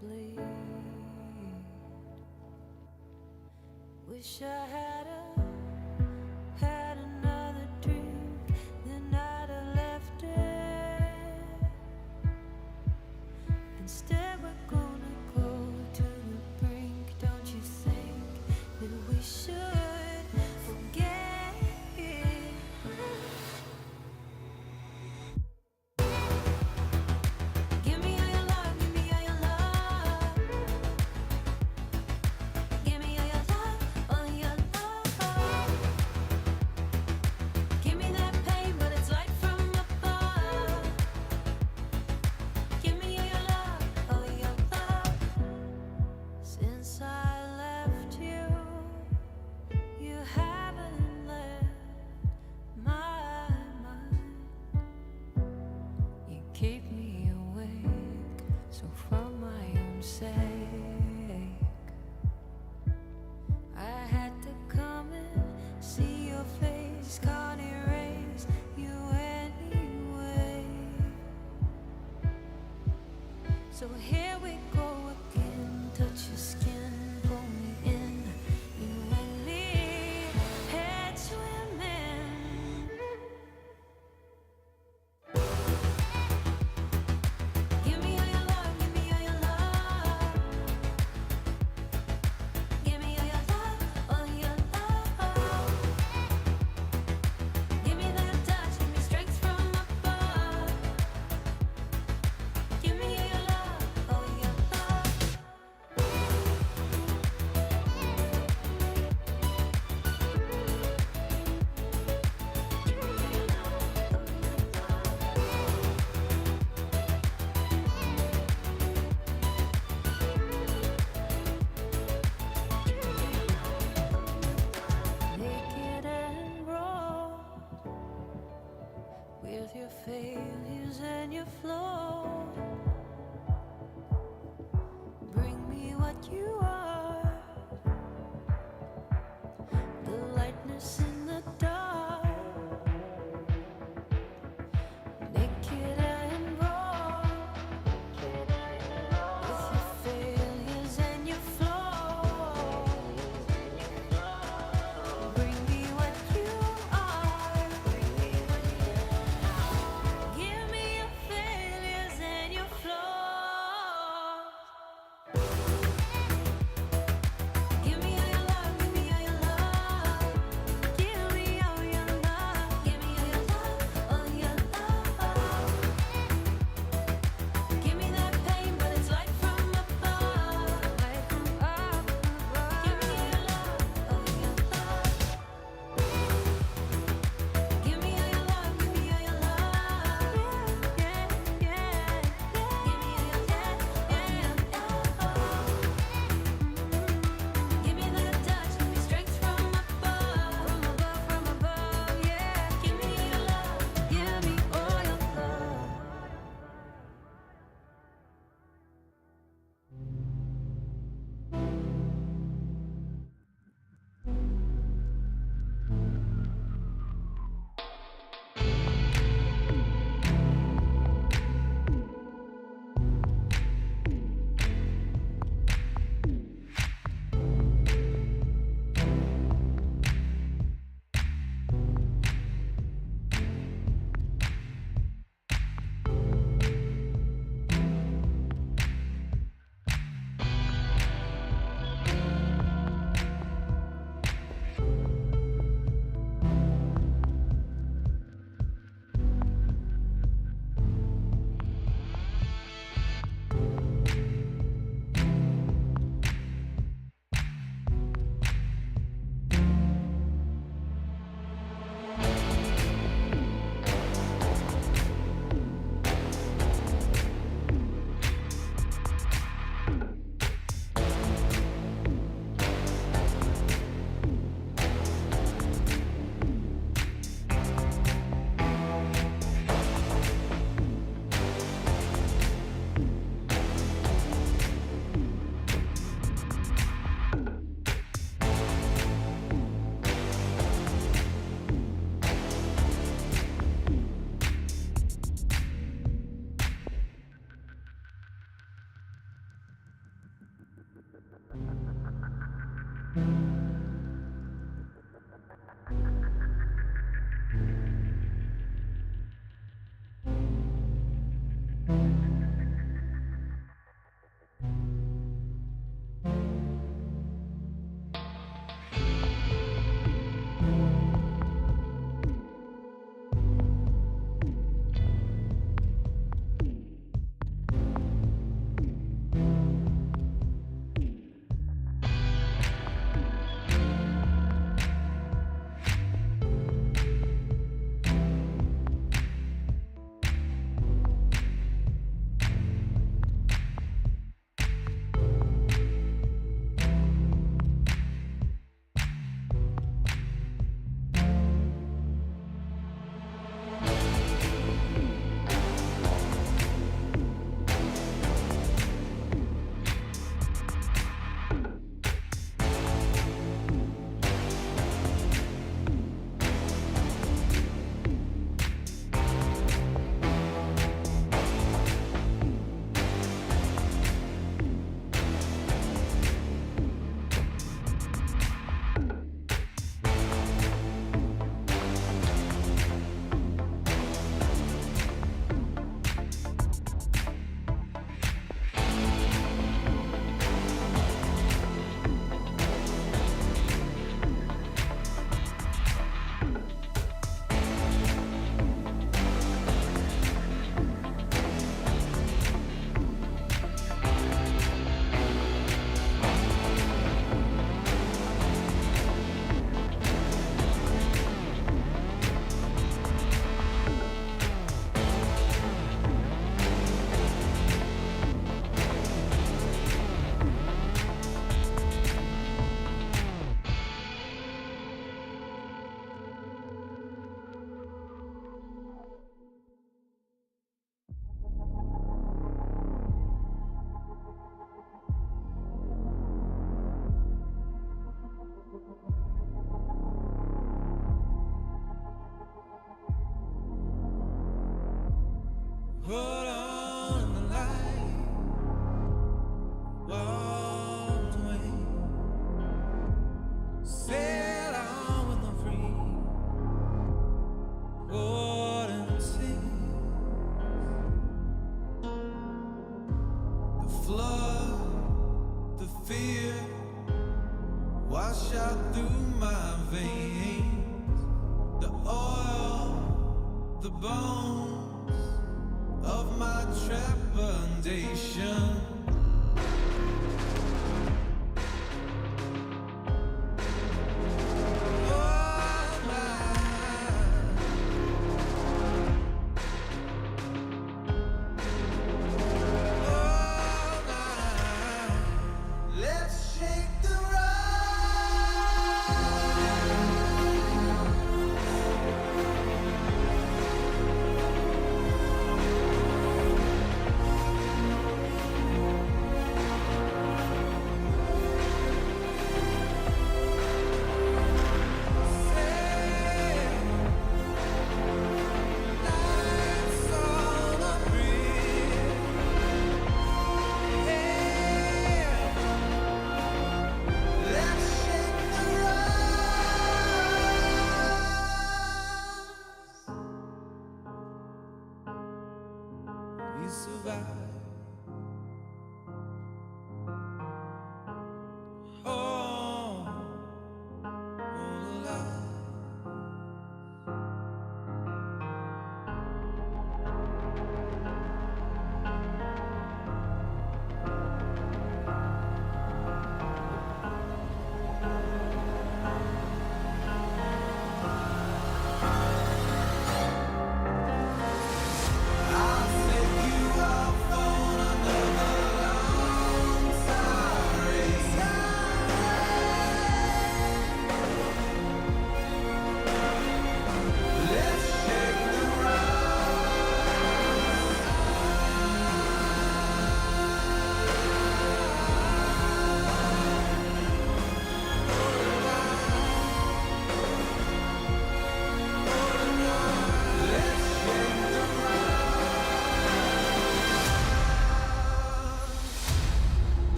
bleed. Wish I had another drink, then I'd have left it. Instead we're gonna go to the brink. Don't you think that we should forget it? Give me all your love, give me all your love. Give me all your love, all your love. Give me that pain, but it's light from above. Give me all your love, all your love. Since I left you, you haven't left my mind. You keep me awake, so for my own sake, I had to come and see your face. Can't erase you anyway. So here we go again. Touch your skin, pull me in. You and me, head swimming. Give me all your love, give me all your love. Give me all your love, all your love. Give me that touch, give me strength from above. Give me all your love, all your love. Naked and raw, with your failures and your flaws. Bring me what you are, the lightness in the dark. Naked and raw, with your failures and your flaws. Bring me what you are. Give me your failures and your flaws.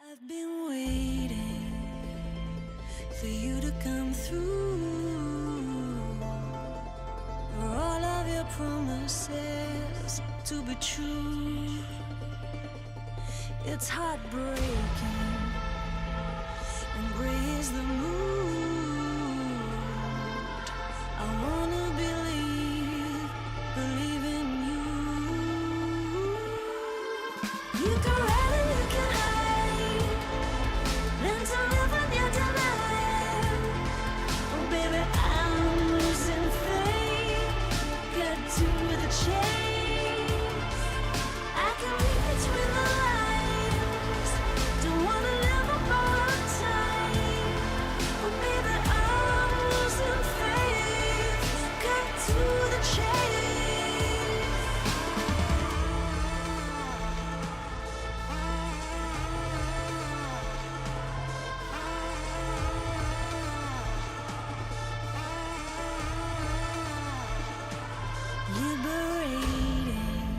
I've been waiting for you to come through, for all of your promises to be true. It's heartbreaking and gray is the mood. I wanna believe in you. You can run and you can hide, learn to live with your denial. Oh baby, I'm losing faith, got to the chase. I can read between the lines, don't wanna live a borrowed time. Oh baby, I'm losing faith, got to the chase. Liberating,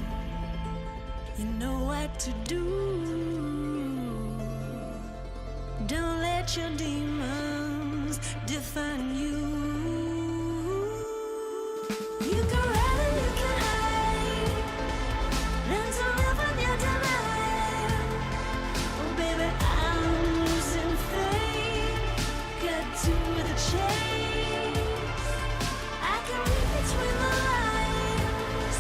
you know what to do. Don't let your demons define you. You can run and you can hide, learn to live with your denial. Oh baby, I'm losing faith, got to the chase. I can read between the lines,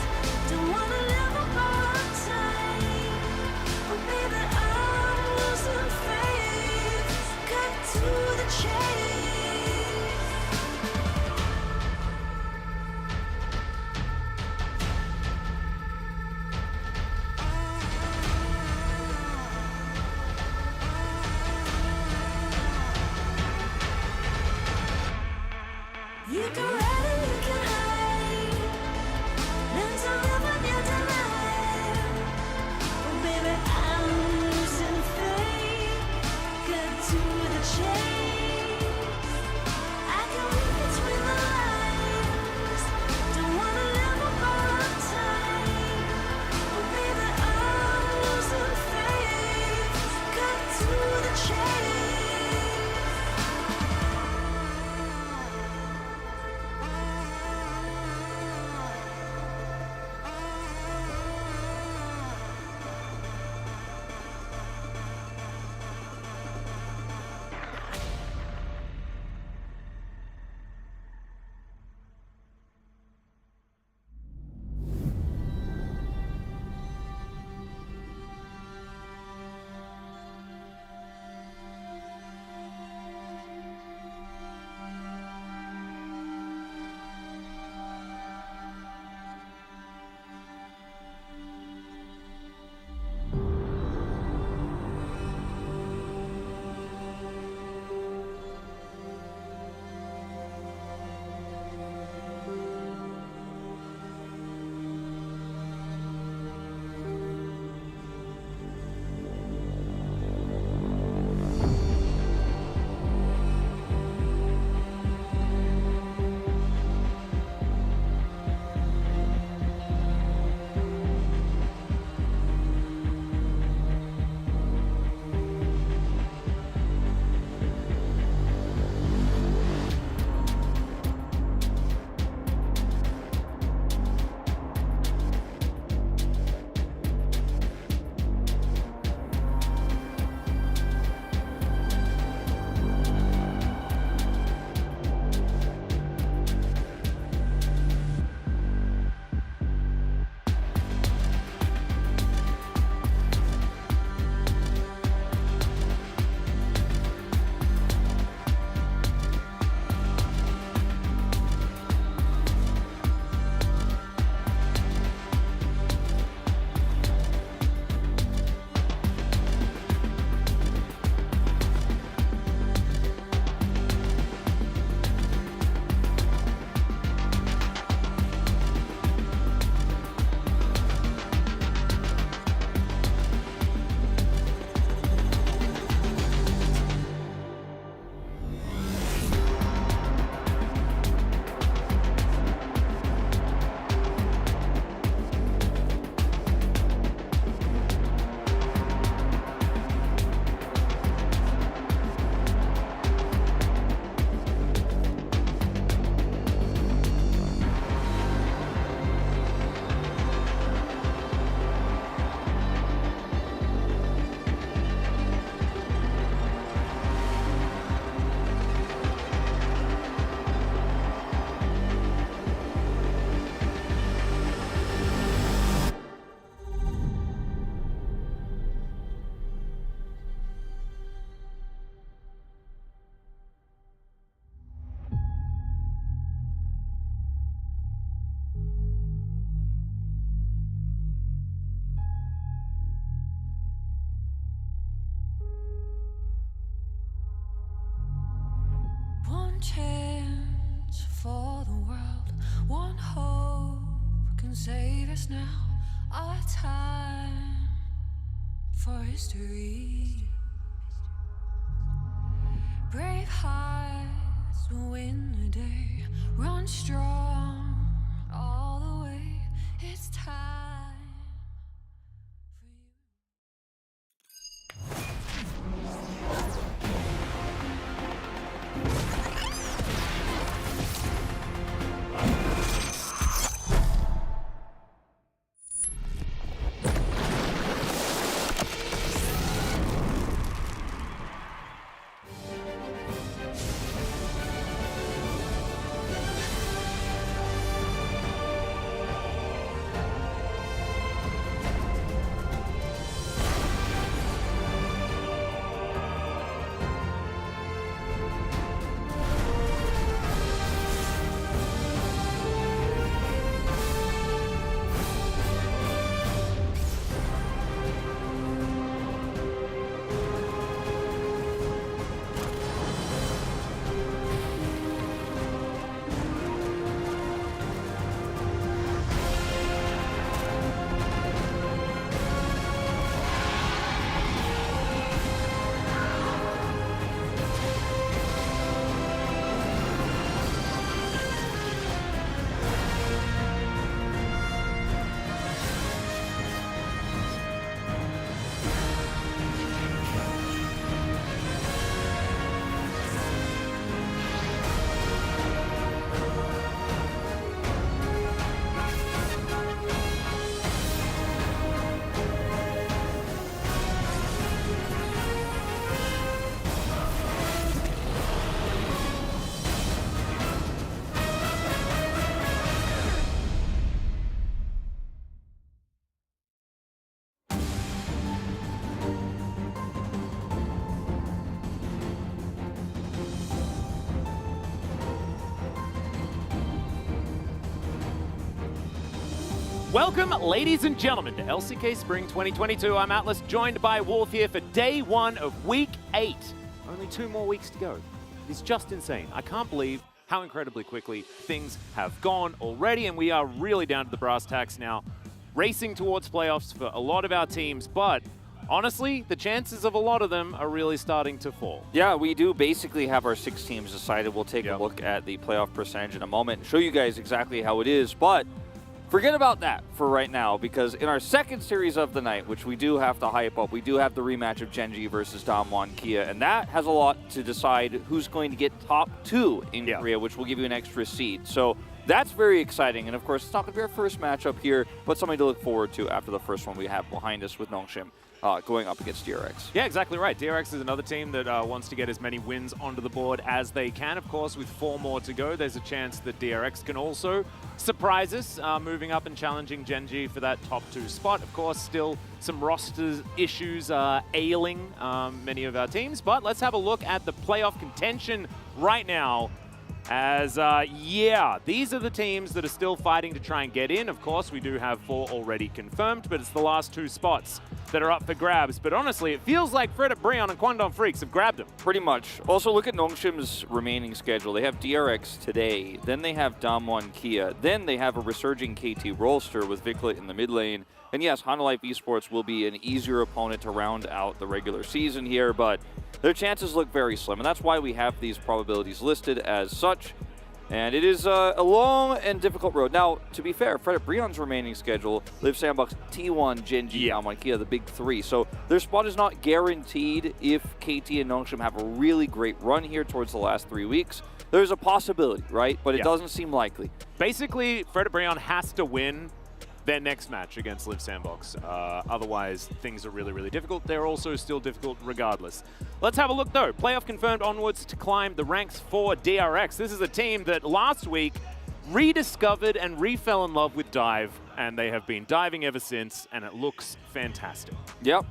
don't wanna live a borrowed time. Oh baby, I'm losing faith, cut to the chase. You can run and you can hide, learn to live with your denial. Oh baby, I'm losing faith, got chance for the world. One hope can save us now. Our time for history. Brave hearts will win the day. Run strong all the way. It's time for you. Welcome, ladies and gentlemen, to LCK Spring 2022. I'm Atlas, joined by Wolf here for day one of week 8. Only 2 more weeks to go. It's just insane. I can't believe how incredibly quickly things have gone already, and we are really down to the brass tacks now, racing towards playoffs for a lot of our teams, but honestly, the chances of a lot of them are really starting to fall. Yeah, we do basically have our 6 teams decided. We'll take a look at the playoff percentage in a moment and show you guys exactly how it is, but forget about that for right now, because in our second series of the night, which we do have to hype up, we do have the rematch of Genji versus Damwon Kia, and that has a lot to decide who's going to get top 2 in Korea, which will give you an extra seed. So that's very exciting, and of course, it's not going to be our first matchup here, but something to look forward to after the first one we have behind us with Nongshim going up against DRX. Yeah, exactly right. DRX is another team that wants to get as many wins onto the board as they can. Of course, with 4 more to go, there's a chance that DRX can also surprise us, moving up and challenging Genji for that top 2 spot. Of course, still some roster issues ailing many of our teams, but let's have a look at the playoff contention right now. As, yeah, these are the teams that are still fighting to try and get in. Of course, we do have 4 already confirmed, but it's the last 2 spots that are up for grabs. But honestly, it feels like Fred Brion and Kwangdong Freaks have grabbed them. Pretty much. Also, look at Nongshim's remaining schedule. They have DRX today, then they have Damwon Kia, then they have a resurging KT Rolster with Viklet in the mid lane. And yes, Honda Life Esports will be an easier opponent to round out the regular season here, but their chances look very slim, and that's why we have these probabilities listed as such. And it is a long and difficult road. Now, to be fair, Fred Brion's remaining schedule, Liv Sandbox, T1, Genji, Damwon Kia, the big 3. So their spot is not guaranteed if KT and Nongshim have a really great run here towards the last 3 weeks. There's a possibility, right? But it doesn't seem likely. Basically, Fred Brion has to win their next match against Liv Sandbox. Otherwise, things are really, really difficult. They're also still difficult regardless. Let's have a look, though. Playoff confirmed onwards to climb the ranks for DRX. This is a team that last week rediscovered and re-fell in love with dive, and they have been diving ever since, and it looks fantastic. Yep.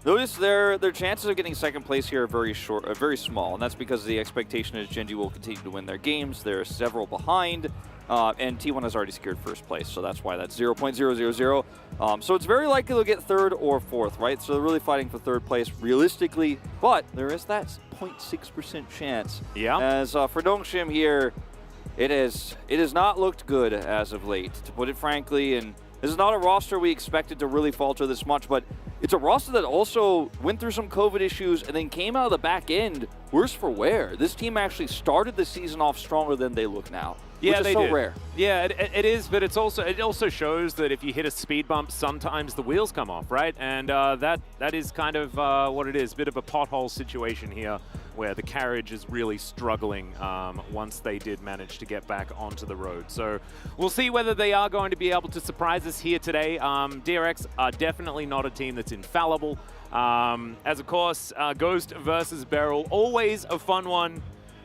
Notice their chances of getting second place here are very small, and that's because the expectation is Genji will continue to win their games. There are several behind. And T1 has already secured first place, so that's why that's 0.000. So it's very likely they'll get third or fourth, right? So they're really fighting for third place realistically, but there is that 0.6% chance. Yeah. As for Nongshim here, it has not looked good as of late, to put it frankly, and this is not a roster we expected to really falter this much, but it's a roster that also went through some COVID issues and then came out of the back end worse for wear. This team actually started the season off stronger than they look now. Yeah, which is so rare. Yeah, it is, but it also shows that if you hit a speed bump, sometimes the wheels come off, right? And that is kind of what it is, a bit of a pothole situation here, where the carriage is really struggling once they did manage to get back onto the road. So we'll see whether they are going to be able to surprise us here today. DRX are definitely not a team that's infallible. As of course, Ghost versus Beryl, always a fun one.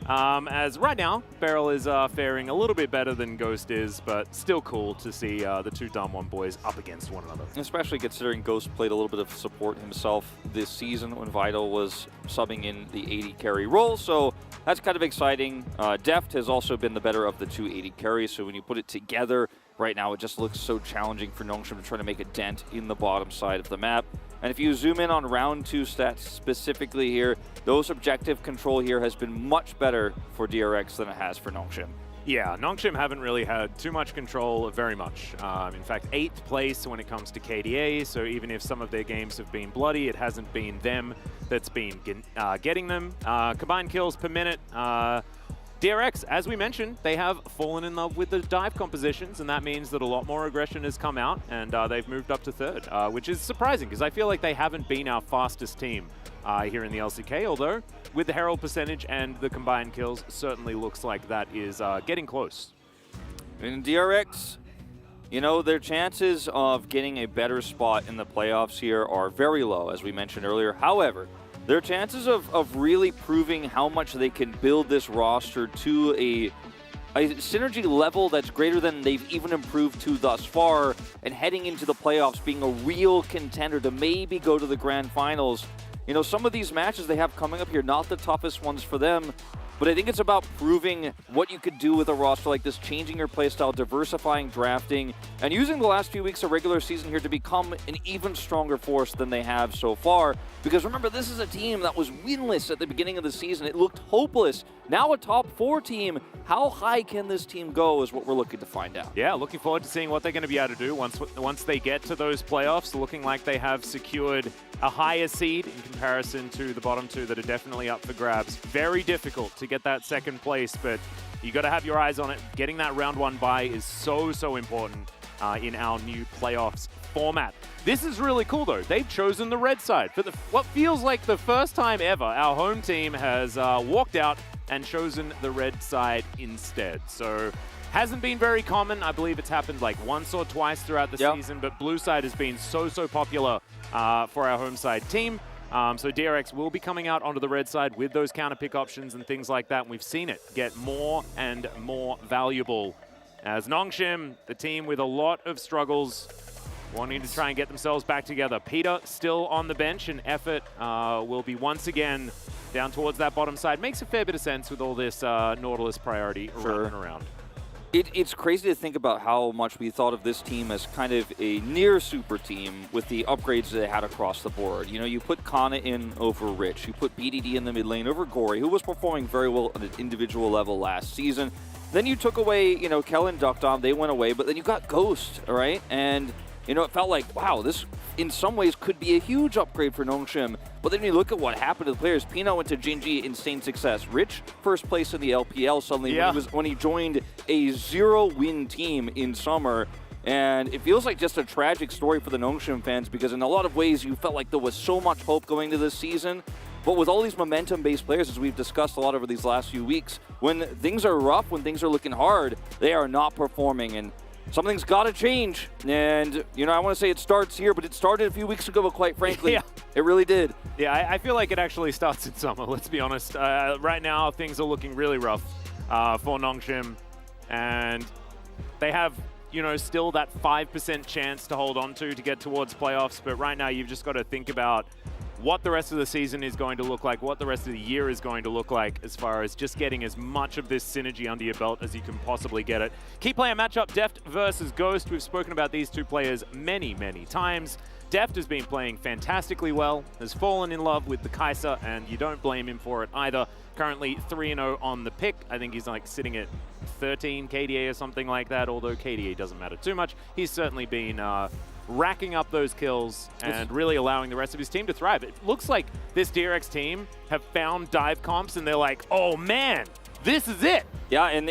As right now, Beryl is faring a little bit better than Ghost is, but still cool to see the two Damwon boys up against one another. Especially considering Ghost played a little bit of support himself this season when Vital was subbing in the 80 carry role, so that's kind of exciting. Deft has also been the better of the two 80 carries, so when you put it together, right now it just looks so challenging for Nongshim to try to make a dent in the bottom side of the map. And if you zoom in on round 2 stats specifically here, those objective control here has been much better for DRX than it has for Nongshim. Yeah, Nongshim haven't really had too much control, very much. In fact, 8th place when it comes to KDA, so even if some of their games have been bloody, it hasn't been them that's been getting them. Combined kills per minute. DRX, as we mentioned, they have fallen in love with the dive compositions, and that means that a lot more aggression has come out, and they've moved up to third, which is surprising, because I feel like they haven't been our fastest team here in the LCK, although with the Herald percentage and the combined kills, certainly looks like that is getting close. In DRX, you know, their chances of getting a better spot in the playoffs here are very low, as we mentioned earlier. However, their chances of really proving how much they can build this roster to a synergy level that's greater than they've even improved to thus far, and heading into the playoffs being a real contender to maybe go to the grand finals. You know, some of these matches they have coming up here, not the toughest ones for them, but I think it's about proving what you could do with a roster like this, changing your playstyle, diversifying drafting, and using the last few weeks of regular season here to become an even stronger force than they have so far. Because remember, this is a team that was winless at the beginning of the season. It looked hopeless. Now a top 4 team. How high can this team go is what we're looking to find out. Yeah, looking forward to seeing what they're going to be able to do once they get to those playoffs, looking like they have secured a higher seed in comparison to the bottom 2 that are definitely up for grabs. Very difficult to get that second place, but you got to have your eyes on it. Getting that round 1 bye is so important in our new playoffs format. This is really cool, though. They've chosen the red side. For what feels like the first time ever, our home team has walked out and chosen the red side instead. So hasn't been very common. I believe it's happened like once or twice throughout the season, but blue side has been so popular for our home side team. So DRX will be coming out onto the red side with those counter pick options and things like that. And we've seen it get more and more valuable as Nongshim, the team with a lot of struggles, wanting to try and get themselves back together. Peter still on the bench, and Effort will be once again down towards that bottom side. Makes a fair bit of sense with all this Nautilus priority running around. It's crazy to think about how much we thought of this team as kind of a near super team with the upgrades they had across the board. You know, you put Kana in over Rich, you put BDD in the mid lane over Gory, who was performing very well at an individual level last season. Then you took away, you know, Kellen, Duckdom, they went away, but then you got Ghost, all right? And, you know, it felt like, wow, this in some ways could be a huge upgrade for Nongshim. But then you look at what happened to the players. Pino went to Jinji, insane success. Rich, first place in the LPL suddenly when he joined a 0-win team in summer. And it feels like just a tragic story for the Nongshim fans, because in a lot of ways you felt like there was so much hope going to this season. But with all these momentum-based players, as we've discussed a lot over these last few weeks, when things are rough, when things are looking hard, they are not performing. And something's got to change. And, you know, I want to say it starts here, but it started a few weeks ago, quite frankly. It really did. Yeah, I feel like it actually starts in summer, let's be honest. Right now, things are looking really rough for Nongshim. And they have, you know, still that 5% chance to hold on to get towards playoffs. But right now, you've just got to think about what the rest of the season is going to look like, what the rest of the year is going to look like as far as just getting as much of this synergy under your belt as you can possibly get it. Key player matchup, Deft versus Ghost. We've spoken about these two players many, many times. Deft has been playing fantastically well, has fallen in love with the Kai'Sa, and you don't blame him for it either. Currently 3-0 on the pick. I think he's like sitting at 13 KDA or something like that, although KDA doesn't matter too much. He's certainly been racking up those kills and really allowing the rest of his team to thrive. It looks like this DRX team have found dive comps and they're like, oh man, this is it. Yeah, and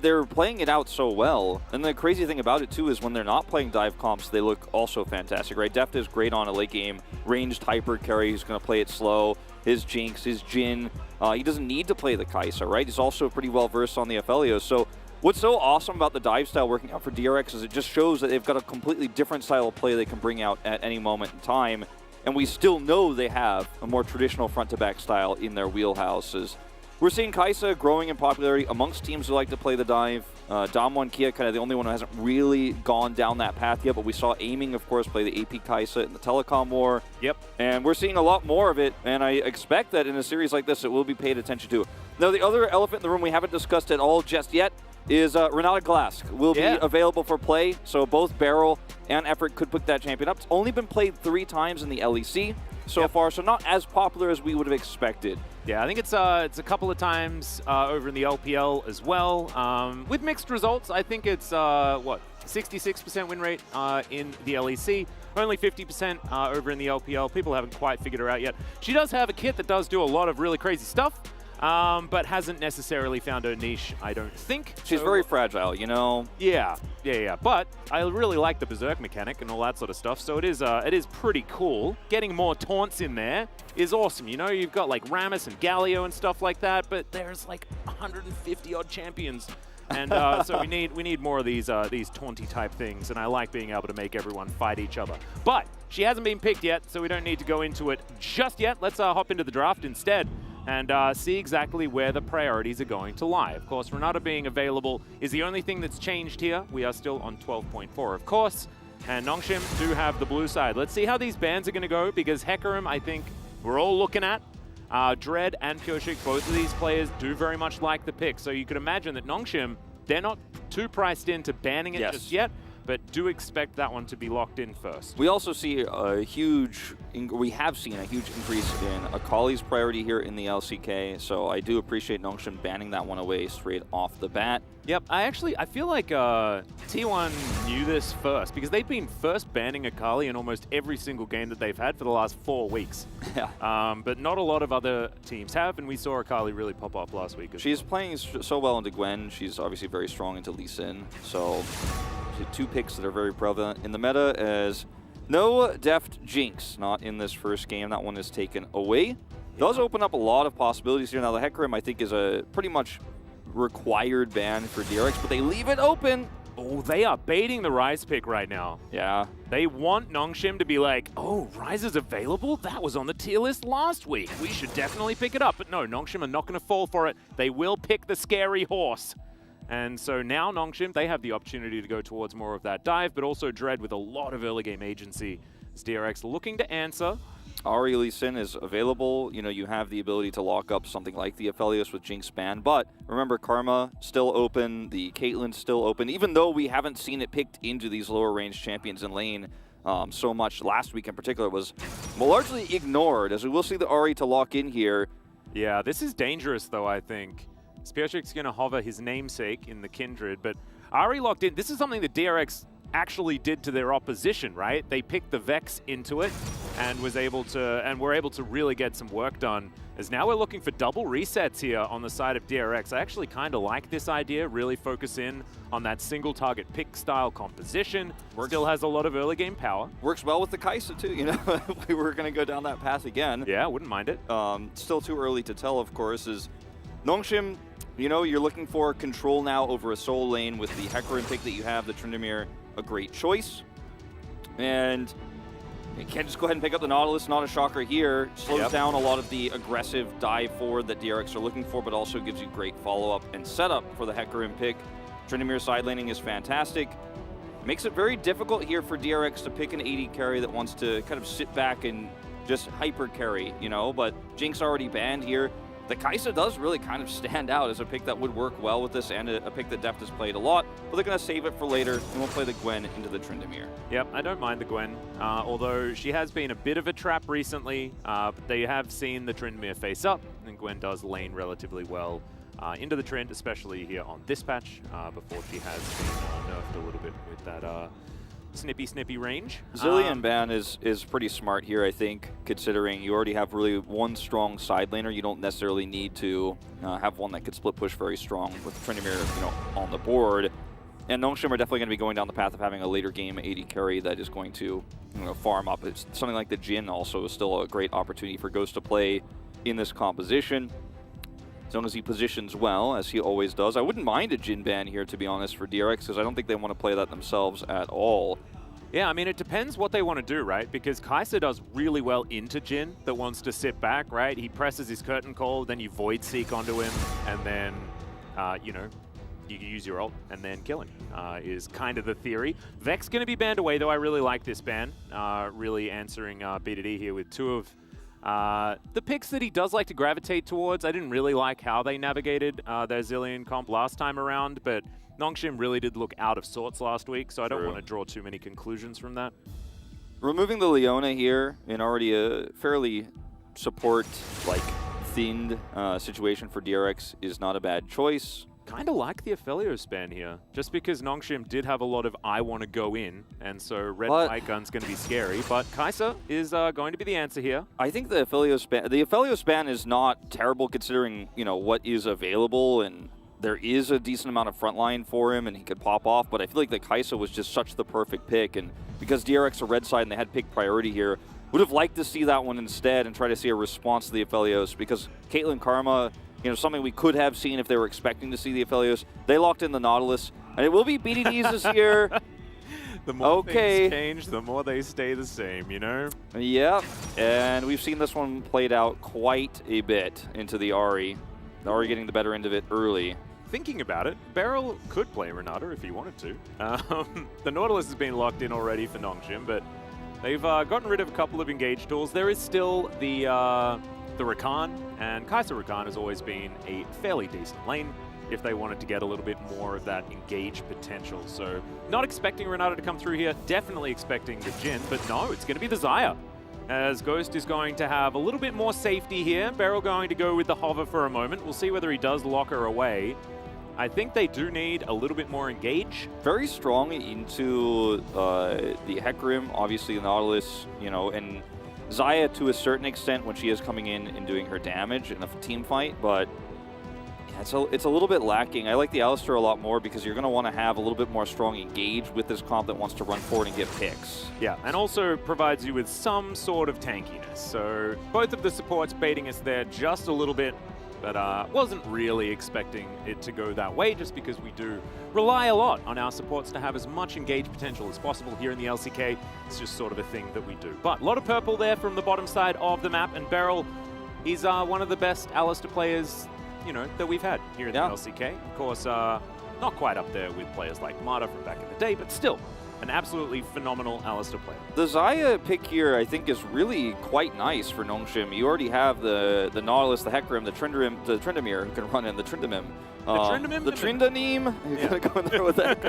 they're playing it out so well. And the crazy thing about it too is when they're not playing dive comps, they look also fantastic, right? Deft is great on a late game, ranged hyper carry. He's going to play it slow. His Jinx, his Jhin. He doesn't need to play the Kai'Sa, right? He's also pretty well versed on the Aphelios. So what's so awesome about the dive style working out for DRX is it just shows that they've got a completely different style of play they can bring out at any moment in time. And we still know they have a more traditional front-to-back style in their wheelhouses. We're seeing Kai'Sa growing in popularity amongst teams who like to play the dive. ㅣ2022 kind of the only one who hasn't really gone down that path yet, but we saw Aiming, of course, play the AP Kai'Sa in the Telecom War. Yep. And we're seeing a lot more of it, and I expect that in a series like this, it will be paid attention to. Now, the other elephant in the room we haven't discussed at all just yet is Renata Glask will be available for play, so both Barrel and Effort could pick that champion up. It's only been played 3 times in the LEC so far, so not as popular as we would have expected. Yeah, I think it's a couple of times over in the LPL as well. With mixed results, I think it's, 66% win rate in the LEC, only 50% over in the LPL. People haven't quite figured her out yet. She does have a kit that does do a lot of really crazy stuff, but hasn't necessarily found her niche, I don't think. She's very fragile, you know? Yeah. But I really like the Berserk mechanic and all that sort of stuff, so it is pretty cool. Getting more taunts in there is awesome. You know, you've got like Rammus and Galio and stuff like that, but there's like 150 odd champions. And so we need more of these taunty type things, and I like being able to make everyone fight each other. But she hasn't been picked yet, so we don't need to go into it just yet. Let's hop into the draft instead and see exactly where the priorities are going to lie. Of course, Renata being available is the only thing that's changed here. We are still on 12.4, of course, and Nongshim do have the blue side. Let's see how these bans are going to go, because Hecarim, I think, we're all looking at. Dread and Pyoshik, both of these players do very much like the pick, so you could imagine that Nongshim, they're not too priced into banning it just yet, but do expect that one to be locked in first. We also see we have seen a huge increase in Akali's priority here in the LCK, so I do appreciate Nongshim banning that one away straight off the bat. Yep, I feel like T1 knew this first, because they've been first banning Akali in almost every single game that they've had for the last 4 weeks. Yeah. But not a lot of other teams have, and we saw Akali really pop up last week. She's playing so well into Gwen. She's obviously very strong into Lee Sin, so 2 picks that are very prevalent in the meta as no Deft Jinx, not in this first game. That one is taken away. Does open up a lot of possibilities here. Now, the Hecarim, I think, is a pretty much required ban for DRX, but they leave it open. Oh, they are baiting the Ryze pick right now. Yeah. They want Nongshim to be like, oh, Ryze is available? That was on the tier list last week. We should definitely pick it up. But no, Nongshim are not going to fall for it. They will pick the scary horse. And so now Nongshim, they have the opportunity to go towards more of that dive, but also Dread with a lot of early game agency. As DRX looking to answer. Ahri Lee Sin is available. You know, you have the ability to lock up something like the Aphelios with Jinx ban, but remember, Karma still open, the Caitlyn's still open, even though we haven't seen it picked into these lower range champions in lane so much. Last week in particular was largely ignored, as we will see the Ahri to lock in here. Yeah, this is dangerous though, I think. Spioshik's going to hover his namesake in the Kindred, but Ahri locked in. This is something that DRX actually did to their opposition, right? They picked the Vex into it and were able to really get some work done. As now we're looking for double resets here on the side of DRX. I actually kind of like this idea, really focus in on that single target pick style composition. Still has a lot of early game power. Works well with the Kai'Sa too, you know, if we were going to go down that path again. Yeah, wouldn't mind it. Still too early to tell, of course, is Nongshim, you know, you're looking for control now over a soul lane with the Hecarim pick that you have, the Tryndamere, a great choice. And you can't just go ahead and pick up the Nautilus, not a shocker here. Slows down a lot of the aggressive dive forward that DRX are looking for, but also gives you great follow-up and setup for the Hecarim pick. Tryndamere side laning is fantastic. Makes it very difficult here for DRX to pick an AD carry that wants to kind of sit back and just hyper carry, you know, but Jinx already banned here. The Kai'Sa does really kind of stand out as a pick that would work well with this and a pick that Deft has played a lot, but they're going to save it for later and we'll play the Gwen into the Tryndamere. Yep, I don't mind the Gwen, although she has been a bit of a trap recently, but they have seen the Tryndamere face up, and Gwen does lane relatively well into the Trynd, especially here on this patch, before she has been nerfed a little bit with that snippy range. Zilean ban is pretty smart here, I think, considering you already have really one strong side laner. You don't necessarily need to have one that could split push very strong with Tryndamere, you know, on the board. And Nongshim are definitely going to be going down the path of having a later game AD carry that is going to, you know, farm up. It's something like the Jhin also is still a great opportunity for Ghost to play in this composition. As long as he positions well, as he always does. I wouldn't mind a Jhin ban here, to be honest, for DRX, because I don't think they want to play that themselves at all. Yeah, I mean, it depends what they want to do, right? Because Kai'Sa does really well into Jhin that wants to sit back, right? He presses his curtain call, then you Void Seek onto him, and then, you know, you can use your ult and then kill him, is kind of the theory. Vex going to be banned away, though. I really like this ban. Really answering BDD here with two of the picks that he does like to gravitate towards. I didn't really like how they navigated their Zilean comp last time around, but Nongshim really did look out of sorts last week, so I don't want to draw too many conclusions from that. Removing the Leona here in already a fairly support-like-themed situation for DRX is not a bad choice. Kind of like the Aphelios ban here, just because Nongshim did have a lot of I want to go in, and so red light gun's going to be scary, but Kai'Sa is going to be the answer here. I think the Aphelios ban is not terrible considering, you know, what is available, and there is a decent amount of frontline for him and he could pop off, but I feel like the Kai'Sa was just such the perfect pick, and because DRX are red side and they had pick priority here, would have liked to see that one instead and try to see a response to the Aphelios, because Caitlyn Karma, you know, something we could have seen if they were expecting to see the Aphelios. They locked in the Nautilus, and it will be BDDs this year. The more things change, the more they stay the same, you know? Yeah, and we've seen this one played out quite a bit into the Ahri. The Ahri getting the better end of it early. Thinking about it, Beryl could play Renata if he wanted to. The Nautilus has been locked in already for Nongshim, but they've gotten rid of a couple of engage tools. There is still the Rakan, and Kai'Sa Rakan has always been a fairly decent lane if they wanted to get a little bit more of that engage potential. So not expecting Renata to come through here, definitely expecting the Jhin, but no, it's going to be the Xayah, as Ghost is going to have a little bit more safety here. Beryl going to go with the hover for a moment. We'll see whether he does lock her away. I think they do need a little bit more engage. Very strong into the Hecarim, obviously the Nautilus, you know, and Xayah to a certain extent when she is coming in and doing her damage in the team fight, but yeah, it's a little bit lacking. I like the Alistar a lot more because you're going to want to have a little bit more strong engage with this comp that wants to run forward and get picks. Yeah, and also provides you with some sort of tankiness. So both of the supports baiting us there just a little bit, but wasn't really expecting it to go that way just because we do rely a lot on our supports to have as much engage potential as possible here in the LCK. It's just sort of a thing that we do. But a lot of purple there from the bottom side of the map, and Beryl, he's one of the best Alistar players, you know, that we've had here in the LCK. Of course, not quite up there with players like Mata from back in the day, but still an absolutely phenomenal Alistar player. The Xayah pick here, I think, is really quite nice for Nongshim. You already have the Nautilus, the Hecarim, the Tryndamere who can run in the Tryndamere. The Tryndamere. You're going to go in there with that.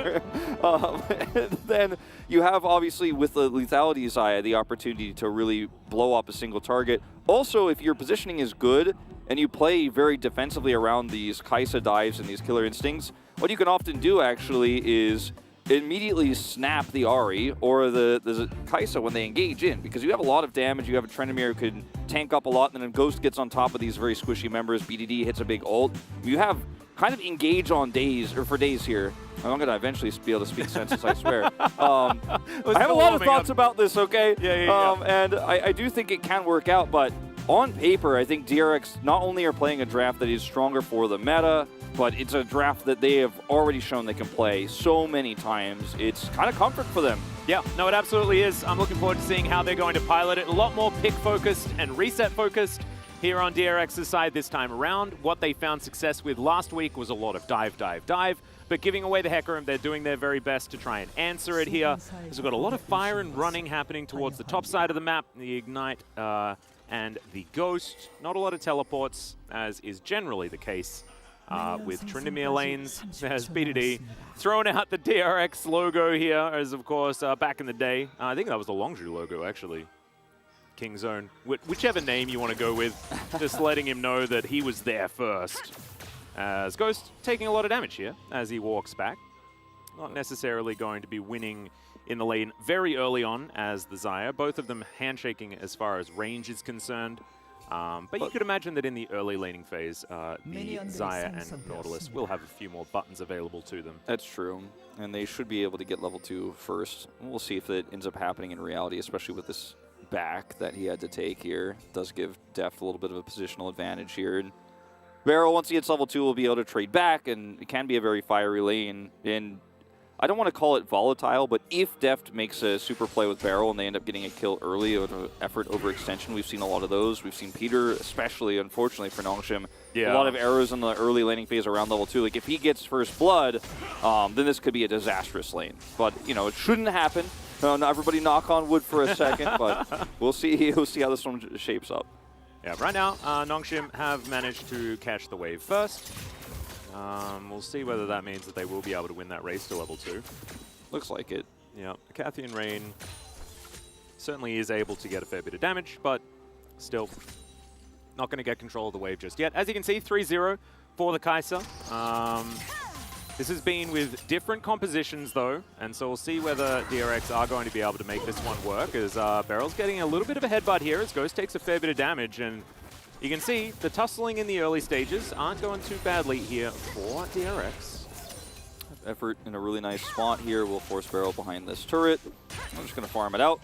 Then you have, obviously, with the lethality Xayah, the opportunity to really blow up a single target. Also, if your positioning is good and you play very defensively around these Kai'Sa dives and these killer instincts, what you can often do, actually, is immediately snap the Ahri or the Kai'Sa when they engage in, because you have a lot of damage. You have a Tryndamere who can tank up a lot, and then Ghost gets on top of these very squishy members. BDD hits a big ult. You have kind of engage on days, or for days here. I'm going to eventually be able to speak sense, I swear. I have a lot of thoughts about this, okay? Yeah. And I do think it can work out, but on paper, I think DRX not only are playing a draft that is stronger for the meta, but it's a draft that they have already shown they can play so many times. It's kind of comfort for them. Yeah, no, it absolutely is. I'm looking forward to seeing how they're going to pilot it. A lot more pick-focused and reset-focused. here on DRX's side this time around. What they found success with last week was a lot of dive, dive, dive, but giving away the Hecker Room, they're doing their very best to try and answer it here. Because we've got a lot of fire and running happening towards the top side of the map. The Ignite and the Ghost. Not a lot of teleports, as is generally the case with Tryndamere lanes. As BDD throwing out the DRX logo here, as of course back in the day. I think that was the Longzhu logo, actually. King Zone, whichever name you want to go with, just letting him know that he was there first. As Ghost taking a lot of damage here as he walks back. Not necessarily going to be winning in the lane very early on as the Xayah. Both of them handshaking as far as range is concerned. But you could imagine that in the early laning phase, the Xayah and Nautilus will have a few more buttons available to them. That's true. And they should be able to get level 2 first. We'll see if it ends up happening in reality, especially with this back that he had to take here. Does give Deft a little bit of a positional advantage here. And Barrel, once he hits level 2, will be able to trade back, and it can be a very fiery lane. And I don't want to call it volatile, but if Deft makes a super play with Barrel and they end up getting a kill early or an effort over extension, we've seen a lot of those. We've seen Peter, especially, unfortunately, for Nongshim, a lot of errors in the early laning phase around level 2. Like, if he gets first blood, then this could be a disastrous lane. But, you know, it shouldn't happen. Not everybody knock on wood for a second, but we'll see how this one shapes up. Yeah, right now, Nongshim have managed to catch the wave first. We'll see whether that means that they will be able to win that race to level 2. Looks like it. Yeah, Cathian Rain certainly is able to get a fair bit of damage, but still not going to get control of the wave just yet. As you can see, 3-0 for the Kai'Sa. This has been with different compositions, though, and so we'll see whether DRX are going to be able to make this one work, as Barrel's getting a little bit of a headbutt here, as Ghost takes a fair bit of damage, and you can see the tussling in the early stages aren't going too badly here for DRX. Effort in a really nice spot here will force Barrel behind this turret. I'm just going to farm it out.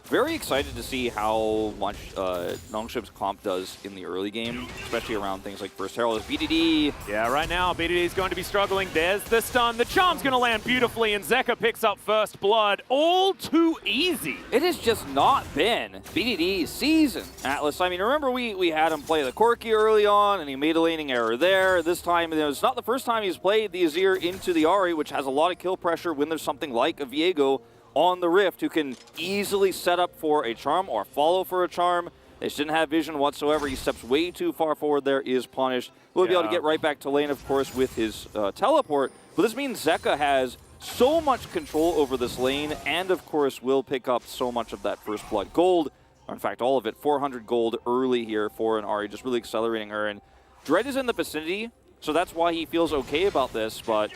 Very excited to see how much Nongshim's comp does in the early game, especially around things like First Herald. BDD. Yeah, right now, BDD is going to be struggling. There's the stun. The charm's going to land beautifully, and Zeka picks up first blood. All too easy. It has just not been BDD's season, Atlas. I mean, remember we had him play the Corki early on, and he made a laning error there. This time, it's not the first time he's played the Azir into the Ahri, which has a lot of kill pressure when there's something like a Viego on the Rift who can easily set up for a charm or follow for a charm. They just didn't have vision whatsoever. He steps way too far forward there, is punished. We'll be able to get right back to lane, of course, with his teleport. But this means Zeka has so much control over this lane and, of course, will pick up so much of that first blood gold. Or in fact, all of it. 400 gold early here for an Ahri, just really accelerating her. And Dread is in the vicinity, so that's why he feels okay about this, but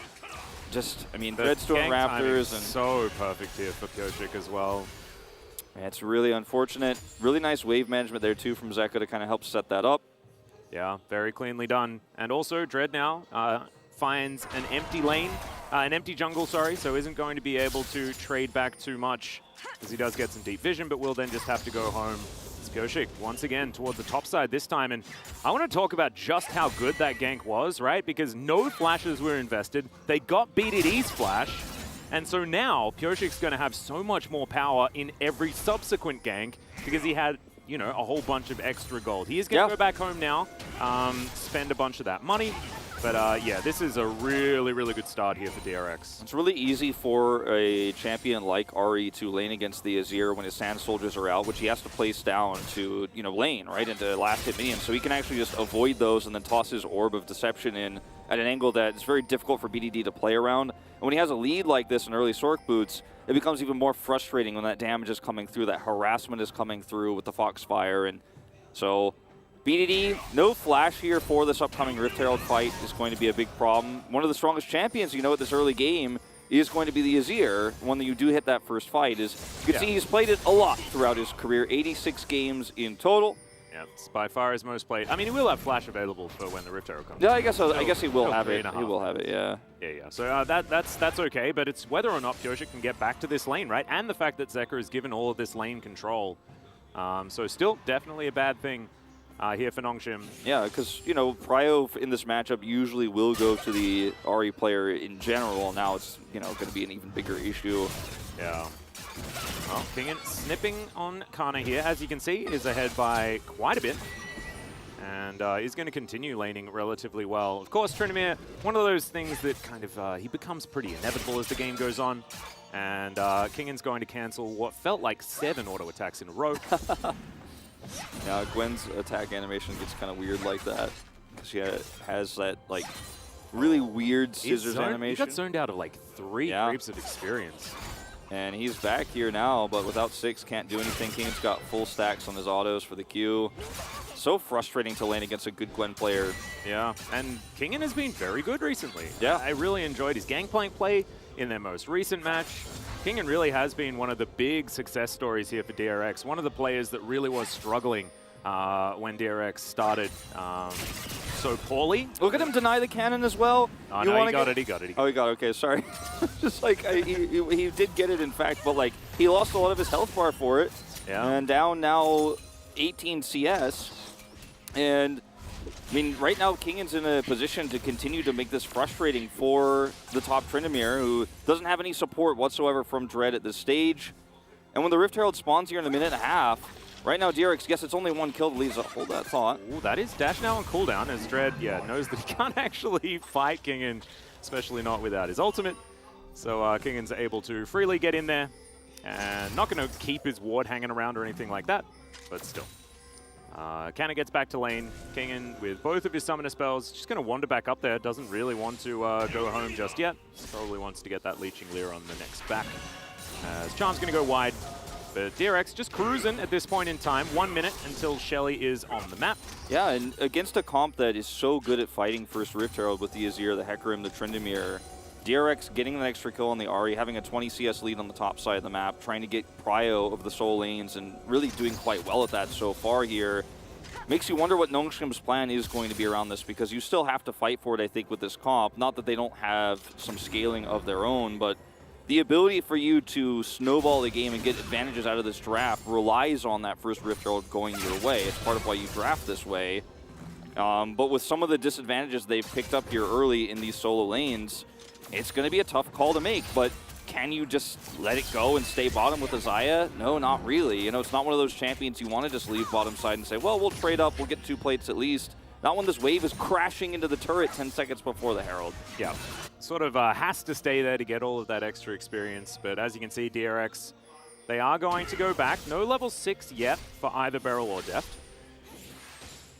just, I mean, Dreadstorm Raptors and so perfect here for Piotrek as well. It's really unfortunate. Really nice wave management there too from Zeka to kind of help set that up. Yeah, very cleanly done. And also Dread now finds an empty lane, an empty jungle, sorry, so isn't going to be able to trade back too much because he does get some deep vision, but will then just have to go home. Piotrek once again towards the top side this time, and I want to talk about just how good that gank was, right? Because no flashes were invested. They got BDD's flash, and so now Piotrek's going to have so much more power in every subsequent gank because he had, you know, a whole bunch of extra gold. He is going to go back home now, spend a bunch of that money. But yeah, this is a really, really good start here for DRX. It's really easy for a champion like Ahri to lane against the Azir when his Sand Soldiers are out, which he has to place down to, you know, lane, right, into last hit minions. So he can actually just avoid those and then toss his Orb of Deception in at an angle that is very difficult for BDD to play around. And when he has a lead like this in early Sork boots, it becomes even more frustrating when that damage is coming through, that harassment is coming through with the Foxfire. And so BDD, no flash here for this upcoming Rift Herald fight is going to be a big problem. One of the strongest champions, you know, at this early game is going to be the Azir. When you do hit that first fight, is you can see he's played it a lot throughout his career, 86 games in total. Yeah, it's by far his most played. I mean, he will have flash available for when the Rift Herald comes. Yeah, I guess so. I guess he will have it. He will have it, yeah. Yeah. So that's okay, but it's whether or not Piotrek can get back to this lane, right? And the fact that Zeka is given all of this lane control. So still definitely a bad thing here for Nongshim. Yeah, because, you know, Prio in this matchup usually will go to the Ahri player in general. Now it's, you know, going to be an even bigger issue. Yeah. Well, Kingen snipping on Kana here, as you can see, is ahead by quite a bit. And he's going to continue laning relatively well. Of course, Tryndamere, one of those things that kind of, he becomes pretty inevitable as the game goes on. And Kingan's going to cancel what felt like 7 auto attacks in a row. Yeah, Gwen's attack animation gets kind of weird like that. She has that, like, really weird scissors animation. He got zoned out of like 3 creeps of experience. And he's back here now, but without 6, can't do anything. Kingan's got full stacks on his autos for the Q. So frustrating to lane against a good Gwen player. Yeah, and Kingan has been very good recently. Yeah. I really enjoyed his Gangplank play in their most recent match. Kingan really has been one of the big success stories here for DRX. One of the players that really was struggling when DRX started so poorly. Look at him deny the cannon as well. Oh, no, he got it. Oh, he got it. Okay, sorry. Just like, he did get it, in fact, but like, he lost a lot of his health bar for it. Yeah. And down now 18 CS. And, I mean, right now, Kingan's in a position to continue to make this frustrating for the top Tryndamere, who doesn't have any support whatsoever from Dread at this stage. And when the Rift Herald spawns here in a minute and a half, right now, DRX, yes, it's only 1 kill that leaves. Hold that thought. Ooh, that is dash now on cooldown, as Dread, knows that he can't actually fight Kingan, especially not without his ultimate. So Kingan's able to freely get in there, and not going to keep his ward hanging around or anything like that, but still. Canna gets back to lane. Kingan, with both of his summoner spells, just going to wander back up there. Doesn't really want to go home just yet. Probably wants to get that Leeching Leer on the next back. As Charm's going to go wide. But DRX just cruising at this point in time. 1 minute until Shelly is on the map. Yeah, and against a comp that is so good at fighting first Rift Herald with the Azir, the Hecarim, the Tryndamere, DRX getting an extra kill on the Ahri, having a 20 CS lead on the top side of the map, trying to get prio of the soul lanes, and really doing quite well at that so far here. Makes you wonder what Nongshim's plan is going to be around this, because you still have to fight for it, I think, with this comp. Not that they don't have some scaling of their own, but the ability for you to snowball the game and get advantages out of this draft relies on that first Rift Herald going your way. It's part of why you draft this way. But with some of the disadvantages they've picked up here early in these solo lanes, it's going to be a tough call to make, but can you just let it go and stay bottom with Xayah? No, not really. You know, it's not one of those champions you want to just leave bottom side and say, well, we'll trade up, we'll get 2 plates at least. Not when this wave is crashing into the turret 10 seconds before the Herald. Yeah, sort of has to stay there to get all of that extra experience, but as you can see, DRX, they are going to go back. No level 6 yet for either Beryl or Deft.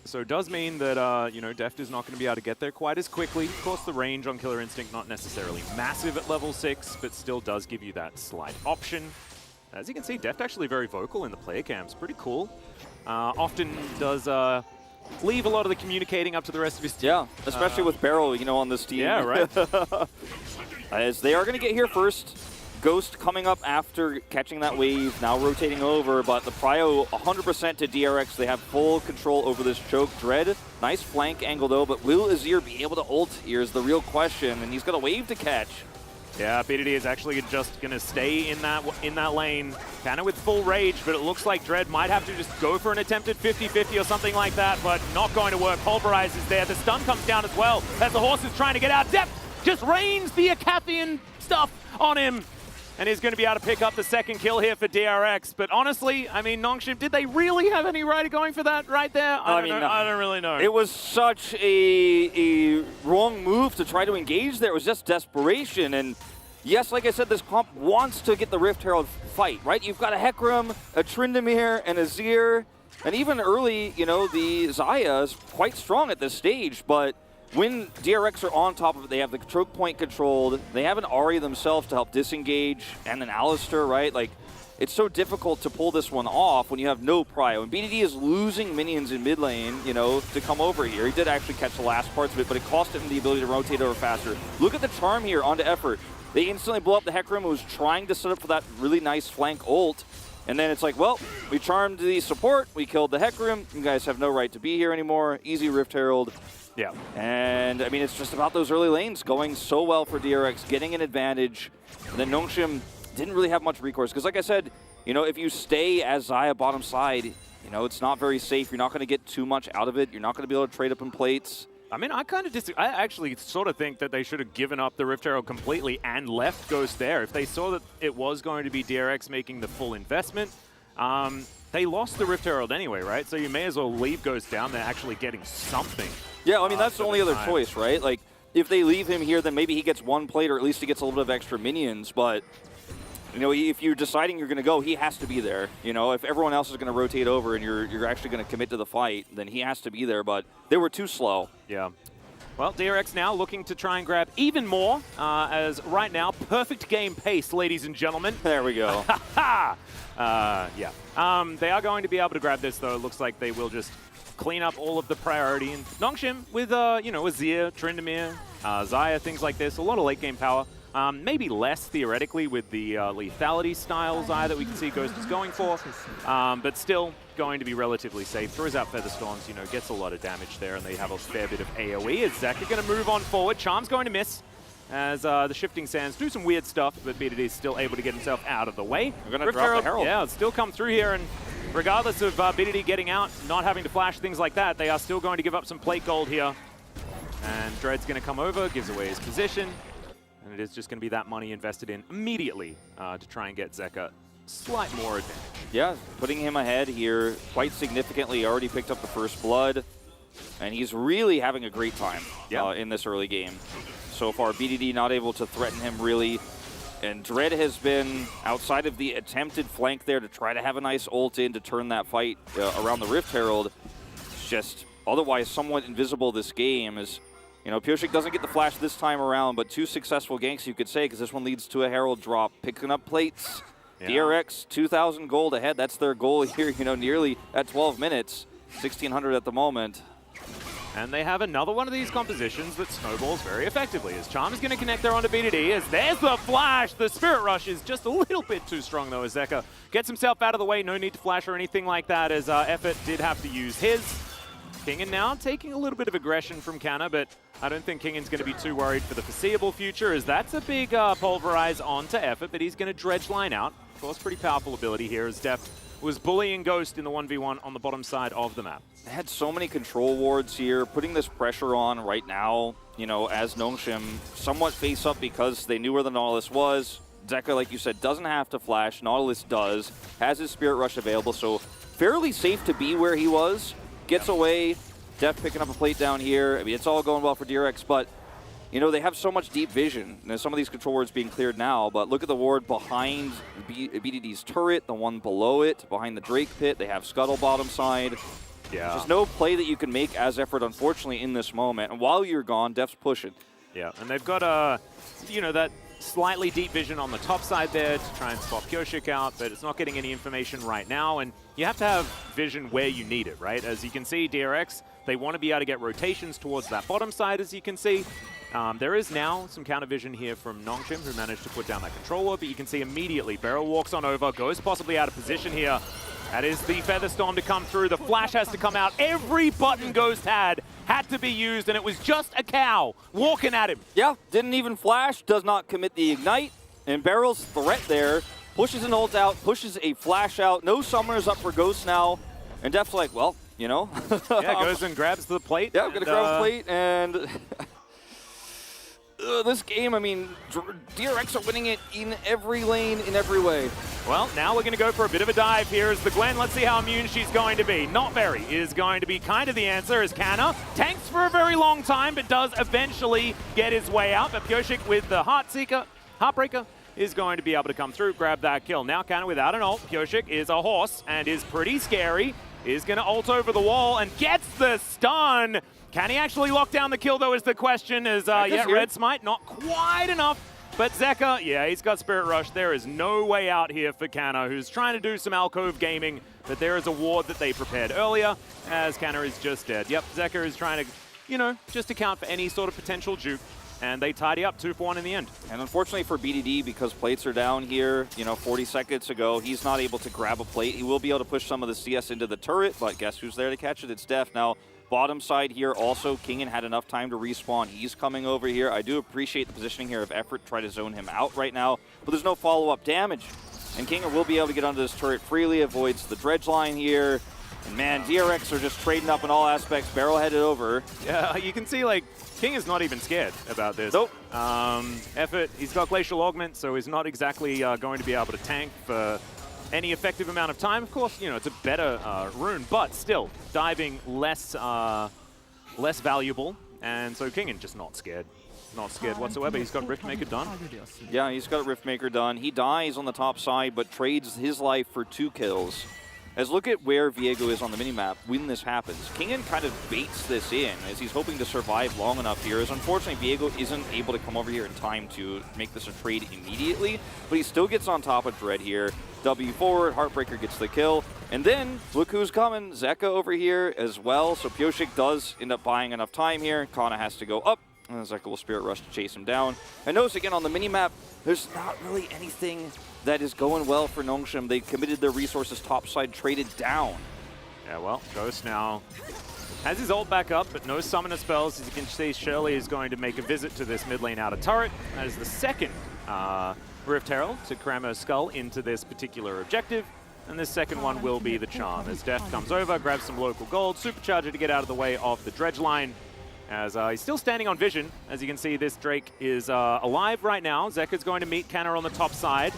So it does mean that, you know, Deft is not going to be able to get there quite as quickly. Of course, the range on Killer Instinct not necessarily massive at level 6, but still does give you that slight option. As you can see, Deft actually very vocal in the player cams. Pretty cool. Often does leave a lot of the communicating up to the rest of his team. Yeah, especially with Beryl, you know, on this team. Yeah, right. As they are going to get here first. Ghost coming up after catching that wave, now rotating over, but the prio 100% to DRX. They have full control over this choke. Dread, nice flank angle though, but will Azir be able to ult? Here's the real question, and he's got a wave to catch. Yeah, BDD is actually just going to stay in that lane, kind of with full rage, but it looks like Dread might have to just go for an attempted 50-50 or something like that, but not going to work. Pulverize is there. The stun comes down as well as the horse is trying to get out. Deft just rains the Acathian stuff on him. And he's going to be able to pick up the second kill here for DRX. But honestly, I mean, Nongshim, did they really have any right going for that right there? I don't really know. It was such a wrong move to try to engage there. It was just desperation. And yes, like I said, this comp wants to get the Rift Herald fight, right? You've got a Hecarim, a Tryndamere, and Azir. And even early, you know, the Xayah is quite strong at this stage. But when DRX are on top of it, they have the choke point controlled. They have an Ahri themselves to help disengage, and an Alistar, right? Like, it's so difficult to pull this one off when you have no prio. And BDD is losing minions in mid lane, you know, to come over here. He did actually catch the last parts of it, but it cost him the ability to rotate over faster. Look at the charm here onto Effort. They instantly blow up the Hecarim, who was trying to set up for that really nice flank ult. And then it's like, well, we charmed the support, we killed the Hecarim. You guys have no right to be here anymore. Easy Rift Herald. Yeah. And, I mean, it's just about those early lanes going so well for DRX, getting an advantage. And then Nongshim didn't really have much recourse. Because, like I said, you know, if you stay as Xayah bottom side, you know, it's not very safe. You're not going to get too much out of it. You're not going to be able to trade up in plates. I mean, I kind of disagree. I actually sort of think that they should have given up the Rift Herald completely and left Ghost there. If they saw that it was going to be DRX making the full investment, They lost the Rift Herald anyway, right? So you may as well leave Ghost down there actually getting something. Yeah, I mean, that's the only other time. choice, right? Like, if they leave him here, then maybe he gets one plate, or at least he gets a little bit of extra minions. But, you know, if you're deciding you're going to go, he has to be there. You know, if everyone else is going to rotate over and you're actually going to commit to the fight, then he has to be there. But they were too slow. Yeah. Well, DRX now looking to try and grab even more, as right now, perfect game pace, ladies and gentlemen. There we go. Yeah. They are going to be able to grab this, though. It looks like they will just clean up all of the priority. And Nongshim with, you know, Azir, Tryndamere, Xayah, things like this. A lot of late game power. Maybe less theoretically with the lethality style Xayah that we can see Ghost is going for, but still going to be relatively safe. Throws out Featherstorms, you know, gets a lot of damage there, and they have a fair bit of AoE. Is Zeka going to move on forward? Charm's going to miss as the Shifting Sands do some weird stuff, but BDD is still able to get himself out of the way. We're going to drop the Herald. Yeah, it's still come through here, and regardless of BDD getting out, not having to flash, things like that, they are still going to give up some plate gold here. And Dread's going to come over, gives away his position. And it is just going to be that money invested in immediately to try and get Zeka slight more advantage. Yeah, putting him ahead here quite significantly. Already picked up the first blood, and he's really having a great time in this early game. So far, BDD not able to threaten him really, and Dread has been outside of the attempted flank there to try to have a nice ult in to turn that fight around the Rift Herald. It's just otherwise somewhat invisible this game. As you know, Pyosik doesn't get the flash this time around, but 2 successful ganks, you could say, because this one leads to a Herald drop. Picking up plates. Yeah. DRX, 2,000 gold ahead. That's their goal here, you know, nearly at 12 minutes. 1,600 at the moment. And they have another one of these compositions that snowballs very effectively. As Charm is going to connect there onto BDD. As there's the flash. The Spirit Rush is just a little bit too strong, though, as Zeka gets himself out of the way. No need to flash or anything like that, as Effort did have to use his. Kingen now taking a little bit of aggression from Canna, but I don't think Kingen's going to be too worried for the foreseeable future, as that's a big pulverize onto Effort, but he's going to dredge line out. Of course, pretty powerful ability here, as Deft was bullying Ghost in the 1v1 on the bottom side of the map. They had so many control wards here, putting this pressure on right now, you know, as Nongshim somewhat face up because they knew where the Nautilus was. Zeka, like you said, doesn't have to flash. Nautilus does. Has his Spirit Rush available, so fairly safe to be where he was. Gets away. Deft picking up a plate down here. I mean, it's all going well for DRX, but you know, they have so much deep vision. There's some of these control wards being cleared now, but look at the ward behind BDD's turret, the one below it, behind the Drake pit. They have Scuttle bottom side. Yeah. There's no play that you can make as Effort, unfortunately, in this moment. And while you're gone, Deft's pushing. Yeah, and they've got, you know, that slightly deep vision on the top side there to try and spot Pyosik out, but it's not getting any information right now. And you have to have vision where you need it, right? As you can see, DRX, they want to be able to get rotations towards that bottom side, as you can see. There is now some counter vision here from Nongshim, who managed to put down that controller, but you can see immediately Beryl walks on over, goes possibly out of position here. That is the Featherstorm to come through. The flash has to come out. Every button Ghost had to be used, and it was just a cow walking at him. Yeah, didn't even flash, does not commit the ignite, and Beryl's threat there pushes an ult out, pushes a flash out. No summoners up for Ghost now, and Deft's like, well, you know. Yeah, goes and grabs the plate. Yeah, gonna grab a plate, and this game, I mean, DRX are winning it in every lane, in every way. Well, now we're going to go for a bit of a dive here as the Gwen. Let's see how immune she's going to be. Not very is going to be kind of the answer, as Canna tanks for a very long time, but does eventually get his way out. But Pyosik with the Heartbreaker is going to be able to come through, grab that kill. Now Canna without an ult. Pyosik is a horse and is pretty scary. Is going to ult over the wall and gets the stun. Can he actually lock down the kill, though, is the question, as Red Smite, not quite enough. But Zeka, yeah, he's got Spirit Rush. There is no way out here for Canna, who's trying to do some alcove gaming, but there is a ward that they prepared earlier, as Canna is just dead. Yep, Zeka is trying to, you know, just account for any sort of potential juke, and they tidy up 2-for-1 in the end. And unfortunately for BDD, because plates are down here, you know, 40 seconds ago, he's not able to grab a plate. He will be able to push some of the CS into the turret, but guess who's there to catch it? It's Deft. Now, bottom side here also, Kingen had enough time to respawn. He's coming over here. I do appreciate the positioning here of Effort, try to zone him out right now, but there's no follow-up damage. And Kingen will be able to get onto this turret freely, avoids the dredge line here. And man, DRX are just trading up in all aspects, barrel headed over. Yeah, you can see, like, King is not even scared about this. Nope. Effort, he's got Glacial Augment, so he's not exactly going to be able to tank for any effective amount of time. Of course, you know, it's a better rune, but still, diving less valuable. And so Kingen just not scared. Not scared whatsoever. He's got Riftmaker done. Yeah, he's got Riftmaker done. He dies on the top side, but trades his life for 2 kills. As look at where Viego is on the minimap when this happens. Kingen kind of baits this in as he's hoping to survive long enough here. As unfortunately, Viego isn't able to come over here in time to make this a trade immediately, but he still gets on top of Dread here. W forward, Heartbreaker gets the kill. And then, look who's coming, Zeka over here as well. So ㅅ does end up buying enough time here. Kana has to go up. And Zeka will Spirit Rush to chase him down. And notice again on the minimap, there's not really anything that is going well for Nongshim. They committed their resources topside, traded down. Yeah, well, Ghost now has his ult back up, but no summoner spells. As you can see, Shirley is going to make a visit to this mid lane outer turret. That is the second Rift Herald to cram her skull into this particular objective. And this second one will be the charm. As Deft comes over, grabs some local gold, supercharger to get out of the way of the dredge line. As he's still standing on vision. As you can see, this Drake is alive right now. Zeka's going to meet Canna on the top side.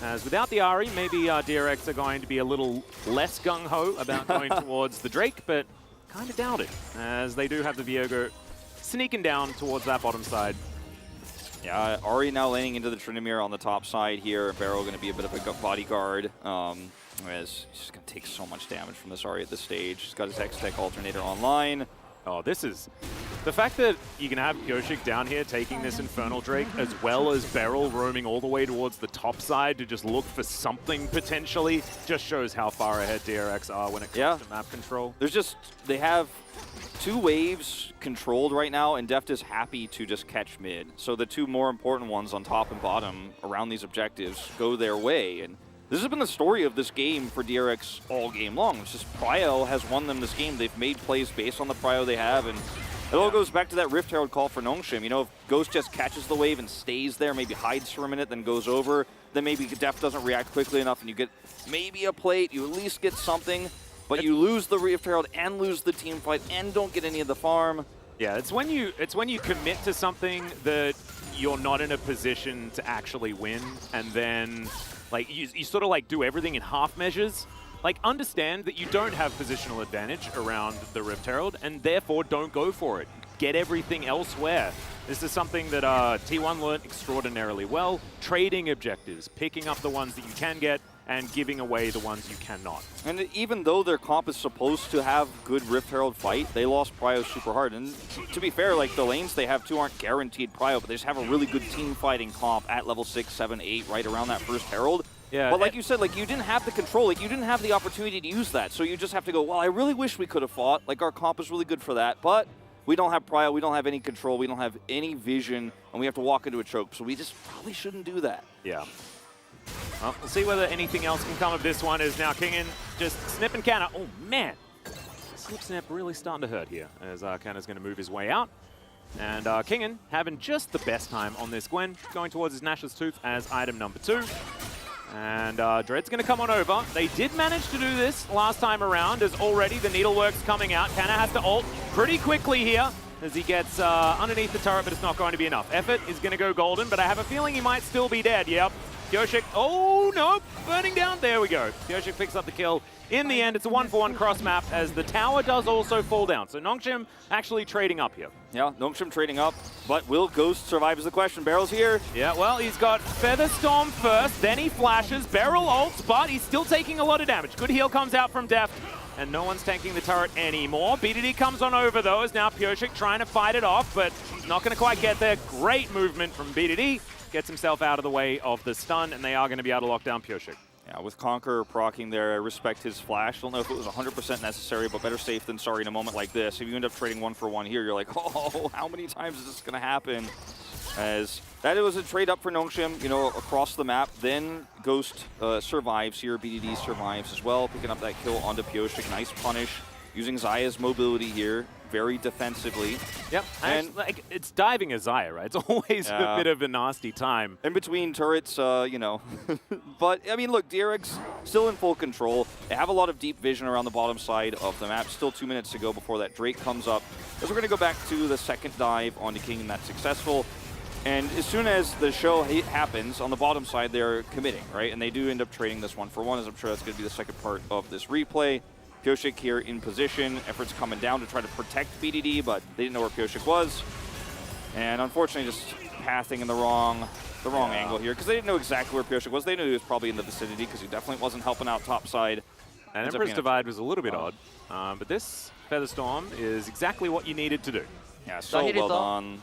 As without the Ahri, maybe DRX are going to be a little less gung-ho about going towards the Drake, but kind of doubt it, as they do have the Viego sneaking down towards that bottom side. Yeah, Ahri now laning into the Tryndamere on the top side here. Barrow going to be a bit of a bodyguard, as he's going to take so much damage from this Ahri at this stage. He's got his X-Tech Alternator online. Oh, this is... The fact that you can have ㅅ down here taking this Infernal Drake, as well as Beryl roaming all the way towards the top side to just look for something potentially, just shows how far ahead DRX are when it comes to map control. There's just... They have 2 waves controlled right now, and Deft is happy to just catch mid. So the 2 more important ones on top and bottom around these objectives go their way. And this has been the story of this game for DRX all game long. It's just Prio has won them this game. They've made plays based on the Prio they have, and it all goes back to that Rift Herald call for Nongshim. You know, if Ghost just catches the wave and stays there, maybe hides for a minute, then goes over, then maybe Deft doesn't react quickly enough and you get maybe a plate, you at least get something, but you lose the Rift Herald and lose the team fight and don't get any of the farm. Yeah, it's when you commit to something that you're not in a position to actually win, and then like you sort of like do everything in half measures. Like, understand that you don't have positional advantage around the Rift Herald, and therefore don't go for it. Get everything elsewhere. This is something that T1 learned extraordinarily well. Trading objectives, picking up the ones that you can get, and giving away the ones you cannot. And even though their comp is supposed to have good Rift Herald fight, they lost Prio super hard. And to be fair, like, the lanes they have too aren't guaranteed Prio, but they just have a really good team fighting comp at level 6, 7, 8, right around that first Herald. Yeah, but like you said, like, you didn't have the control, like, you didn't have the opportunity to use that, so you just have to go, well, I really wish we could have fought, like, our comp is really good for that, but we don't have Prio, we don't have any control, we don't have any vision, and we have to walk into a choke, so we just probably shouldn't do that. Yeah. Well, we'll see whether anything else can come of this one, as now Kingen just snipping Canna. Oh, man. Snip Snap really starting to hurt here, as Canna's going to move his way out. And Kingen having just the best time on this Gwen, going towards his Nash's Tooth as item number 2. And Dread's going to come on over. They did manage to do this last time around, as already the Needlework's coming out. Canna has to ult pretty quickly here as he gets underneath the turret, but it's not going to be enough. Effort is going to go golden, but I have a feeling he might still be dead. Yep. ㅅ, oh no, burning down. There we go. ㅅ picks up the kill. In the end, it's a 1-for-1 cross map, as the tower does also fall down. So Nongshim actually trading up here. Yeah, Nongshim trading up, but will Ghost survive is the question. Barrel's here. Yeah, well, he's got Featherstorm first, then he flashes, Beryl ults, but he's still taking a lot of damage. Good heal comes out from Deft, and no one's tanking the turret anymore. BDD comes on over, though, as now ㅅ trying to fight it off, but he's not going to quite get there. Great movement from BDD. Gets himself out of the way of the stun, and they are going to be able to lock down ㅅ. Yeah, with Conqueror procking there, I respect his flash. Don't know if it was 100% necessary, but better safe than sorry in a moment like this. If you end up trading 1-for-1 here, you're like, oh, how many times is this going to happen? As that was a trade up for Nongshim, you know, across the map. Then Ghost survives here. BDD survives as well, picking up that kill onto ㅅ. Nice punish, using Xayah's mobility here. Very defensively. Yep, and like, it's diving a Xayah, right? It's always a bit of a nasty time. In between turrets, you know. But, I mean, look, DRX still in full control. They have a lot of deep vision around the bottom side of the map. Still 2 minutes to go before that Drake comes up. As we're going to go back to the second dive onto King, and that's successful. And as soon as the show happens, on the bottom side, they're committing, right? And they do end up trading this 1-for-1, as I'm sure that's going to be the second part of this replay. ㅅ here in position. Efforts coming down to try to protect BDD, but they didn't know where ㅅ was. And unfortunately, just pathing in the wrong angle here, because they didn't know exactly where ㅅ was. They knew he was probably in the vicinity, because he definitely wasn't helping out top side. And Emperor's Divide was a little bit odd, but this Featherstorm is exactly what you needed to do. Yeah, so well done.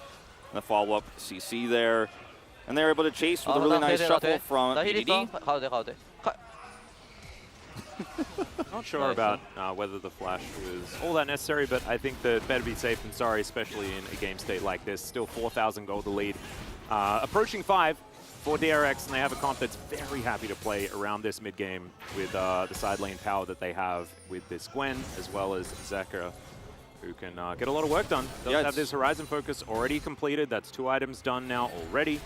The follow-up CC there. And they're able to chase with a really nice shuffle from BDD. 가도 돼. Not sure about whether the flash was all that necessary, but I think that better be safe than sorry, especially in a game state like this. Still 4,000 gold to lead. Approaching 5 for DRX, and they have a comp that's very happy to play around this mid-game with the side lane power that they have with this Gwen, as well as Zeka, who can get a lot of work done. Does have this Horizon Focus already completed. That's 2 items done now already.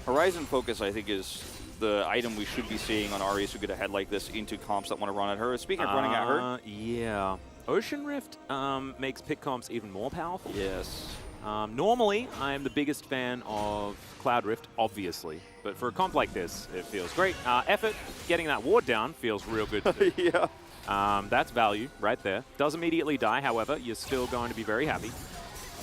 Horizon Focus, I think, is the item we should be seeing on Aries who get ahead like this into comps that want to run at her. Speaking of running at her. Yeah. Ocean Rift makes pick comps even more powerful. Yes. Normally, I am the biggest fan of Cloud Rift, obviously. But for a comp like this, it feels great. Effort, getting that ward down feels real good to do. Yeah. That's value right there. Does immediately die, however, you're still going to be very happy.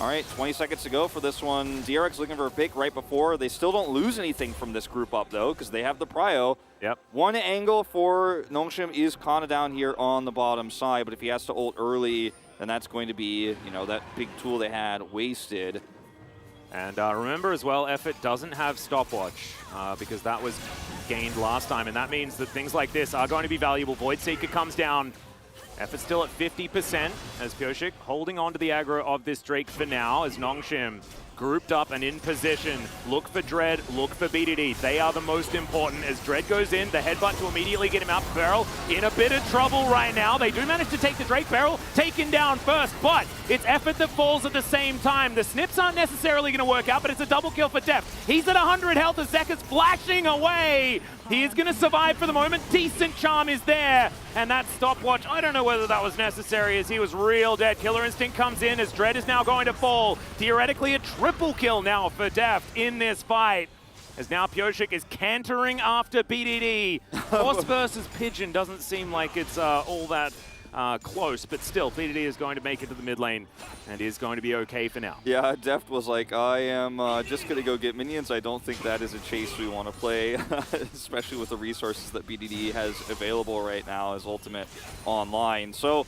All right, 20 seconds to go for this one. DRX looking for a pick right before. They still don't lose anything from this group up, though, because they have the prio. Yep. One angle for Nongshim is Kana down here on the bottom side, but if he has to ult early, then that's going to be, you know, that big tool they had wasted. And remember as well, Effort doesn't have stopwatch because that was gained last time, and that means that things like this are going to be valuable. Void Seeker comes down. Effort still at 50% as ㅅ holding on to the aggro of this Drake for now as Nongshim grouped up and in position. Look for Dread, look for BDD. They are the most important as Dread goes in. The headbutt to immediately get him out. Beryl in a bit of trouble right now. They do manage to take the Drake. Beryl taken down first, but it's Effort that falls at the same time. The snips aren't necessarily going to work out, but it's a double kill for Deft. He's at 100 health as Zeka's flashing away. He is going to survive for the moment. Decent charm is there. And that stopwatch, I don't know whether that was necessary as he was real dead. Killer Instinct comes in as Dread is now going to fall. Theoretically a triple kill now for Deft in this fight. As now ㅅ is cantering after BDD. Horse versus Pigeon doesn't seem like it's all that close, but still, BDD is going to make it to the mid lane and is going to be okay for now. Yeah, Deft was like, I am just going to go get minions. I don't think that is a chase we want to play, especially with the resources that BDD has available right now as Ultimate online. So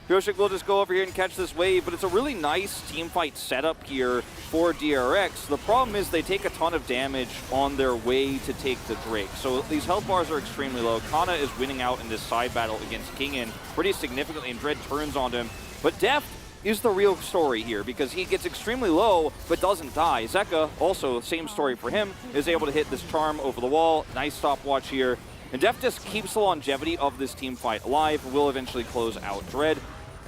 ㅅ will just go over here and catch this wave, but it's a really nice team fight setup here for DRX. The problem is they take a ton of damage on their way to take the Drake. So these health bars are extremely low. Kana is winning out in this side battle against Kingin pretty significantly, and Dread turns on him. But Deft is the real story here because he gets extremely low but doesn't die. Zeka, also same story for him, is able to hit this charm over the wall. Nice stopwatch here. And Deft just keeps the longevity of this team fight alive, will eventually close out Dread.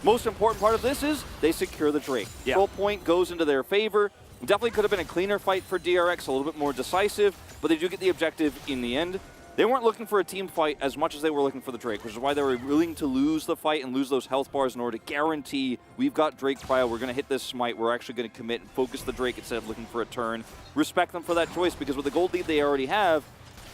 Most important part of this is they secure the Drake. Yeah. Full point goes into their favor. Definitely could have been a cleaner fight for DRX, a little bit more decisive, but they do get the objective in the end. They weren't looking for a team fight as much as they were looking for the Drake, which is why they were willing to lose the fight and lose those health bars in order to guarantee we've got Drake prio, we're going to hit this smite, we're actually going to commit and focus the Drake instead of looking for a turn. Respect them for that choice because with the gold lead they already have,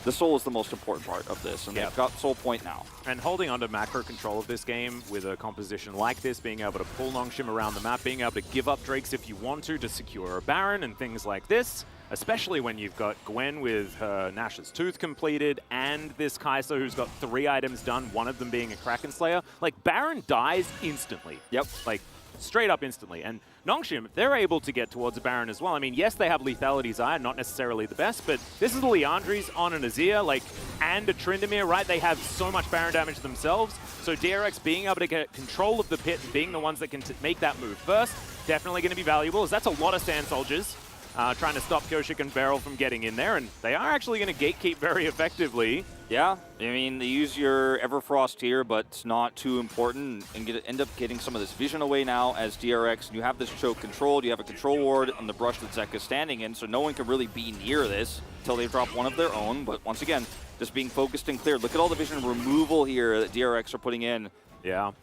the soul is the most important part of this, and they've got soul point now. And holding on to macro control of this game with a composition like this, being able to pull Nongshim around the map, being able to give up Drakes if you want to secure a Baron and things like this, especially when you've got Gwen with her Nash's Tooth completed and this Kai'Sa who's got 3 items done, one of them being a Kraken Slayer. Like, Baron dies instantly. Yep. Like, straight up instantly. And Nongshim, they're able to get towards a Baron as well. I mean, yes, they have Lethality Zyre, not necessarily the best, but this is the Liandry's on an Azir, like, and a Tryndamere, right? They have so much Baron damage themselves. So DRX being able to get control of the pit and being the ones that can make that move first, definitely going to be valuable, as that's a lot of Sand Soldiers trying to stop ㅅ and Beryl from getting in there, and they are actually going to gatekeep very effectively. Yeah, I mean, they use your Everfrost here, but it's not too important, and end up getting some of this vision away now as DRX. And you have this choke controlled, you have a control ward on the brush that Zeka's standing in, so no one can really be near this until they drop one of their own. But once again, just being focused and cleared. Look at all the vision removal here that DRX are putting in. Yeah.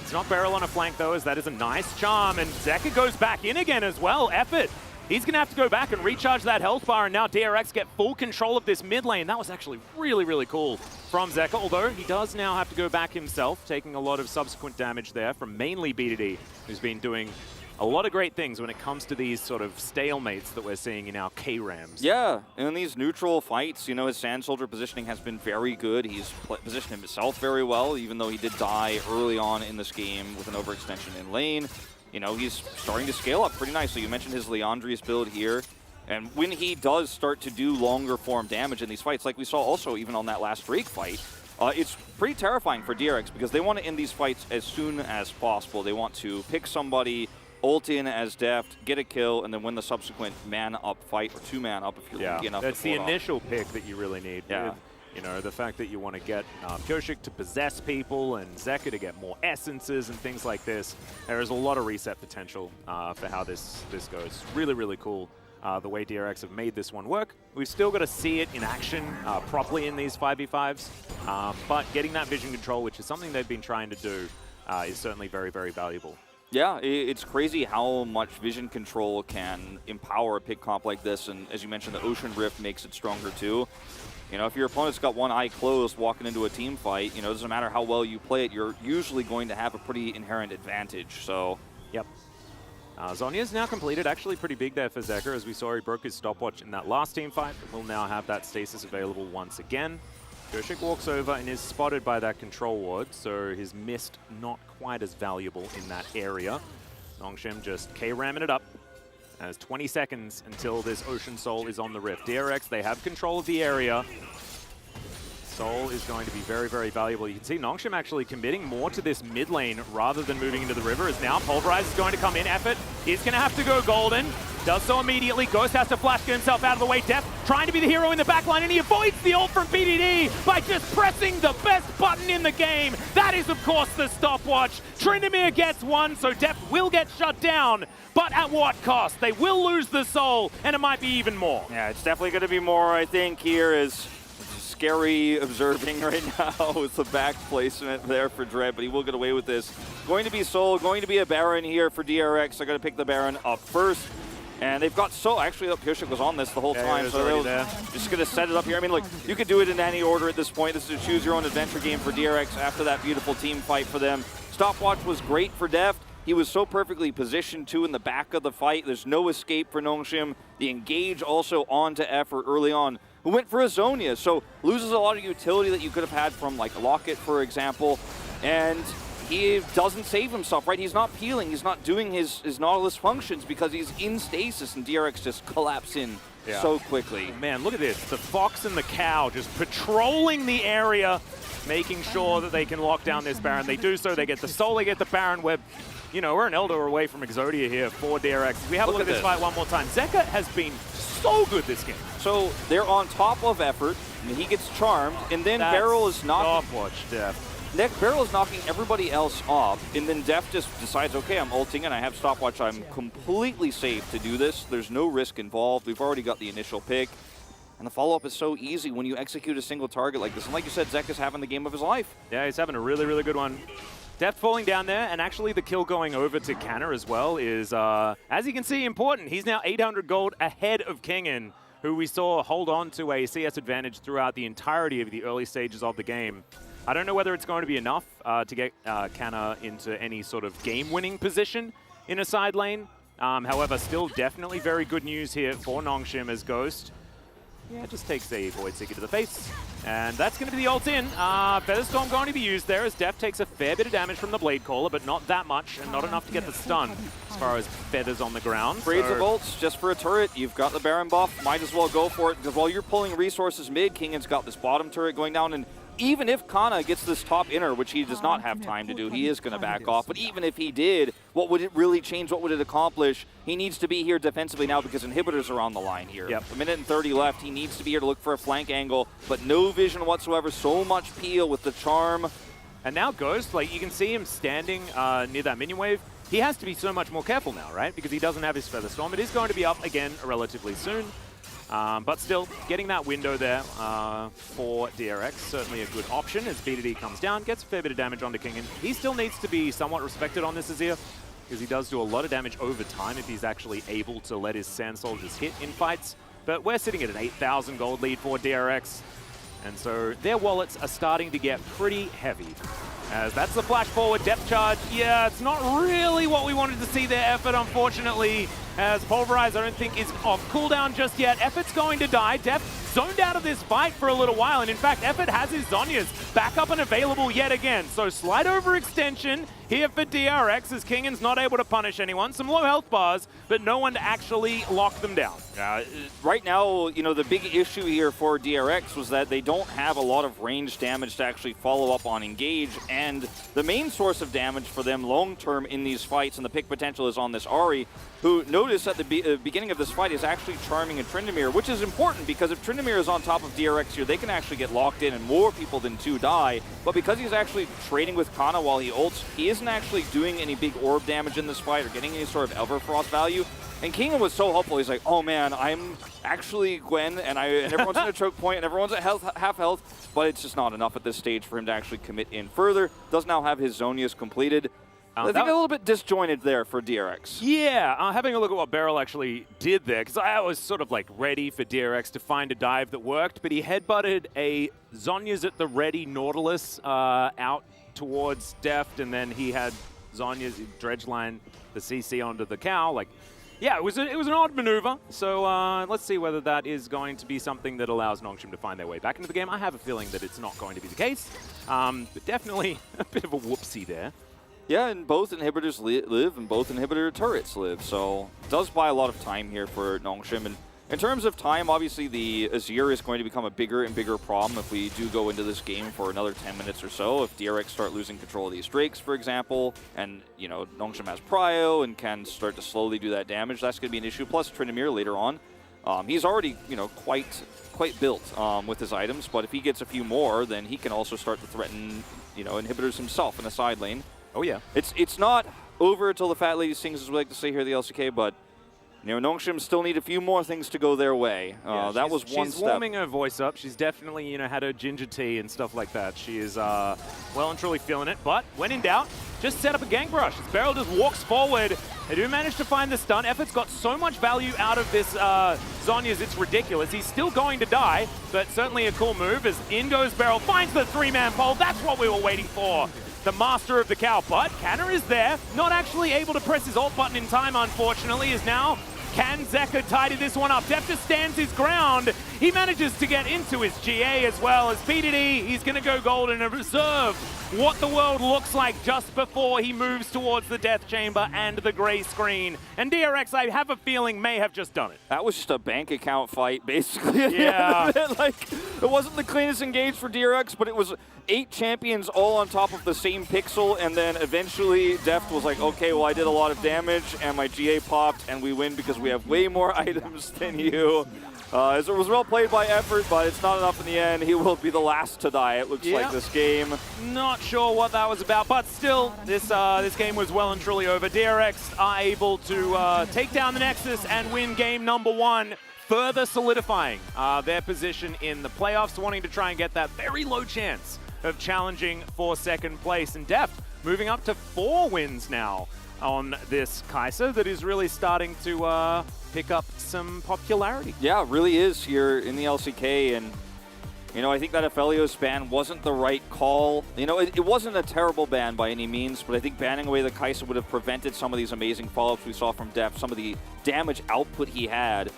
It's not Beryl on a flank, though, as that is a nice charm, and Zeka goes back in again as well. Effort He's going to have to go back and recharge that health bar, and now DRX get full control of this mid lane. That was actually really, really cool from Zeka, although he does now have to go back himself, taking a lot of subsequent damage there from mainly BDD, who's been doing a lot of great things when it comes to these sort of stalemates that we're seeing in our K-Rams. Yeah, in these neutral fights, you know, his Sand Soldier positioning has been very good. He's positioned himself very well, even though he did die early on in this game with an overextension in lane. You know, he's starting to scale up pretty nicely. You mentioned his Leandrius build here. And when he does start to do longer form damage in these fights, like we saw also even on that last Drake fight, it's pretty terrifying for DRX because they want to end these fights as soon as possible. They want to pick somebody, ult in as Deft, get a kill, and then win the subsequent man-up fight, or two-man-up if you're lucky enough to that's the pull it off. initial pick that you really need. Yeah. With, you know, the fact that you want to get Koshik to possess people and Zeka to get more essences and things like this. There is a lot of reset potential for how this goes. Really, really cool the way DRX have made this one work. We've still got to see it in action properly in these 5v5s, but getting that vision control, which is something they've been trying to do, is certainly very, very valuable. Yeah, it's crazy how much vision control can empower a pick comp like this, and as you mentioned, the Ocean Rift makes it stronger too. You know, if your opponent's got one eye closed walking into a team fight, you know, it doesn't matter how well you play it, you're usually going to have a pretty inherent advantage, so. Yep. Zhonya's now completed, actually pretty big there for Zeka, as we saw he broke his stopwatch in that last team fight, but will now have that stasis available once again. Koshik walks over and is spotted by that control ward, so his mist not quite as valuable in that area. Nongshim just K-ramming it up. As 20 seconds until this Ocean Soul is on the Rift. DRX, they have control of the area. Soul is going to be very, very valuable. You can see Nongshim actually committing more to this mid lane rather than moving into the river, as now Pulverize is going to come in. Effort is going to have to go golden. Does so immediately. Ghost has to flash get himself out of the way. Deft trying to be the hero in the backline, and he avoids the ult from BDD by just pressing the best button in the game. That is, of course, the stopwatch. Tryndamere gets one, so Deft will get shut down. But at what cost? They will lose the soul, and it might be even more. Yeah, it's definitely going to be more, I think, here is scary observing right now with the back placement there for Dread, but he will get away with this. Going to be Soul, going to be a Baron here for DRX. They're going to pick the Baron up first. And they've got Soul. Actually, Koshik was on this the whole time, so they're just going to set it up here. I mean, look, you could do it in any order at this point. This is a choose-your-own-adventure game for DRX after that beautiful team fight for them. Stopwatch was great for Deft. He was so perfectly positioned, too, in the back of the fight. There's no escape for Nongshim. The engage also onto Effort early on, who went for a Zhonya, so loses a lot of utility that you could have had from, like, Locket, for example. And he doesn't save himself, right? He's not peeling. He's not doing his Nautilus functions because he's in stasis, and DRX just collapse in so quickly. Man, look at this. The Fox and the Cow just patrolling the area, making sure that they can lock down this Baron. They do so. They get the Soul, they get the Baron. We're an Elder away from Exodia here for DRX. If we have a look at this fight one more time. Zeka has been so good this game. So they're on top of Effort, and he gets charmed, and then Beryl is knocking. Stopwatch, Deft. Beryl is knocking everybody else off, and then Deft just decides, okay, I'm ulting and I have Stopwatch. I'm completely safe to do this. There's no risk involved. We've already got the initial pick. And the follow-up is so easy when you execute a single target like this. And like you said, Zeka's having the game of his life. Yeah, he's having a really, really good one. Deft falling down there, and actually the kill going over to Canna as well is, as you can see, important. He's now 800 gold ahead of Kingin, who we saw hold on to a CS advantage throughout the entirety of the early stages of the game. I don't know whether it's going to be enough to get Canna into any sort of game-winning position in a side lane. However, still definitely very good news here for Nongshim as Ghost. Yeah, just takes a Void Seeker to the face. And that's going to be the ult in. Featherstorm going to be used there as Deft takes a fair bit of damage from the Blade Caller, but not that much, and not enough to get the stun as far as feathers on the ground. Trades of ults just for a turret. You've got the Baron buff. Might as well go for it, because while you're pulling resources mid, Kingan's got this bottom turret going down, and even if Kana gets this top inner, which he does not have time to do, he is going to back off. But even if he did, what would it really change? What would it accomplish? He needs to be here defensively now because inhibitors are on the line here. Yep. A minute and 30 left. He needs to be here to look for a flank angle, but no vision whatsoever. So much peel with the charm. And now Ghost, like you can see him standing near that minion wave. He has to be so much more careful now, right? Because he doesn't have his Featherstorm. It is going to be up again relatively soon. But still, getting that window there for DRX, certainly a good option as BDD comes down, gets a fair bit of damage onto Kingin. He still needs to be somewhat respected on this Azir. because he does do a lot of damage over time if he's actually able to let his Sand Soldiers hit in fights. But we're sitting at an 8,000 gold lead for DRX. And so their wallets are starting to get pretty heavy. As that's the flash forward depth charge. Yeah, it's not really what we wanted to see their effort, unfortunately. As Pulverize, I don't think is off cooldown just yet. Effort's going to die. Deft zoned out of this fight for a little while. And in fact, Effort has his Zhonya's back up and available yet again. So slight overextension here for DRX as Kingan's not able to punish anyone. Some low health bars, but no one to actually lock them down. Right now, you know, the big issue here for DRX was that they don't have a lot of range damage to actually follow up on engage, and the main source of damage for them long-term in these fights, and the pick potential is on this Ahri, who notice at the beginning of this fight is actually charming a Tryndamere, which is important because if Tryndamere is on top of DRX here, they can actually get locked in and more people than two die, but because he's actually trading with Kana while he ults, he isn't actually doing any big orb damage in this fight or getting any sort of Everfrost value. And Kingan was so helpful. He's like, oh man, I'm actually Gwen, and everyone's in a choke point, and everyone's at half health, but it's just not enough at this stage for him to actually commit in further. Does now have his Zhonya's completed. I think a little bit disjointed there for DRX. Yeah, having a look at what Beryl actually did there, because I was sort of like ready for DRX to find a dive that worked, but he headbutted a Zhonya's at the ready Nautilus out towards Deft, and then he had Zhonya's dredge line, the CC onto the cow. Like, yeah, it was an odd maneuver. So let's see whether that is going to be something that allows Nongshim to find their way back into the game. I have a feeling that it's not going to be the case, but definitely a bit of a whoopsie there. Yeah, and both inhibitors live and both inhibitor turrets live, so it does buy a lot of time here for Nongshim. And in terms of time, obviously the Azir is going to become a bigger and bigger problem if we do go into this game for another 10 minutes or so. If DRX start losing control of these Drakes, for example, and, you know, Nongshim has Prio and can start to slowly do that damage, that's going to be an issue. Plus Tryndamere later on. He's already, you know, quite built with his items, but if he gets a few more, then he can also start to threaten, you know, inhibitors himself in the side lane. Oh, yeah. It's not over until the fat lady sings, as we like to say here at the LCK, but, you know, Nongshim still need a few more things to go their way. Yeah, that was one step. She's step. warming her voice up. She's definitely, you know, had her ginger tea and stuff like that. She is well and truly feeling it, but when in doubt, just set up a gank rush. As Beryl just walks forward. They do manage to find the stun. Effort's got so much value out of this Zhonya's, it's ridiculous. He's still going to die, but certainly a cool move as in goes Beryl, finds the three-man pole. That's what we were waiting for. The master of the cow, but Canna is there, not actually able to press his ult button in time, unfortunately, is now can Zeka tidy this one up? Deft just stands his ground. He manages to get into his GA as well as PDD. He's going to go gold and observe what the world looks like just before he moves towards the death chamber and the gray screen. And DRX, I have a feeling, may have just done it. That was just a bank account fight, basically. Yeah. Like, it wasn't the cleanest engage for DRX, but it was 8 champions all on top of the same pixel, and then eventually Deft was like, okay, well, I did a lot of damage, and my GA popped, and we win because we have way more items than you. As it was well played by Effort, but it's not enough in the end. He will be the last to die, it looks like, this game. Not sure what that was about, but still, this game was well and truly over. DRX are able to take down the Nexus and win game number 1, further solidifying their position in the playoffs, wanting to try and get that very low chance of challenging for second place. And Deft moving up to 4 wins now on this Kai'Sa that is really starting to pick up some popularity. Yeah, it really is here in the LCK, and you know, I think that Aphelios ban wasn't the right call. You know, it wasn't a terrible ban by any means, but I think banning away the Kai'Sa would have prevented some of these amazing follow-ups we saw from Deft, some of the damage output he had.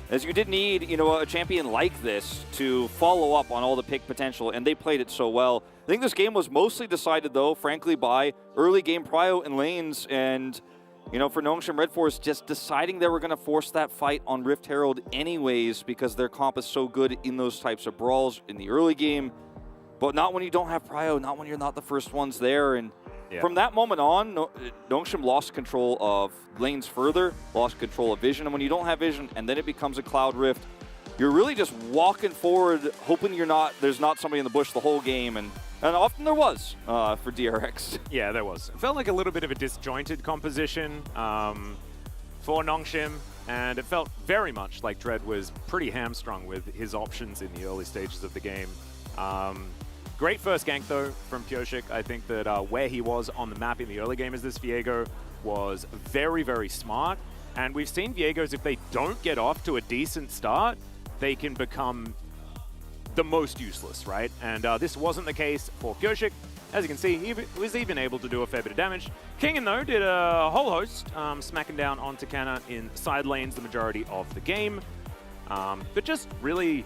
As you did need, you know, a champion like this to follow up on all the pick potential, and they played it so well. I think this game was mostly decided, though, frankly, by early game prio and lanes, and, you know, for Nongshim Red Force, just deciding they were going to force that fight on Rift Herald anyways because their comp is so good in those types of brawls in the early game, but not when you don't have prio, not when you're not the first ones there, and from that moment on, Nongshim lost control of lanes further, lost control of vision, and when you don't have vision and then it becomes a Cloud Rift, you're really just walking forward, hoping there's not somebody in the bush the whole game, and often there was for DRX. Yeah, there was. It felt like a little bit of a disjointed composition for Nongshim, and it felt very much like Dread was pretty hamstrung with his options in the early stages of the game. Great first gank, though, from Pioshik. I think that where he was on the map in the early game as this Viego was very, very smart. And we've seen Viegos, if they don't get off to a decent start, they can become the most useless, right? And this wasn't the case for Kyoshik. As you can see, he was even able to do a fair bit of damage. Kingen, though, did a whole host, smacking down onto Canna in side lanes the majority of the game. But just really,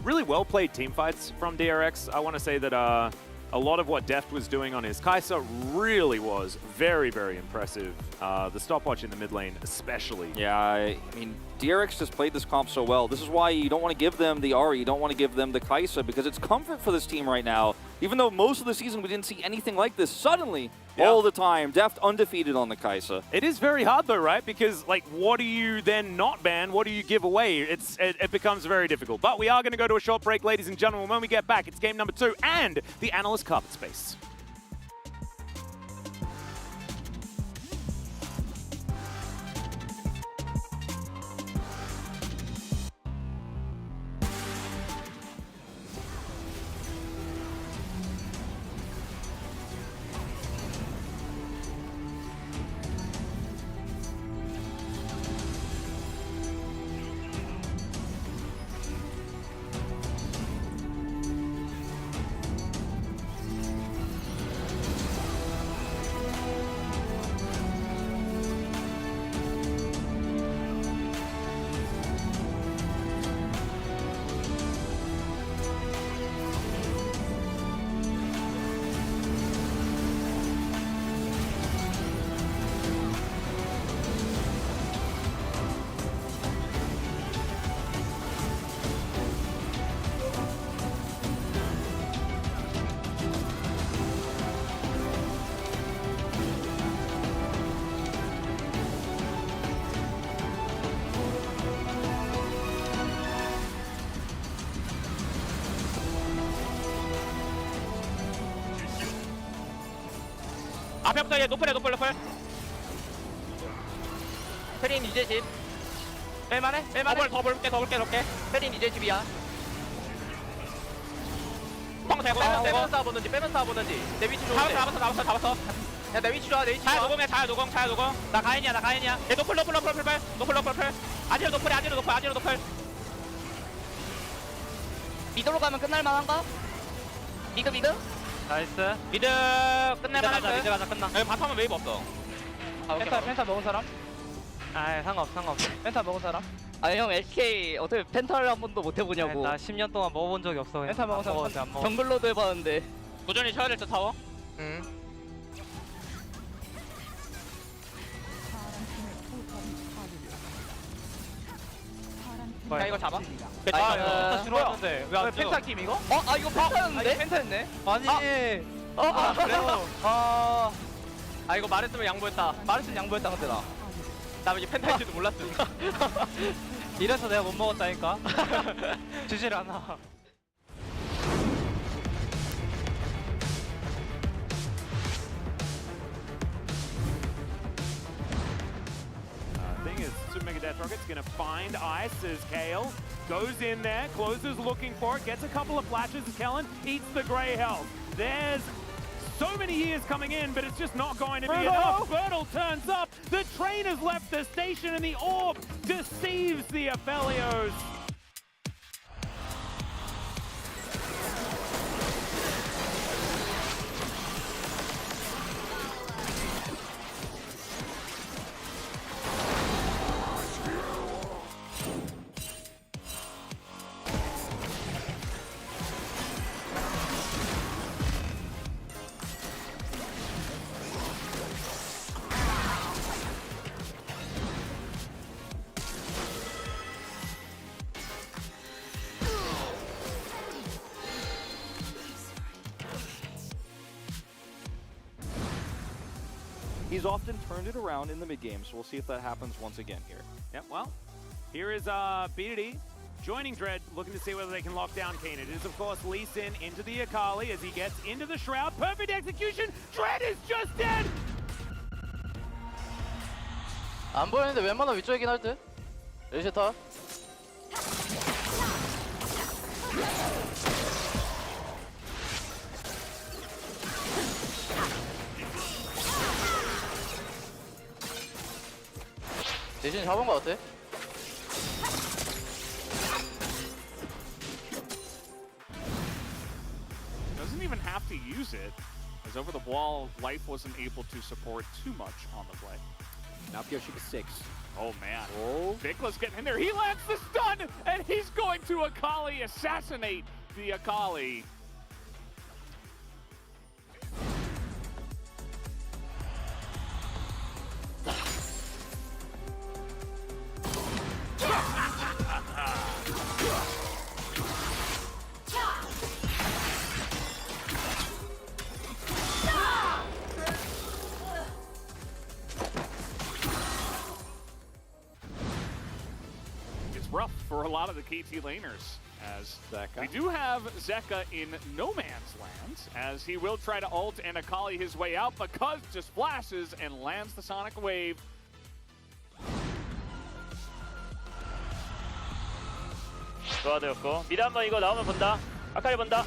really well-played teamfights from DRX. I want to say that a lot of what Deft was doing on his Kai'Sa really was very, very impressive. The stopwatch in the mid lane especially. Yeah, I mean, DRX just played this comp so well. This is why you don't want to give them the Ahri, you don't want to give them the Kai'Sa, because it's comfort for this team right now. Even though most of the season we didn't see anything like this, suddenly, all the time, Deft undefeated on the Kai'Sa. It is very hard though, right? Because like, what do you then not ban? What do you give away? It becomes very difficult. But we are going to go to a short break, ladies and gentlemen. When we get back, it's game number 2 and the Analyst Carpet Space. 앞에부터 얘 노플해 노플 페린 이제 집 뺄만해? 뺄만해? 더 볼게 페린 이제 집이야 펑 대고 빼면서 싸워보든지 내 위치 좋은데 잡았어 야 내 위치 좋아 자야 노공 나 가인이야 얘 노플 아지로 노플 미드로 가면 끝날만한가? 미드? 나이스 미드 끝낼만한데 미드 가자 끝나 여기 바텀은 웨이브 없어 펜타 먹은 사람? 아 상관없어 펜타 먹은 사람? 아니 형 LCK 어떻게 펜타를 한 번도 못 해보냐고. 나 10년 동안 먹어본 적이 없어 펜타 먹은 사람 안 먹어 정글로도 해봤는데. 꾸준히 쳐야 될 듯 타워 야 이거 잡아 펜타 들어왔는데 왜 안 펜타 킴 이거? 아 이거 펜타였는데? 펜타였네? 아니 그래요? 아 이거 말했으면 양보했다 말했으면 양보했다 근데 나 이제 펜타일지도 몰랐어 이래서 내가 못 먹었다니까 주질 않아 Thing is, Super Mega Death Rocket's gonna find Ice as Kale goes in there, closes looking for it, gets a couple of flashes as Kellen eats the Grey Health. There's so many years coming in, but it's just not going to be enough. Bertle turns up, the train has left the station, and the orb deceives the Aphelios. He's often turned it around in the mid game, so we'll see if that happens once again here. Yep, well, here is BDD joining Dread, looking to see whether they can lock down Kane. It is, of course, Lee Sin into the Akali as he gets into the Shroud. Perfect execution! Dread is just dead! 안 보이는데 웬만하면 위쪽이긴 할 듯. 레시타. 대신 잡은 거 같아? Doesn't even have to use it, as over the wall, Life wasn't able to support too much on the play. Now Pioshik is 6. Oh man. Oh. Vikla's getting in there. He lands the stun, and he's going to Akali, assassinate the Akali. Rough for a lot of the KT laners, as Zeka. we do have Zeka in no man's land, as he will try to ult and Akali his way out, but Cuz just flashes and lands the Sonic Wave. 좋아되었고 미드 한번 이거 나오면 본다. 아카리 본다.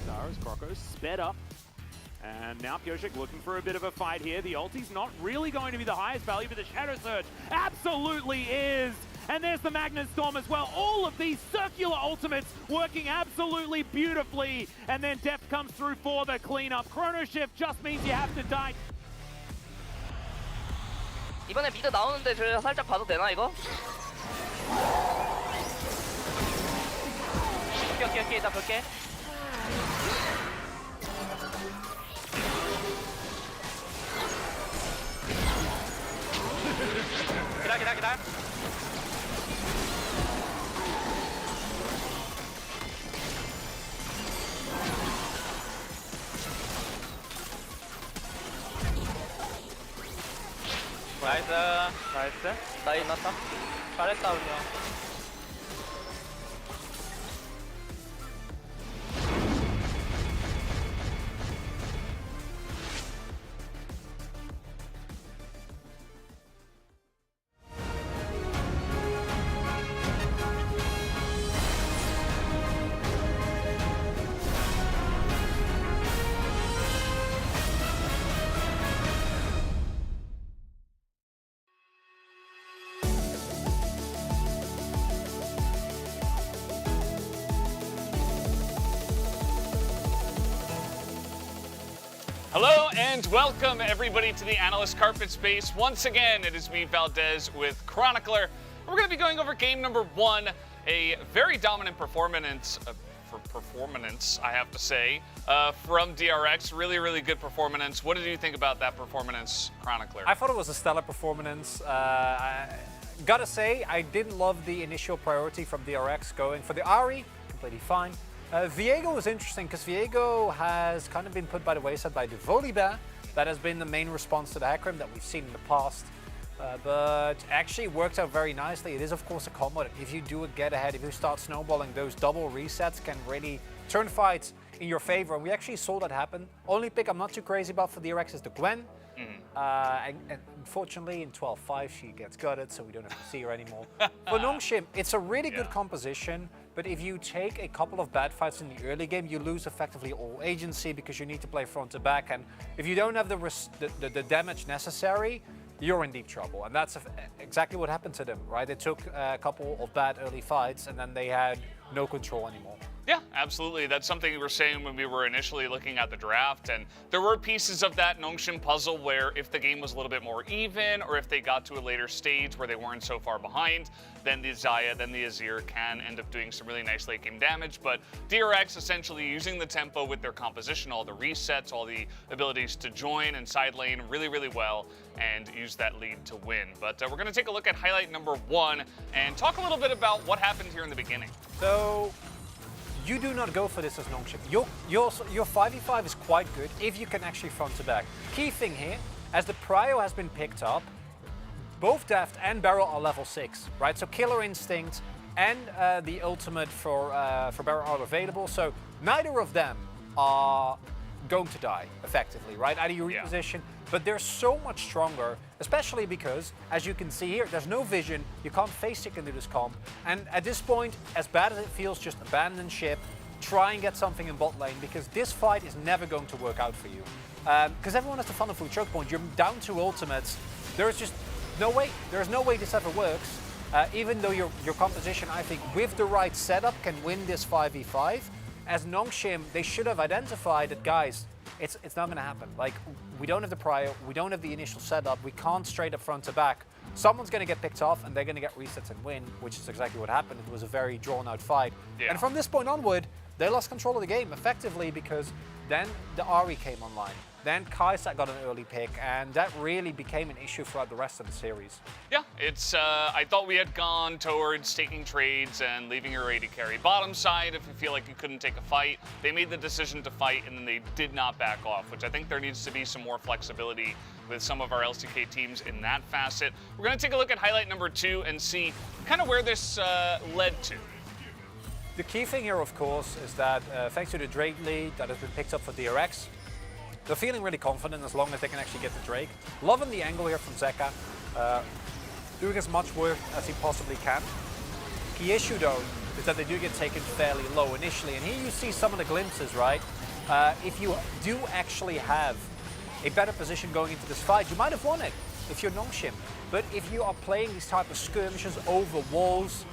Stars, Crocos sped up. And now Pioshik looking for a bit of a fight here. The ulti's not really going to be the highest value, but the Shadow Surge absolutely is. And there's the Magnet Storm as well. All of these circular ultimates working absolutely beautifully. And then Depth comes through for the cleanup. Chrono Shift just means you have to die. 이번에 미드 나오는데 저 살짝 봐도 되나 이거? 오케이 이따 볼게. 기다려. 나이스. 나이 났다. 잘했다 우리 형. Hello and welcome everybody to the Analyst Carpet Space. Once again, it is me, Valdez, with Chronicler. We're going to be going over game number 1, a very dominant performance, I have to say, from DRX. Really good performance. What did you think about that performance, Chronicler? I thought it was a stellar performance. I gotta say, I didn't love the initial priority from DRX going for the Ahri, completely fine. Viego was interesting because Viego has kind of been put by the wayside by the Volibear. That has been the main response to the Hecarim that we've seen in the past. But actually worked out very nicely. It is of course a combo that if you do get ahead, if you start snowballing, those double resets can really turn fights in your favor. And we actually saw that happen. Only pick I'm not too crazy about for DRX is the Gwen. And unfortunately in 12-5 she gets gutted, so we don't have to see her anymore. For Nongshim, it's a really good composition, but if you take a couple of bad fights in the early game, you lose effectively all agency because you need to play front to back, and if you don't have the damage necessary, you're in deep trouble. And that's exactly what happened to them, right? They took a couple of bad early fights and then they had no control anymore. Yeah, absolutely. That's something we were saying when we were initially looking at the draft, and there were pieces of that Nongshim puzzle where if the game was a little bit more even, or if they got to a later stage where they weren't so far behind, then the Xayah, then the Azir can end up doing some really nice late game damage. But DRX essentially using the tempo with their composition, all the resets, all the abilities to join and side lane really well, and use that lead to win. But we're going to take a look at highlight number 1 and talk a little bit about what happened here in the beginning. So you do not go for this as Nongshim. Your 5v5 is quite good if you can actually front to back. Key thing here, as the prio has been picked up, both Deft and Barrel are level 6, right? So Killer Instinct and the ultimate for Barrel are available. So neither of them are going to die, effectively, right? Out of your Yeah. reposition. But they're so much stronger, especially because, as you can see here, there's no vision. You can't face stick into this comp. And at this point, as bad as it feels, just abandon ship, try and get something in bot lane, because this fight is never going to work out for you. Because everyone has the funnel through choke point. You're down to ultimates. There's just no way. There's no way this ever works. Even though your composition, I think, with the right setup can win this 5v5. As Nongshim, they should have identified that, guys, it's not going to happen. Like, we don't have the prio, we don't have the initial setup, we can't straight up front to back. Someone's going to get picked off and they're going to get resets and win, which is exactly what happened. It was a very drawn-out fight. Yeah. And from this point onward, they lost control of the game effectively, because then the Ahri came online. Then Kai'Sa got an early pick, and that really became an issue throughout the rest of the series. Yeah, it's. I thought we had gone towards taking trades and leaving your AD carry bottom side if you feel like you couldn't take a fight. They made the decision to fight, and then they did not back off, which I think there needs to be some more flexibility with some of our LCK teams in that facet. We're going to take a look at highlight number 2 and see kind of where this led to. The key thing here, of course, is that thanks to the Drake lead that has been picked up for DRX, they're feeling really confident as long as they can actually get the Drake. Loving the angle here from Zeka, doing as much work as he possibly can. Key issue, though, is that they do get taken fairly low initially, and here you see some of the glimpses, right? If you do actually have a better position going into this fight, you might have won it if you're Nongshim. But if you are playing these type of skirmishes over walls,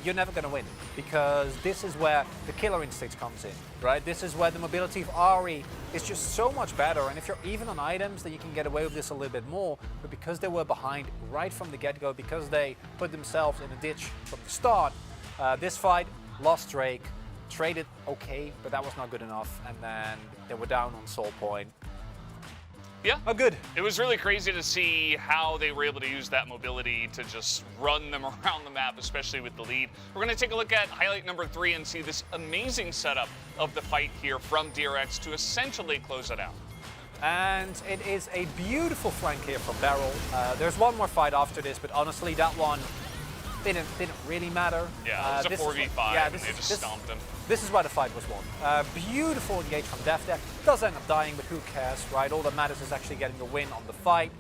you're never going to win, because this is where the killer instinct comes in, right? This is where the mobility of Ahri is just so much better, and if you're even on items, then you can get away with this a little bit more. But because they were behind right from the get-go, because they put themselves in a ditch from the start, this fight lost Drake, traded okay, but that was not good enough, and then they were down on Soul Point. Yeah. Oh, good. It was really crazy to see how they were able to use that mobility to just run them around the map, especially with the lead. We're going to take a look at highlight number 3 and see this amazing setup of the fight here from DRX to essentially close it out. And it is a beautiful flank here from Beryl. There's one more fight after this, but honestly, that one didn't really matter. Yeah, it was a 4v5, and they just stomped him. This is where the fight was won. Beautiful engage from Def. Does end up dying, but who cares, right? All that matters is actually getting the win on the fight.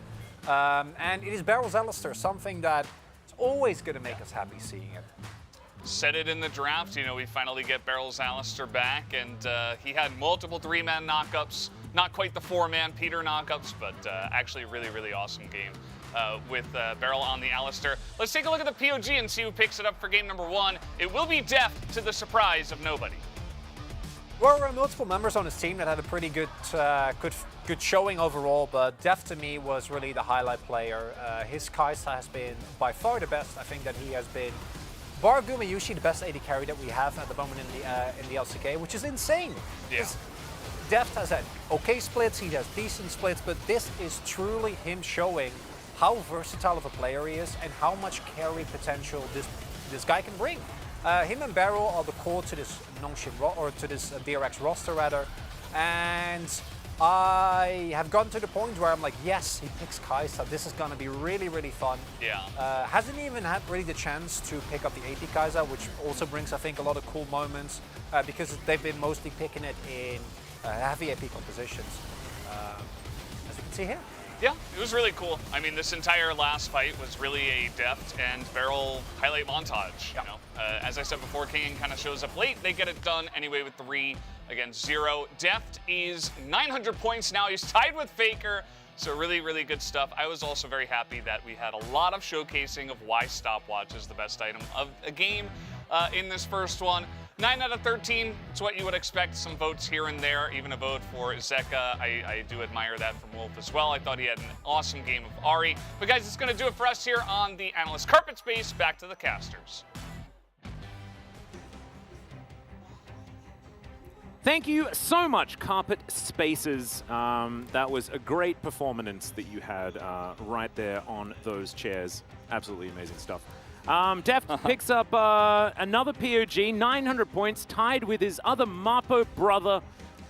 And it is Beryl's Alistair, something that is always going to make us happy seeing it. Said it in the draft, you know, we finally get Beryl's Alistair back, and he had multiple 3-man knockups. Not quite the 4-man Peter knockups, but actually really, really awesome game with Beryl on the Alistair. Let's take a look at the POG and see who picks it up for game number 1. It will be Def, to the surprise of nobody. Well, there were multiple members on his team that had a pretty good showing overall, but Def to me was really the highlight player. His Kai'Sa has been by far the best. I think that he has been, bar Gumayushi, the best AD carry that we have at the moment in the LCK, which is insane. Yeah. Deft has had okay splits, he has decent splits, but this is truly him showing how versatile of a player he is and how much carry potential this guy can bring. Him and Beryl are the core to this to this DRX roster rather, and I have gotten to the point where I'm like, yes, he picks Kai'Sa. This is going to be really, really fun. Yeah. Hasn't even had really the chance to pick up the AP Kai'Sa, which also brings, I think, a lot of cool moments because they've been mostly picking it in heavy AP compositions, as you can see here. Yeah, it was really cool. I mean, this entire last fight was really a Deft and Beryl highlight montage. Yep. You know, as I said before, King kind of shows up late. They get it done anyway with 3 against 0. Deft is 900 points now. He's tied with Faker. So really, really good stuff. I was also very happy that we had a lot of showcasing of why Stopwatch is the best item of a game in this first one. 9 out of 13, it's what you would expect. Some votes here and there, even a vote for Zeka. I do admire that from Wolf as well. I thought he had an awesome game of Ahri. But guys, it's going to do it for us here on the Analyst Carpet Space. Back to the casters. Thank you so much, Carpet Spaces. That was a great performance that you had right there on those chairs. Absolutely amazing stuff. Deft picks up another POG, 900 points, tied with his other Mapo brother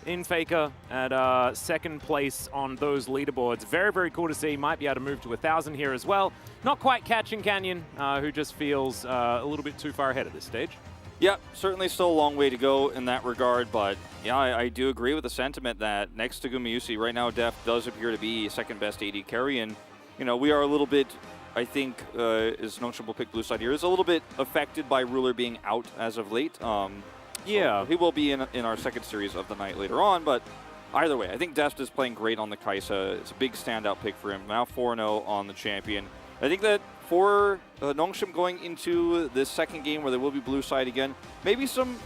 in Faker at second place on those leaderboards. Very, very cool to see. Might be able to move to 1,000 here as well. Not quite catching Canyon, who just feels a little bit too far ahead at this stage. Yeah, certainly still a long way to go in that regard, but yeah, I do agree with the sentiment that next to Gumayusi, right now Def does appear to be second best AD carry, and you know, we are a little bit, I think, as Nongshim will pick blue side here, is a little bit affected by Ruler being out as of late. Yeah. So he will be in our second series of the night later on, but either way, I think Deft is playing great on the Kai'Sa. It's a big standout pick for him. Now 4-0 on the champion. I think that for Nongshim going into this second game where there will be blue side again, maybe some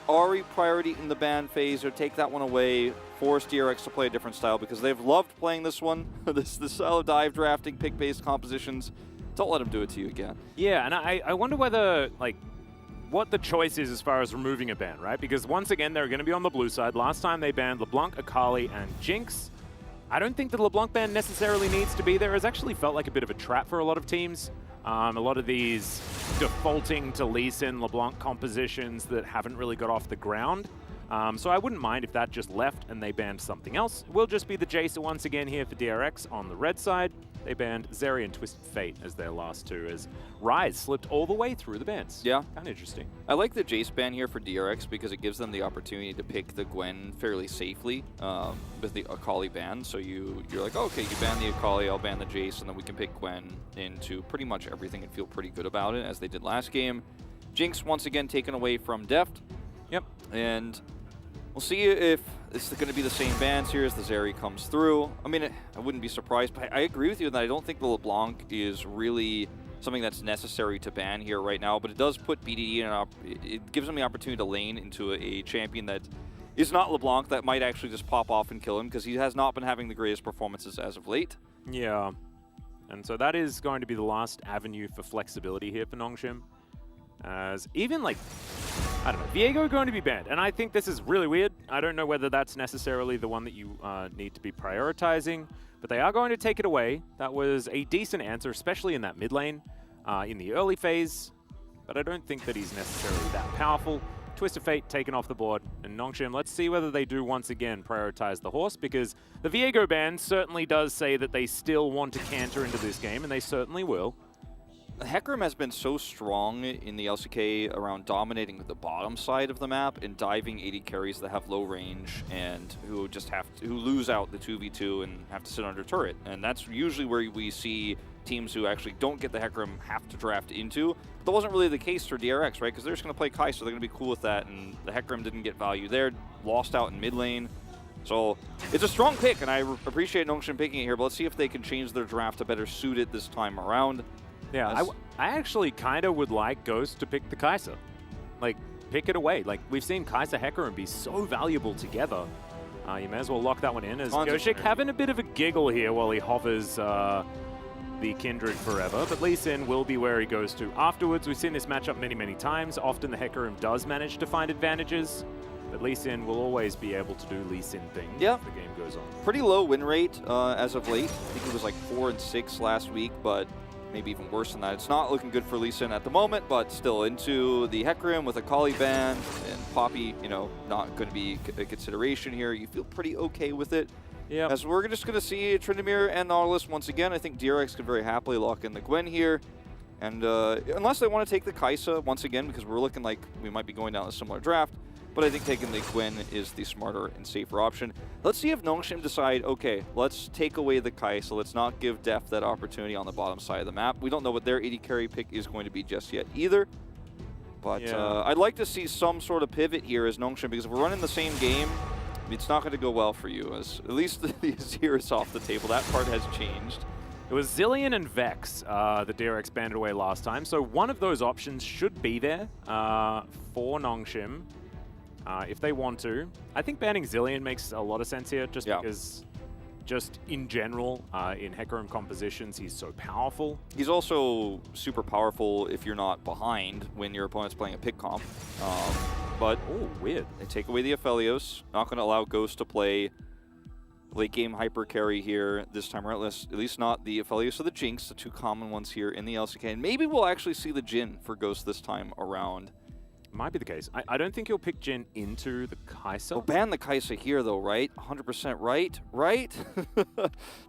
Ahri priority in the ban phase, or take that one away, force DRX to play a different style, because they've loved playing this one, this style of dive drafting, pick-based compositions. Don't let them do it to you again. Yeah, and I wonder whether, like, what the choice is as far as removing a ban, right? Because once again, they're going to be on the blue side. Last time they banned LeBlanc, Akali, and Jinx. I don't think the LeBlanc ban necessarily needs to be there. It's actually felt like a bit of a trap for a lot of teams. A lot of these defaulting to Lee Sin LeBlanc compositions that haven't really got off the ground. So I wouldn't mind if that just left and they banned something else. It will just be the Jace once again here for DRX on the red side. They banned Zeri and Twisted Fate as their last two, as Rise slipped all the way through the bans. Yeah. Kind of interesting. I like the Jace ban here for DRX because it gives them the opportunity to pick the Gwen fairly safely with the Akali ban. So you're like, oh, okay, you ban the Akali, I'll ban the Jace, and then we can pick Gwen into pretty much everything and feel pretty good about it, as they did last game. Jinx once again taken away from Deft. Yep. And we'll see if it's going to be the same bans here as the Zeri comes through. I mean, I wouldn't be surprised, but I agree with you that I don't think the LeBlanc is really something that's necessary to ban here right now, but it does put BDD in it gives them the opportunity to lane into a champion that is not LeBlanc, that might actually just pop off and kill him, because he has not been having the greatest performances as of late. Yeah. And so that is going to be the last avenue for flexibility here for Nongshim. As even, like, I don't know, Viego going to be banned, and I think this is really weird. I don't know whether that's necessarily the one that you need to be prioritizing, but they are going to take it away. That was a decent answer, especially in that mid lane, in the early phase, but I don't think that he's necessarily that powerful. Twisted Fate taken off the board, and Nongshim, let's see whether they do once again prioritize the horse, because the Viego ban certainly does say that they still want to canter into this game, and they certainly will. Hecarim has been so strong in the LCK around dominating the bottom side of the map and diving AD carries that have low range and who just who lose out the 2v2 and have to sit under turret. And that's usually where we see teams who actually don't get the Hecarim have to draft into. But that wasn't really the case for DRX, right? Because they're just going to play Kai, so they're going to be cool with that. And the Hecarim didn't get value there, lost out in mid lane. So it's a strong pick, and I appreciate Nongshim picking it here, but let's see if they can change their draft to better suit it this time around. Yeah, I actually kind of would like Ghost to pick the Kai'Sa. Like, pick it away. Like, we've seen Kai'Sa Hecarim be so valuable together. You may as well lock that one in, as Goshik having a bit of a giggle here while he hovers the Kindred forever. But Lee Sin will be where he goes to afterwards. We've seen this matchup many, many times. Often the Hecarim does manage to find advantages, but Lee Sin will always be able to do Lee Sin things as the game goes on. Pretty low win rate as of late. I think it was like 4-6 last week, but maybe even worse than that. It's not looking good for Lee Sin at the moment, but still into the Hecarim with a Kali ban and Poppy, you know, not going to be a consideration here. You feel pretty okay with it. Yeah. As we're just going to see Tryndamere and Nautilus once again. I think DRX could very happily lock in the Gwen here. And unless they want to take the Kai'Sa once again, because we're looking like we might be going down a similar draft, but I think taking the Gwen is the smarter and safer option. Let's see if Nongshim decide, okay, let's take away the Kai'Sa. Let's not give Def that opportunity on the bottom side of the map. We don't know what their AD carry pick is going to be just yet either. But I'd like to see some sort of pivot here as Nongshim, because if we're running the same game, it's not going to go well for you. As at least the Azir is off the table. That part has changed. It was Zilean and Vex that DRX banned away last time, so one of those options should be there for Nongshim. If they want to. I think banning Zilean makes a lot of sense here, just because, just in general, in Hecarim compositions, he's so powerful. He's also super powerful if you're not behind when your opponent's playing a pick comp. But, weird. They take away the Aphelios. Not going to allow Ghost to play late game hyper carry here this time around. At least not the Aphelios or the Jinx, the two common ones here in the LCK. And maybe we'll actually see the Jhin for Ghost this time around. Might be the case. I don't think he'll pick Jhin into the Kai'Sa. We'll ban the Kai'Sa here, though, right? 100% right? Right?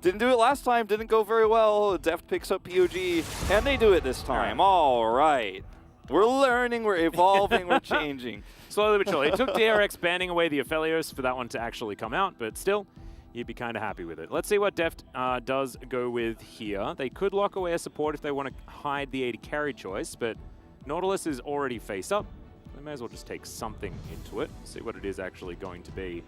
Didn't do it last time. Didn't go very well. Deft picks up POG, and they do it this time. All right. We're learning, we're evolving, we're changing. Slowly but surely. It took DRX banning away the Aphelios for that one to actually come out, but still, you'd be kind of happy with it. Let's see what Deft does go with here. They could lock away a support if they want to hide the AD carry choice, but Nautilus is already face up. They may as well just take something into it, see what it is actually going to be.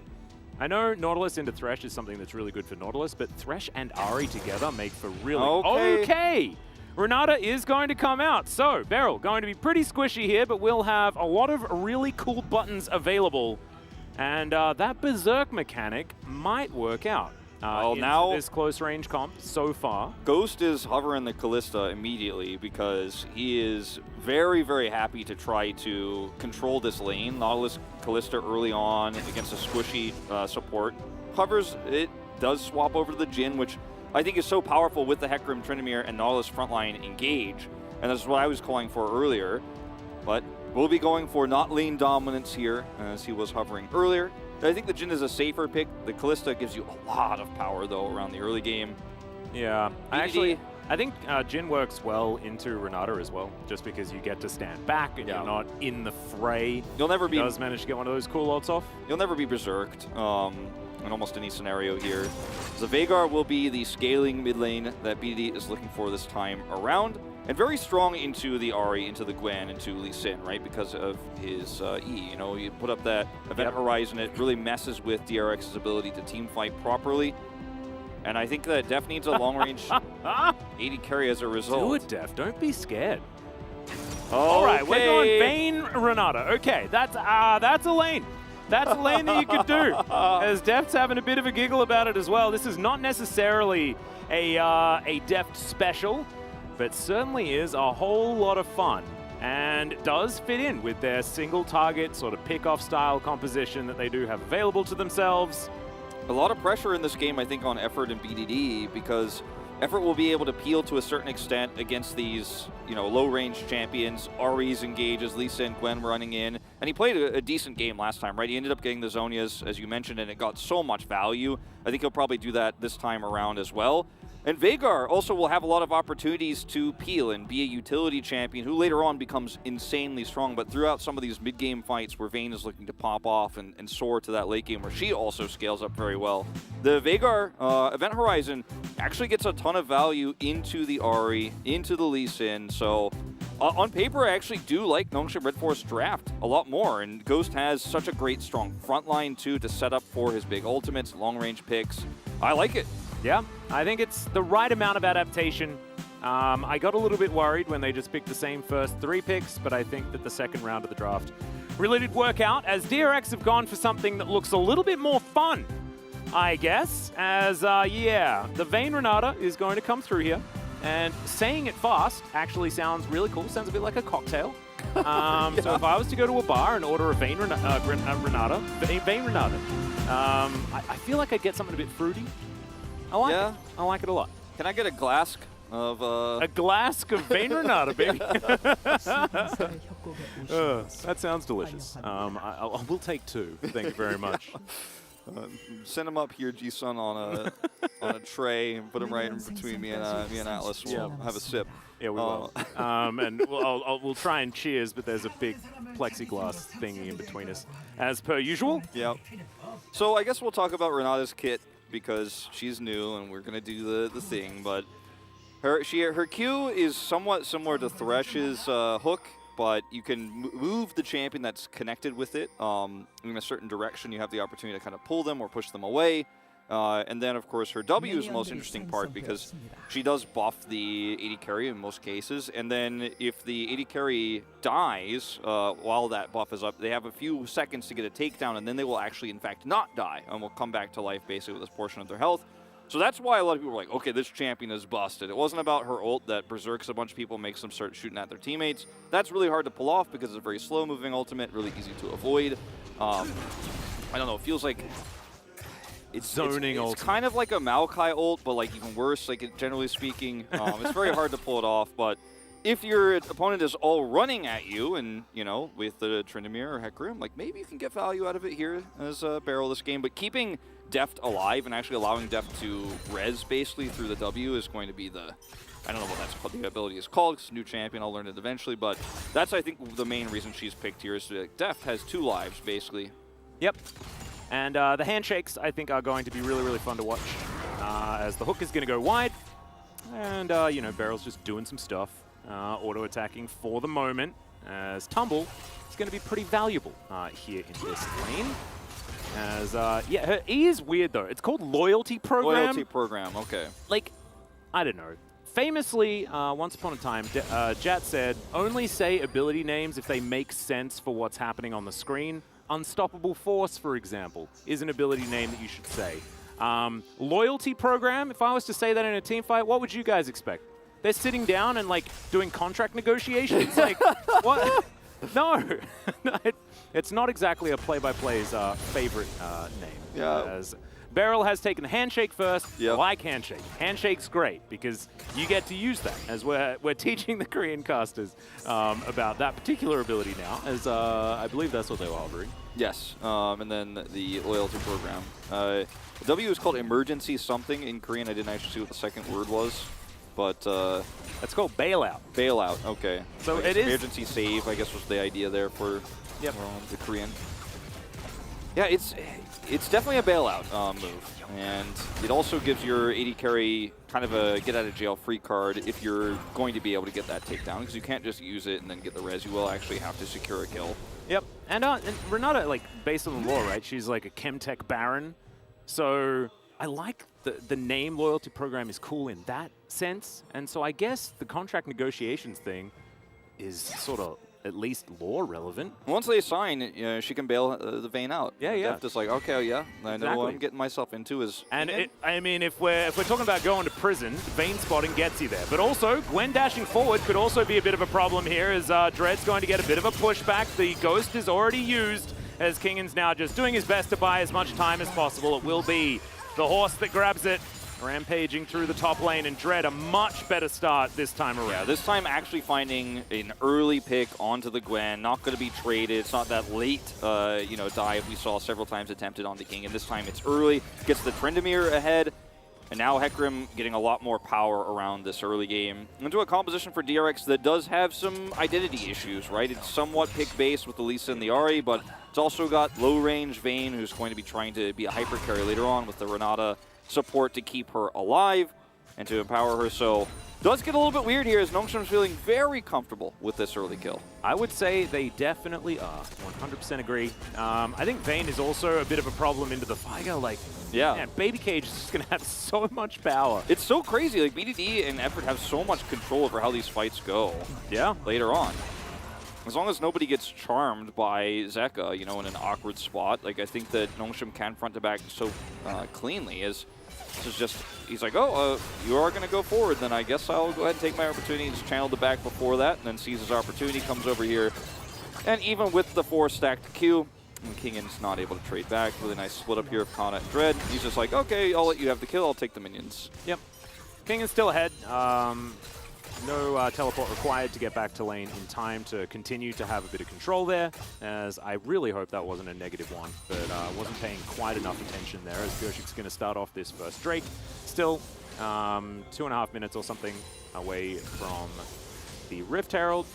I know Nautilus into Thresh is something that's really good for Nautilus, but Thresh and Ahri together make for really... Okay! Renata is going to come out, so Beryl going to be pretty squishy here, but we'll have a lot of really cool buttons available, and that Berserk mechanic might work out. Now this close range comp so far. Ghost is hovering the Kalista immediately because he is very, very happy to try to control this lane. Nautilus Kalista early on against a squishy support. Hovers, it does swap over to the Jhin, which I think is so powerful with the Hecarim, Tryndamere, and Nautilus frontline engage. And that's what I was calling for earlier. But we'll be going for not lane dominance here, as he was hovering earlier. I think the Jhin is a safer pick. The Kalista gives you a lot of power, though, around the early game. Yeah, I think Jhin works well into Renata as well, just because you get to stand back and you're not in the fray. You'll never be... does manage to get one of those cool ults off. You'll never be berserked in almost any scenario here. The Veigar will be the scaling mid lane that BD is looking for this time around. And very strong into the Ahri, into the Gwen, into Lee Sin, right? Because of his E. You know, you put up that event horizon, it really messes with DRX's ability to team fight properly. And I think that Def needs a long-range AD carry as a result. Do it, Def. Don't be scared. All right, we're going Vayne Renata. Okay, that's a lane. That's a lane that you could do. As Deft's having a bit of a giggle about it as well. This is not necessarily a Deft special, but certainly is a whole lot of fun and does fit in with their single target sort of pick-off style composition that they do have available to themselves. A lot of pressure in this game, I think, on Effort and BDD, because Effort will be able to peel to a certain extent against these, you know, low-range champions. Ahri's engages, Lisa and Gwen running in, and he played a decent game last time, right? He ended up getting the Zhonya's, as you mentioned, and it got so much value. I think he'll probably do that this time around as well. And Veigar also will have a lot of opportunities to peel and be a utility champion who later on becomes insanely strong. But throughout some of these mid-game fights where Vayne is looking to pop off and soar to that late game where she also scales up very well, the Veigar event horizon actually gets a ton of value into the Ahri, into the Lee Sin. So on paper, I actually do like Nongshim Red Forest draft a lot more. And Ghost has such a great, strong front line, too, to set up for his big ultimates, long-range picks. I like it. Yeah, I think it's the right amount of adaptation. I got a little bit worried when they just picked the same first 3 picks, but I think that the second round of the draft really did work out, as DRX have gone for something that looks a little bit more fun, I guess, as, the Vayne Renata is going to come through here, and saying it fast actually sounds really cool, sounds a bit like a cocktail. So if I was to go to a bar and order a Vayne Renata, I feel like I'd get something a bit fruity. I like it. I like it a lot. Can I get a glass of... A glass of Vayne Renata, baby. That sounds delicious. We'll take 2. Thank you very much. Send him up here, G-Sun, on a tray and put him right in between me and Atlas. We'll have a sip. Yeah, we will. And we'll try and cheers, but there's a big plexiglass thingy in between us, as per usual. Yep. So I guess we'll talk about Renata's kit, because she's new and we're going to do the thing, but her Q is somewhat similar to Thresh's hook, but you can move the champion that's connected with it in a certain direction. You have the opportunity to kind of pull them or push them away. And then, of course, her W is the most interesting part because she does buff the AD carry in most cases. And then if the AD carry dies while that buff is up, they have a few seconds to get a takedown, and then they will actually, in fact, not die and will come back to life basically with this portion of their health. So that's why a lot of people were like, okay, this champion is busted. It wasn't about her ult that berserks a bunch of people, makes them start shooting at their teammates. That's really hard to pull off because it's a very slow-moving ultimate, really easy to avoid. I don't know, it feels like... It's kind of like a Maokai ult, but like even worse, like generally speaking. It's very hard to pull it off, but if your opponent is all running at you and, you know, with the Tryndamere or Hecarim, like maybe you can get value out of it here as a Beryl this game, but keeping Deft alive and actually allowing Deft to res basically through the W is going to be the I don't know what that's called. The ability is called. It's a new champion. I'll learn it eventually. But that's, I think, the main reason she's picked here is that Deft has 2 lives, basically. Yep. And the handshakes, I think, are going to be really, really fun to watch. As the hook is going to go wide. And, you know, Beryl's just doing some stuff. Auto-attacking for the moment. As Tumble is going to be pretty valuable here in this lane. As, yeah, her E is weird, though. It's called Loyalty Program. Loyalty Program, okay. Like, I don't know. Famously, once upon a time, Jat said, only say ability names if they make sense for what's happening on the screen. Unstoppable Force, for example, is an ability name that you should say. Loyalty Program, if I was to say that in a team fight, what would you guys expect? They're sitting down and, like, doing contract negotiations? Like, what? No. It's not exactly a play-by-play's favorite name. Yeah. As Beryl has taken the handshake first. Yep. I like handshake. Handshake's great because you get to use that, as we're teaching the Korean casters about that particular ability now, as I believe that's what they were offering. Yes, and then the loyalty program. W is called emergency something in Korean. I didn't actually see what the second word was, but That's called bailout. bailout. Okay. So I guess it is emergency save. I guess was the idea there for Yep. the Korean. Yeah, it's definitely a bailout move, and it also gives your AD carry kind of a get out of jail free card if you're going to be able to get that takedown, because you can't just use it and then get the res. You will actually have to secure a kill. Yep, and Renata, like, based on the lore, right? She's like a Chemtech Baron, so I like the name Loyalty Program is cool in that sense, and so I guess the contract negotiations thing is sort of at least lore relevant. Once they sign, she can bail the Vayne out. Yeah, yeah. Deft is like, okay, yeah, I know what I'm getting myself into. Is And I mean, if we're talking about going to prison, Vayne spotting gets you there. But also, Gwen dashing forward could also be a bit of a problem here, as Dread's going to get a bit of a pushback. The Ghost is already used, as Kingan's now just doing his best to buy as much time as possible. It will be the horse that grabs it, rampaging through the top lane, and Dread a much better start this time around. Yeah, this time actually finding an early pick onto the Gwen, not going to be traded. It's not that late, dive we saw several times attempted on the King, and this time it's early. Gets the Tryndamere ahead, and now Hecarim getting a lot more power around this early game. Into a composition for DRX that does have some identity issues, right? It's somewhat pick-based with the Lisa and the Ahri, but it's also got low-range Vayne, who's going to be trying to be a hyper carry later on with the Renata support to keep her alive and to empower her. So does get a little bit weird here, as Nongshim's feeling very comfortable with this early kill. I would say they definitely are. 100% agree. I think Vayne is also a bit of a problem into the Figo. Like, yeah, man, Baby Cage is just going to have so much power. It's so crazy. Like, BDD and Effort have so much control over how these fights go. Yeah. Later on. As long as nobody gets charmed by Zeka, in an awkward spot, like, I think that Nongshim can front to back so cleanly. As this is just, he's like, oh, you are going to go forward, then I guess I'll go ahead and take my opportunity. He's channeled the back before that, and then sees his opportunity, comes over here. And even with the 4-stacked Q, Kingan's not able to trade back. Really nice split up here of Kana and Dread. He's just like, okay, I'll let you have the kill, I'll take the minions. Yep. Kingan's still ahead. No teleport required to get back to lane in time to continue to have a bit of control there, as I really hope that wasn't a negative one, but wasn't paying quite enough attention there, as Pyoshik's going to start off this first Drake. Still 2.5 minutes or something away from the Rift Herald,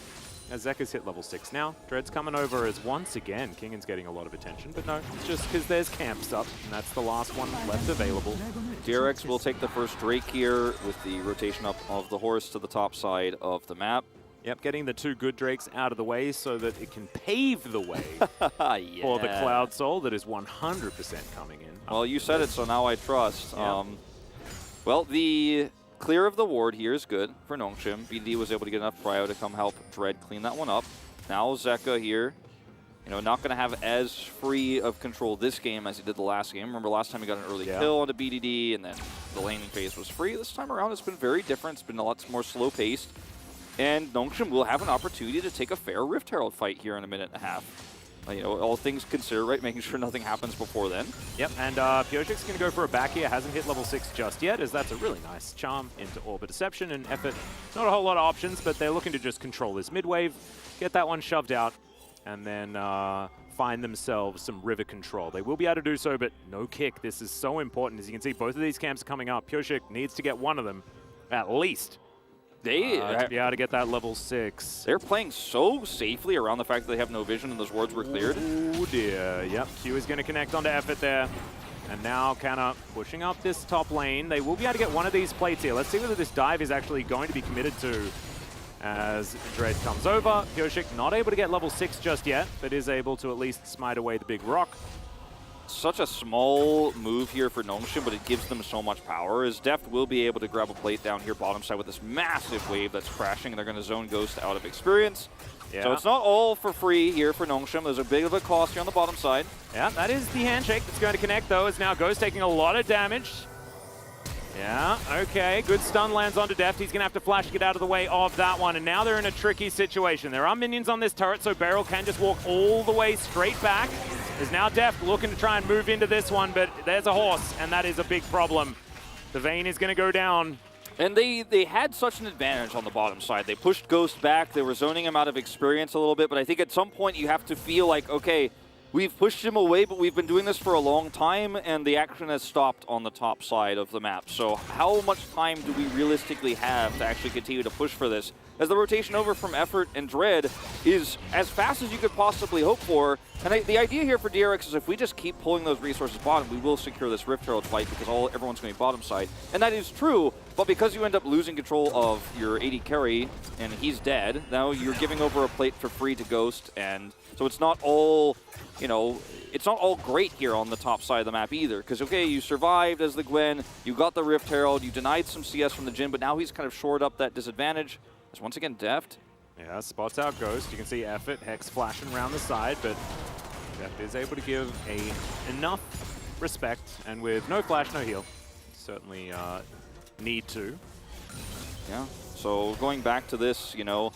as Zeka's hit level 6 now. Dread's coming over as once again Kingan's getting a lot of attention, but no, it's just because there's camps up, and that's the last one left available. DRX will take the first Drake here with the rotation up of the horse to the top side of the map. Yep, getting the 2 good Drakes out of the way so that it can pave the way yeah. for the Cloud Soul that is 100% coming in. Well, you said it, so now I trust. Yeah. Well, the clear of the ward here is good for Nongshim. BD was able to get enough prio to come help Dread clean that one up. Now Zeka here, not going to have as free of control this game as he did the last game. Remember last time he got an early kill onto BDD, and then the laning phase was free. This time around it's been very different. It's been a lot more slow-paced. And Nongshim will have an opportunity to take a fair Rift Herald fight here in a minute and a half. All things considered, right? Making sure nothing happens before then. Yep, and Pyoshik's going to go for a back here. Hasn't hit level 6 just yet, as that's a really nice charm into Orbit Deception and Effort. Not a whole lot of options, but they're looking to just control this mid-wave, get that one shoved out, and then find themselves some river control. They will be able to do so, but no kick. This is so important. As you can see, both of these camps are coming up. Pyoshik needs to get one of them, at least. They to be able to get that level 6. They're playing so safely around the fact that they have no vision and those wards were cleared. Oh dear. Yep, Q is going to connect onto Effort there. And now Kana pushing up this top lane. They will be able to get one of these plates here. Let's see whether this dive is actually going to be committed to. As Dread comes over, ㅅ2022 not able to get level 6 just yet, but is able to at least smite away the big rock. Such a small move here for Nongshim, but it gives them so much power, as Deft will be able to grab a plate down here bottom side with this massive wave that's crashing, and they're going to zone Ghost out of experience. Yeah. So it's not all for free here for Nongshim. There's a bit of a cost here on the bottom side. Yeah, that is the handshake that's going to connect, though, as now Ghost taking a lot of damage. Yeah, okay, good stun lands onto Deft. He's going to have to flash to get out of the way of that one, and now they're in a tricky situation. There are minions on this turret, so Beryl can just walk all the way straight back. There's now Deft looking to try and move into this one, but there's a horse, and that is a big problem. The Vayne is going to go down. And they had such an advantage on the bottom side. They pushed Ghost back. They were zoning him out of experience a little bit, but I think at some point you have to feel like, okay, we've pushed him away, but we've been doing this for a long time, and the action has stopped on the top side of the map. So how much time do we realistically have to actually continue to push for this? As the rotation over from Effort and Dread is as fast as you could possibly hope for. And the idea here for DRX is if we just keep pulling those resources bottom, we will secure this Rift Herald fight because everyone's going to be bottom side. And that is true, but because you end up losing control of your AD carry and he's dead, now you're giving over a plate for free to Ghost, and so it's not all, you know, it's not all great here on the top side of the map either. Because, okay, you survived as the Gwen, you got the Rift Herald, you denied some CS from the Jhin, but now he's kind of shored up that disadvantage. It's once again Deft. Yeah, spots out Ghost. You can see Effort, Hex flashing around the side, but Deft is able to give enough respect, and with no flash, no heal. Certainly need to. Yeah, so going back to this, you know,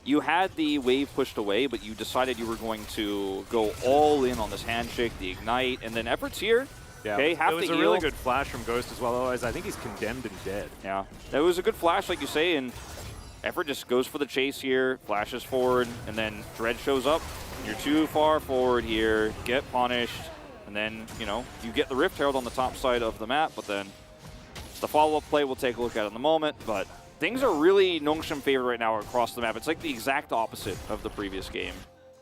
you had the wave pushed away, but you decided you were going to go all in on this handshake, the ignite, and then Effort's here. Yeah, okay, it was a really good flash from Ghost as well, otherwise I think he's condemned and dead. Yeah, that was a good flash, like you say, and Effort just goes for the chase here, flashes forward, and then Dread shows up. You're too far forward here, get punished, and then, you know, you get the Rift Herald on the top side of the map, but then the follow-up play we'll take a look at in a moment, but things are really Nongshim favored right now across the map. It's like the exact opposite of the previous game.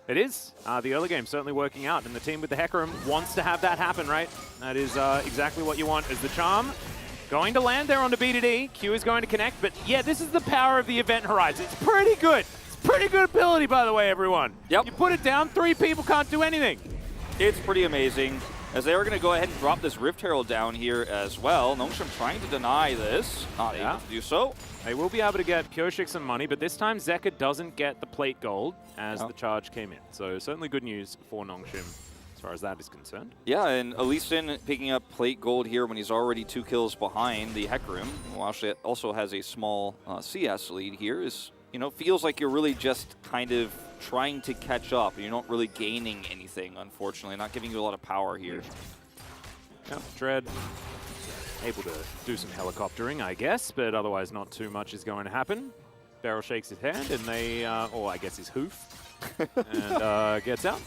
It is. The early game certainly working out, and the team with the Hecarim wants to have that happen, right? That is exactly what you want. Is the Charm going to land there on the B2D. Q is going to connect, but yeah, this is the power of the Event Horizon. It's pretty good. It's pretty good ability, by the way, everyone. Yep. You put it down, 3 people can't do anything. It's pretty amazing, as they are going to go ahead and drop this Rift Herald down here as well. Nongshim trying to deny this, not able to do so. They will be able to get ㅅ2022 some money, but this time Zeka doesn't get the plate gold as the charge came in. So certainly good news for Nongshim as far as that is concerned. Yeah, and Elysian picking up plate gold here when he's already 2 kills behind the Hecarim. Well, actually, it also has a small CS lead here. Is, you know, feels like you're really just kind of trying to catch up. You're not really gaining anything, unfortunately. Not giving you a lot of power here. Yeah, Dread able to do some helicoptering, I guess, but otherwise not too much is going to happen. Beryl shakes his hand and they, or I guess his hoof, and gets out.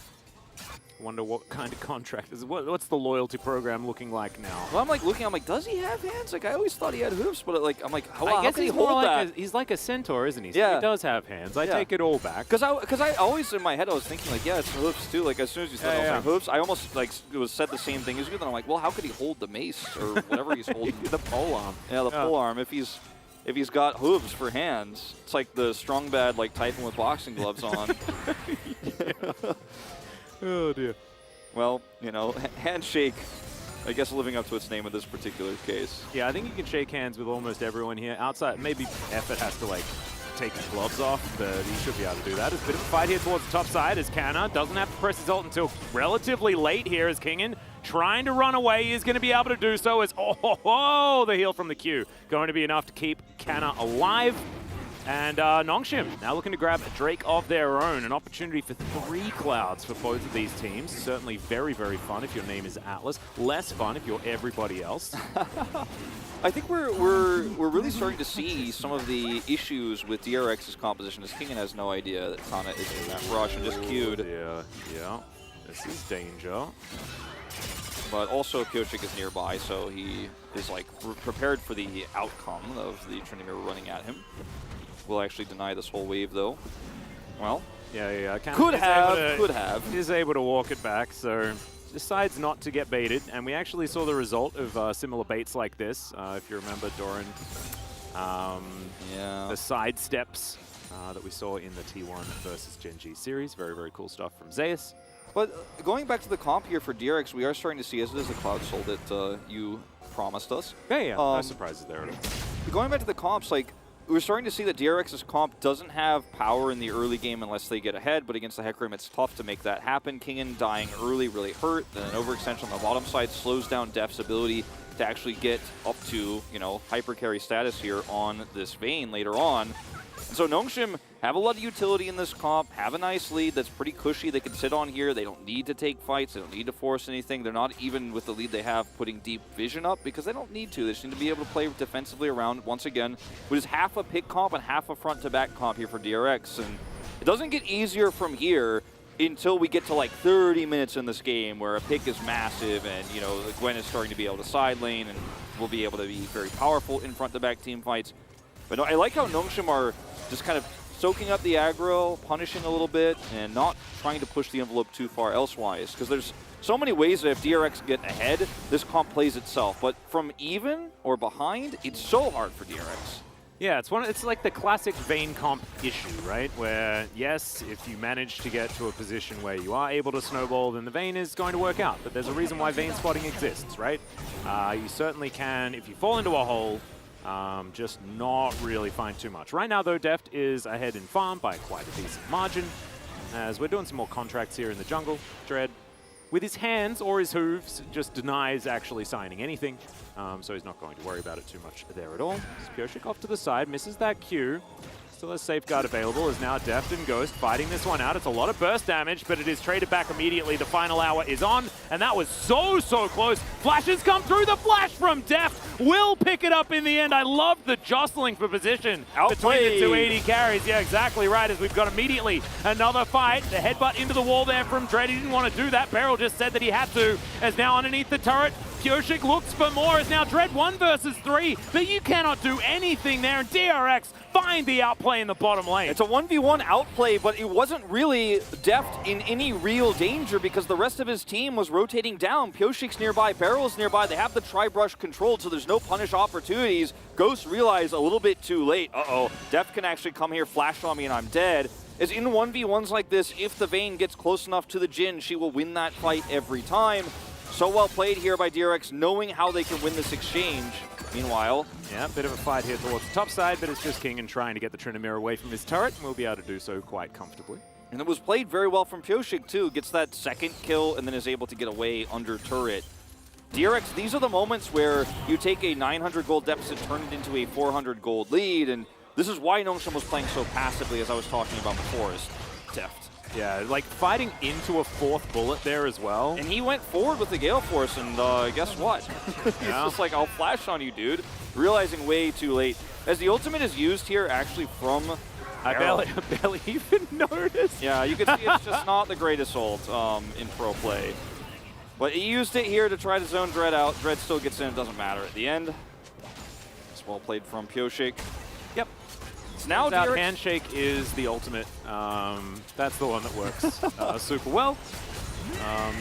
Wonder what kind of contract is. What's the loyalty program looking like now? Well, I'm like looking. I'm like, does he have hands? Like I always thought he had hoofs, but like I'm like, how guess can he he's more hold like that? he's like a centaur, isn't he? So Yeah. he does have hands. I take it all back. Because I always in my head I was thinking like, yeah, it's hoofs too. Like as soon as you said hoofs, I almost like said the same thing as you. Then I'm like, well, how could he hold the mace or whatever he's holding? The pole arm. Yeah, the pole arm. If he's got hooves for hands, it's like the strong bad like Typhon with boxing gloves on. Oh dear. Well, you know, handshake, I guess living up to its name in this particular case. Yeah, I think you can shake hands with almost everyone here. Outside, maybe Effort has to like take his gloves off, but he should be able to do that. There's a bit of a fight here towards the top side as Kana doesn't have to press his ult until relatively late here as Kingen trying to run away. He is going to be able to do so as, the heal from the Q going to be enough to keep Kana alive. And Nongshim now looking to grab a Drake of their own. An opportunity for 3 clouds for both of these teams. Certainly very, very fun if your name is Atlas. Less fun if you're everybody else. I think we're really starting to see some of the issues with DRX's composition as Kingen has no idea that Kana is in that rush and just queued. Yeah. This is danger. But also Piotrek is nearby, so he is like prepared for the outcome of the Trinity Mirror running at him. Will actually deny this whole wave though. Well, Yeah. could have. He's able to walk it back, so decides not to get baited. And we actually saw the result of similar baits like this. If you remember, Doran, the side steps that we saw in the T1 versus Gen G series. Very, very cool stuff from Zeus. But going back to the comp here for DRX, we are starting to see, as it is the Cloud Soul that you promised us. Yeah, no surprises there. Going back to the comps, like, we're starting to see that DRX's comp doesn't have power in the early game unless they get ahead, but against the Hecarim, it's tough to make that happen. Kingen dying early really hurt. Then an overextension on the bottom side slows down Def's ability to actually get up to, you know, hyper carry status here on this Vayne later on. And so Nongshim have a lot of utility in this comp, have a nice lead that's pretty cushy. They can sit on here. They don't need to take fights. They don't need to force anything. They're not even, with the lead they have, putting deep vision up because they don't need to. They just need to be able to play defensively around, once again, which is half a pick comp and half a front-to-back comp here for DRX. And it doesn't get easier from here until we get to like 30 minutes in this game where a pick is massive and, you know, Gwen is starting to be able to side lane and will be able to be very powerful in front-to-back team fights. But no, I like how Nongshim are just kind of soaking up the aggro, punishing a little bit, and not trying to push the envelope too far elsewise. Because there's so many ways that if DRX get ahead, this comp plays itself. But from even or behind, it's so hard for DRX. Yeah, it's like the classic Vayne comp issue, right? Where, yes, if you manage to get to a position where you are able to snowball, then the Vayne is going to work out. But there's a reason why Vayne spotting exists, right? You certainly can, if you fall into a hole, just not really find too much. Right now, though, Deft is ahead in farm by quite a decent margin, as we're doing some more contracts here in the jungle. Dread, with his hands or his hooves, just denies actually signing anything, so he's not going to worry about it too much there at all. Piotrek off to the side, misses that Q. Still a safeguard available, is now Deft and Ghost fighting this one out. It's a lot of burst damage, but it is traded back immediately. The final hour is on, and that was so close. Flashes come through, the flash from Deft will pick it up in the end. I love the jostling for position between the two AD carries. Yeah, exactly right, as we've got immediately another fight. The headbutt into the wall there from Dread. He didn't want to do that. Beryl just said that he had to, as now underneath the turret, Piotrek looks for more, as now Dread 1 versus 3, but you cannot do anything there, and DRX find the outplay in the bottom lane. It's a 1v1 outplay, but it wasn't really Deft in any real danger because the rest of his team was rotating down. Piotrek's nearby, Beryl's nearby, they have the tri-brush controlled, so there's no punish opportunities. Ghost realized a little bit too late, Deft can actually come here, flash on me, and I'm dead. As in 1v1s like this, if the Vayne gets close enough to the Jhin, she will win that fight every time. So well played here by DRX, knowing how they can win this exchange. Meanwhile, yeah, bit of a fight here towards the top side, but it's just Kingen trying to get the Trinamir away from his turret, and we'll be able to do so quite comfortably. And it was played very well from Piotrek too. Gets that second kill and then is able to get away under turret. DRX, these are the moments where you take a 900 gold deficit, turn it into a 400 gold lead, and this is why Nongshim was playing so passively, as I was talking about before, is Deft. Yeah, like fighting into a fourth bullet there as well. And he went forward with the Gale Force, and guess what? He's just like, I'll flash on you, dude. Realizing way too late. As the ultimate is used here, actually from I barely even noticed. Yeah, you can see it's just not the greatest ult in pro play. But he used it here to try to zone Dread out. Dread still gets in, it doesn't matter at the end. It's well played from Piotrek. Yep. Now DRX handshake is the ultimate. That's the one that works super well.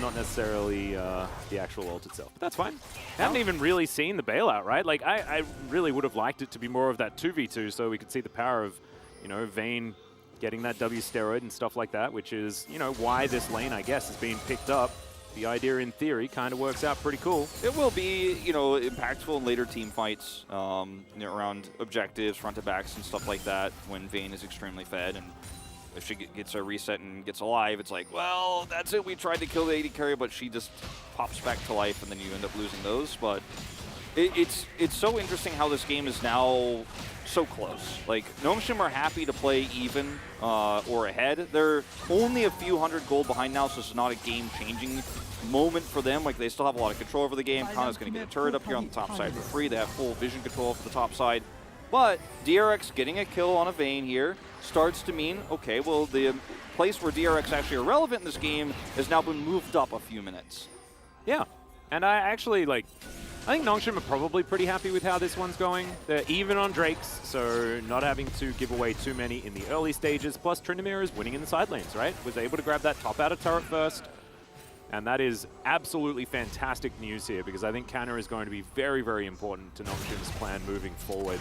Not necessarily the actual ult itself, but that's fine. Haven't even really seen the bailout, right? Like I really would have liked it to be more of that 2v2, so we could see the power of, you know, Vayne getting that W steroid and stuff like that, which is, you know, why this lane, I guess, is being picked up. The idea, in theory, kind of works out pretty cool. It will be, you know, impactful in later team fights, you know, around objectives, front-to-backs, and stuff like that, when Vayne is extremely fed, and if she gets a reset and gets alive, it's like, well, that's it, we tried to kill the AD carry, but she just pops back to life, and then you end up losing those. But it's so interesting how this game is now so close. Like, Nongshim are happy to play even or ahead. They're only a few hundred gold behind now, so it's not a game-changing moment for them. Like, they still have a lot of control over the game. Kana's going to get a turret up here on the top side for free. They have full vision control for the top side. But DRX getting a kill on a Vayne here starts to mean, okay, well, the place where DRX actually are relevant in this game has now been moved up a few minutes. Yeah, and I actually, like, I think Nongshim are probably pretty happy with how this one's going. They're even on Drakes, so not having to give away too many in the early stages. Plus, Tryndamere is winning in the side lanes, right? Was able to grab that top out of turret first. And that is absolutely fantastic news here, because I think counter is going to be very, very important to Nongshim's plan moving forward.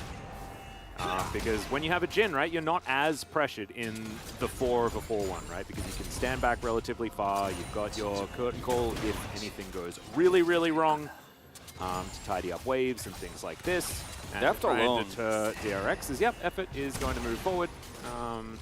Because when you have a Jhin, right, you're not as pressured in the 4 of a 4-1, right? Because you can stand back relatively far. You've got your curtain call if anything goes really, really wrong to tidy up waves and things like this. And Deft try and alone. deter DRX's, yep, effort is going to move forward.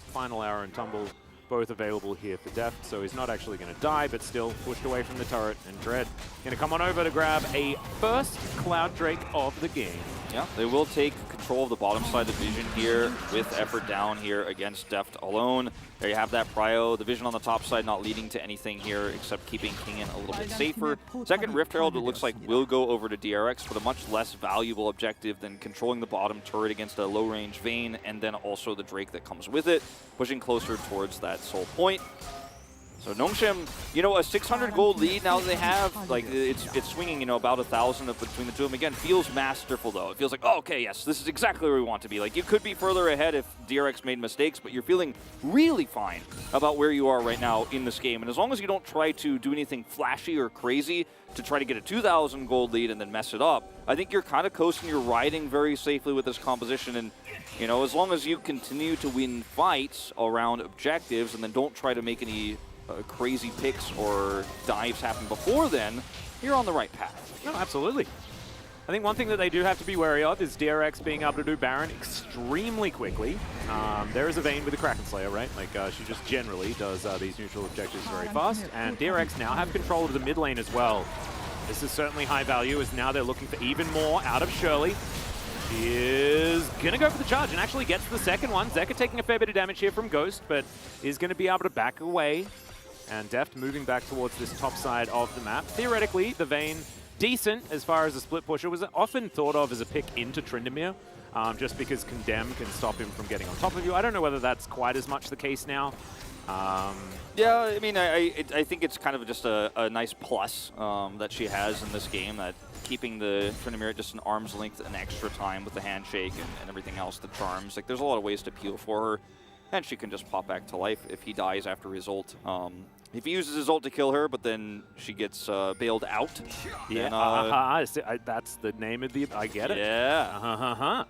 Final Hour and Tumble both available here for Deft, so he's not actually going to die, but still pushed away from the turret. And Dread going to come on over to grab a first Cloud Drake of the game. Yeah, they will take control of the bottom side of the Vision here with effort down here against Deft alone. There you have that prio. The Vision on the top side not leading to anything here except keeping Kingin a little bit safer. Second Rift Herald, it looks like, will go over to DRX, but a much less valuable objective than controlling the bottom turret against a low-range Vayne, and then also the Drake that comes with it, pushing closer towards that Soul Point. So Nongshim, you know, a 600 gold lead now that they have, like, it's swinging, you know, about 1,000 between the two of them. Again, feels masterful, though. It feels like, oh, okay, yes, this is exactly where we want to be. Like, you could be further ahead if DRX made mistakes, but you're feeling really fine about where you are right now in this game. And as long as you don't try to do anything flashy or crazy to try to get a 2,000 gold lead and then mess it up, I think you're kind of coasting, you're riding very safely with this composition. And, you know, as long as you continue to win fights around objectives and then don't try to make any crazy picks or dives happen before then, you're on the right path. No, absolutely. I think one thing that they do have to be wary of is DRX being able to do Baron extremely quickly. There is a Vayne with the Kraken Slayer, right? Like, she just generally does these neutral objectives very fast. And DRX now have control of the mid lane as well. This is certainly high value, as now they're looking for even more out of Shirley. She is going to go for the charge and actually gets the second one. Zeka taking a fair bit of damage here from Ghost, but is going to be able to back away. And Deft moving back towards this top side of the map. Theoretically, the Vayne, decent as far as a split pusher, was often thought of as a pick into Tryndamere, just because Condemn can stop him from getting on top of you. I don't know whether that's quite as much the case now. Yeah, I mean, I think it's kind of just a nice plus that she has in this game, that keeping the Tryndamere just an arm's length and extra time with the handshake and everything else, the charms. Like, there's a lot of ways to peel for her, and she can just pop back to life if he dies after his ult. If he uses his ult to kill her, but then she gets bailed out. Yeah, that's the name of the... I get it. Yeah.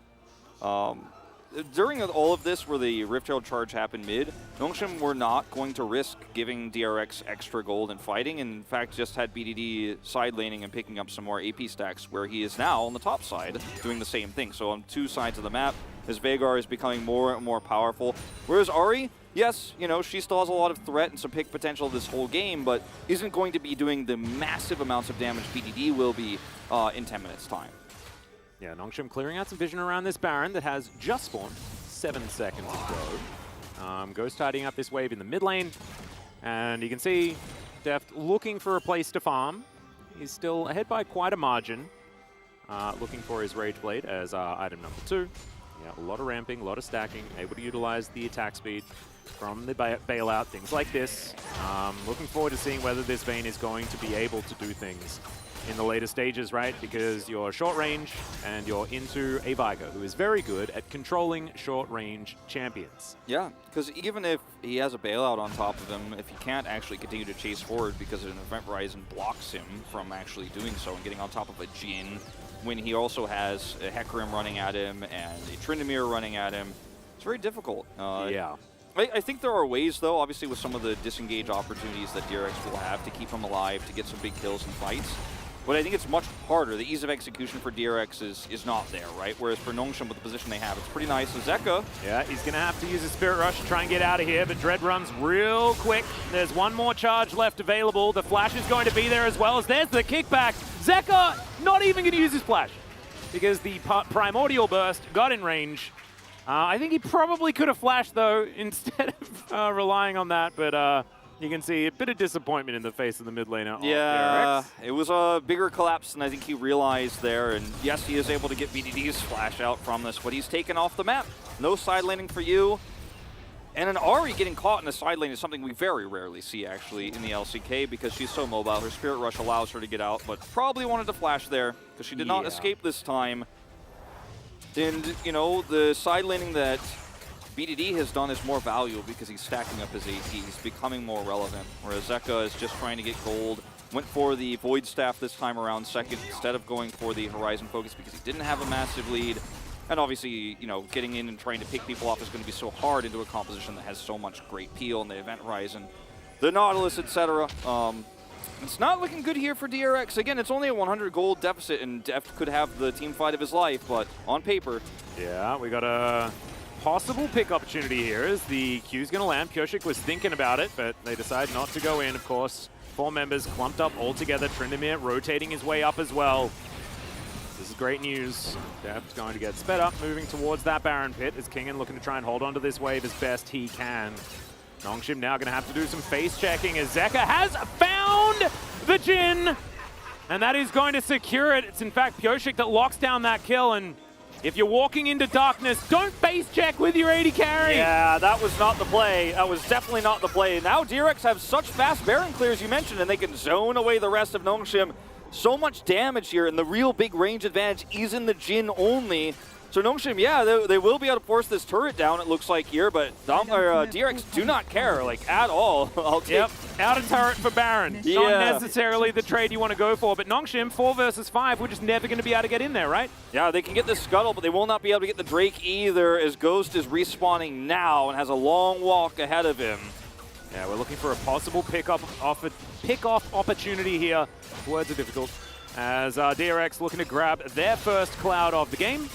During all of this, where the Rift Herald charge happened mid, Nongshim were not going to risk giving DRX extra gold and fighting, and in fact just had BDD side laning and picking up some more AP stacks, where he is now on the top side doing the same thing. So on two sides of the map, his Veigar is becoming more and more powerful. Whereas Ahri, yes, you know, she still has a lot of threat and some pick potential this whole game, but isn't going to be doing the massive amounts of damage BDD will be in 10 minutes' time. Yeah, Nongshim clearing out some vision around this Baron that has just spawned. 7 seconds to go. Ghost tidying up this wave in the mid lane. And you can see Deft looking for a place to farm. He's still ahead by quite a margin. Looking for his Rage Blade as item number 2. Yeah, a lot of ramping, a lot of stacking, able to utilize the attack speed from the bailout, things like this. Looking forward to seeing whether this Vayne is going to be able to do things in the later stages, right? Because you're short range and you're into a Veigar, who is very good at controlling short range champions. Yeah, because even if he has a bailout on top of him, if he can't actually continue to chase forward because an Event Horizon blocks him from actually doing so and getting on top of a Jhin, when he also has a Hecarim running at him and a Tryndamere running at him, it's very difficult. Yeah. I think there are ways, though, obviously with some of the disengage opportunities that DRX will have to keep him alive, to get some big kills and fights. But I think it's much harder. The ease of execution for DRX is not there, right? Whereas for Nongshim, with the position they have, it's pretty nice. So Zeka, yeah, he's going to have to use his Spirit Rush to try and get out of here, but Dread runs real quick. There's one more charge left available. The flash is going to be there as well, as there's the kickback. Zeka not even going to use his flash because the Primordial Burst got in range. I think he probably could have flashed, though, instead of relying on that, but You can see a bit of disappointment in the face of the mid laner. Yeah, DRX. it was a bigger collapse than I think he realized there. And yes, he is able to get VDD's flash out from this, but he's taken off the map. No side laning for you. And an Ahri getting caught in a side lane is something we very rarely see, actually, in the LCK because she's so mobile. Her Spirit Rush allows her to get out, but probably wanted to flash there because she did not escape this time. And, you know, the side laning that BDD has done is more valuable because he's stacking up his AP. He's becoming more relevant, whereas Zeka is just trying to get gold. Went for the Void Staff this time around second instead of going for the Horizon Focus because he didn't have a massive lead. And obviously, you know, getting in and trying to pick people off is going to be so hard into a composition that has so much great peel in the Event Horizon, the Nautilus, etc. It's not looking good here for DRX. Again, it's only a 100 gold deficit, and Deft could have the team fight of his life, but on paper. Yeah, we got a possible pick opportunity here as the Q's going to land. ㅅ2022 was thinking about it, but they decide not to go in, of course. 4 members clumped up all together. Tryndamere rotating his way up as well. This is great news. Deft's going to get sped up, moving towards that Baron pit as Kingen looking to try and hold on to this wave as best he can. Nongshim now going to have to do some face checking as Zeka has found the Jhin. And that is going to secure it. It's in fact ㅅ2022 that locks down that kill. And if you're walking into darkness, don't face check with your AD carry. Yeah, that was not the play. That was definitely not the play. Now DRX have such fast Baron clears, you mentioned, and they can zone away the rest of Nongshim. So much damage here, and the real big range advantage is in the Jhin only. So Nongshim, yeah, they will be able to force this turret down, it looks like here, but DRX do not care, like, at all. I'll take out of turret for Baron. Yeah. Not necessarily the trade you want to go for, but Nongshim, 4 versus 5, we're just never going to be able to get in there, right? Yeah, they can get the Scuttle, but they will not be able to get the Drake either, as Ghost is respawning now and has a long walk ahead of him. Yeah, we're looking for a possible pick-off opportunity here. Words are difficult. As DRX looking to grab their first cloud of the game.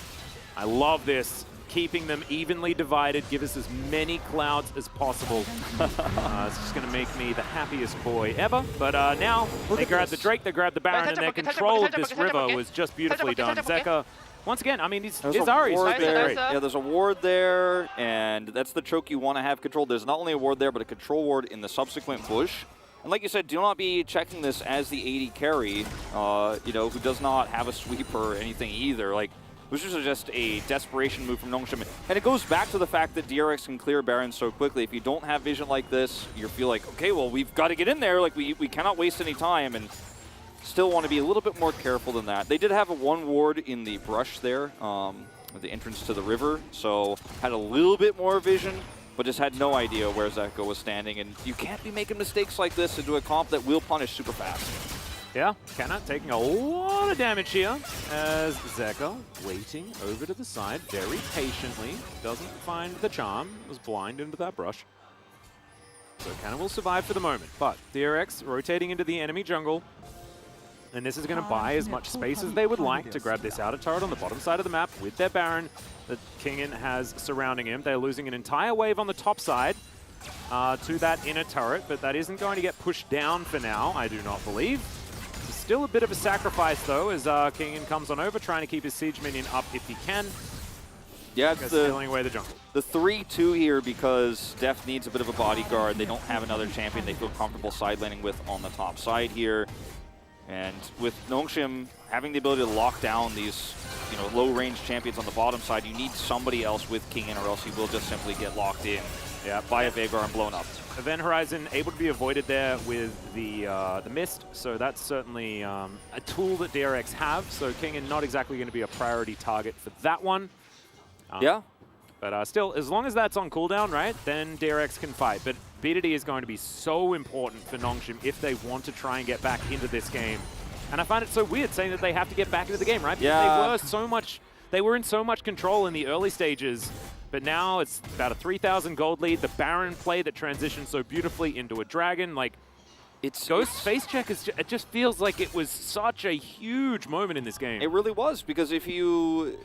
I love this. Keeping them evenly divided. Give us as many clouds as possible. It's just going to make me the happiest boy ever. But now, they grab the Drake, they grab the Baron, and their control of this river was just beautifully done. Zeka, once again, I mean, his Ahri's great. Yeah, there's a ward there, and that's the choke you want to have controlled. There's not only a ward there, but a control ward in the subsequent bush. And like you said, do not be checking this as the AD carry, you know, who does not have a sweeper or anything either. Like, this was just a desperation move from Nongshim. And it goes back to the fact that DRX can clear Baron so quickly. If you don't have vision like this, you feel like, okay, well, we've got to get in there. Like, we cannot waste any time, and still want to be a little bit more careful than that. They did have a 1 ward in the brush there, at the entrance to the river, so had a little bit more vision, but just had no idea where Zeka was standing. And you can't be making mistakes like this into a comp that will punish super fast. Yeah, Kana taking a lot of damage here as Zeka waiting over to the side very patiently. Doesn't find the charm, was blind into that brush. So Kana will survive for the moment, but DRX rotating into the enemy jungle. And this is going to buy as much space as they would like to grab this outer turret on the bottom side of the map with their Baron that Kingen has surrounding him. They're losing an entire wave on the top side to that inner turret, but that isn't going to get pushed down for now, I do not believe. Still a bit of a sacrifice, though, as Kingen comes on over, trying to keep his siege minion up if he can. Yeah, it's stealing away the jungle. The 3-2 here because Deft needs a bit of a bodyguard. They don't have another champion they feel comfortable side laning with on the top side here. And with Nongshim having the ability to lock down these, you know, low-range champions on the bottom side, you need somebody else with Kingen, or else he will just simply get locked in by a Veigar and blown up. Event Horizon able to be avoided there with the mist, so that's certainly a tool that DRX have. So Kingen not exactly going to be a priority target for that one. Yeah. But still, as long as that's on cooldown, right, then DRX can fight. But BDD is going to be so important for Nongshim if they want to try and get back into this game. And I find it so weird saying that they have to get back into the game, right? Because they were in so much control in the early stages. But now it's about a 3,000 gold lead. The Baron play that transitioned so beautifully into a dragon. Like, Ghost face check it just feels like it was such a huge moment in this game. It really was, because if you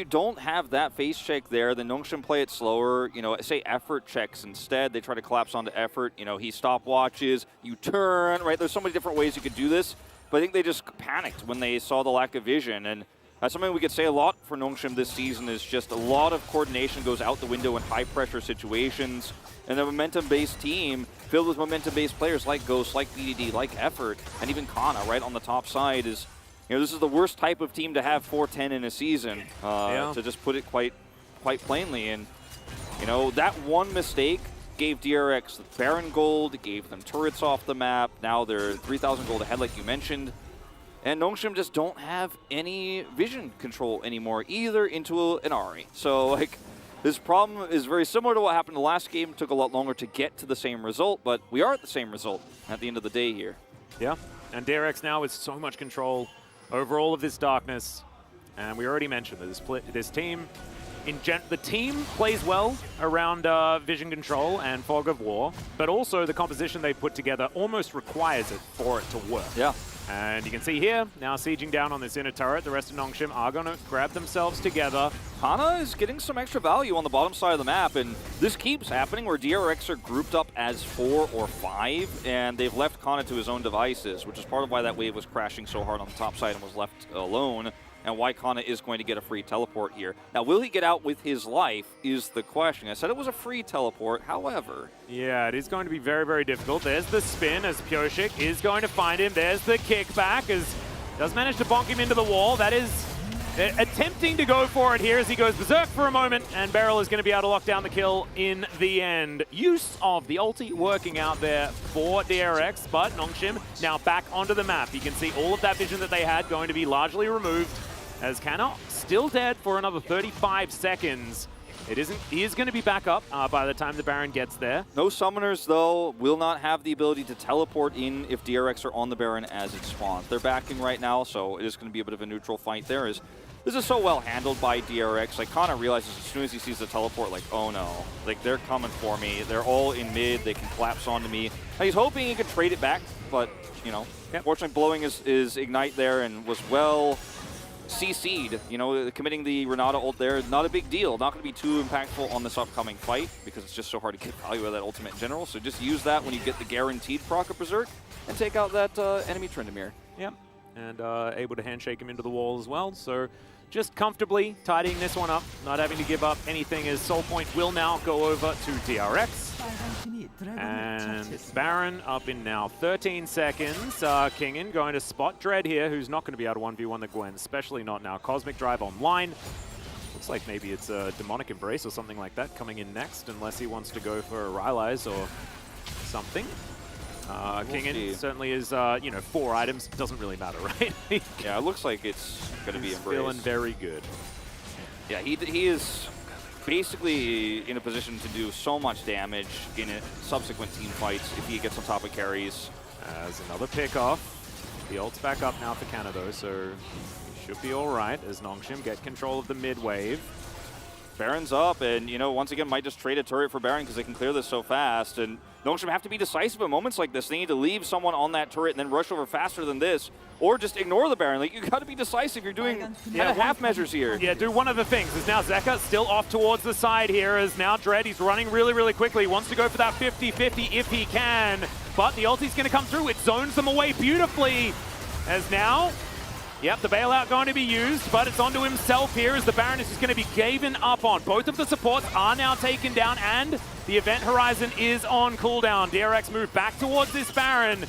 don't have that face check there, then Nongshim play it slower. You know, say effort checks instead. They try to collapse onto effort. You know, he stopwatches, you turn, right? There's so many different ways you could do this. But I think they just panicked when they saw the lack of vision. And That's something we could say a lot for Nongshim this season is just a lot of coordination goes out the window in high-pressure situations. And a momentum-based team filled with momentum-based players like Ghost, like BDD, like Effort, and even Kana right on the top side is, this is the worst type of team to have 4-10 in a season, to just put it quite plainly. And, that one mistake gave DRX the Baron gold, gave them turrets off the map. Now they're 3,000 gold ahead like you mentioned. And Nongshim just don't have any vision control anymore, either into an Ahri. So, this problem is very similar to what happened the last game. It took a lot longer to get to the same result, but we are at the same result at the end of the day here. Yeah, and DRX now with so much control over all of this darkness. And we already mentioned that this team, the team plays well around vision control and fog of war, but also the composition they put together almost requires it for it to work. Yeah. And you can see here, now sieging down on this inner turret, the rest of Nongshim are going to grab themselves together. Kana is getting some extra value on the bottom side of the map, and this keeps happening where DRX are grouped up as 4 or 5, and they've left Kana to his own devices, which is part of why that wave was crashing so hard on the top side and was left alone, and why Kana is going to get a free teleport here. Now, will he get out with his life is the question. I said it was a free teleport, however. Yeah, it is going to be very, very difficult. There's the spin as ㅅ2022 is going to find him. There's the kickback as does manage to bonk him into the wall. That is attempting to go for it here as he goes berserk for a moment, and Beryl is going to be able to lock down the kill in the end. Use of the ulti working out there for DRX, but Nongshim now back onto the map. You can see all of that vision that they had going to be largely removed, as Kana still dead for another 35 seconds. He is going to be back up by the time the Baron gets there. No summoners, though, will not have the ability to teleport in if DRX are on the Baron as it spawns. They're backing right now, so it is going to be a bit of a neutral fight there. This is so well handled by DRX. Kana realizes as soon as he sees the teleport, oh no, they're coming for me. They're all in mid. They can collapse onto me. Now, he's hoping he could trade it back, but, unfortunately blowing his Ignite there and was well CC'd, committing the Renata ult there, not a big deal. Not going to be too impactful on this upcoming fight because it's just so hard to get value out of that ultimate in general. So just use that when you get the guaranteed proc of Berserk and take out that enemy Tryndamere. Yep, and able to handshake him into the wall as well. So just comfortably tidying this one up, not having to give up anything as Soul Point will now go over to DRX. And Baron up in now 13 seconds. Kingin going to spot Dread here, who's not going to be able to 1v1 the Gwen, especially not now. Cosmic Drive online. Looks like maybe it's a Demonic Embrace or something like that coming in next, unless he wants to go for a Rylai's or something. Kingin certainly is, 4 items. Doesn't really matter, right? Yeah, it looks like it's going to be Embrace. Feeling very good. Yeah, he is basically in a position to do so much damage in subsequent team fights if he gets on top of carries. As another pick off. The ult's back up now for Kana though, so he should be all right as Nongshim get control of the mid wave. Baron's up, and once again might just trade a turret for Baron because they can clear this so fast. And Nongshim have to be decisive at moments like this. They need to leave someone on that turret and then rush over faster than this, or just ignore the Baron. You got to be decisive. You're doing half measures here. Yeah, do one of the things. Is now Zeka still off towards the side here. As now Dread, he's running really, really quickly. Wants to go for that 50-50 if he can, but the ulti's going to come through. It zones them away beautifully. As now, the bailout going to be used, but it's onto himself here as the Baron is just going to be given up on. Both of the supports are now taken down, and the Event Horizon is on cooldown. DRX move back towards this Baron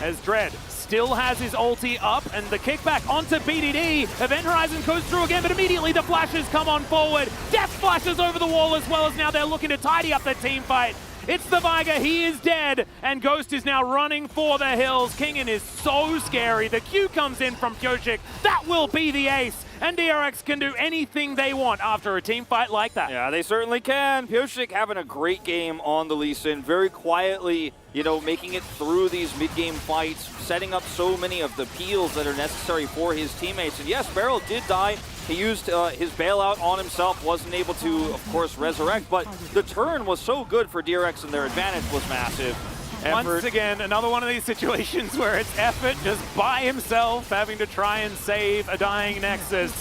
as Dread still has his ulti up, and the kickback onto BDD. Event Horizon goes through again, but immediately the flashes come on forward. Death flashes over the wall as well, as now they're looking to tidy up the team fight. It's the Viger, he is dead, and Ghost is now running for the hills. Kingin is so scary. The Q comes in from ㅅ2022. That will be the ace, and DRX can do anything they want after a team fight like that. Yeah, they certainly can. ㅅ2022 having a great game on the Lee Sin, very quietly, making it through these mid-game fights, setting up so many of the peels that are necessary for his teammates. And yes, Beryl did die. He used his bailout on himself, wasn't able to, of course, resurrect, but the turn was so good for DRX and their advantage was massive. Once again, another one of these situations where it's Effort just by himself having to try and save a dying Nexus.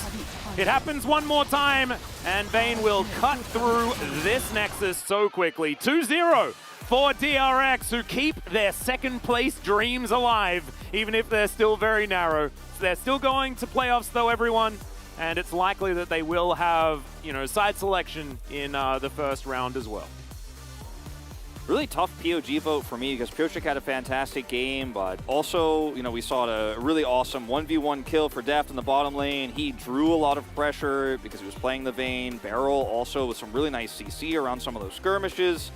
It happens one more time, and Vayne will cut through this Nexus so quickly. 2-0 for DRX, who keep their second place dreams alive, even if they're still very narrow. They're still going to playoffs though, everyone. and it's likely that they will have, you know, side selection in the first round as well. Really tough POG vote for me because Piotrek had a fantastic game, but also, you know, we saw a really awesome 1v1 kill for Deft in the bottom lane. He drew a lot of pressure because he was playing the Vayne. Barrel also with some really nice CC around some of those skirmishes.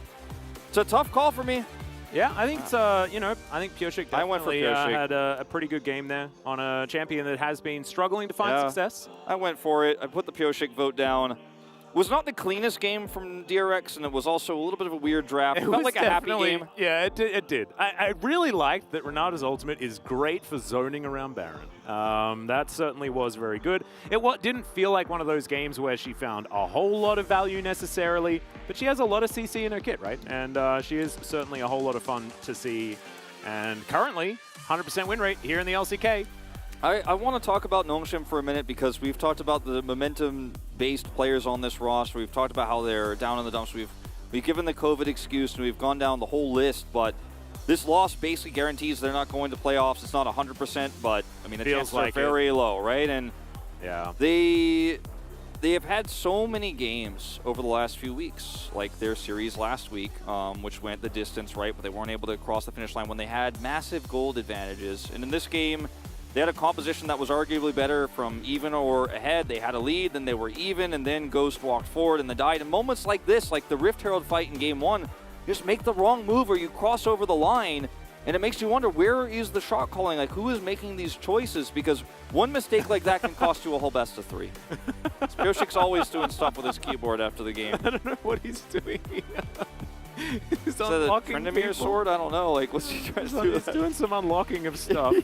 It's a tough call for me. Yeah, I think it's, you know, I think Piotrek definitely had a pretty good game there on a champion that has been struggling to find success. I went for it. I put the Piotrek vote down. It was not the cleanest game from DRX, and it was also a little bit of a weird draft. It felt like a happy game. Yeah, it did. I really liked that Renata's ultimate is great for zoning around Baron. That certainly was very good. It didn't feel like one of those games where she found a whole lot of value necessarily, but she has a lot of CC in her kit, right? And she is certainly a whole lot of fun to see. And currently, 100% win rate here in the LCK. I want to talk about Nongshim for a minute because we've talked about the momentum-based players on this roster. We've talked about how they're down in the dumps. We've given the COVID excuse, and we've gone down the whole list, but this loss basically guarantees they're not going to playoffs. It's not 100%, but, I mean, the chances are very low, right? And yeah, they have had so many games over the last few weeks, like their series last week, which went the distance, right? But they weren't able to cross the finish line when they had massive gold advantages. And in this game, they had a composition that was arguably better from even or ahead. They had a lead, then they were even, and then Ghost walked forward and they died. And moments like this, like the Rift Herald fight in game 1, just make the wrong move or you cross over the line, and it makes you wonder, where is the shot calling? Like, who is making these choices? Because one mistake like that can cost you a whole best of 3. Piotrik's always doing stuff with his keyboard after the game. I don't know what he's doing. He's is that a Trendemir sword? I don't know. Like, what's he trying to do? He's doing some unlocking of stuff.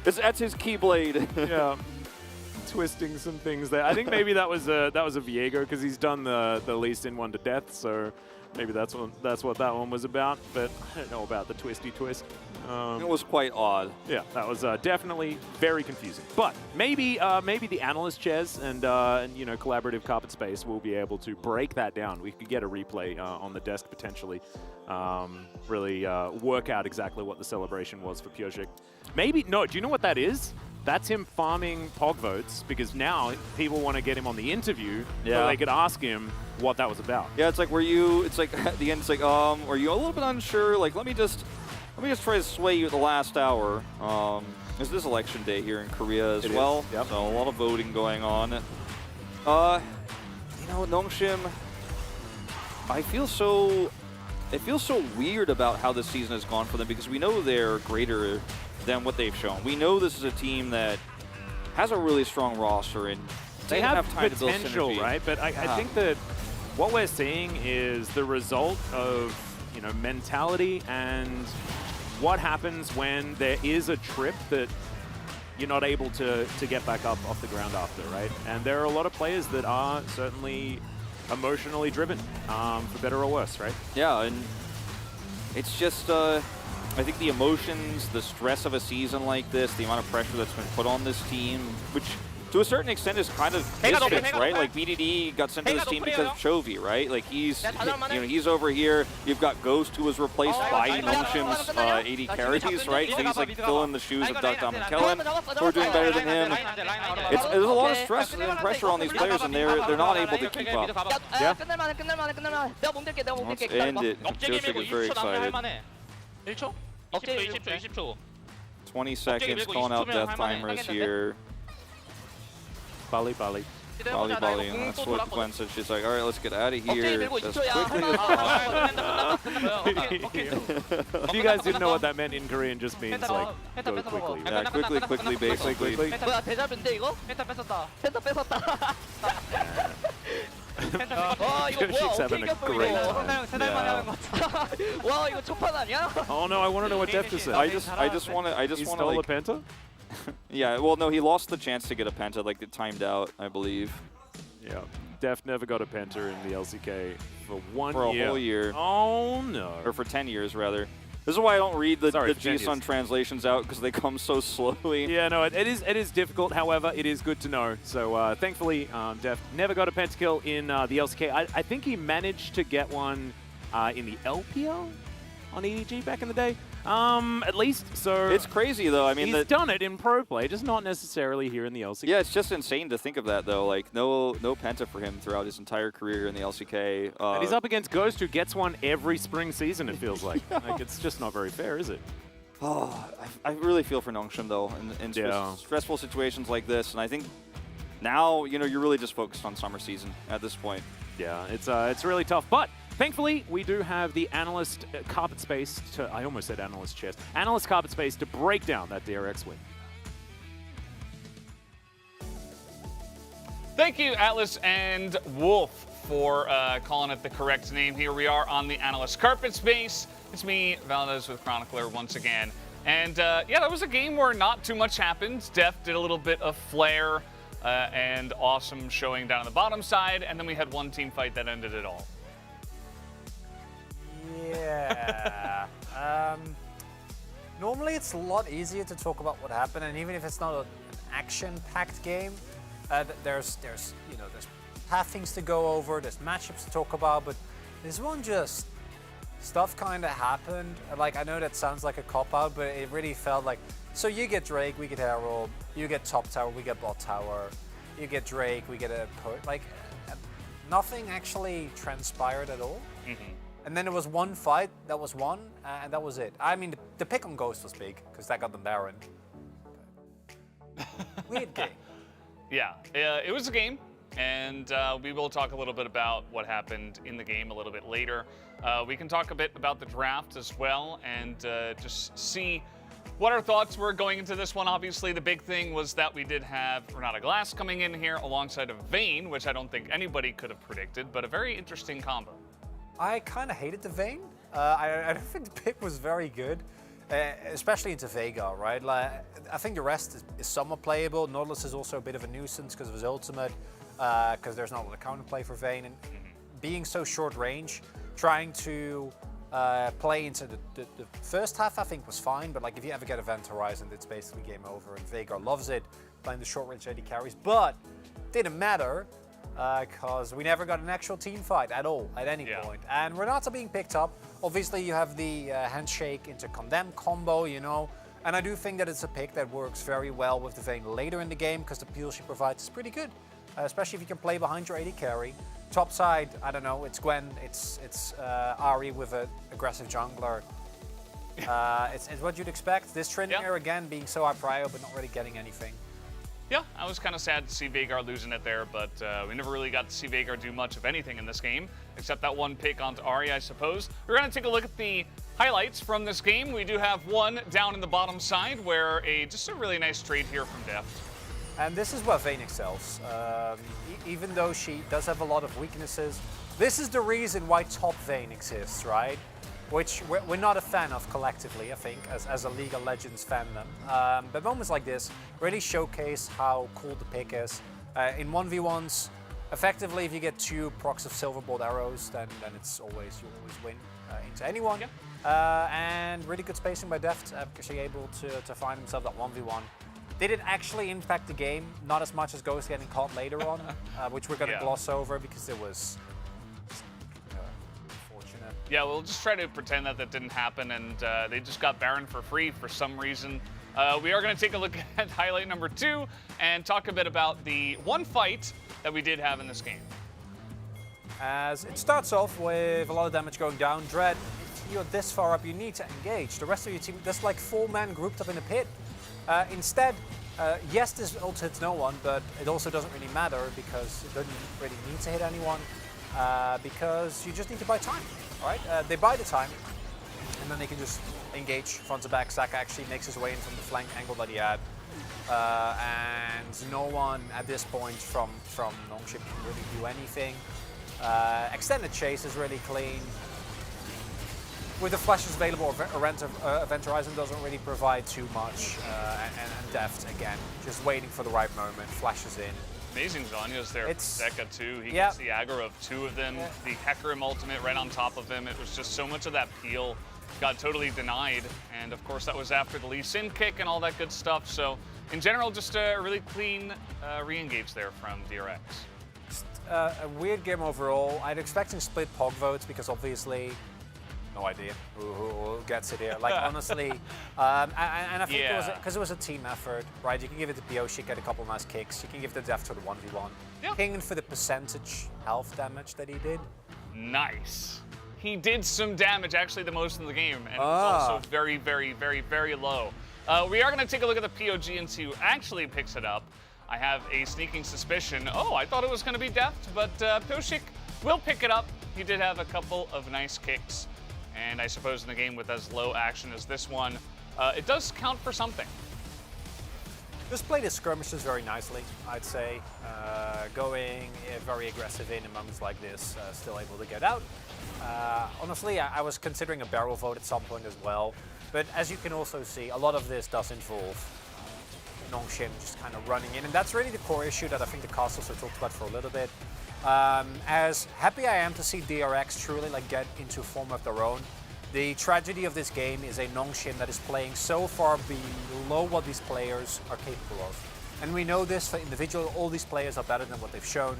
That's his keyblade. Yeah, twisting some things there. I think maybe that was a Viego because he's done the least in one to death. So maybe that's what that one was about. But I don't know about the twisty twist. It was quite odd. Yeah, that was definitely very confusing. But maybe the analyst chairs and you know, collaborative carpet space will be able to break that down. We could get a replay on the desk potentially. Really work out exactly what the celebration was for Piotrek. Maybe no. Do you know what that is? That's him farming POG votes because now people want to get him on the interview so they could ask him what that was about. Yeah, it's like it's like at the end it's like were you a little bit unsure? Like let me just try to sway you at the last hour. This is election day here in Korea as well. Yep. So a lot of voting going on. You know, Nongshim, it feels so weird about how this season has gone for them because we know they're greater than what they've shown. We know this is a team that has a really strong roster and they have time potential, to build synergy. right? But I think that what we're seeing is the result of, you know, mentality and what happens when there is a trip that you're not able to get back up off the ground after, right? And there are a lot of players that are certainly emotionally driven, for better or worse, right? Yeah, and it's just, I think the emotions, the stress of a season like this, the amount of pressure that's been put on this team, which to a certain extent is kind of misfits, right? Like BDD got sent to this team because of Chovy, right? Like he's over here. You've got Ghost who was replaced by Nongshim's 80 carries, right? So he's like filling the shoes of Dom and Kellen, who are doing better than him. There's a lot of stress and pressure on these players, and they're not able to keep up. Yeah. Let's end it. Piotrek is very excited. 20 seconds, calling out death timers here. Bali. Bali, and that's what Gwen said. She's like, all right, let's get out of here as quickly as possible. If you guys didn't know what that meant in Korean, just means like go quickly. Yeah, quickly, basically. Piotrik's having a great time. Oh no, I want to know what Def just said. I just want to He stole a penta? Yeah, well, no, he lost the chance to get a penta, like it timed out, I believe. Yeah, Def never got a penta in the LCK for a whole year. Oh no. Or for 10 years, rather. This is why I don't read the GSUN translations out, because they come so slowly. Yeah, no, it is difficult. However, it is good to know. So thankfully, Def never got a pentakill in the LCK. I think he managed to get one in the LPL on EDG back in the day. At least, so... It's crazy, though. I mean, he's done it in pro play, just not necessarily here in the LCK. Yeah, it's just insane to think of that, though. Like, no penta for him throughout his entire career in the LCK. And he's up against Ghost, who gets one every spring season, it feels like. Like, it's just not very fair, is it? Oh, I really feel for Nongshim, though, in stressful situations like this. And I think now, you know, you're really just focused on summer season at this point. Yeah, it's really tough. But thankfully, we do have the analyst carpet space to, I almost said analyst chest, analyst carpet space to break down that DRX win. Thank you, Atlas and Wolf, for calling it the correct name. Here we are on the analyst carpet space. It's me, Valdez, with Chronicler once again. And yeah, that was a game where not too much happened. Def did a little bit of flair and awesome showing down on the bottom side, and then we had one team fight that ended it all. Yeah. Normally it's a lot easier to talk about what happened, and even if it's not an action-packed game, there's half things to go over, there's matchups to talk about, but this one just stuff kind of happened. Like, I know that sounds like a cop-out, but it really felt like, so you get Drake, we get Herald, you get top tower, we get bot tower, you get Drake, we get a like nothing actually transpired at all. And then there was one fight that was won, and that was it. I mean, the pick on Ghost was big, because that got them Baron. Weird game. Yeah, it was a game, and we will talk a little bit about what happened in the game a little bit later. We can talk a bit about the draft as well, and just see what our thoughts were going into this one. Obviously, the big thing was that we did have Renata Glass coming in here alongside of Vayne, which I don't think anybody could have predicted, but a very interesting combo. I kind of hated the Vayne. I don't think the pick was very good, especially into Vega, right? Like, I think the rest is somewhat playable. Nautilus is also a bit of a nuisance because of his ultimate, because there's not a lot of counterplay for Vayne. And being so short range, trying to play into the first half, I think, was fine. But like, if you ever get Event Horizon, it's basically game over. And Vega loves it, playing the short range AD carries. But didn't matter, because we never got an actual team fight at all, at any point. And Renata being picked up, obviously you have the handshake into Condemn combo, you know. And I do think that it's a pick that works very well with the Vayne later in the game, because the peel she provides is pretty good, especially if you can play behind your AD carry. Top side, I don't know, it's Gwen, it's Ahri with an aggressive jungler. It's what you'd expect. This Trinity again being so high prio, but not really getting anything. Yeah, I was kind of sad to see Veigar losing it there, but we never really got to see Veigar do much of anything in this game, except that one pick onto Ahri, I suppose. We're going to take a look at the highlights from this game. We do have one down in the bottom side where just a really nice trade here from Deft. And this is where Vayne excels. Even though she does have a lot of weaknesses, this is the reason why top Vayne exists, right? Which we're not a fan of collectively, I think, as a League of Legends fandom. But moments like this really showcase how cool the pick is. In 1v1s, effectively, if you get 2 procs of silver bolt arrows, then it's you always win into anyone. And really good spacing by Deft, because you're able to find himself that 1v1. Did it actually impact the game? Not as much as Ghost getting caught later on, which we're going to gloss over because it was unfortunate. Yeah, we'll just try to pretend that didn't happen, and they just got Baron for free for some reason. We are going to take a look at highlight number 2 and talk a bit about the one fight that we did have in this game. As it starts off with a lot of damage going down, Dread, if you're this far up, you need to engage. The rest of your team, there's like 4 men grouped up in a pit. Instead, yes, this ult hits no one, but it also doesn't really matter because it doesn't really need to hit anyone, because you just need to buy time, all right? They buy the time, and then they can just engage front to back. Saka actually makes his way in from the flank angle that he had, and no one at this point from Nongshim can really do anything. Extended chase is really clean. With the flashes available, Event Horizon doesn't really provide too much, and Deft, again, just waiting for the right moment, flashes in. Amazing Zanya's there for Zeka too. He Yeah. gets the aggro of 2 of them, the Hecarim ultimate right on top of him. It was just so much of that peel got totally denied, and of course that was after the Lee Sin kick and all that good stuff. So in general, just a really clean re-engage there from DRX. A weird game overall. I'd expecting split POG votes because obviously no idea who gets it here. Like, honestly, and I think it was Yeah. because it was a team effort, right? You can give it to Bioshi, get a couple nice kicks. You can give the Deft to the 1v1. Yeah. King for the percentage health damage that he did. Nice. He did some damage, actually the most in the game, and it was also very, very, very, very low. We are going to take a look at the POG and see who actually picks it up. I have a sneaking suspicion. Oh, I thought it was going to be Deft, but Pioshik will pick it up. He did have a couple of nice kicks, and I suppose in a game with as low action as this one, it does count for something. Just played his skirmishes very nicely, I'd say. Going very aggressive in moments like this, still able to get out. Honestly, I was considering a barrel vote at some point as well. But as you can also see, a lot of this does involve Nongshim just kind of running in. And that's really the core issue that I think the cast also talked about for a little bit. As happy I am to see DRX truly like get into form of their own, the tragedy of this game is a Nongshim that is playing so far below what these players are capable of. And we know this for individual, all these players are better than what they've shown.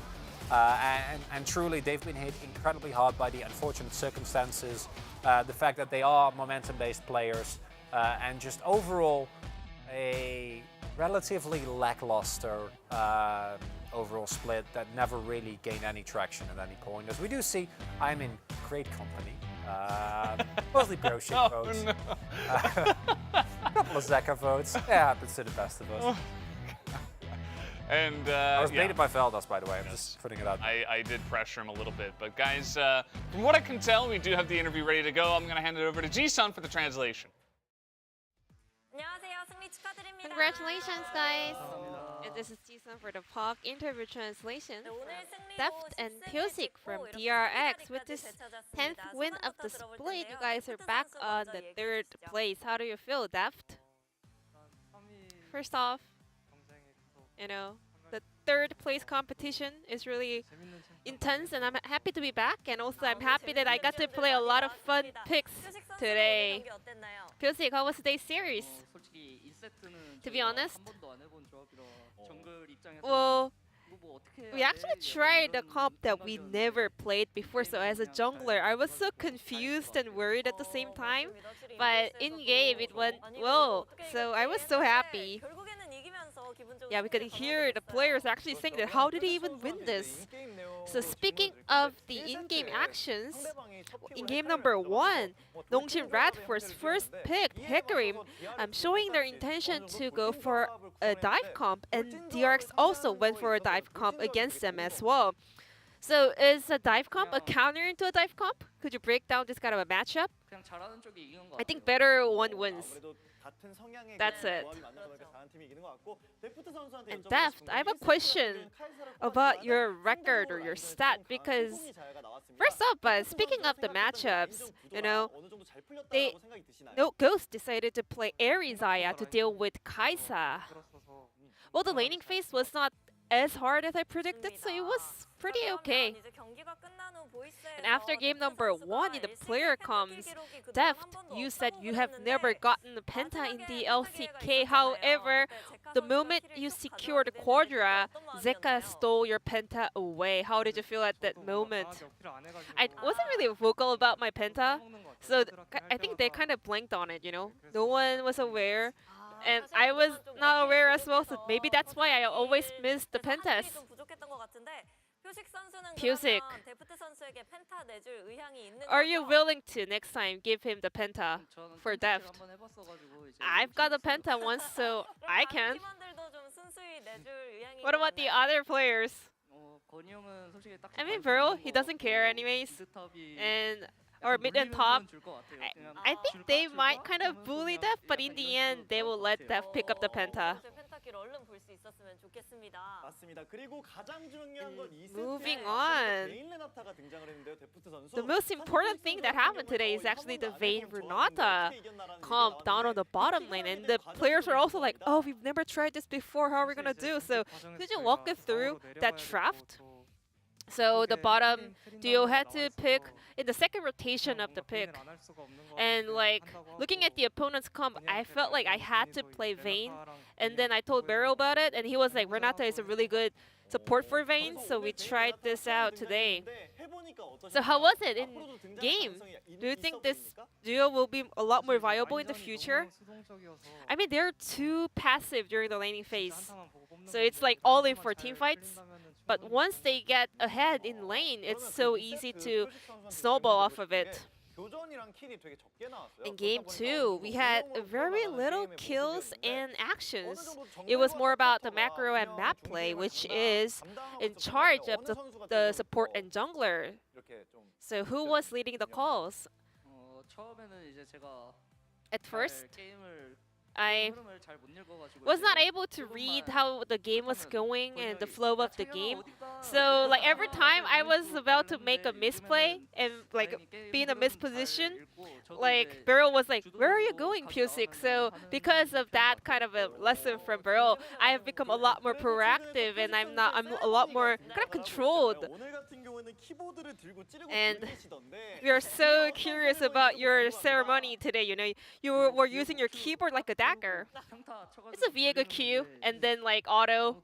And truly, they've been hit incredibly hard by the unfortunate circumstances, the fact that they are momentum-based players, and just overall a relatively lackluster overall split that never really gained any traction at any point. As we do see, I'm in great company. Mostly Bioshi votes. No. A couple of Zeka votes. It happens to the best of us. And I was yeah. baited by Veldas, by the way. I'm just putting it out. I did pressure him a little bit, but guys, from what I can tell, we do have the interview ready to go. I'm going to hand it over to Ji-sun for the translation. 안녕하세요. 승리 축하드립니다. Congratulations, guys! And this is Ji-sun for the POG interview translation. Deft and Pioshik from DRX with this 10th win of the split. You guys are back on the 3rd place. How do you feel, Deft? First off, you know, the 3rd place competition is really intense, and I'm happy to be back. And also, I'm happy that I got to play a lot of fun picks today. Pioshik, how was today's series? To be honest, well, we actually tried a comp that we never played before, so as a jungler, I was so confused and worried at the same time. But in-game, it went well, so I was so happy. Yeah, we could hear the players actually saying that how did he even win this? So speaking of the in-game actions, in game number 1, Nongshim Radford's first pick, Hecarim, showing their intention to go for a dive comp, and DRX also went for a dive comp against them as well. So is a dive comp a counter into a dive comp? Could you break down this kind of a matchup? I think better one wins. That's it. And Deft, I have a question about your record or your stat, because first up, speaking of the matchups, you know, Ghost decided to play Ares Aya to deal with Kaisa. Well, the laning phase was not as hard as I predicted, so it was pretty okay. And after game number 1 in the player comms, Deft, you said you have never gotten a penta in the LCK. However, the moment you secured Quadra, Zeka stole your penta away. How did you feel at that moment? I wasn't really vocal about my penta, so I think they kind of blanked on it, you know? No one was aware. And I was not aware as well, so maybe that's why I always missed the pentas. Pioshik, are you willing to next time give him the penta for Deft? I've got the penta once, so I can. What about the other players? I mean, Burrow, he doesn't care anyways. And or mid and top, I think they might kind of bully Deft, but in the end, they will let Deft pick up the penta. Moving on. The most important thing that happened today is actually the Vayne Renata comp down on the bottom lane, and the players were also like, oh, we've never tried this before, how are we gonna do? So could you walk us through that draft? So the bottom duo had to pick in the second rotation of the pick. And like looking at the opponent's comp, I felt like I had to play Vayne. And then I told Barrow about it, and he was like, Renata is a really good support for Vayne, so we tried this out today. So how was it in game? Do you think this duo will be a lot more viable in the future? I mean, they're too passive during the laning phase, so it's like all in for team fights. But once they get ahead in lane, it's so easy to snowball off of it. In game 2, we had very little kills and actions. It was more about the macro and map play, which is in charge of the support and jungler. So who was leading the calls? At first, I was not able to read how the game was going and the flow of the game. So like every time I was about to make a misplay and like be in a misposition, like Beryl was like, "Where are you going, Pusik?" So because of that kind of a lesson from Beryl, I have become a lot more proactive and I'm a lot more kind of controlled. And we are so curious about your ceremony today. You know, you were using your keyboard like a dagger. It's a Viego Q and then like auto.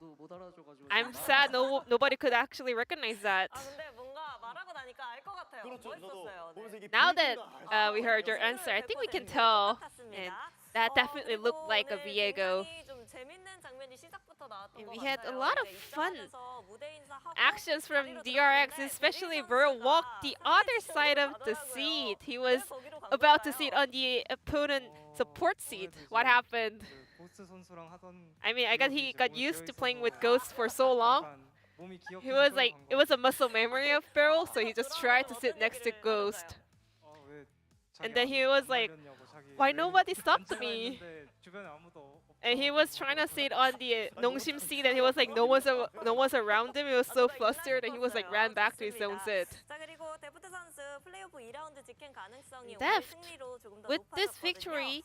I'm sad nobody could actually recognize that. Now that we heard your answer, I think we can tell. And that definitely looked like a Viego. And we had a lot of fun actions from DRX, especially Beryl walked the other side of the seat. He was about to sit on the opponent support seat. What happened? I mean, I guess he got used to playing with Ghost for so long. He was like, it was a muscle memory of Beryl, so he just tried to sit next to Ghost. And then he was like, why nobody stopped me? And he was trying to sit on the Nongshim seat and he was like, no one's around him. He was so flustered and he was like ran back to his own seat. Deft, with this victory,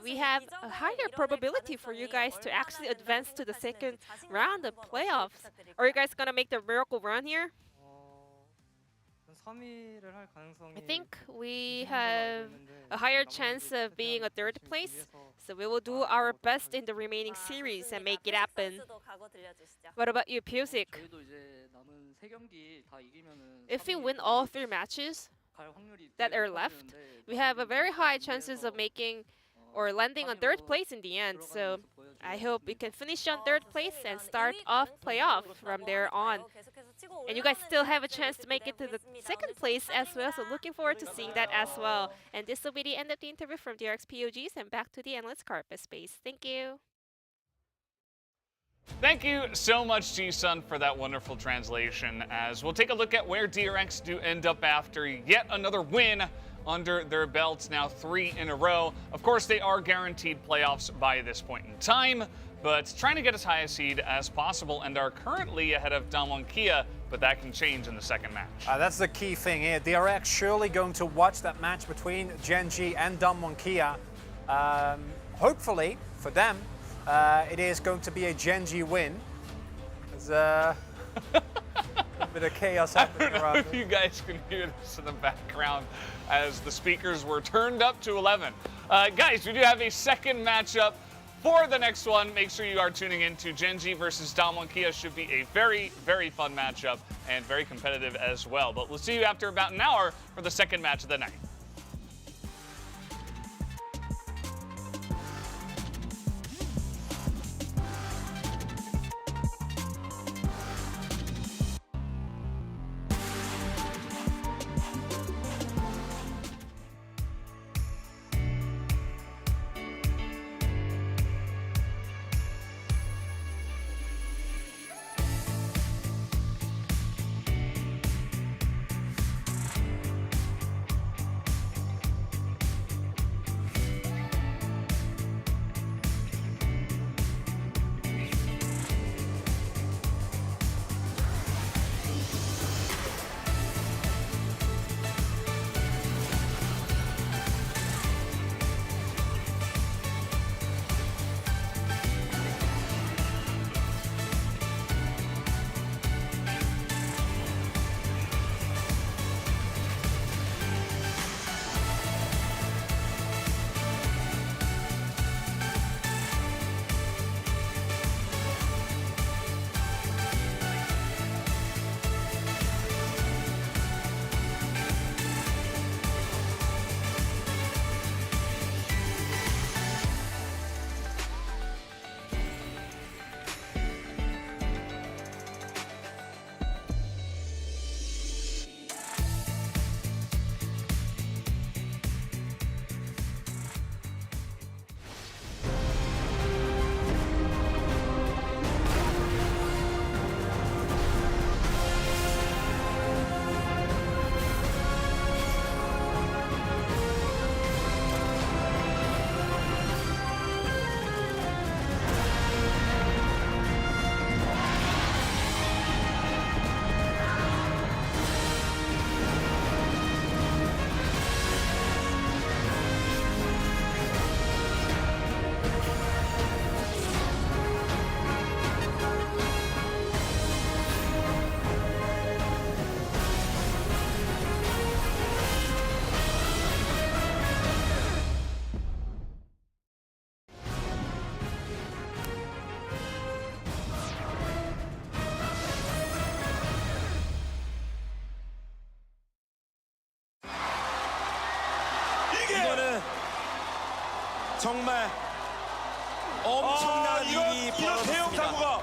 we have a higher probability for you guys to actually advance to the second round of playoffs. Are you guys gonna make the miracle run here? I think we have a higher chance of being a third place, so we will do our best in the remaining series and make it happen. What about you, Pusik? If we win all 3 matches that are left, we have a very high chances of making or landing on third place in the end. So I hope we can finish on third place and start off playoff from there on. And you guys still have a chance to make it to the second place as well, so looking forward to seeing that as well. And this will be the end of the interview from DRX POGs and back to the endless carpet space. Thank you. Thank you so much, G-Sun, for that wonderful translation, as we'll take a look at where DRX do end up after yet another win under their belts, now 3 in a row. Of course, they are guaranteed playoffs by this point in time, but trying to get as high a seed as possible and are currently ahead of Damwon Kia, but that can change in the second match. That's the key thing here. DRX surely going to watch that match between Genji and Damwon Kia. Hopefully, for them, it is going to be a Genji win. There's a bit of chaos happening around. I don't know if you guys can hear this in the background as the speakers were turned up to 11. Guys, we do have a second matchup for the next one. Make sure you are tuning in to Genji versus Damwon Kia. Should be a very, very fun matchup and very competitive as well. But we'll see you after about an hour for the second match of the night. 정말 엄청난 일이 벌어졌습니다.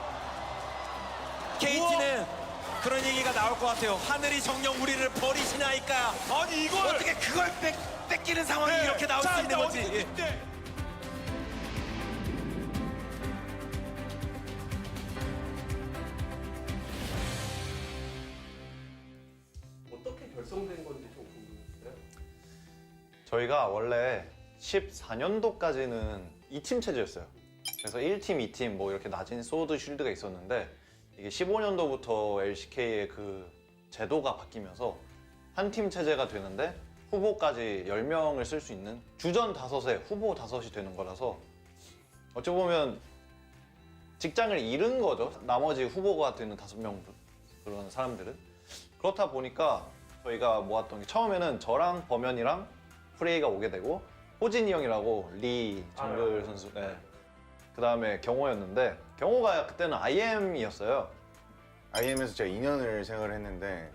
KT는 그런 얘기가 나올 것 같아요. 하늘이 정녕 우리를 버리시나이까. 아니 이걸 어떻게 그걸 뺏기는 상황이 이렇게 나올 수 있는 거지. 어떻게 결성된 건지 좀 궁금해요. 저희가 원래 14년도까지는 2팀 체제였어요. 그래서 1팀, 2팀 뭐 이렇게 낮은 소드 쉴드가 있었는데 이게 15년도부터 LCK의 그 제도가 바뀌면서 한 팀 체제가 되는데 후보까지 10명을 쓸 수 있는 주전 5에 후보 5이 되는 거라서 어찌 보면 직장을 잃은 거죠. 나머지 후보가 되는 5명 그런 사람들은. 그렇다 보니까 저희가 모았던 게 처음에는 저랑 범현이랑 프레이가 오게 되고 호진이 형이라고 리 정글 선수 그 다음에 경호였는데 경호가 그때는 IM이었어요. IM에서 제가 2년을 생활을 했는데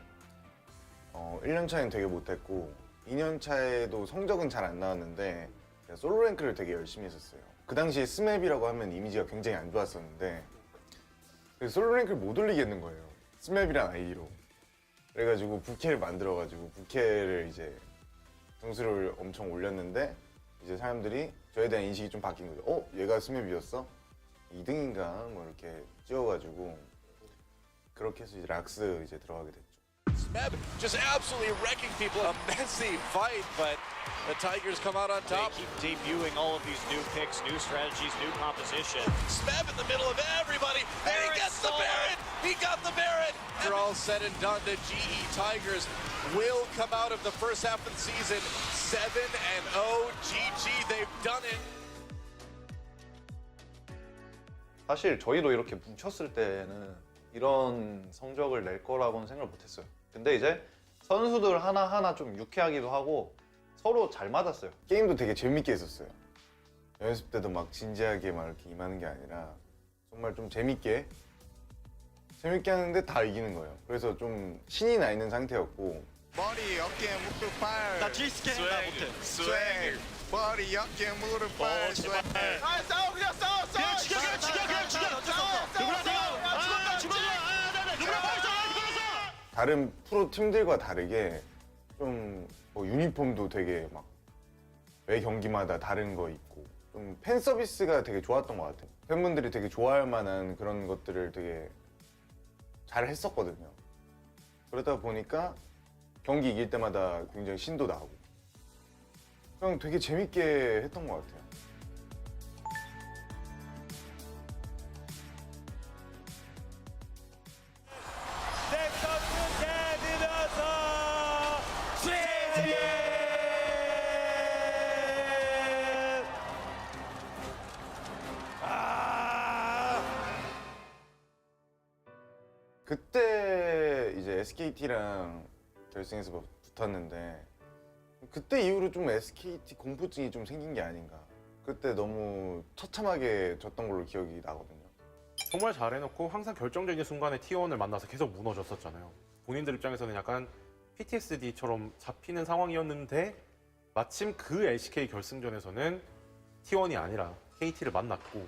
1년 차에는 되게 못했고 2년 차에도 성적은 잘 안 나왔는데 제가 솔로 랭크를 되게 열심히 했었어요. 그 당시에 스맵이라고 하면 이미지가 굉장히 안 좋았었는데 그래서 솔로 랭크를 못 올리겠는 거예요. 스맵이란 아이디로. 그래가지고 부캐를 만들어가지고 부캐를 이제 등수를 엄청 올렸는데 이제 사람들이 저에 대한 인식이 좀 바뀐 거죠. 얘가 스맵이었어? 2등인가? 뭐 이렇게 찍어가지고 그렇게 해서 이제 락스 이제 들어가게 됐죠. Smeb just absolutely wrecking people. A messy fight, but the Tigers come out on top. They keep debuting all of these new picks, new strategies, new composition. Smeb in the middle of everybody, and he gets the Baron! He got the Baron! After all said and done, the GE Tigers will come out of the first half of the season 7-0. GG, they've done it. 사실 저희도 이렇게 뭉쳤을 때는 이런 성적을 낼 거라고는 생각을 못했어요. 근데 이제 선수들 하나하나 좀 유쾌하기도 하고 서로 잘 맞았어요. 게임도 되게 재밌게 했었어요. 연습 때도 막 진지하게 막 이렇게 임하는 게 아니라 정말 좀 재밌게 하는데 다 이기는 거예요. 그래서 좀 신이 나 있는 상태였고 머리, 어깨, 무릎, 팔. 나 G스캔 나 못해. 스웩. 머리, 어깨, 무릎, 팔. 스웩. 싸워 그냥 싸워. 그냥 죽여. 누구나 죽어줘. 누구나 죽어줘. 다른 프로 팀들과 다르게 좀 뭐 유니폼도 되게 막 매 경기마다 다른 거 있고 좀 팬 서비스가 되게 좋았던 것 같아요. 팬분들이 되게 좋아할 만한 그런 것들을 되게 잘 했었거든요. 그러다 보니까 경기 이길 때마다 굉장히 신도 나고 그냥 되게 재밌게 했던 것 같아요. 그때 이제 SKT랑 결승에서 붙었는데 그때 이후로 좀 SKT 공포증이 좀 생긴 게 아닌가. 그때 너무 처참하게 졌던 걸로 기억이 나거든요. 정말 잘해놓고 항상 결정적인 순간에 T1을 만나서 계속 무너졌었잖아요. 본인들 입장에서는 약간 PTSD처럼 잡히는 상황이었는데 마침 그 LCK 결승전에서는 T1이 아니라 KT를 만났고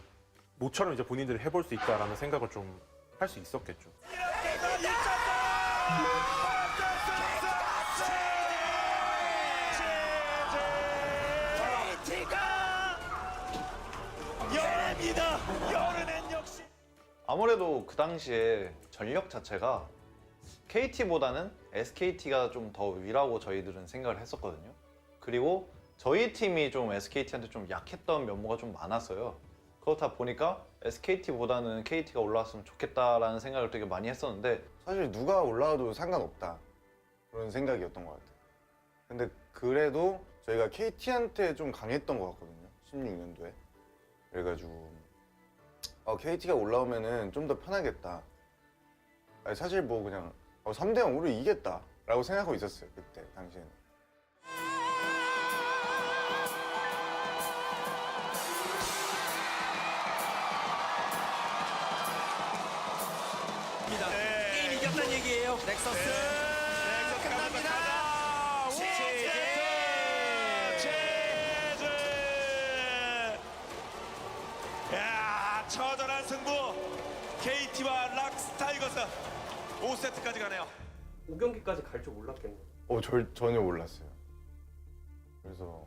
모처럼 이제 본인들이 해볼 수 있다라는 생각을 좀 할 수 있었겠죠. 아무래도 그 당시에 전력 자체가 KT보다는 SKT가 좀 더 위라고 저희들은 생각을 했었거든요. 그리고 저희 팀이 좀 SKT한테 좀 약했던 면모가 좀 많았어요. 그렇다 보니까 SKT보다는 KT가 올라왔으면 좋겠다라는 생각을 되게 많이 했었는데 사실 누가 올라와도 상관없다 그런 생각이었던 것 같아요. 근데 그래도 저희가 KT한테 좀 강했던 것 같거든요. 16년도에. 그래가지고 KT가 올라오면은 좀 더 편하겠다. 아니, 사실 뭐 그냥 3대0으로 이기겠다 라고 생각하고 있었어요. 그때 당시에는. 게임 이겼다는 얘기예요. 넥서스. 끝납니다. 처절한 승부. KT와 락스 타이거스 5세트까지 가네요. 5경기까지 갈 줄 몰랐겠네요. 전혀 몰랐어요. 그래서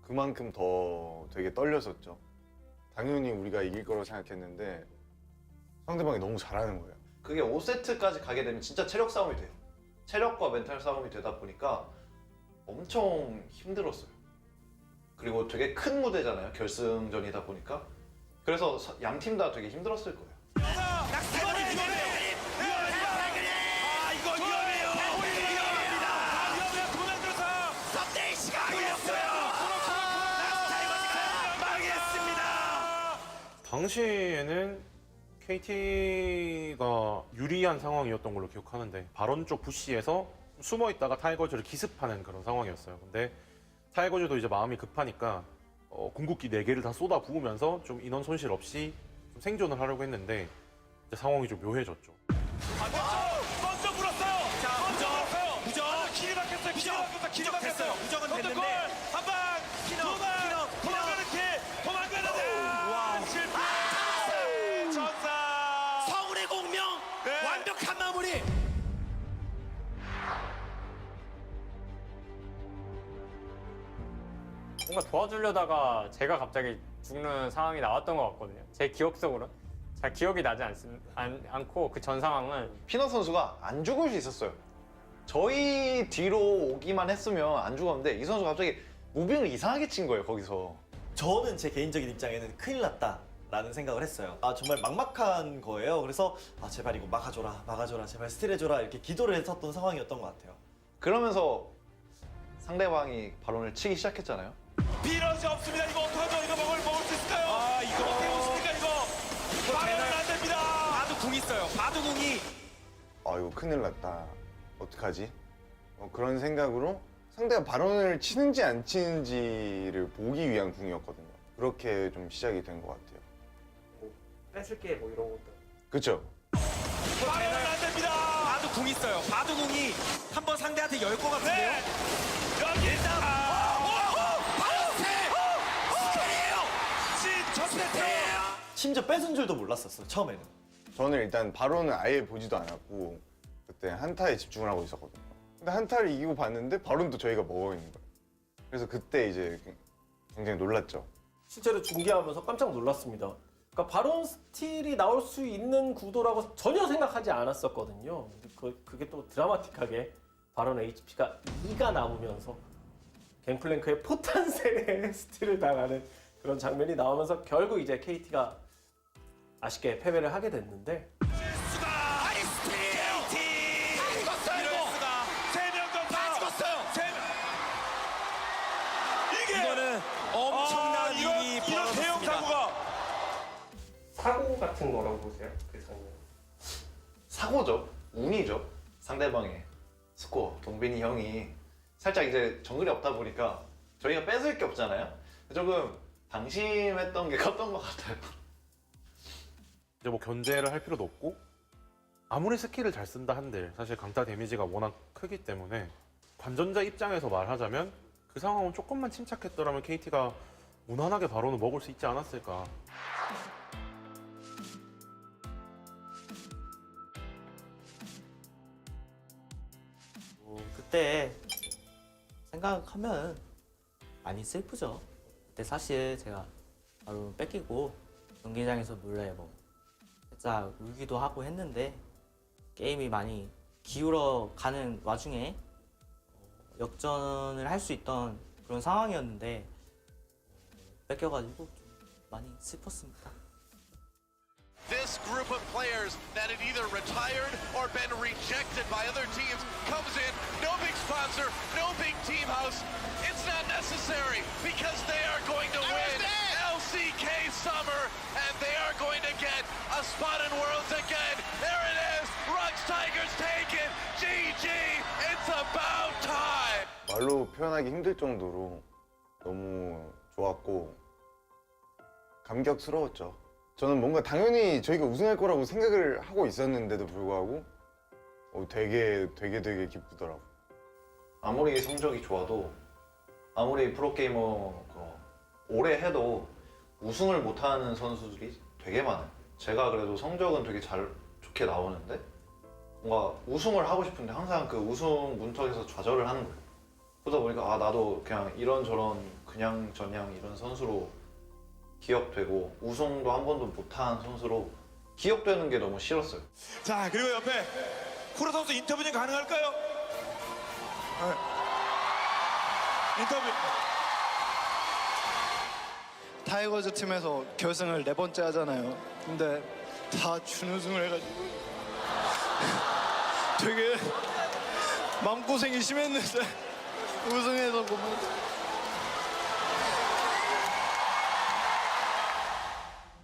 그만큼 더 되게 떨렸었죠. 당연히 우리가 이길 거라고 생각했는데 상대방이 너무 잘하는 거예요. 그게 5세트까지 가게 되면 진짜 체력 싸움이 돼요. 체력과 멘탈 싸움이 되다 보니까 엄청 힘들었어요. 그리고 되게 큰 무대잖아요. 결승전이다 보니까. 그래서 양 팀 다 되게 힘들었을 거예요. 이번에 이거 위험해요. 위험합니다. 위험해 도망들어서 3대1 시간이 걸렸어요. 락스 타이거스가 망했습니다. 당시에는 KT가 유리한 상황이었던 걸로 기억하는데 바론 쪽 부시에서 숨어 있다가 타이거즈를 기습하는 그런 상황이었어요. 근데 타이거즈도 이제 마음이 급하니까 궁극기 4개를 다 쏟아 부으면서 좀 인원 손실 없이 좀 생존을 하려고 했는데 이제 상황이 좀 묘해졌죠. 먼저 물었어요. 자, 먼저 물었어요. 무적. 길이 막혔어요. 길이 막혔어요. 무적은 됐는데 한 방, 두 방, 도망가는데 와, 실패. 전사. 서울의 공명. 완벽한 마무리. 뭔가 도와주려다가 제가 갑자기 죽는 상황이 나왔던 것 같거든요. 제 기억 속으로는 잘 기억이 나지 않고 그 전 상황은 피넛 선수가 안 죽을 수 있었어요. 저희 뒤로 오기만 했으면 안 죽었는데 이 선수가 갑자기 무빙을 이상하게 친 거예요, 거기서. 저는 제 개인적인 입장에는 큰일 났다 라는 생각을 했어요. 정말 막막한 거예요. 그래서 제발 이거 막아줘라, 제발 스틸해줘라 이렇게 기도를 했었던 상황이었던 것 같아요. 그러면서 상대방이 발언을 치기 시작했잖아요. 비러지 없습니다. 이거 어떡하죠? 이거 먹을 수 있을까요? 이거 어떻게 보십니까? 이거 말하면 안 됩니다. 바둑 궁 있어요. 바둑 궁이. 이거 큰일 났다. 어떡하지? 그런 생각으로 상대가 발언을 치는지 안 치는지를 보기 위한 궁이었거든요. 그렇게 좀 시작이 된 것 같아요. 뺏을게 뭐 이런 것도. 그쵸? 말하면 안 됩니다. 바둑 궁 있어요. 바둑 궁이 한번 상대한테 열 것 같은데요? 여기 일단 심지어 뺏은 줄도 몰랐었어요, 처음에는. 저는 일단 발언을 아예 보지도 않았고 그때 한타에 집중을 하고 있었거든요. 근데 한타를 이기고 봤는데 발언도 저희가 먹어 있는 거예요. 그래서 그때 이제 굉장히 놀랐죠. 실제로 중계하면서 깜짝 놀랐습니다. 그러니까 바론 스틸이 나올 수 있는 구도라고 전혀 생각하지 않았었거든요. 근데 그게 또 드라마틱하게 바론 HP가 2가 남으면서 갱플랭크의 포탄셀에 스틸을 당하는 그런 장면이 나오면서 결국 이제 KT가 아쉽게 패배를 하게 됐는데 이거는 엄청난 일이 벌어졌습니다. 대형 사고가. 사고 같은 거라고 보세요? 그 장면. 사고죠. 운이죠. 상대방의 스코어. 동빈이 형이 살짝 이제 정글이 없다 보니까 저희가 뺏을 게 없잖아요. 조금 방심했던 게 컸던 것 같아요. 이제 뭐 견제를 할 필요도 없고 아무리 스킬을 잘 쓴다 한들 사실 강타 데미지가 워낙 크기 때문에 관전자 입장에서 말하자면 그 상황은 조금만 침착했더라면 KT가 무난하게 바로는 먹을 수 있지 않았을까. 그때 생각하면 많이 슬프죠. 그때 사실 제가 바로 뺏기고 경기장에서 몰래 뭐 살짝 울기도 하고 했는데 게임이 많이 기울어 가는 와중에 역전을 할 수 있던 그런 상황이었는데 뺏겨가지고 좀 많이 슬펐습니다. This group of players that had either retired or been rejected by other teams comes in, no big sponsor, no big team house. It's not necessary because they are going to win LCK Summer and they are going to get a spot in Worlds again. There it is, Rux Tigers take it, GG, it's about time. 말로 표현하기 힘들 정도로 너무 좋았고 감격스러웠죠. 저는 뭔가 당연히 저희가 우승할 거라고 생각을 하고 있었는데도 불구하고 되게 기쁘더라고요. 아무리 성적이 좋아도 아무리 프로게이머 오래 해도 우승을 못하는 선수들이 되게 많아요. 제가 그래도 성적은 되게 좋게 나오는데 뭔가 우승을 하고 싶은데 항상 그 우승 문턱에서 좌절을 하는 거예요. 그러다 보니까 아 나도 그냥 이런저런 그냥 저냥 이런 선수로 기억되고 우승도 한 번도 못한 선수로 기억되는 게 너무 싫었어요. 자, 그리고 옆에 쿠로 선수 인터뷰 좀 가능할까요? 네. 인터뷰. 타이거즈 팀에서 결승을 4번째 하잖아요. 근데 다 준우승을 해가지고 되게 마음고생이 심했는데 우승해서 고마워.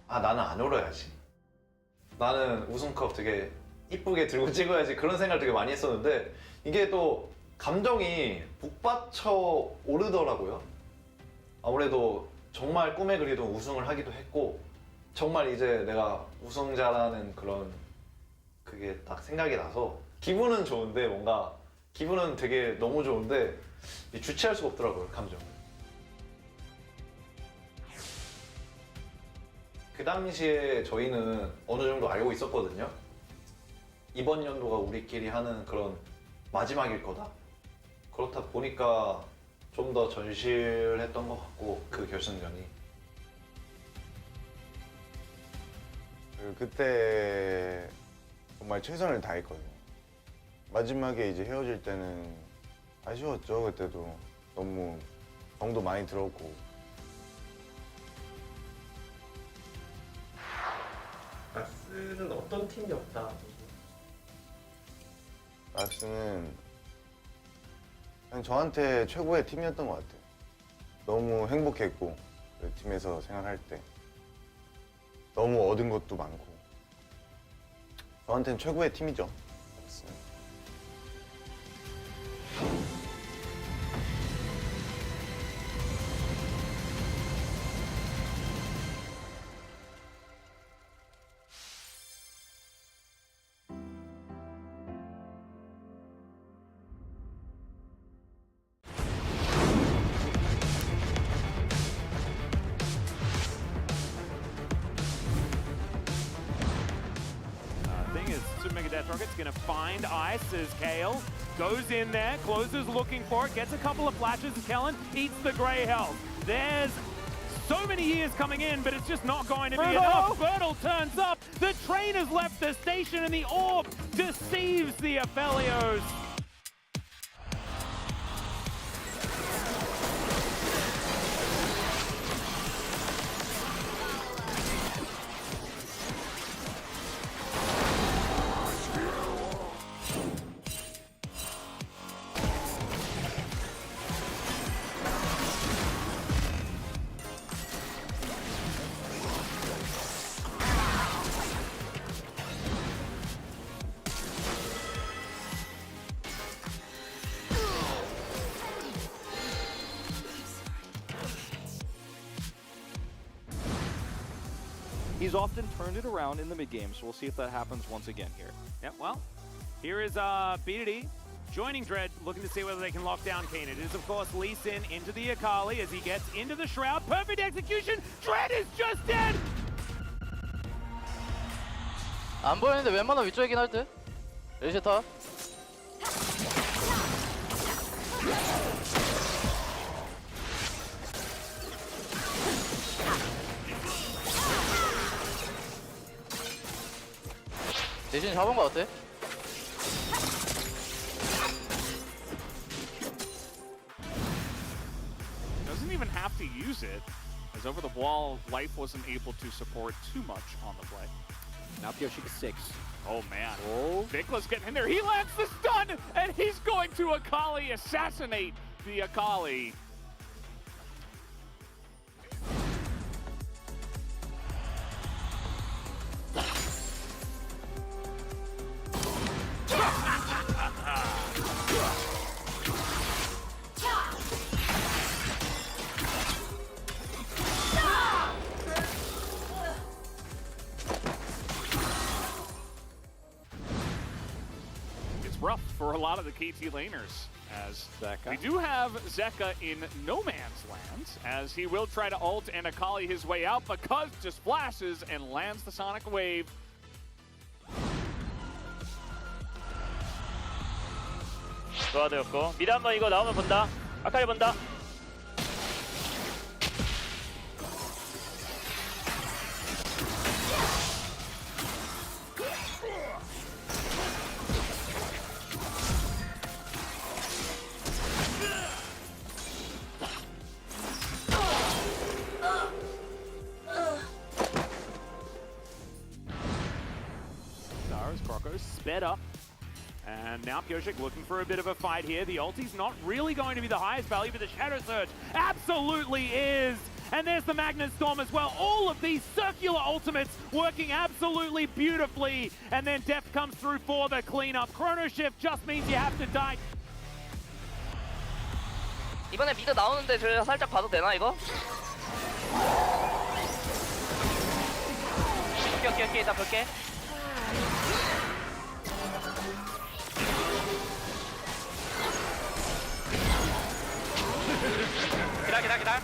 아 나는 안 울어야지. 나는 우승컵 되게 이쁘게 들고 찍어야지 그런 생각을 되게 많이 했었는데 이게 또 감정이 북받쳐 오르더라고요. 아무래도 정말 꿈에 그리던 우승을 하기도 했고 정말 이제 내가 우승자라는 그런 그게 딱 생각이 나서 기분은 좋은데 뭔가 기분은 되게 너무 좋은데 주체할 수가 없더라고요, 감정을. 그 당시에 저희는 어느 정도 알고 있었거든요. 이번 연도가 우리끼리 하는 그런 마지막일 거다. 그렇다 보니까 좀 더 전실했던 것 같고 그 결승전이. 그때 정말 최선을 다했거든요. 마지막에 이제 헤어질 때는 아쉬웠죠. 그때도 너무 정도 많이 들었고. 락스는 어떤 팀이었다? 락스는 그냥 저한테 최고의 팀이었던 것 같아요. 너무 행복했고 그 팀에서 생활할 때 너무 얻은 것도 많고 저한테는 최고의 팀이죠. 락스는. Rocket's gonna find Ice as Kale goes in there, closes looking for it, gets a couple of flashes, and Kellen eats the grey health. There's so many years coming in, but it's just not going to be enough. Bertle turns up, the train has left the station, and the orb deceives the Aphelios. He's often turned it around in the mid game, so we'll see if that happens once again here. Yeah, well, here is BDD joining Dread, looking to see whether they can lock down Kane. It is, of course, Lee Sin into the Akali as he gets into the Shroud. Perfect execution! Dread is just dead! 안 보이는데 웬만하면 위쪽이긴 할 듯. 레시타. 대신 잡은 거 어때? Doesn't even have to use it, as over the wall, Life wasn't able to support too much on the play. Now Pioshika 6. Oh man, Vikla's getting in there, he lands the stun, and he's going to Akali, assassinate the Akali. it's rough for a lot of the KT laners, as we do have Zeka in no man's land, as he will try to ult and Akali his way out, but Cuz just flashes and lands the Sonic Wave. 도와드렸고 미드 한번 이거 나오면 본다. 아카리 본다. Stars, Crocco sped up. And now ㅅ2022 looking for a bit of a fight here. The ulti's not really going to be the highest value, but the Shadow Surge absolutely is. And there's the Magnet Storm as well. All of these circular ultimates working absolutely beautifully. And then Death comes through for the cleanup. Chrono Shift just means you have to die. 이번에 미드 나오는데 저 살짝 봐도 되나 이거? 오케이 나 볼게. 기다.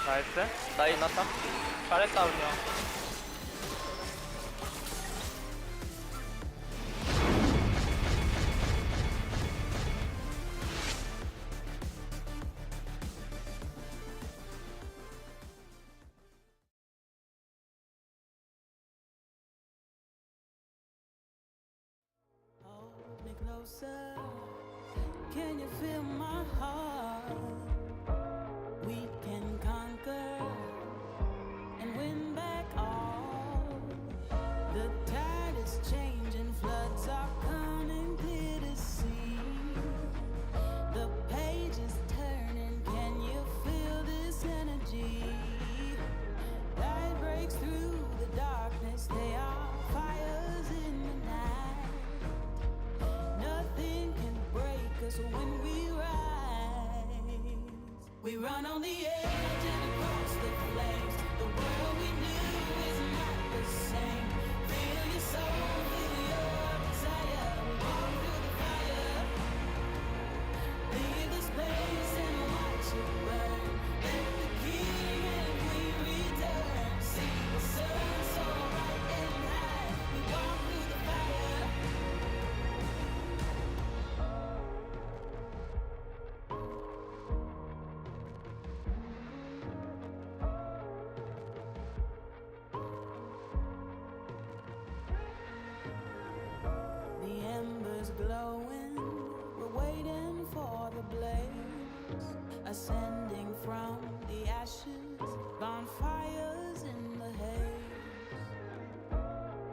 나이스. 나이 났다. 잘했다 우리 형. Me closer. Can you feel my heart? We can conquer and win back all. The tide is changing, floods are coming clear to see. The page is turning, can you feel this energy? Light breaks through the darkness, they are fires in the night. Nothing can break us when we rise. We run on the edge and across the flames. The world we knew is not the same. Feel your soul, feel your desire. Walk through the fire. Leave this place and watch it burn. Let the king and queen return. See the sun so bright and high. We walk through the fire. The embers glowing, we're waiting for the blaze, ascending from the ashes, bonfires in the haze.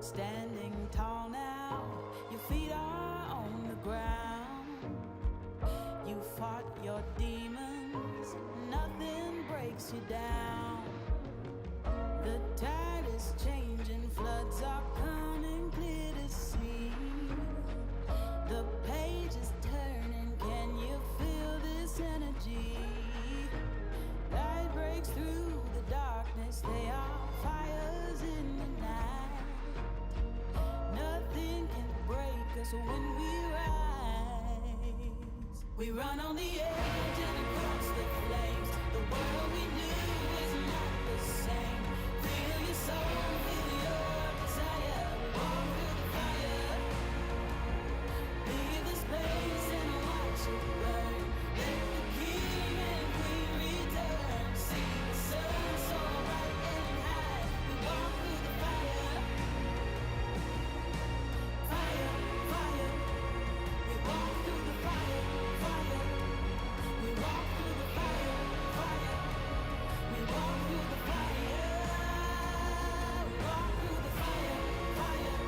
Standing tall now, your feet are on the ground. You fought your demons, nothing breaks you down. The tide is changing, floods are coming clear to see. The page is turning, can you feel this energy? Light breaks through the darkness, they are fires in the night. Nothing can break us when we rise. We run on the edge and across the flames. The world we knew is not the same. Feel your soul, feel your desire. Walk through the fire. Leave this place and watch it burn. Let the king and queen return. See the sun so bright and high. We walk through the fire. Fire, fire. We walk through the fire, fire. We walk through the fire, fire. We walk through the fire. We walk through the fire, fire.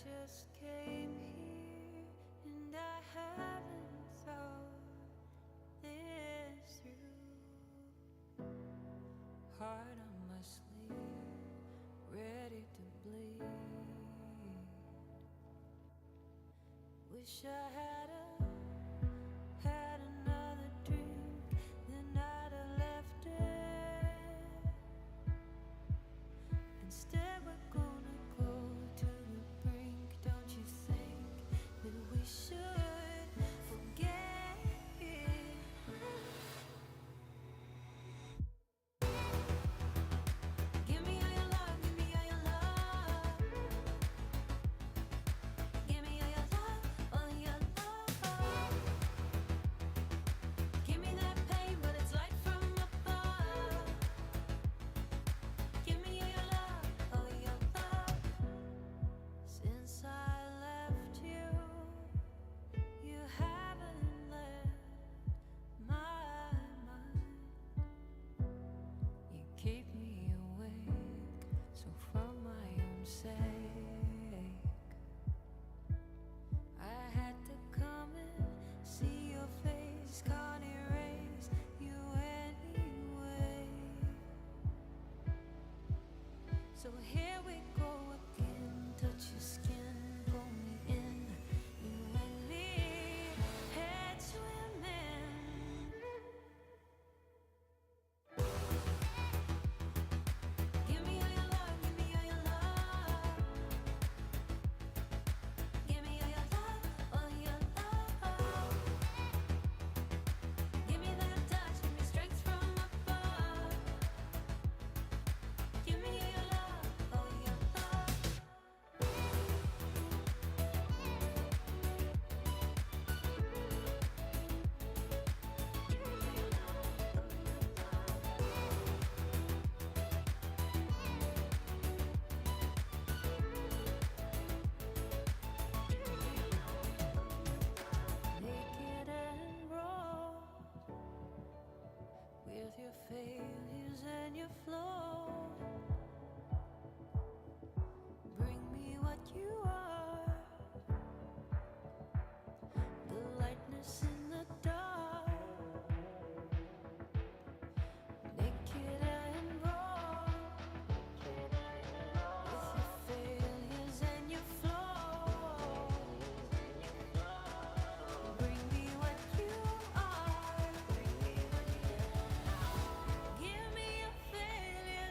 just came here and I haven't thought this through. Heart on my sleeve, ready to bleed. Wish I had another drink, then I'd have left it. Instead we're gonna go to the brink. Don't you think that we should forget it? Give me all your love, give me all your love. Give me all your love, all your love. Give me that pain, but it's light from above. Give me all your love, all your love. Since I left you, you haven't left my mind. You keep me awake, so for my own sake, I had to come and see your face. Can't erase you anyway. So here we go again. Touch your skin, pull me in. You and me, head swimming. Give me all your love, give me all your love. Give me all your love, all your love. Give me that touch, give me strength from above. Give me all your love, all your love. Naked and raw, with your failures and your flaws. Bring me what you are, the lightness in the dark. Naked and raw, with your failures and your flaws. Bring me what you are. Give me your failures.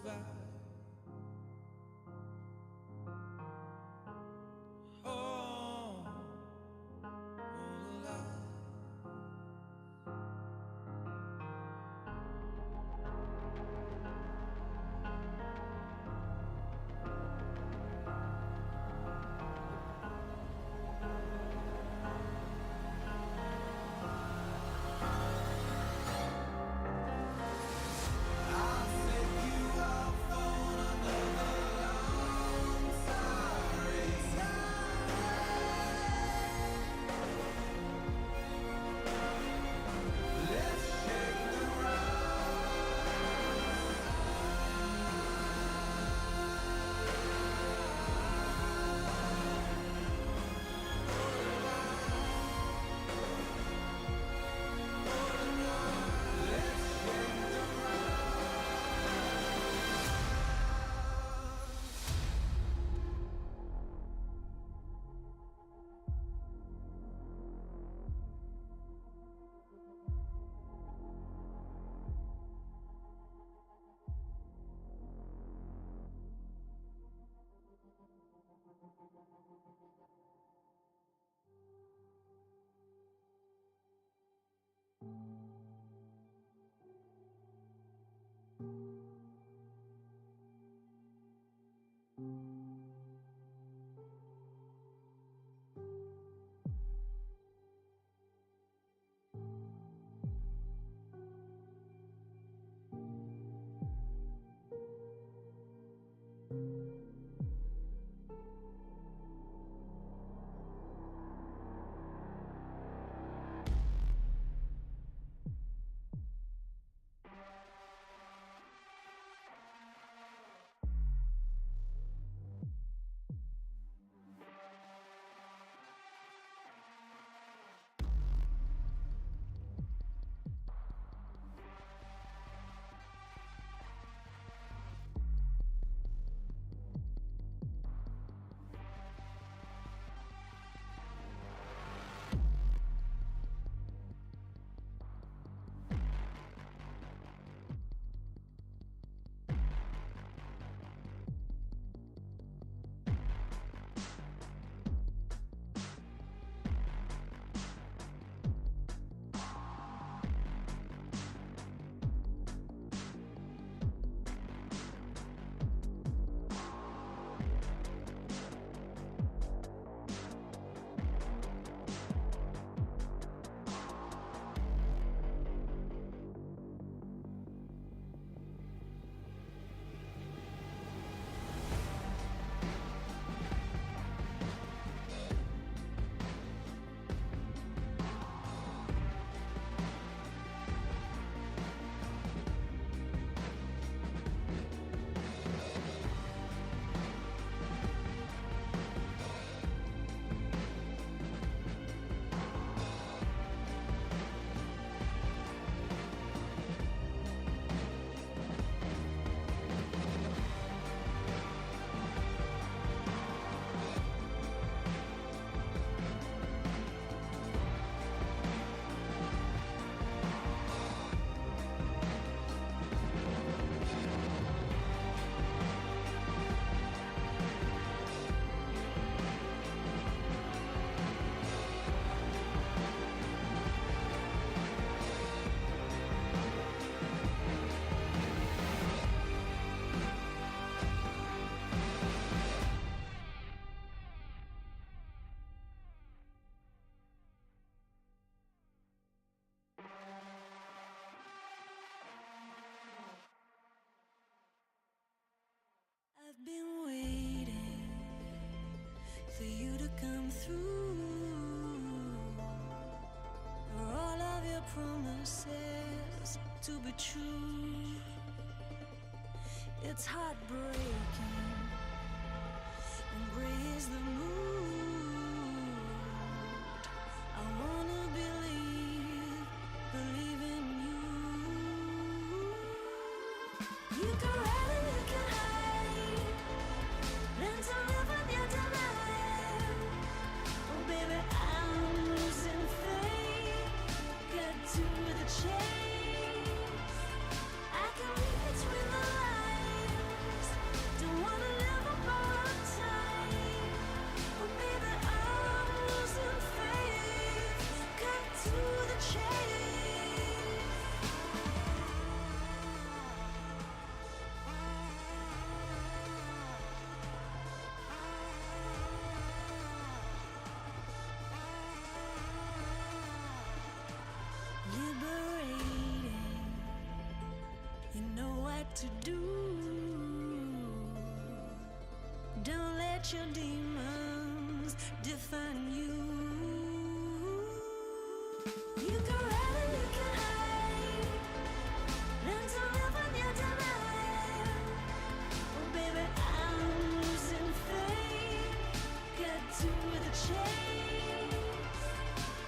survive. Oh, I've been waiting for you to come through, for all of your promises to be true. It's heartbreaking and gray is the mood. I wanna believe in you. You can run and you can hide, learn to live on your denial. Oh baby, I'm losing faith. Cut to the chase. I can read between the lines. to do. Don't let your demons define you. You can run and you can hide. Learn to live on your demand. Oh baby, I'm losing faith. Get to the chase.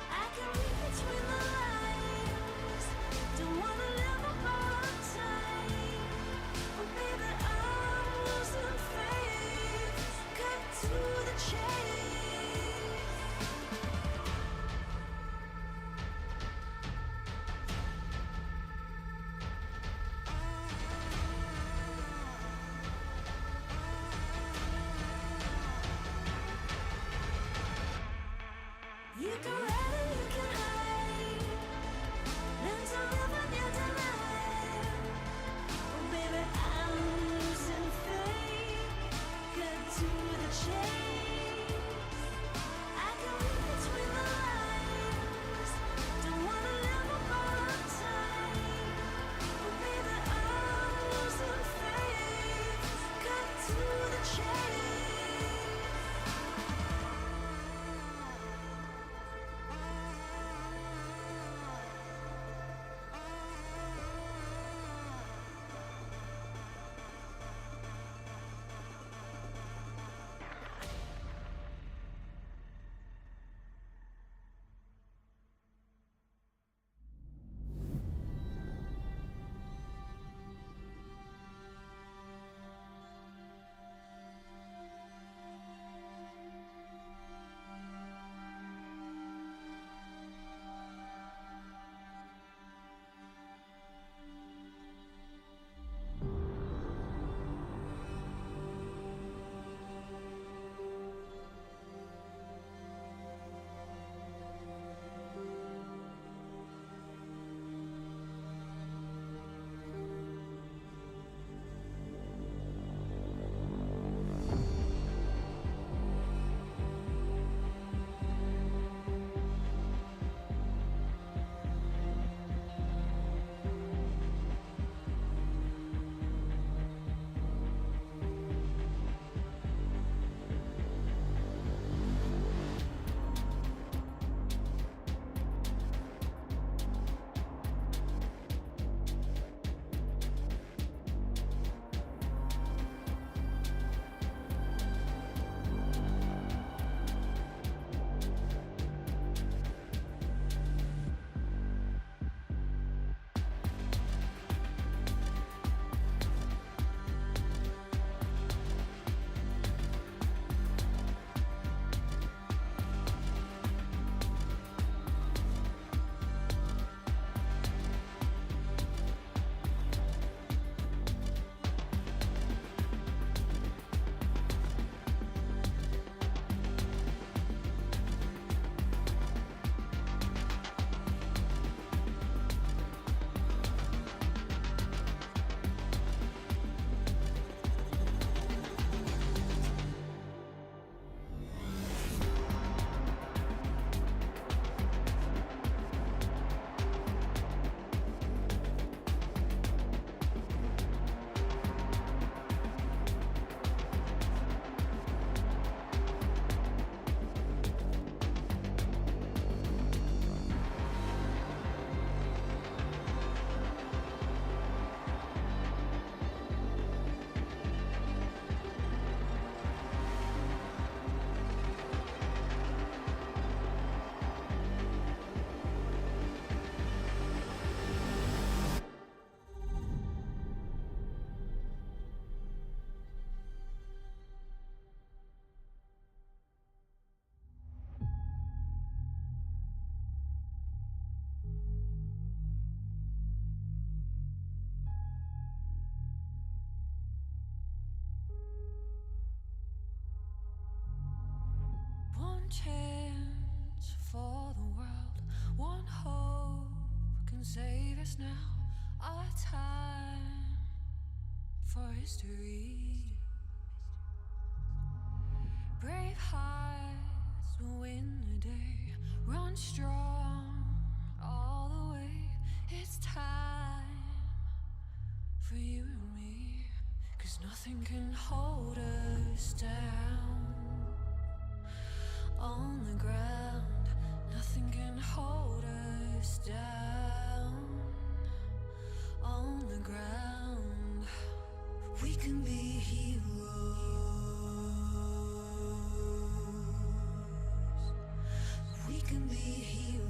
I can read between the lines. Don't wanna live up all time. Oh baby, I'm losing faith. Cut to the chase. You can run and you can hide. Learn to live on your demand. Oh baby, I'm losing faith. Get to the chase. I can read between the lines. Don't wanna live up all time. Oh baby, I'm losing faith. Get to the chase. One chance for the world, one hope can save us now. Our time for history. Brave hearts will win the day. Run strong all the way. It's time for you and me. 'cause nothing can hold us down. On the ground, nothing can hold us down. On the ground, we can be heroes. We can be heroes.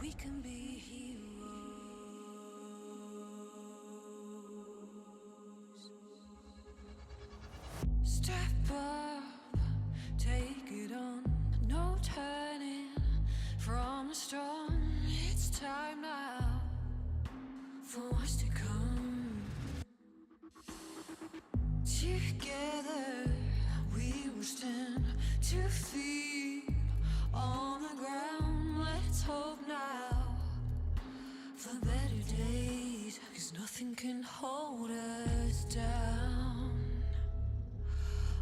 We can be heroes. Step up, take it on. No turning from the storm. It's time now for us to come. Together we will stand 2 feet on the ground. Let's hope now for better days, 'cause nothing can hold us down.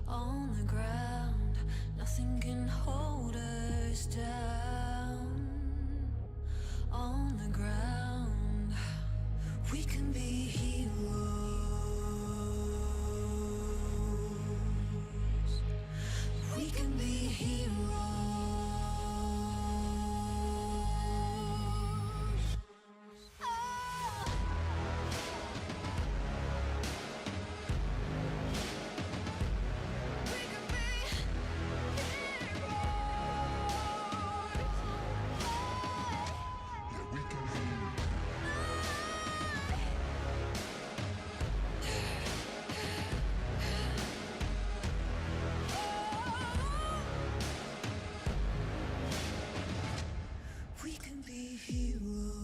On the ground, nothing can hold us down. On the ground, we can be heroes. We can be heroes. We can be heroes.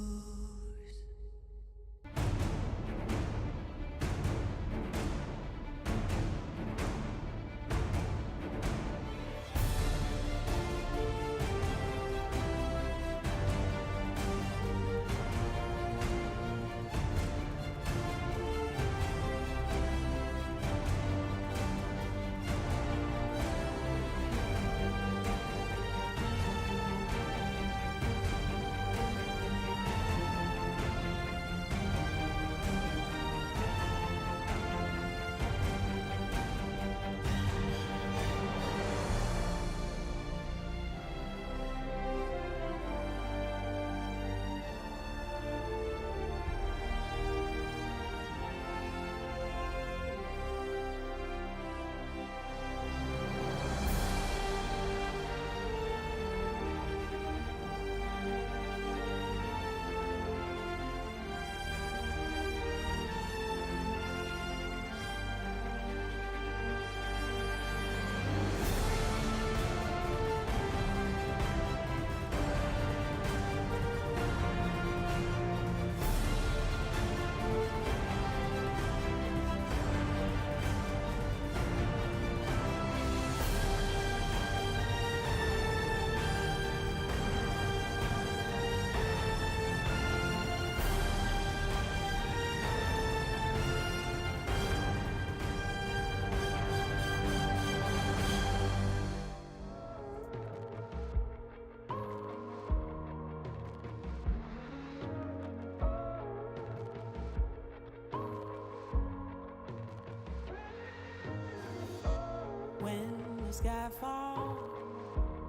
When the sky falls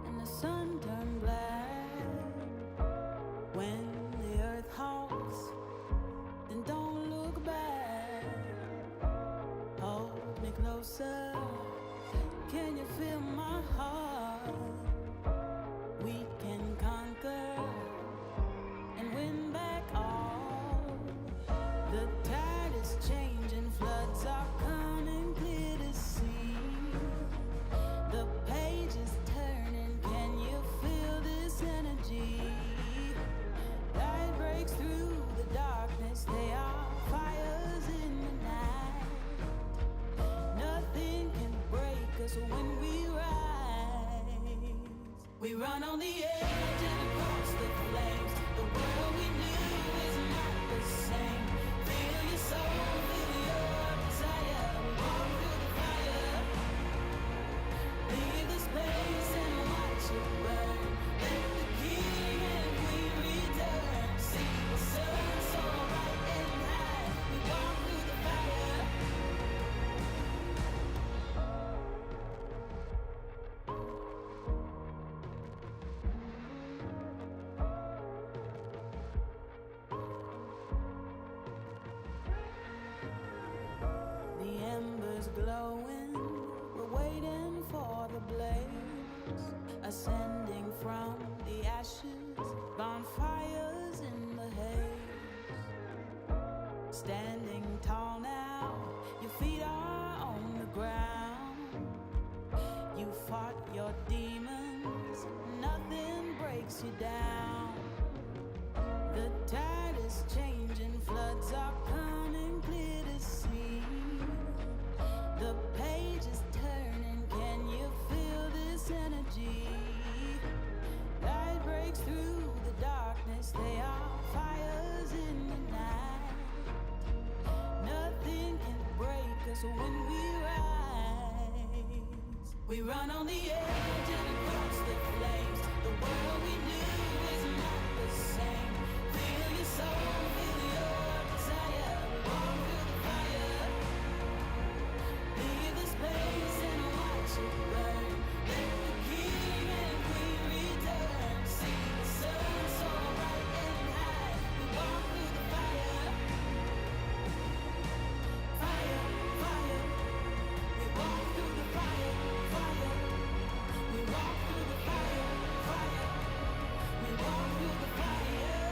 and the sun turns black, when the earth halts, then don't look back. Hold me closer, can you feel my heart? We can conquer and win back all. The tide is changing, floods are coming clear to see. The page is turning, can you feel this energy? Light breaks through the darkness, run on the edge and across the flames. The world we knew is not the same. Feel your soul, feel your desire. Walk through the fire. Leave the space and watch it burn. Let the king and queen return. See the sun so bright and high. We walk through the fire. The embers glowing, we're waiting for the blaze, ascending from the ashes, bonfires in the haze. Standing tall now, your feet are on the ground. You fought your demons, nothing breaks you down. The tide is changing, floods are coming clear to see. The page is turning, can you feel this energy? Light breaks through the darkness, they are fires in the night. Nothing can break us when we rise. We run on the edge and across the flames. The world we knew is not the same. Feel your soul, feel your desire. Walk through the fire. Leave the space and watch it burn. Let the king and queen return. See the sun so bright and high. We walk through the fire. Fire, fire. We walk through the fire, fire. We walk through the fire, fire. We walk through the fire.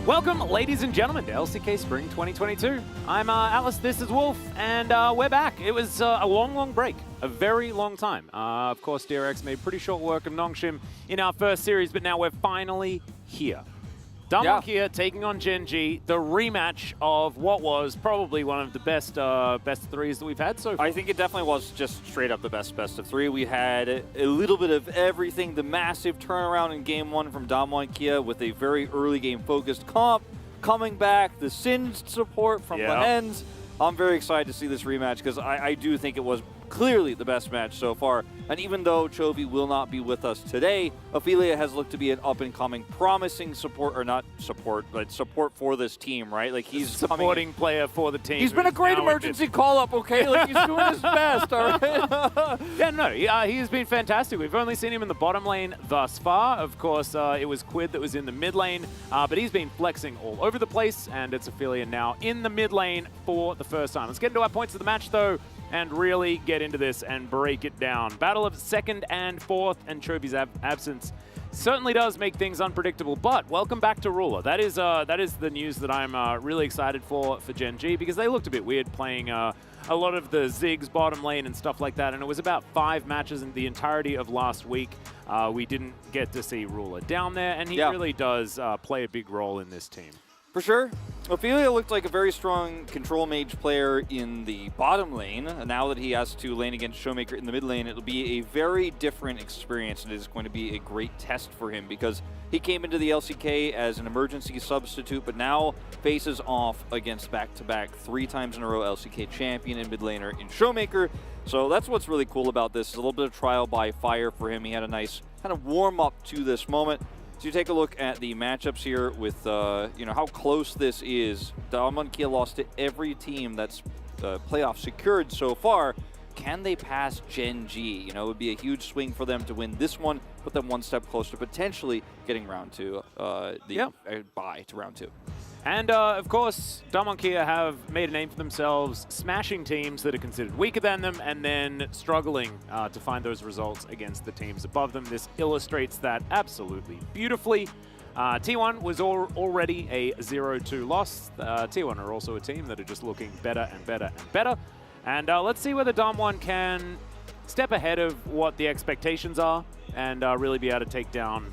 Welcome, ladies and gentlemen, to LCK Spring 2022. I'm Alice, this is Wolf, and we're back. It was a long break, a very long time. Of course, DRX made pretty short work of Nongshim in our first series, but now we're finally here. Damwon Kia taking on Gen G, the rematch of what was probably one of the best threes that we've had so far. I think it definitely was just straight up the best of three. We had a little bit of everything. The massive turnaround in game one from Damwon Kia with a very early game focused comp coming back. The Singed support from Lehens. I'm very excited to see this rematch because I do think it was clearly the best match so far. And even though Chovy will not be with us today, Ophelia has looked to be an up-and-coming, promising support, or not support, but support for this team, right? Like he's supporting player for the team. He's been a great emergency call-up, okay? Like he's doing his best, all right? Yeah, no, he has been fantastic. We've only seen him in the bottom lane thus far. Of course, it was Quid that was in the mid lane, but he's been flexing all over the place, and it's Ophelia now in the mid lane for the first time. Let's get into our points of the match, though, and really get into this and break it down. Battle of second and fourth, and Chovy's absence certainly does make things unpredictable, but welcome back to Ruler. That is the news that I'm really excited for Gen G, because they looked a bit weird playing a lot of the Ziggs bottom lane and stuff like that, and it was about 5 matches in the entirety of last week. We didn't get to see Ruler down there, and he really does play a big role in this team. For sure. Ophelia looked like a very strong control mage player in the bottom lane. Now that he has to lane against Showmaker in the mid lane, it'll be a very different experience, and it is going to be a great test for him because he came into the LCK as an emergency substitute, but now faces off against back-to-back 3 times in a row LCK champion and mid laner in Showmaker. So that's what's really cool about this. It's a little bit of trial by fire for him. He had a nice kind of warm-up to this moment. So you take a look at the matchups here with, you know, how close this is. Damwon Kia lost to every team that's playoff secured so far. Can they pass Gen G? You know, it would be a huge swing for them to win this one, put them one step closer to potentially getting round 2, bye to round 2. And, of course, Damwon Kia have made a name for themselves, smashing teams that are considered weaker than them and then struggling to find those results against the teams above them. This illustrates that absolutely beautifully. T1 was already a 0-2 loss. T1 are also a team that are just looking better and better and better. And let's see whether Damwon can step ahead of what the expectations are and really be able to take down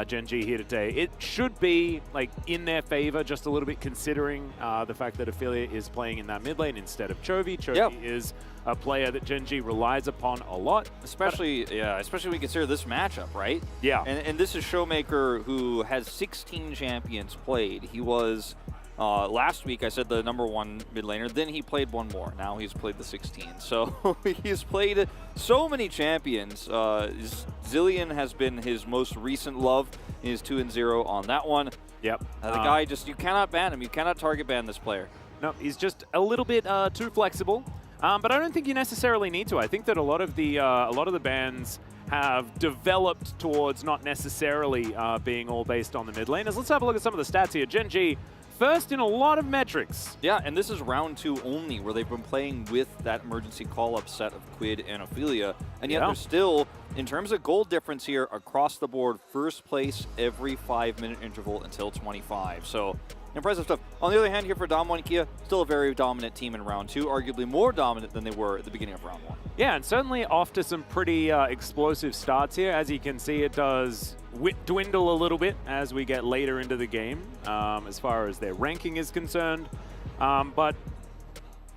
Gen G here today. It should be like in their favor just a little bit, considering the fact that Ophelia is playing in that mid lane instead of Chovy. Chovy is a player that Gen G relies upon a lot. Especially when we consider this matchup, right? Yeah. And this is Showmaker, who has 16 champions played. He was, last week, I said the #1 mid laner. Then he played one more. Now he's played the 16. So he's played so many champions. Zilean has been his most recent love. He is 2-0 on that one. Yep. The guy just, you cannot ban him. You cannot target ban this player. No, he's just a little bit too flexible. But I don't think you necessarily need to. I think that a lot of the bans have developed towards not necessarily being all based on the mid laners. Let's have a look at some of the stats here. Gen G, first in a lot of metrics. Yeah, and this is round 2 only, where they've been playing with that emergency call-up set of Quid and Ophelia, and yet they're still, in terms of gold difference here, across the board, first place every 5-minute interval until 25. So impressive stuff. On the other hand, here for Damwon Kia, still a very dominant team in round 2, arguably more dominant than they were at the beginning of round 1. Yeah, and certainly off to some pretty explosive starts here. As you can see, it does dwindle a little bit as we get later into the game, as far as their ranking is concerned. But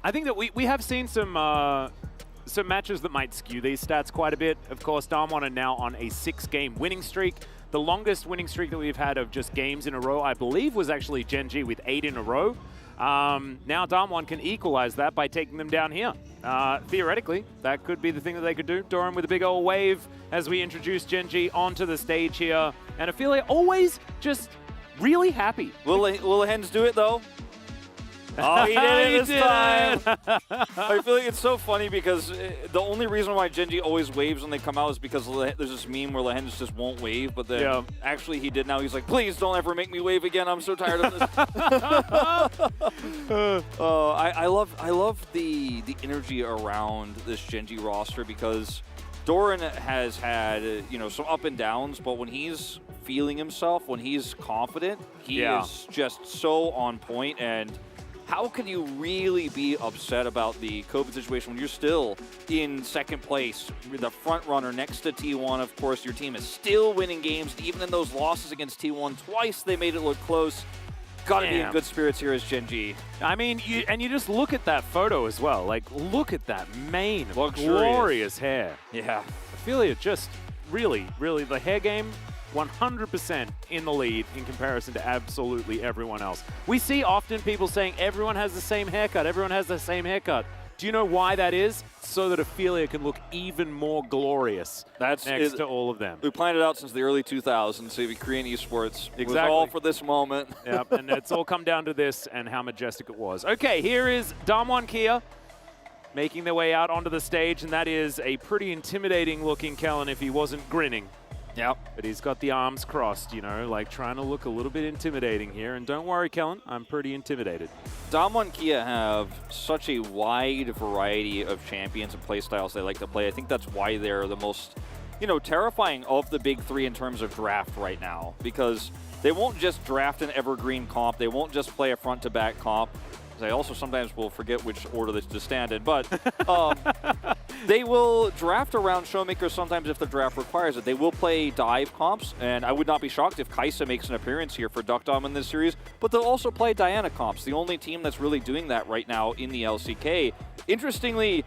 I think that we have seen some matches that might skew these stats quite a bit. Of course, Damwon are now on a 6-game winning streak. The longest winning streak that we've had of just games in a row, I believe, was actually Gen G with 8 in a row. Now Damwon can equalize that by taking them down here. Theoretically, that could be the thing that they could do. Doran with a big old wave as we introduce Gen G onto the stage here. And Ophelia always just really happy. Will the Hens do it, though? Oh, he did it this time. I feel like it's so funny because the only reason why Gen G always waves when they come out is because there's this meme where Lehens just won't wave, but then actually he did now. He's like, please don't ever make me wave again. I'm so tired of this. I love the energy around this Gen G roster because Doran has had, you know, some up and downs, but when he's feeling himself, when he's confident, he is just so on point. And how can you really be upset about the COVID situation when you're still in second place, the front runner next to T1? Of course, your team is still winning games. Even in those losses against T1, twice they made it look close. Gotta be in good spirits here as Gen G. I mean, you just look at that photo as well. Like, look at that mane of glorious hair. Yeah. Ophelia just really, the hair game, 100% in the lead in comparison to absolutely everyone else. We see often people saying everyone has the same haircut, everyone has the same haircut. Do you know why that is? So that Ophelia can look even more glorious next to all of them. We planned it out since the early 2000s, so Korean esports. Exactly. It was all for this moment. Yep, and it's all come down to this and how majestic it was. Okay, here is Damwon Kia making their way out onto the stage, and that is a pretty intimidating looking Kellen if he wasn't grinning. Yep. But he's got the arms crossed, you know, like trying to look a little bit intimidating here. And don't worry, Kellen, I'm pretty intimidated. Damwon Kia have such a wide variety of champions and playstyles they like to play. I think that's why they're the most, terrifying of the big three in terms of draft right now. Because they won't just draft an evergreen comp. They won't just play a front-to-back comp. I also sometimes will forget which order to stand in, but they will draft around Showmaker sometimes if the draft requires it. They will play dive comps, and I would not be shocked if Kaisa makes an appearance here for Duckdom in this series, but they'll also play Diana comps, the only team that's really doing that right now in the LCK. Interestingly,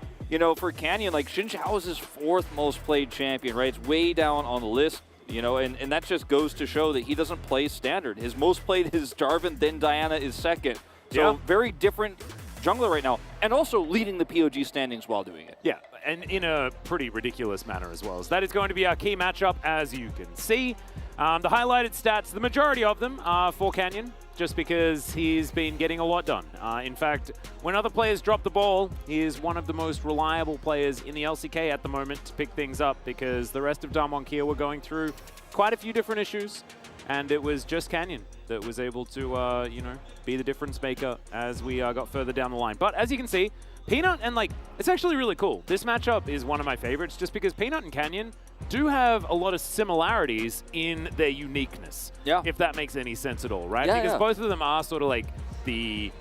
for Canyon, like Xin Zhao is his 4th most played champion, right? It's way down on the list. And that just goes to show that he doesn't play standard. His most played is Jarvan, then Diana is 2nd. So very different jungler right now, and also leading the POG standings while doing it. Yeah, and in a pretty ridiculous manner as well. So that is going to be our key matchup, as you can see. The highlighted stats, the majority of them are for Canyon, just because he's been getting a lot done. In fact, when other players drop the ball, he is one of the most reliable players in the LCK at the moment to pick things up, because the rest of Damwon Kia were going through quite a few different issues, and it was just Canyon that was able to, be the difference maker as we got further down the line. But as you can see, Peanut and, it's actually really cool. This matchup is one of my favorites just because Peanut and Canyon do have a lot of similarities in their uniqueness. Yeah. If that makes any sense at all, right? Yeah, because both of them are sort of like they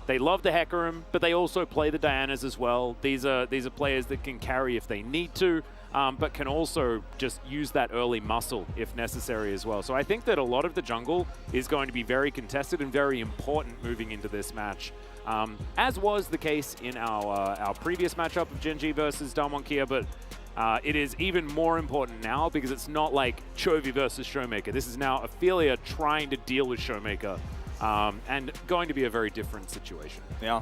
love the Hecarim, but they also play the Dianas as well. These are players that can carry if they need to, but can also just use that early muscle if necessary as well. So I think that a lot of the jungle is going to be very contested and very important moving into this match, as was the case in our previous matchup of Gen G versus Damwon Kia, but it is even more important now because it's not like Chovy versus Showmaker. This is now Ophelia trying to deal with Showmaker, and going to be a very different situation. Yeah.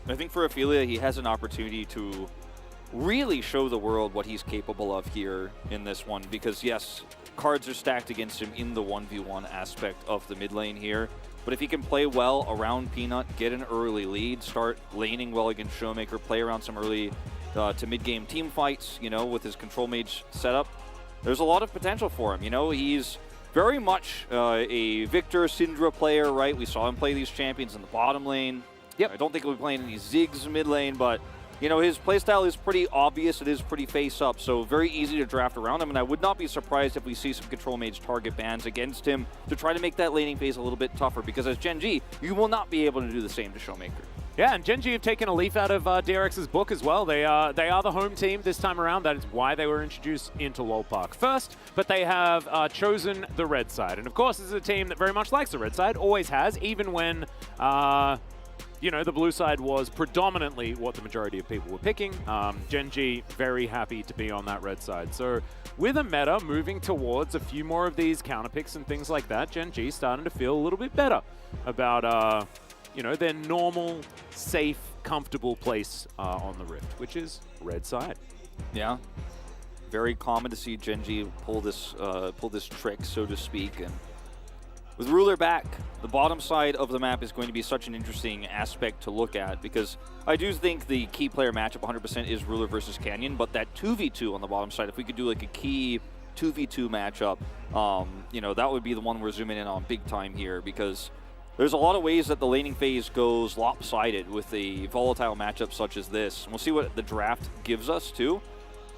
I think for Ophelia, he has an opportunity to really show the world what he's capable of here in this one, because yes, cards are stacked against him in the 1v1 aspect of the mid lane here, but if he can play well around Peanut, get an early lead, start laning well against Showmaker, play around some early to mid-game team fights, with his control mage setup, there's a lot of potential for him. He's very much a Victor, Syndra player, right? We saw him play these champions in the bottom lane. Yep. I don't think he'll be playing any Ziggs mid lane, but his playstyle is pretty obvious. It is pretty face-up, so very easy to draft around him, and I would not be surprised if we see some Control Mage target bans against him to try to make that laning phase a little bit tougher, because as Gen G, you will not be able to do the same to Showmaker. Yeah, and Gen G have taken a leaf out of DRX's book as well. They are the home team this time around. That is why they were introduced into LoL Park first, but they have chosen the red side. And of course, this is a team that very much likes the red side, always has, even when the blue side was predominantly what the majority of people were picking. Gen G very happy to be on that red side. So with a meta moving towards a few more of these counter picks and things like that, Gen G starting to feel a little bit better about their normal, safe, comfortable place on the Rift, which is red side. Yeah, very common to see Gen G pull this trick, so to speak, and with Ruler back, the bottom side of the map is going to be such an interesting aspect to look at, because I do think the key player matchup 100% is Ruler versus Canyon, but that 2v2 on the bottom side, if we could do like a key 2v2 matchup, that would be the one we're zooming in on big time here, because there's a lot of ways that the laning phase goes lopsided with a volatile matchup such as this. And we'll see what the draft gives us too.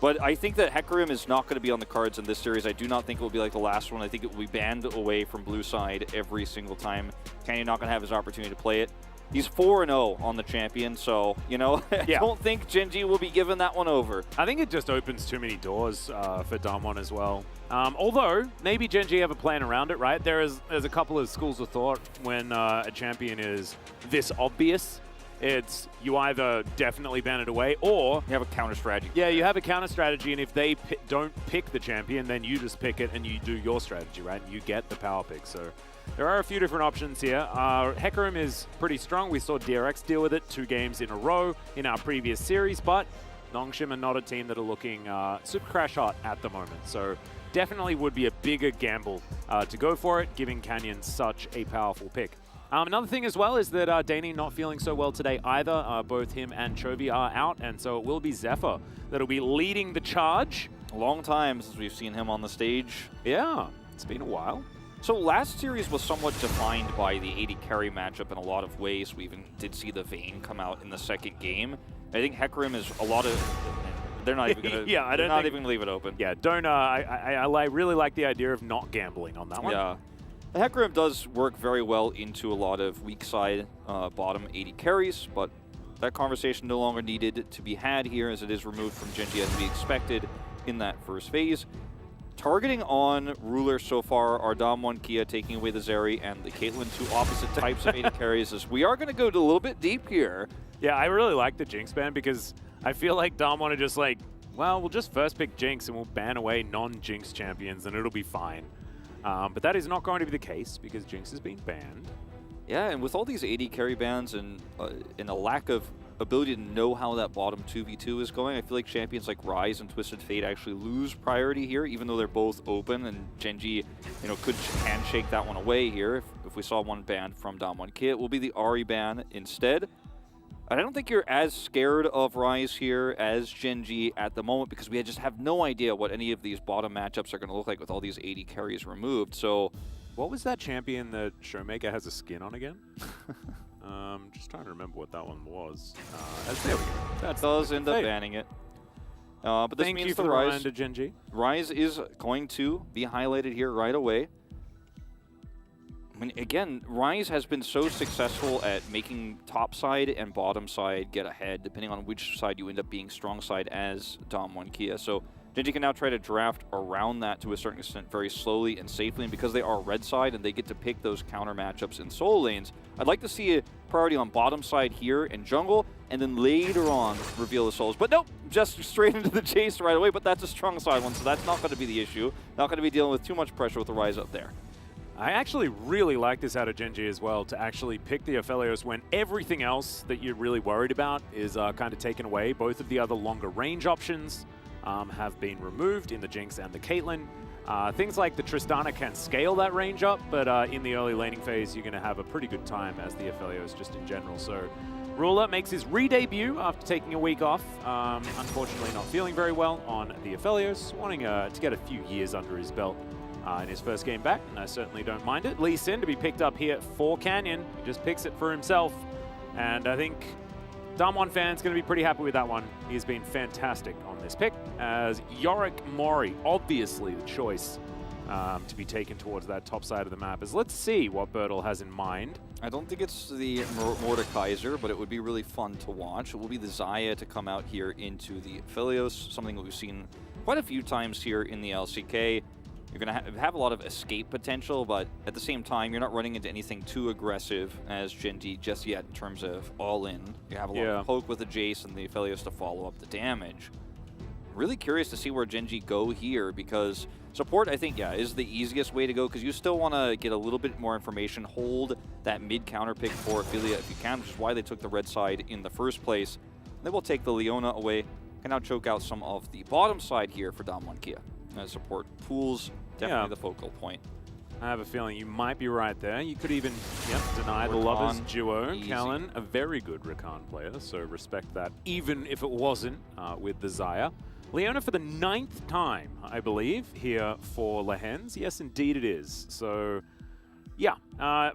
But I think that Hecarim is not going to be on the cards in this series. I do not think it will be like the last one. I think it will be banned away from blue side every single time. Canyon not going to have his opportunity to play it. He's 4-0 on the champion, so, you know, I don't think Genji will be given that one over. I think it just opens too many doors for Damwon as well. Although, maybe Genji have a plan around it, right? There's a couple of schools of thought when a champion is this obvious. It's you either definitely ban it away or you have a counter strategy. Yeah, you have a counter strategy, and if they don't pick the champion, then you just pick it and you do your strategy, right? You get the power pick. So there are a few different options here. Hecarim is pretty strong. We saw DRX deal with it 2 games in a row in our previous series, but Nongshim are not a team that are looking super crash hot at the moment. So definitely would be a bigger gamble to go for it, giving Canyon such a powerful pick. Another thing as well is that Daney not feeling so well today either. Both him and Chovy are out, and so it will be Zephyr that'll be leading the charge. A long time since we've seen him on the stage. Yeah, it's been a while. So last series was somewhat defined by the AD carry matchup in a lot of ways. We even did see the Vayne come out in the second game. I think Hecarim is a lot of... They're not even going to yeah, even going to leave it open. Yeah, don't... I really like the idea of not gambling on that one. Yeah. The Hecarim does work very well into a lot of weak side bottom AD carries, but that conversation no longer needed to be had here as it is removed from Genji as we expected in that first phase. Targeting on Ruler so far are Damwon, Kia taking away the Zeri and the Caitlyn, 2 opposite types of AD carries. As we are going to go a little bit deep here. Yeah, I really like the Jinx ban because I feel like Damwon are just like, well, we'll just first pick Jinx and we'll ban away non-Jinx champions and it'll be fine. But that is not going to be the case because Jinx has been banned. Yeah, and with all these AD carry bans and a lack of ability to know how that bottom 2v2 is going, I feel like champions like Ryze and Twisted Fate actually lose priority here, even though they're both open, and Genji, you know, could handshake that one away here if we saw one ban from Damwon Kia. It will be the Ahri ban instead. I don't think you're as scared of Ryze here as Genji at the moment because we just have no idea what any of these bottom matchups are going to look like with all these AD carries removed. So, what was that champion that Showmaker has a skin on again? Just trying to remember what that one was. There we go. That does end up banning it. But this Thank means you for the reminder, Genji. Ryze is going to be highlighted here right away. I mean, again, Ryze has been so successful at making top side and bottom side get ahead, depending on which side you end up being strong side as Damwon Kia. So Genji can now try to draft around that to a certain extent very slowly and safely, and because they are red side and they get to pick those counter matchups in solo lanes, I'd like to see a priority on bottom side here in jungle, and then later on reveal the souls. But nope, just straight into the chase right away, but that's a strong side one, so that's not going to be the issue. Not going to be dealing with too much pressure with the Ryze up there. I actually really like this out of Genji as well, to actually pick the Aphelios when everything else that you're really worried about is kind of taken away. Both of the other longer range options have been removed in the Jinx and the Caitlyn. Things like the Tristana can scale that range up, but in the early laning phase, you're going to have a pretty good time as the Aphelios just in general. So Ruler makes his re-debut after taking a week off. Unfortunately not feeling very well on the Aphelios, wanting to get a few years under his belt in his first game back, and I certainly don't mind it. Lee Sin to be picked up here for Canyon. He just picks it for himself, and I think Damwon fans going to be pretty happy with that one. He's been fantastic on this pick, as Yorick Mori, obviously the choice to be taken towards that top side of the map. As let's see what Bertel has in mind. I don't think it's the Mordekaiser, but it would be really fun to watch. It will be the Xayah to come out here into the Aphelios, something that we've seen quite a few times here in the LCK. You're going to have a lot of escape potential, but at the same time, you're not running into anything too aggressive as Genji just yet in terms of all-in. You have a lot of poke with the Jace and the Aphelios to follow up the damage. Really curious to see where Genji go here, because support, I think, is the easiest way to go, because you still want to get a little bit more information, hold that mid-counter pick for Ophelia if you can, which is why they took the red side in the first place. They will take the Leona away, can now choke out some of the bottom side here for Damwon Kia. Support pools, definitely the focal point. I have a feeling you might be right there. You could even deny the Lovers duo. Callan, a very good Rakan player, so respect that, even if it wasn't with the Xayah. Leona for the 9th time, I believe, here for Lehens. Yes, indeed it is. So, yeah,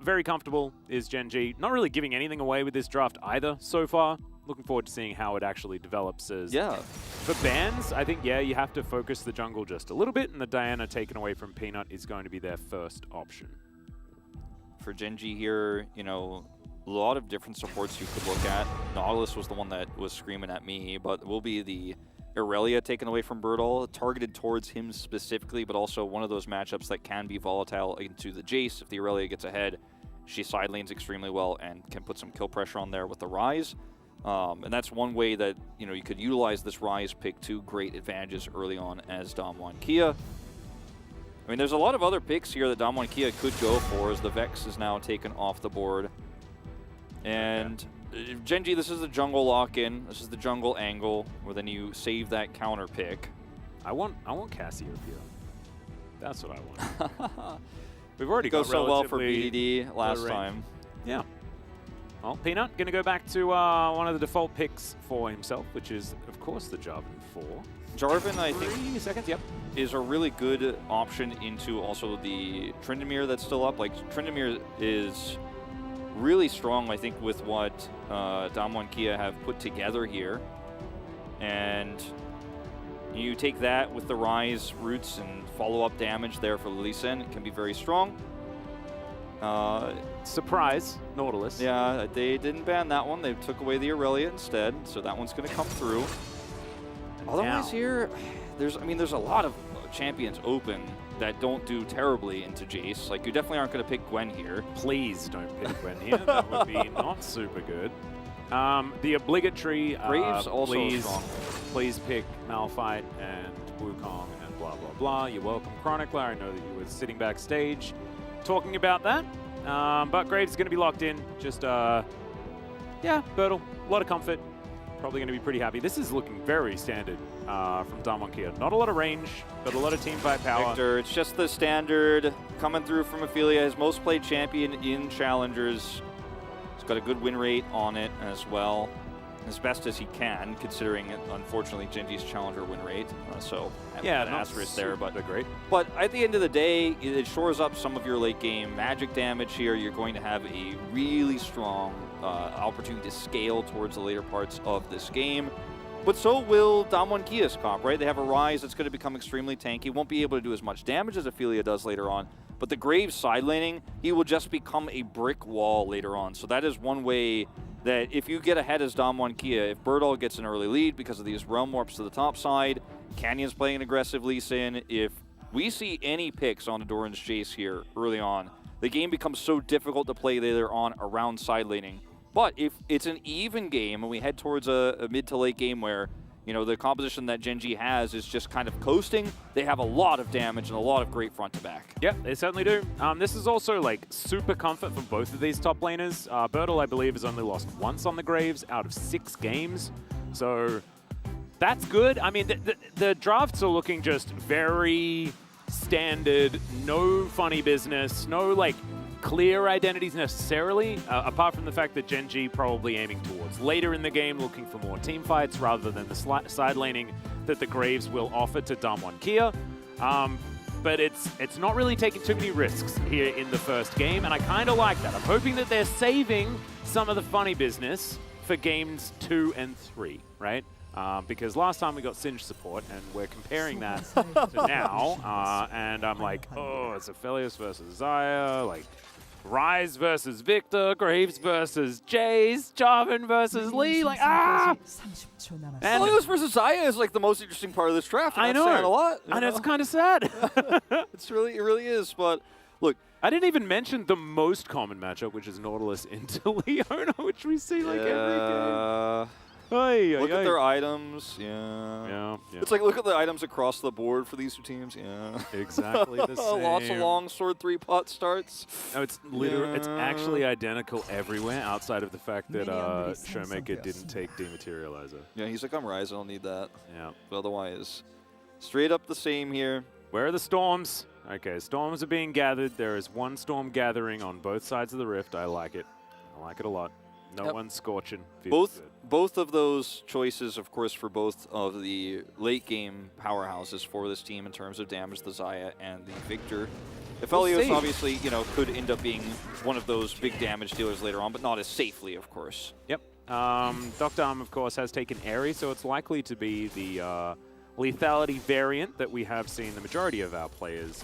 very comfortable is Genji. Not really giving anything away with this draft either so far. Looking forward to seeing how it actually develops as For bans, I think, yeah, you have to focus the jungle just a little bit, and the Diana taken away from Peanut is going to be their first option. For Genji here, you know, a lot of different supports you could look at. Nautilus was the one that was screaming at me, but it will be the Irelia taken away from Bertol, targeted towards him specifically, but also one of those matchups that can be volatile into the Jace. If the Irelia gets ahead, she side lanes extremely well and can put some kill pressure on there with the Ryze. And that's one way that, you know, you could utilize this Ryze pick to great advantages early on as Damwon Kia. I mean, there's a lot of other picks here that Damwon Kia could go for, as the Vex is now taken off the board. And Genji, this is the jungle lock-in. This is the jungle angle, where then you save that counter pick. I want Cassiopeia. That's what I want. We've already got so well for relatively BDD last time. Yeah. Well, Peanut going to go back to one of the default picks for himself, which is, of course, the Jarvan 4. Jarvan, I think, 3 seconds, yep, is a really good option into also the Tryndamere that's still up. Like, Tryndamere is really strong, I think, with what Damwon Kia have put together here. And you take that with the Ryze roots and follow-up damage there for Lee Sin. It can be very strong. Surprise, Nautilus. Yeah, they didn't ban that one. They took away the Irelia instead, so that one's going to come through. Otherwise here, there's a lot of champions open that don't do terribly into Jace. Like, you definitely aren't going to pick Gwen here. Please don't pick Gwen here. That would be not super good. The obligatory Graves also strong. Please pick Malphite and Wukong and blah, blah, blah. You're welcome, Chronicler. I know that you were sitting backstage talking about that. But Graves is going to be locked in. Just, yeah, Bertle. A lot of comfort. Probably going to be pretty happy. This is looking very standard from Damwon Kia. Not a lot of range, but a lot of team fight power. Victor, it's just the standard coming through from Ophelia. His most played champion in Challengers. He's got a good win rate on it as well. As best as he can, considering, unfortunately, Genji's Challenger win rate. So, yeah, an asterisk there. But great. But at the end of the day, it shores up some of your late game magic damage here. You're going to have a really strong opportunity to scale towards the later parts of this game. But so will Damwon Kia's comp, right? They have a Ryze that's going to become extremely tanky. Won't be able to do as much damage as Ophelia does later on. But the Graves side laning, he will just become a brick wall later on. So that is one way that if you get ahead as Damwon Kia, if Bertol gets an early lead because of these realm warps to the top side, Canyon's playing an aggressive Lee Sin, if we see any picks on Doran's Jace here early on, the game becomes so difficult to play later on around side laning. But if it's an even game and we head towards a mid to late game where, you know, the composition that Genji has is just kind of coasting, they have a lot of damage and a lot of great front to back. Yep, they certainly do. This is also like super comfort for both of these top laners. Bertol, I believe, has only lost once on the Graves out of 6 games. So that's good. I mean, the drafts are looking just very standard, no funny business, no like clear identities necessarily, apart from the fact that Genji probably aiming towards later in the game, looking for more team fights rather than the side laning that the Graves will offer to Damwon Kia. But it's not really taking too many risks here in the first game, and I kind of like that. I'm hoping that they're saving some of the funny business for games 2 and 3, right? Because last time we got Singe support, and we're comparing that to now, and I'm like, oh, it's Aphelios versus Xayah, like Ryze versus Victor, Graves versus Jace, Jarvan versus Lee, like, ah! And Aphelios versus Xayah is like the most interesting part of this draft. I know, saying a lot, and it's kind of sad. It really is, but look, I didn't even mention the most common matchup, which is Nautilus into Leona, which we see like every game. Look at their items, yeah. It's like, look at the items across the board for these two teams, yeah. Exactly the same. Lots of long sword 3-pot starts. No, it's literally, it's actually identical everywhere outside of the fact that Showmaker didn't take Dematerializer. Yeah, he's like, I'm Ryze, I don't need that. Yeah. But otherwise, straight up the same here. Where are the storms? Okay, storms are being gathered. There is one storm gathering on both sides of the rift. I like it. I like it a lot. No one's scorching. Both of those choices, of course, for both of the late game powerhouses for this team in terms of damage, the Xayah and the Victor. Aphelios obviously, you know, could end up being one of those big damage dealers later on, but not as safely, of course. Yep. Dr. Arm, of course, has taken Airy, so it's likely to be the lethality variant that we have seen the majority of our players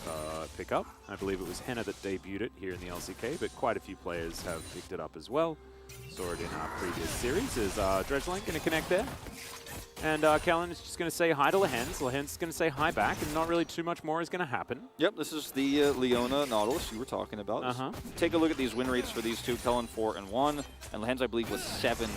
pick up. I believe it was Henna that debuted it here in the LCK, but quite a few players have picked it up as well. Saw it in our previous series. Is Dredgeling going to connect there? And Kellen is just going to say hi to Lehens. Lehens is going to say hi back, and not really too much more is going to happen. Yep, this is the Leona Nautilus you were talking about. Take a look at these win rates for these two. Kellen 4-1, and Lehens, I believe, was 7-1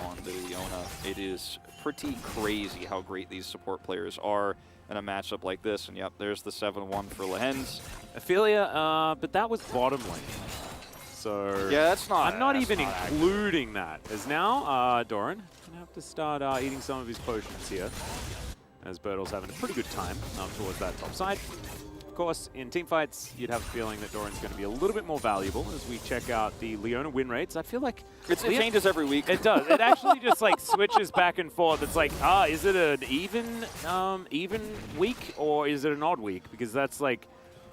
on the Leona. It is pretty crazy how great these support players are in a matchup like this. And yep, there's the 7-1 for Lehens. Ophelia, but that was bottom lane. So yeah, that's not. I'm not even including that. As now, Doran gonna have to start eating some of his potions here, as Bertle's having a pretty good time towards that top side. Of course, in teamfights, you'd have a feeling that Doran's going to be a little bit more valuable as we check out the Leona win rates. I feel like it changes every week. It does. It actually just like switches back and forth. It's like, is it an even week or is it an odd week? Because that's like.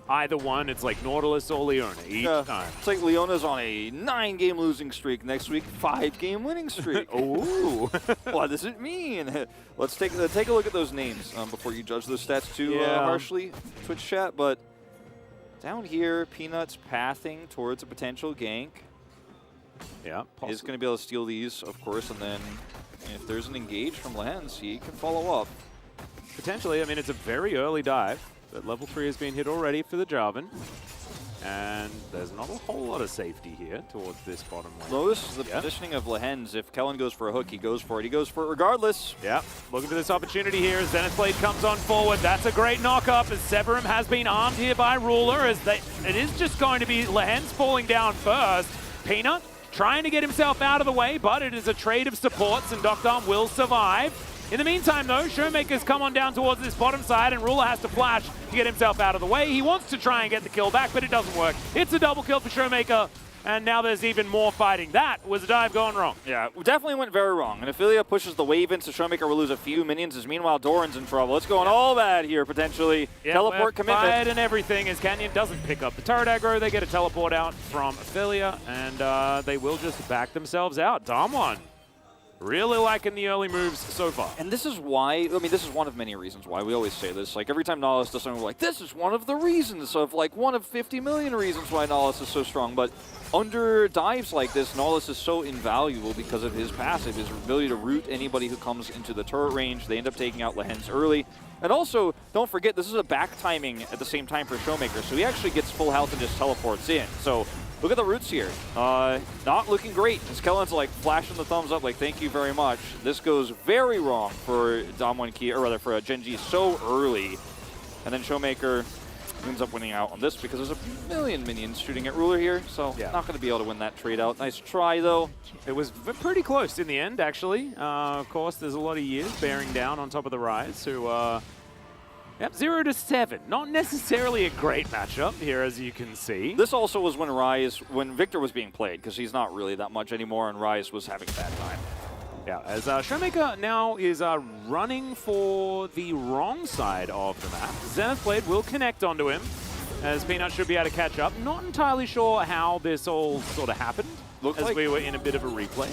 Either one, it's like Nautilus or Leona each time. It's like Leona's on a 9-game losing streak. Next week, 5-game winning streak. Ooh. What does it mean? Let's take a look at those names before you judge those stats too harshly, Twitch chat. But down here, Peanut's pathing towards a potential gank. Yeah, He's going to be able to steal these, of course, and then if there's an engage from Lehens, he can follow up. Potentially. I mean, it's a very early dive. But level 3 has been hit already for the Jarvan. And there's not a whole lot of safety here towards this bottom lane. Notice the positioning of Lehens. If Kellen goes for a hook, he goes for it. He goes for it regardless. Yeah, looking for this opportunity here as Zenith Blade comes on forward. That's a great knock-up as Severum has been armed here by Ruler. As it is just going to be Lehens falling down first. Peanut trying to get himself out of the way, but it is a trade of supports and Dr. Arm will survive. In the meantime, though, Showmaker's come on down towards this bottom side, and Ruler has to flash to get himself out of the way. He wants to try and get the kill back, but it doesn't work. It's a double kill for Showmaker, and now there's even more fighting. That was a dive gone wrong. Yeah, definitely went very wrong. And Ophelia pushes the wave in, so Showmaker will lose a few minions, as meanwhile Doran's in trouble. It's going all bad here, potentially. Teleport commitment. Fired and everything, as Canyon doesn't pick up the turret aggro. They get a teleport out from Ophelia, and they will just back themselves out. Damwon. Really liking the early moves so far. And this is why, I mean, this is one of many reasons why we always say this. Like, every time Nautilus does something, we're like, this is one of the reasons of, like, one of 50 million reasons why Nautilus is so strong. But under dives like this, Nautilus is so invaluable because of his passive, his ability to root anybody who comes into the turret range. They end up taking out Lehens early. And also, don't forget, this is a back timing at the same time for Showmaker, so he actually gets full health and just teleports in. So look at the roots here. Not looking great. As Kellen's like flashing the thumbs up like, thank you very much. This goes very wrong for Damwon Kia, or rather for Genji so early. And then Showmaker ends up winning out on this because there's a million minions shooting at Ruler here, so not going to be able to win that trade out. Nice try, though. It was pretty close in the end, actually. Of course, there's a lot of years bearing down on top of the Rise, who... Yep, 0-7. Not necessarily a great matchup here, as you can see. This also was when Victor was being played, because he's not really that much anymore, and Rise was having a bad time. Yeah, as Showmaker now is running for the wrong side of the map. Zenith Blade will connect onto him, as Peanut should be able to catch up. Not entirely sure how this all sort of happened, we were in a bit of a replay.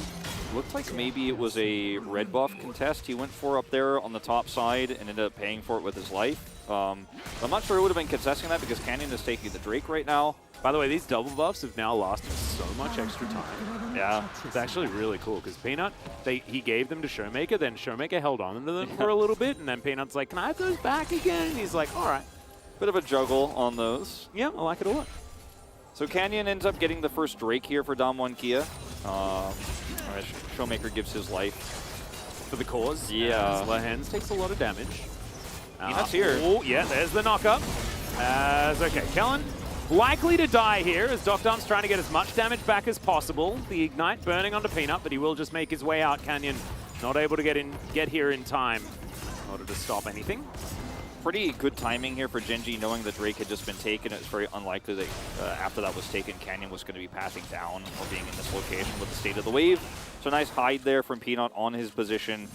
Looked like maybe it was a red buff contest he went for up there on the top side and ended up paying for it with his life. I'm not sure who would have been contesting that because Canyon is taking the Drake right now. By the way, these double buffs have now lasted so much extra time. Yeah. It's actually really cool because Peanut, he gave them to Showmaker, then Showmaker held on to them for a little bit, and then Peanut's like, can I have those back again? And he's like, all right. Bit of a juggle on those. Yeah, I like it a lot. So Canyon ends up getting the first Drake here for Damwon Kia. Showmaker gives his life for the cause. Yeah. Lehens takes a lot of damage. Peanut's here. Oh, yeah, there's the knock-up. Okay, Kellen likely to die here as Dr. Arm's trying to get as much damage back as possible. The Ignite burning onto Peanut, but he will just make his way out. Canyon not able to get here in time in order to stop anything. Pretty good timing here for Genji, knowing that Drake had just been taken. It's very unlikely that after that was taken, Canyon was going to be passing down or being in this location with the state of the wave. So nice hide there from Peanut on his position.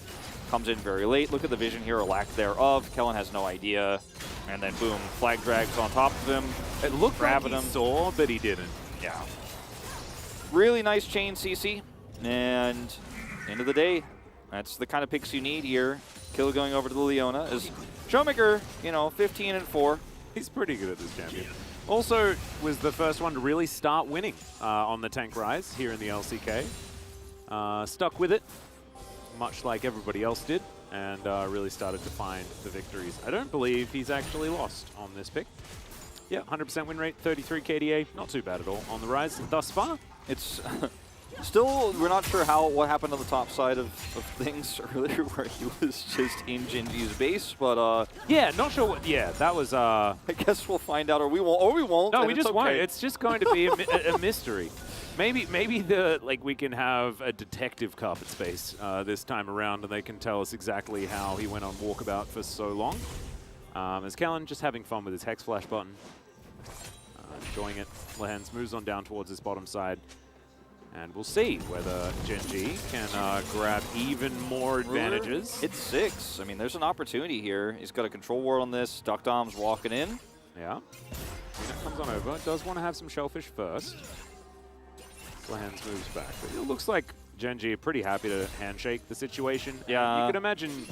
Comes in very late. Look at the vision here, or lack thereof. Kellen has no idea. And then boom, flag drags on top of him. It looked like he saw, but he didn't. Yeah. Really nice chain CC. And end of the day, that's the kind of picks you need here. Kill going over to the Leona is Showmaker, 15-4. He's pretty good at this champion. Also was the first one to really start winning on the tank rise here in the LCK. Stuck with it, much like everybody else did, and really started to find the victories. I don't believe he's actually lost on this pick. Yeah, 100% win rate, 33 KDA, not too bad at all on the rise thus far. It's still, we're not sure what happened on the top side of things earlier where he was just in Genji's base, but yeah, not sure what, yeah, that was I guess we'll find out, or we won't. No, we just okay. won't. It's just going to be a mystery. Maybe we can have a detective carpet space this time around, and they can tell us exactly how he went on walkabout for so long. As Kellen just having fun with his Hex Flash button. Enjoying it. Lehens moves on down towards his bottom side. And we'll see whether Genji can grab even more advantages. It's 6. I mean, there's an opportunity here. He's got a control ward on this. Duck Dom's walking in. Yeah. That comes on over. Does want to have some Shellfish first. Lehens moves back. But it looks like Genji are pretty happy to handshake the situation. Yeah. You can imagine,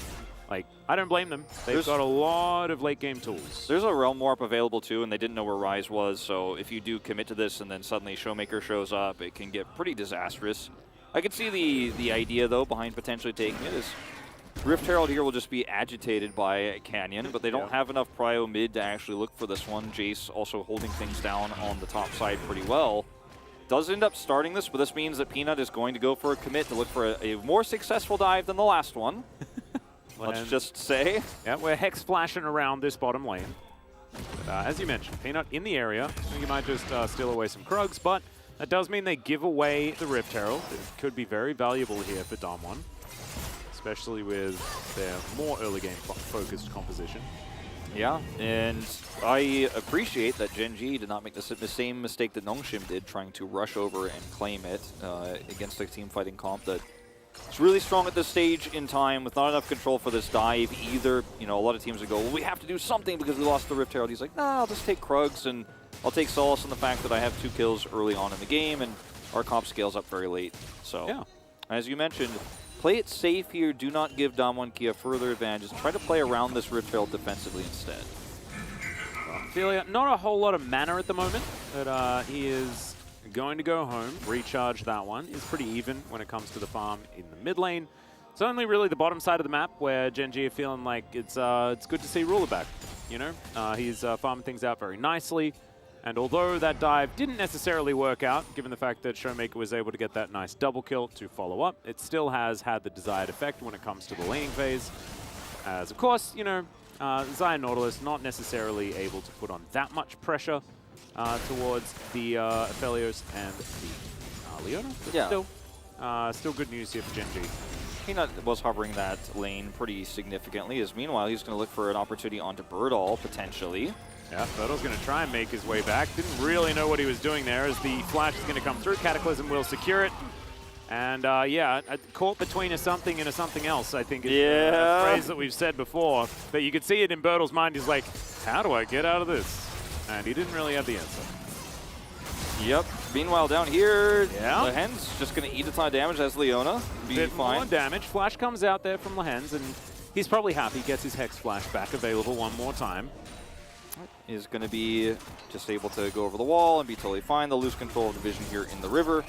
like, I don't blame them. They've got a lot of late game tools. There's a Realm Warp available too, and they didn't know where Rise was, so if you do commit to this and then suddenly Showmaker shows up, it can get pretty disastrous. I could see the idea, though, behind potentially taking it is Rift Herald here will just be agitated by Canyon, but they don't have enough prio mid to actually look for this one. Jace also holding things down on the top side pretty well. Does end up starting this, but this means that Peanut is going to go for a commit to look for a more successful dive than the last one. Let's just say. Yeah, we're Hex flashing around this bottom lane. But, as you mentioned, Peanut in the area. I think you might just steal away some Krugs, but that does mean they give away the Rift Herald. It could be very valuable here for Damwon, especially with their more early game focused composition. Yeah, and I appreciate that Genji did not make the same mistake that Nongshim did, trying to rush over and claim it against a team fighting comp that is really strong at this stage in time with not enough control for this dive either. A lot of teams would go, well, we have to do something because we lost the Rift Herald. He's like, nah, I'll just take Krugs and I'll take solace in the fact that I have 2 kills early on in the game and our comp scales up very late. So, yeah. As you mentioned, play it safe here. Do not give Damwon Kia further advantages. Try to play around this Rift Herald defensively instead. Ophelia, not a whole lot of mana at the moment, but he is going to go home, recharge that one. Is pretty even when it comes to the farm in the mid lane. It's only really the bottom side of the map where Genji are feeling like it's good to see Ruler back. He's farming things out very nicely. And although that dive didn't necessarily work out, given the fact that Showmaker was able to get that nice double kill to follow up, it still has had the desired effect when it comes to the laning phase. As, of course, Zion Nautilus not necessarily able to put on that much pressure towards the Aphelios and the Leona. But still good news here for Genji. Peanut was hovering that lane pretty significantly, as meanwhile he's going to look for an opportunity onto Birdall, potentially. Yeah, Birdall's going to try and make his way back. Didn't really know what he was doing there as the flash is going to come through. Cataclysm will secure it. And caught between a something and a something else, I think is a phrase that we've said before. But you could see it in Birdall's mind. He's like, how do I get out of this? And he didn't really have the answer. Yep. Meanwhile, down here, Lehens just going to eat a ton of damage as Leona. Bit more damage. Flash comes out there from Lehens, and he's probably happy. Gets his Hex Flash back available one more time. Is going to be just able to go over the wall and be totally fine. They'll lose control of the vision here in the river.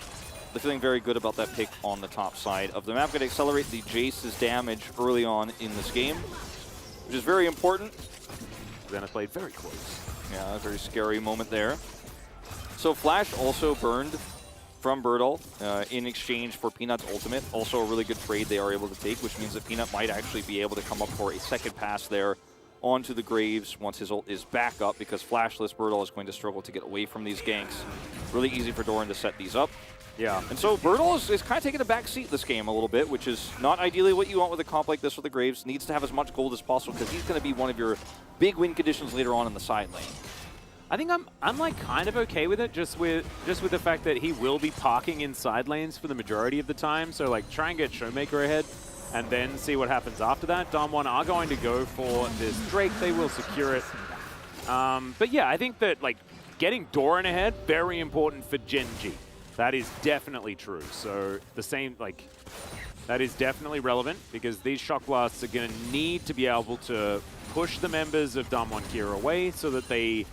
They're feeling very good about that pick on the top side of the map. Going to accelerate the Jace's damage early on in this game, which is very important. Then played very close. Yeah, a very scary moment there. So Flash also burned from Birdall in exchange for Peanut's ultimate. Also a really good trade they are able to take, which means that Peanut might actually be able to come up for a second pass there onto the Graves once his ult is back up, because Flashless Birdall is going to struggle to get away from these ganks. Really easy for Doran to set these up. Yeah. And so Birdall is kind of taking a back seat this game a little bit, which is not ideally what you want with a comp like this with the Graves. Needs to have as much gold as possible because he's going to be one of your big win conditions later on in the side lane. I think I'm like kind of okay with it, just with the fact that he will be parking in side lanes for the majority of the time. So like try and get Showmaker ahead and then see what happens after that. Damwon are going to go for this Drake. They will secure it. But yeah, I think that like getting Doran ahead, very important for Genji. That is definitely true. So the same, like, that is definitely relevant because these Shock Blasts are going to need to be able to push the members of Damwon Kia away so that they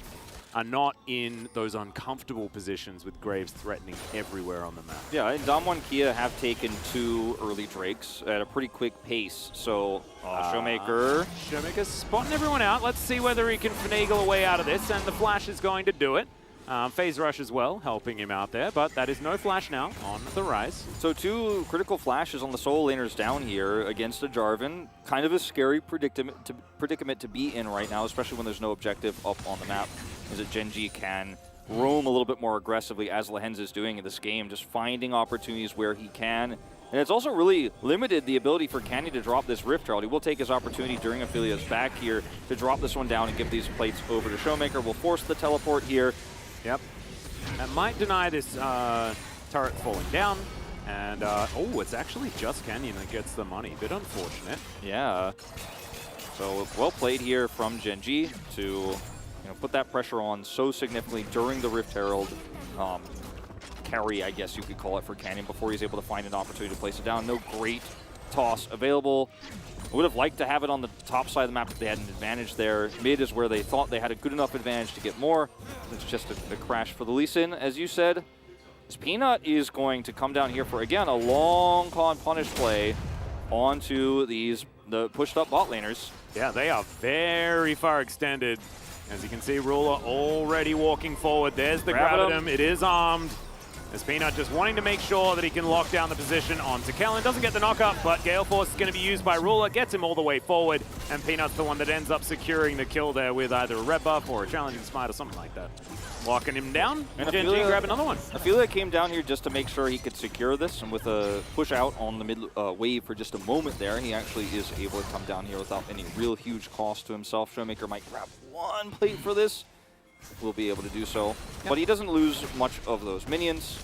are not in those uncomfortable positions with Graves threatening everywhere on the map. Yeah, and Damwon Kia have taken 2 early Drakes at a pretty quick pace. So Showmaker's spotting everyone out. Let's see whether he can finagle a way out of this, and the flash is going to do it. Phase Rush as well, helping him out there, but that is no flash now on the Rise. So 2 critical flashes on the solo laners down here against a Jarvan. Kind of a scary predicament to be in right now, especially when there's no objective up on the map, is that Genji can roam a little bit more aggressively as Lehens is doing in this game, just finding opportunities where he can. And it's also really limited the ability for Canyon to drop this Rift Herald. He will take his opportunity during Ophelia's back here to drop this one down and give these plates over to Showmaker. Will force the teleport here. Yep. That might deny this turret falling down. And, oh, it's actually just Canyon that gets the money. Bit unfortunate. Yeah. So well played here from Genji to put that pressure on so significantly during the Rift Herald carry, I guess you could call it, for Canyon before he's able to find an opportunity to place it down. No great toss available. I would have liked to have it on the top side of the map if they had an advantage there. Mid is where they thought they had a good enough advantage to get more. It's just a crash for the Lee Sin, as you said. This Peanut is going to come down here for, again, a long con punish play onto the pushed up bot laners. Yeah, they are very far extended. As you can see, Ruler already walking forward. There's the Gravitum. It is armed. As Peanut just wanting to make sure that he can lock down the position onto Kellen. Doesn't get the knock-up, but Gale Force is going to be used by Ruler. Gets him all the way forward, and Peanut's the one that ends up securing the kill there with either a red buff or a challenging smite or something like that. Locking him down, and Genji grab another one. Ophelia came down here just to make sure he could secure this, and with a push out on the mid wave for just a moment there, he actually is able to come down here without any real huge cost to himself. Showmaker might grab 1 plate for this. Will be able to do so, but he doesn't lose much of those minions.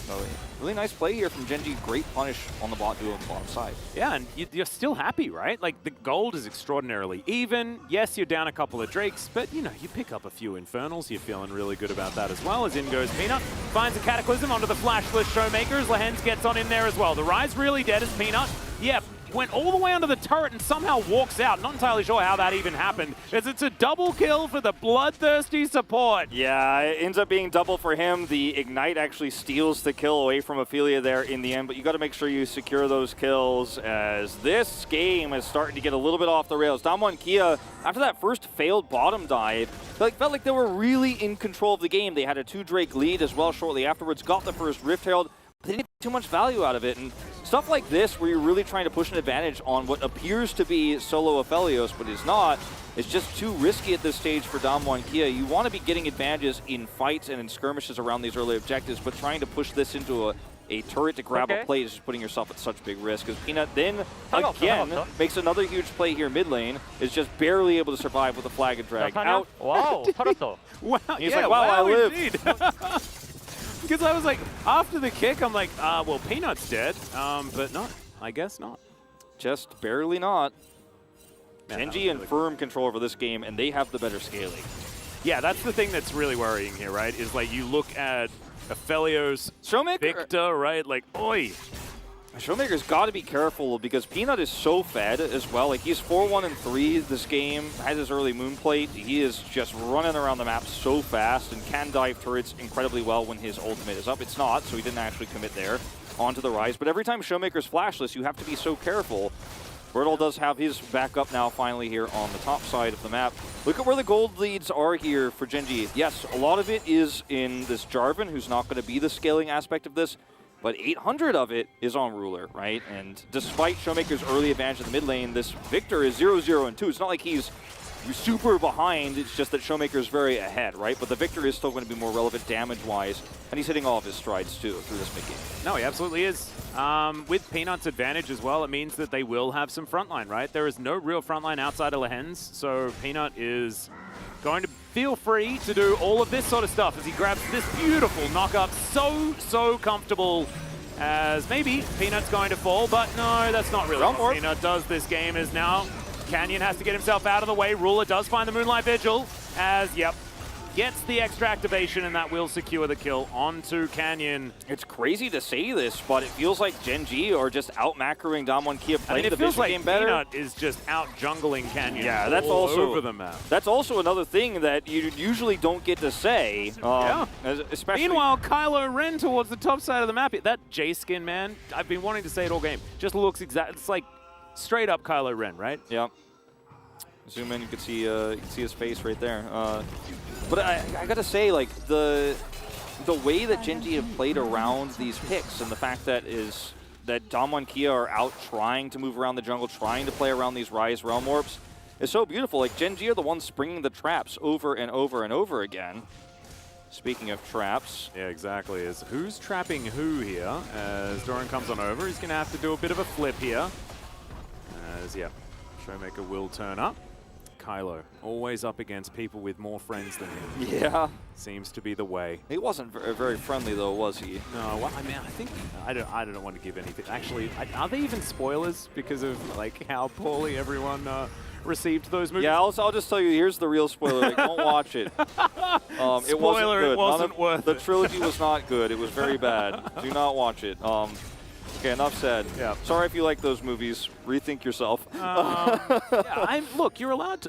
So really nice play here from Genji. Great punish on the bot duo on the bottom side. Yeah, and you're still happy, right? Like, the gold is extraordinarily even. Yes, you're down a couple of Drakes, but, you pick up a few Infernals. You're feeling really good about that as well. As in goes Peanut. Finds a Cataclysm onto the flashless Showmaker as Lehens gets on in there as well. The Rise really dead as Peanut. Yeah, went all the way under the turret and somehow walks out. Not entirely sure how that even happened, as it's a double kill for the bloodthirsty support. Yeah, it ends up being double for him. The Ignite actually steals the kill away from Ophelia there in the end, but you got to make sure you secure those kills, as this game is starting to get a little bit off the rails. Damwon Kia, after that first failed bottom dive, felt like they were really in control of the game. They had a 2 Drake lead as well shortly afterwards, got the first Rift Herald. They didn't get too much value out of it, and stuff like this where you're really trying to push an advantage on what appears to be solo Aphelios but is not, is just too risky at this stage for Damwon Kia. You want to be getting advantages in fights and in skirmishes around these early objectives, but trying to push this into a turret to grab a plate is just putting yourself at such big risk. Because Peanut then, again, makes another huge play here mid lane, is just barely able to survive with a flag and drag out. Wow, wow, he's yeah, like, wow, I live. Because I was like, after the kick, I'm like, well, Peanut's dead, but not. I guess not. Just barely not. Man, Genji in firm control over this game, and they have the better scaling. Yeah, that's the thing that's really worrying here, right? Is like you look at Aphelios, Victor, right? Like, oi. Showmaker's got to be careful because Peanut is so fed as well. Like, he's 4-1-3 this game, has his early moon plate. He is just running around the map so fast and can dive turrets incredibly well when his ultimate is up. It's not, so he didn't actually commit there onto the Rise. But every time Showmaker's flashless, you have to be so careful. Bertle does have his back up now finally here on the top side of the map. Look at where the gold leads are here for Genji. Yes, a lot of it is in this Jarvan, who's not going to be the scaling aspect of this. But 800 of it is on Ruler, right? And despite Showmaker's early advantage in the mid lane, this Victor is 0-0-2. It's not like he's super behind, it's just that Showmaker is very ahead, right? But the Victor is still going to be more relevant damage-wise, and he's hitting all of his strides, too, through this mid-game. No, he absolutely is. With Peanut's advantage as well, it means that they will have some frontline, right? There is no real frontline outside of Lehens, so Peanut is going to feel free to do all of this sort of stuff as he grabs this beautiful knock-up. So comfortable, as maybe Peanut's going to fall, but no, that's not really what Peanut does this game. Is now Canyon has to get himself out of the way. Ruler does find the Moonlight Vigil, as, yep, gets the extra activation, and that will secure the kill onto Canyon. It's crazy to say this, but it feels like Gen G are just out-macroing Damwon Kia, playing the vision game better. Peanut is just out-jungling Canyon that's all also over the map. That's also another thing that you usually don't get to say. Especially. Meanwhile, Kylo Ren towards the top side of the map. That J-skin, man, I've been wanting to say it all game. Just looks exact. It's like straight up Kylo Ren, right? Yeah. Zoom in, you can see his face right there. But I gotta say, like the way that Gen G have played around these picks, and the fact that Damwon Kia are out trying to move around the jungle, trying to play around these Rise Realm Warps, is so beautiful. Like Gen G are the ones springing the traps over and over and over again. Speaking of traps. Yeah, exactly. Is who's trapping who here? As Doran comes on over, he's gonna have to do a bit of a flip here. As Showmaker will turn up. Kylo, always up against people with more friends than him. Yeah. Seems to be the way. He wasn't very friendly, though, was he? No, well, I mean, I think, I don't want to give anything. Actually, are they even spoilers because of, like, how poorly everyone received those movies? Yeah, I'll just tell you, here's the real spoiler. Like, don't watch it. It wasn't good. It wasn't worth it. The trilogy was not good. It was very bad. Do not watch it. Okay, enough said. Yeah. Sorry if you like those movies. Rethink yourself. Look, you're allowed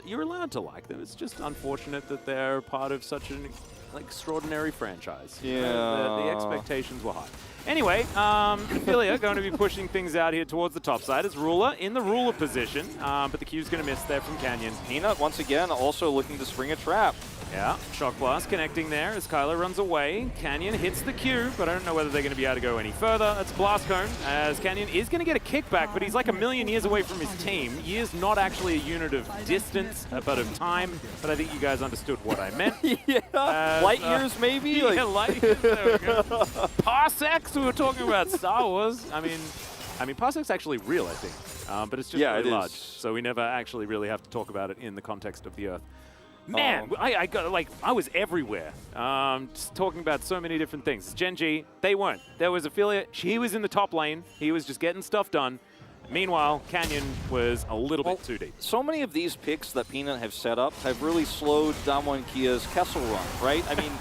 to like them. It's just unfortunate that they're part of such an extraordinary franchise. Yeah. The expectations were high. Anyway, Ophelia going to be pushing things out here towards the top side. It's Ruler in the Ruler position, but the Q's going to miss there from Canyon. Peanut, once again, also looking to spring a trap. Yeah, Shock Blast connecting there as Kylo runs away. Canyon hits the Q, but I don't know whether they're going to be able to go any further. It's Blast Cone, as Canyon is going to get a kickback, but he's like a million years away from his team. Years not actually a unit of distance, but of time, but I think you guys understood what I meant. Light years, maybe? Yeah, light years, there we go. Parsecs, we were talking about Star Wars. I mean, Parsec's actually real, I think, but it's just very large, so we never actually really have to talk about it in the context of the Earth. Man, I was everywhere, just talking about so many different things. Gen G, they weren't. There was Ophelia, he was in the top lane. He was just getting stuff done. Meanwhile, Canyon was a little bit too deep. So many of these picks that Peanut have set up have really slowed Damwon Kia's Kessel run, right? I mean,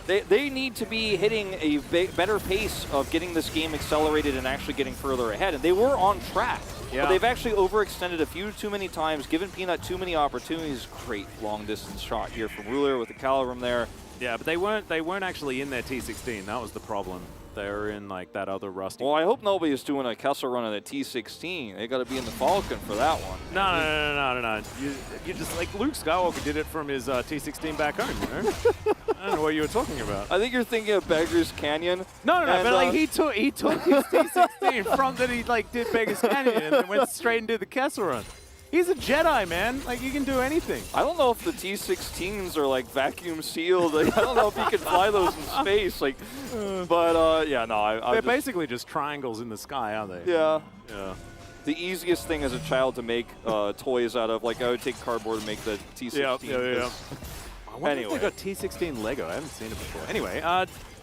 they need to be hitting a better pace of getting this game accelerated and actually getting further ahead. And they were on track. Yeah. But they've actually overextended a few too many times, given Peanut too many opportunities. Great long-distance shot here from Ruler with the Calirum there. Yeah, but they weren't actually in their T16. That was the problem. They were in like that other rusty. Well, I hope nobody is doing a Kessel run on a T16. They got to be in the Falcon for that one. No. You just like Luke Skywalker did it from his T16 back home. You know? I don't know what you were talking about. I think you're thinking of Beggar's Canyon. No, but like he took his T16 from that he like did Beggar's Canyon and then went straight and did the Kessel run. He's a Jedi, man. Like, he can do anything. I don't know if the T16s are, like, vacuum sealed. Like, I don't know if he can fly those in space. Like, but, yeah, no. They're basically just triangles in the sky, aren't they? Yeah. Yeah. The easiest thing as a child to make toys out of, like, I would take cardboard and make the T16. Yeah. I wonder Anyway. if they got T16 Lego. I haven't seen it before. Anyway,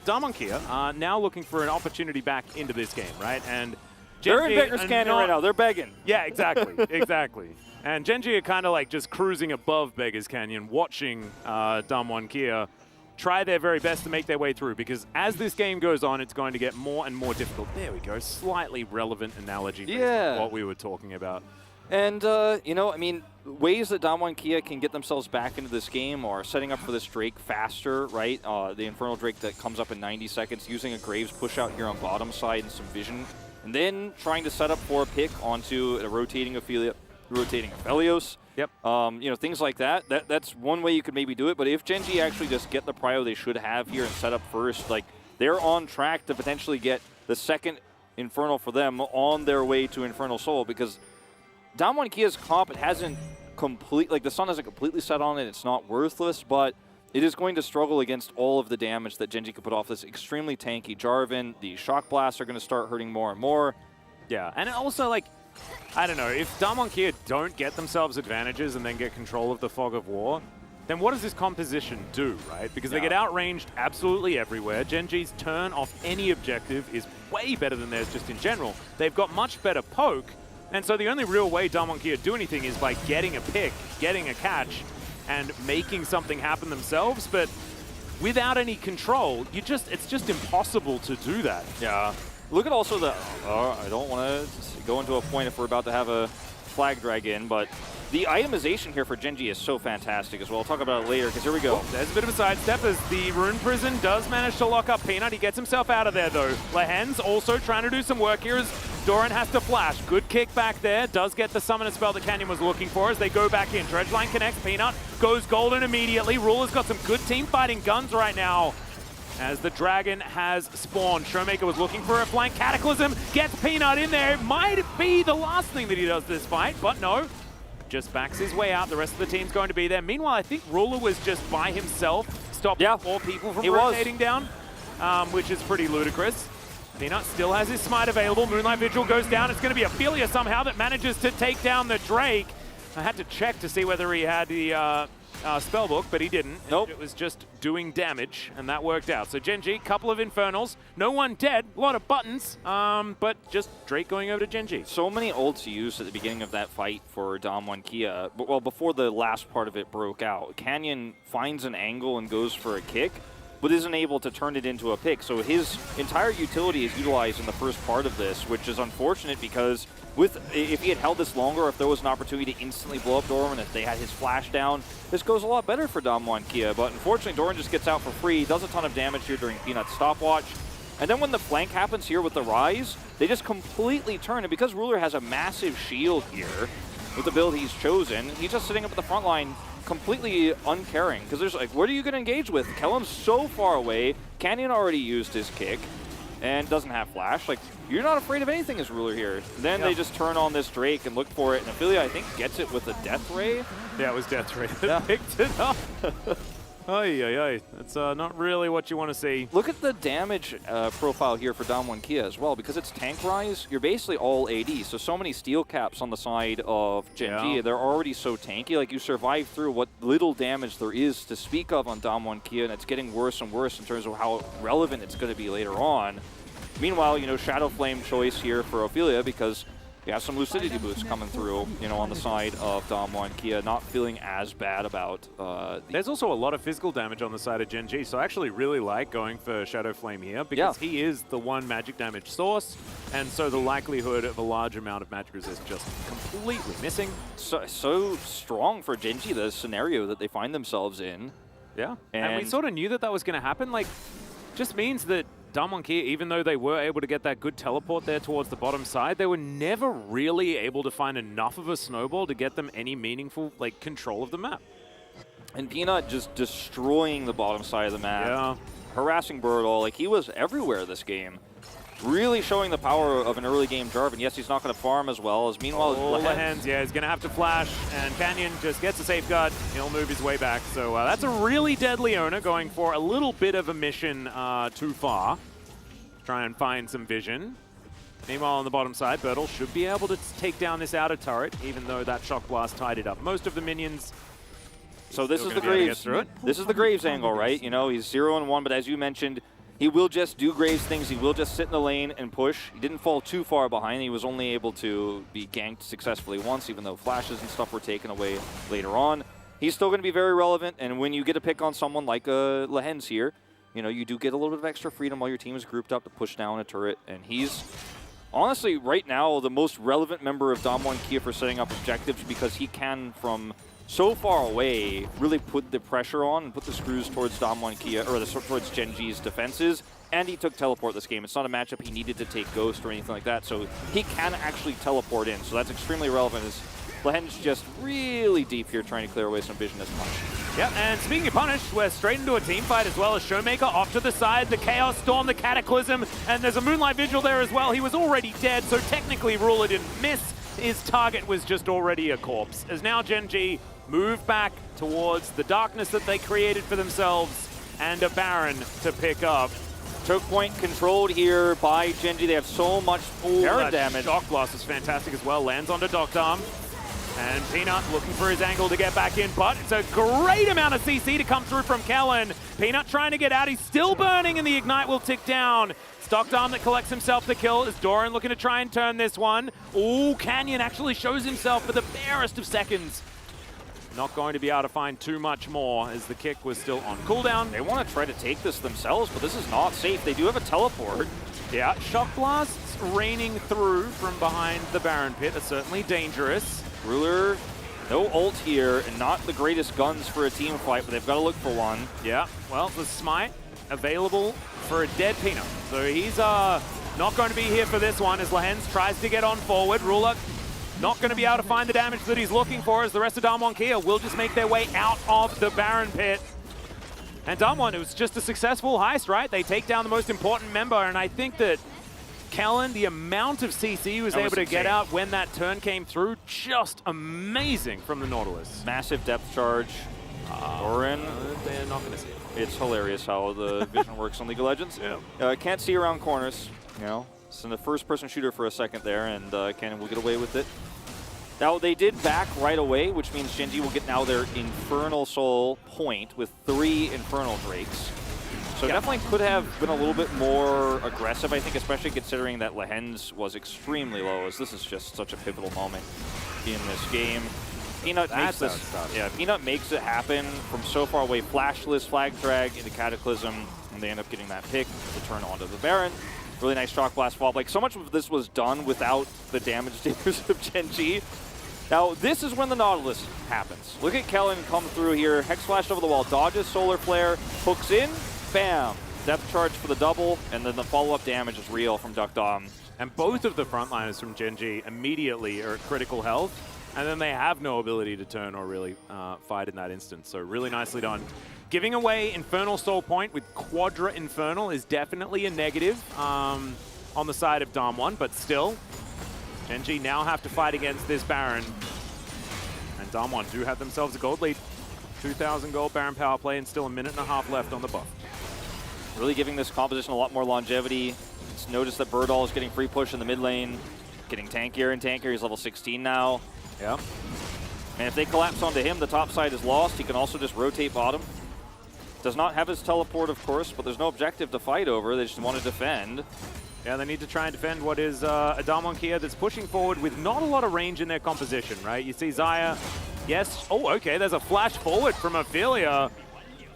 Damwon Kia now looking for an opportunity back into this game, right? And they're in Beggar's Canyon right now. They're begging. Yeah, exactly. And Gen G are kind of like just cruising above Beggar's Canyon, watching Damwon Kia try their very best to make their way through, because as this game goes on, it's going to get more and more difficult. There we go. Slightly relevant analogy to what we were talking about. And, you know, I mean, ways that Damwon Kia can get themselves back into this game are setting up for this Drake faster, right? The Infernal Drake that comes up in 90 seconds, using a Graves push out here on bottom side and some vision. And then trying to set up for a pick onto a rotating Aphelios. Yep. You know, things like that. That's one way you could maybe do it. But if Gen G actually just get the prio they should have here and set up first, like, they're on track to potentially get the second Infernal for them on their way to Infernal Soul, because Damwon Kia's comp, it hasn't the sun hasn't completely set on it. It's not worthless, but it is going to struggle against all of the damage that Gen G could put off this extremely tanky Jarvan. The Shock Blasts are going to start hurting more and more. Yeah, and also, like, I don't know, if Damwon Kia don't get themselves advantages and then get control of the Fog of War, then what does this composition do, right? Because they get outranged absolutely everywhere. Gen G's turn off any objective is way better than theirs just in general. They've got much better poke, and so the only real way Damwon Kia do anything is by getting a pick, getting a catch, and making something happen themselves, but without any control, it's just impossible to do that. Yeah. Look at also the, I don't want to go into a point if we're about to have a flag drag in, but the itemization here for Genji is so fantastic as well. I'll talk about it later, because here we go. Oh, there's a bit of a sidestep as the Rune Prison does manage to lock up Peanut. He gets himself out of there, though. Lehen's also trying to do some work here as Doran has to flash. Good kick back there. Does get the summoner spell that Canyon was looking for as they go back in. Dredgeline connects. Peanut goes golden immediately. Ruler's got some good team fighting guns right now as the Dragon has spawned. Showmaker was looking for a flank. Cataclysm gets Peanut in there. It might be the last thing that he does this fight, but no. Just backs his way out. The rest of the team's going to be there. Meanwhile, I think Ruler was just by himself, stopped 4 people from rotating down, which is pretty ludicrous. Peanut still has his smite available. Moonlight Vigil goes down. It's going to be Ophelia somehow that manages to take down the Drake. I had to check to see whether he had the spellbook, but he didn't. Nope. It was just doing damage, and that worked out. So Genji, couple of Infernals, no one dead, a lot of buttons, but just Drake going over to Genji. So many ults used at the beginning of that fight for Dam1 Kia, but well, before the last part of it broke out. Canyon finds an angle and goes for a kick, but isn't able to turn it into a pick. So his entire utility is utilized in the first part of this, which is unfortunate because if he had held this longer, if there was an opportunity to instantly blow up Doran, if they had his flash down, this goes a lot better for Dam1 Kia. But unfortunately, Doran just gets out for free, does a ton of damage here during Peanut's stopwatch. And then when the flank happens here with the Rise, they just completely turn. And because Ruler has a massive shield here with the build he's chosen, he's just sitting up at the front line completely uncaring. Because there's like, what are you going to engage with? Kellam's so far away. Canyon already used his kick and doesn't have flash. Like, you're not afraid of anything as Ruler here. Then they just turn on this Drake and look for it. And Ophelia, I think, gets it with a Death Ray. Yeah, it was Death Ray that picked it up. That's not really what you want to see. Look at the damage profile here for Dam1 Kia as well. Because it's Tank Rise, you're basically all AD. So many steel caps on the side of Genji. They're already so tanky. Like, you survive through what little damage there is to speak of on Dam1 Kia, and it's getting worse and worse in terms of how relevant it's going to be later on. Meanwhile, Shadow Flame choice here for Ophelia because you have some Lucidity boots coming through, on the side of Dam1 Kia, not feeling as bad about There's also a lot of physical damage on the side of Genji, so I actually really like going for Shadow Flame here because he is the one magic damage source, and so the likelihood of a large amount of magic resist just completely missing. So strong for Genji, the scenario that they find themselves in. Yeah, and we sort of knew that was going to happen. Like, just means that Dam1 Kia, even though they were able to get that good teleport there towards the bottom side, they were never really able to find enough of a snowball to get them any meaningful control of the map. And Peanut just destroying the bottom side of the map. Yeah. Harassing Birdall. Like, he was everywhere this game. Really showing the power of an early game Jarvan. Yes, he's not going to farm as well as meanwhile. Lehen's, he's going to have to flash, and Canyon just gets a safeguard. He'll move his way back. So that's a really deadly owner going for a little bit of a mission too far. Try and find some vision. Meanwhile, on the bottom side, Birdall should be able to take down this outer turret, even though that Shock Blast tied it up. Most of the minions. So this is the Graves. This is the Graves angle, right? He's 0-1, but as you mentioned, he will just do Graves things. He will just sit in the lane and push. He didn't fall too far behind. He was only able to be ganked successfully once, even though flashes and stuff were taken away later on. He's still going to be very relevant, and when you get a pick on someone like Lehen's here, you do get a little bit of extra freedom while your team is grouped up to push down a turret, and he's honestly right now the most relevant member of Dam1 Kia for setting up objectives because he can, from so far away, really put the pressure on and put the screws towards Dam1 Kia, or towards Genji's defenses. And he took teleport this game. It's not a matchup he needed to take Ghost or anything like that, so he can actually teleport in. So that's extremely relevant as Lehen's just really deep here trying to clear away some vision as Punish. Yeah, and speaking of Punish, we're straight into a team fight as well as Showmaker off to the side, the Chaos Storm, the Cataclysm, and there's a Moonlight Vigil there as well. He was already dead, so technically Ruler didn't miss. His target was just already a corpse. As now Genji move back towards the darkness that they created for themselves and a Baron to pick up. Choke point controlled here by Genji. They have so much damage. Shock Blast is fantastic as well. Lands onto Doctarm. And Peanut looking for his angle to get back in, but it's a great amount of CC to come through from Kellen. Peanut trying to get out. He's still burning, and the Ignite will tick down. Doctarm that collects himself the kill as Doran looking to try and turn this one. Ooh, Canyon actually shows himself for the barest of seconds. not going to be able to find too much more as the kick was still on cooldown. They want to try to take this themselves, but this is not safe. They do have a teleport. Yeah, shock blasts raining through from behind the Baron pit are certainly dangerous. Ruler, no ult here, and not the greatest guns for a team fight, but they've got to look for one. Yeah, well, the smite available for a dead Peanut. So he's not going to be here for this one as Lehens tries to get on forward. Ruler not going to be able to find the damage that he's looking for as the rest of Damwon Kia will just make their way out of the Baron pit. And Damwon, it was just a successful heist, right? They take down the most important member, and I think that Kellen, the amount of CC he was able to get out when that turn came through, just amazing from the Nautilus. Massive depth charge. Doran. They're not going to see it. It's hilarious how the vision works on League of Legends. Yeah. Can't see around corners, you know. It's in the first-person shooter for a second there, and Cannon will get away with it. Now, they did back right away, which means Genji will get now their Infernal Soul point with 3 Infernal Drakes. So definitely could have been a little bit more aggressive, I think, especially considering that Lehens was extremely low, as this is just such a pivotal moment in this game. Peanut makes this, Peanut makes it happen from so far away. Flashless, flag drag into Cataclysm, and they end up getting that pick to turn onto the Baron. Really nice shock blast fall. Like, so much of this was done without the damage dealers of Genji. Now, this is when the Nautilus happens. Look at Kellen come through here. Hex Flash over the wall, dodges Solar Flare, hooks in, bam. Depth charge for the double, and then the follow-up damage is real from Duck Dom. And both of the frontliners from Genji immediately are at critical health, and then they have no ability to turn or really fight in that instance. So really nicely done. Giving away Infernal Soul Point with Quadra Infernal is definitely a negative on the side of Damwon, but still, Genji now have to fight against this Baron. And Damwon do have themselves a gold lead. 2,000 gold Baron power play and still a minute and a half left on the buff. Really giving this composition a lot more longevity. Just notice that Birdall is getting free push in the mid lane, getting tankier and tankier. He's level 16 now. Yeah. And if they collapse onto him, the top side is lost. He can also just rotate bottom. Does not have his teleport, of course, but there's no objective to fight over. They just want to defend. Yeah, they need to try and defend what is a Damwon Kia that's pushing forward with not a lot of range in their composition, right? You see Xayah, yes. Oh, okay, there's a flash forward from Ophelia.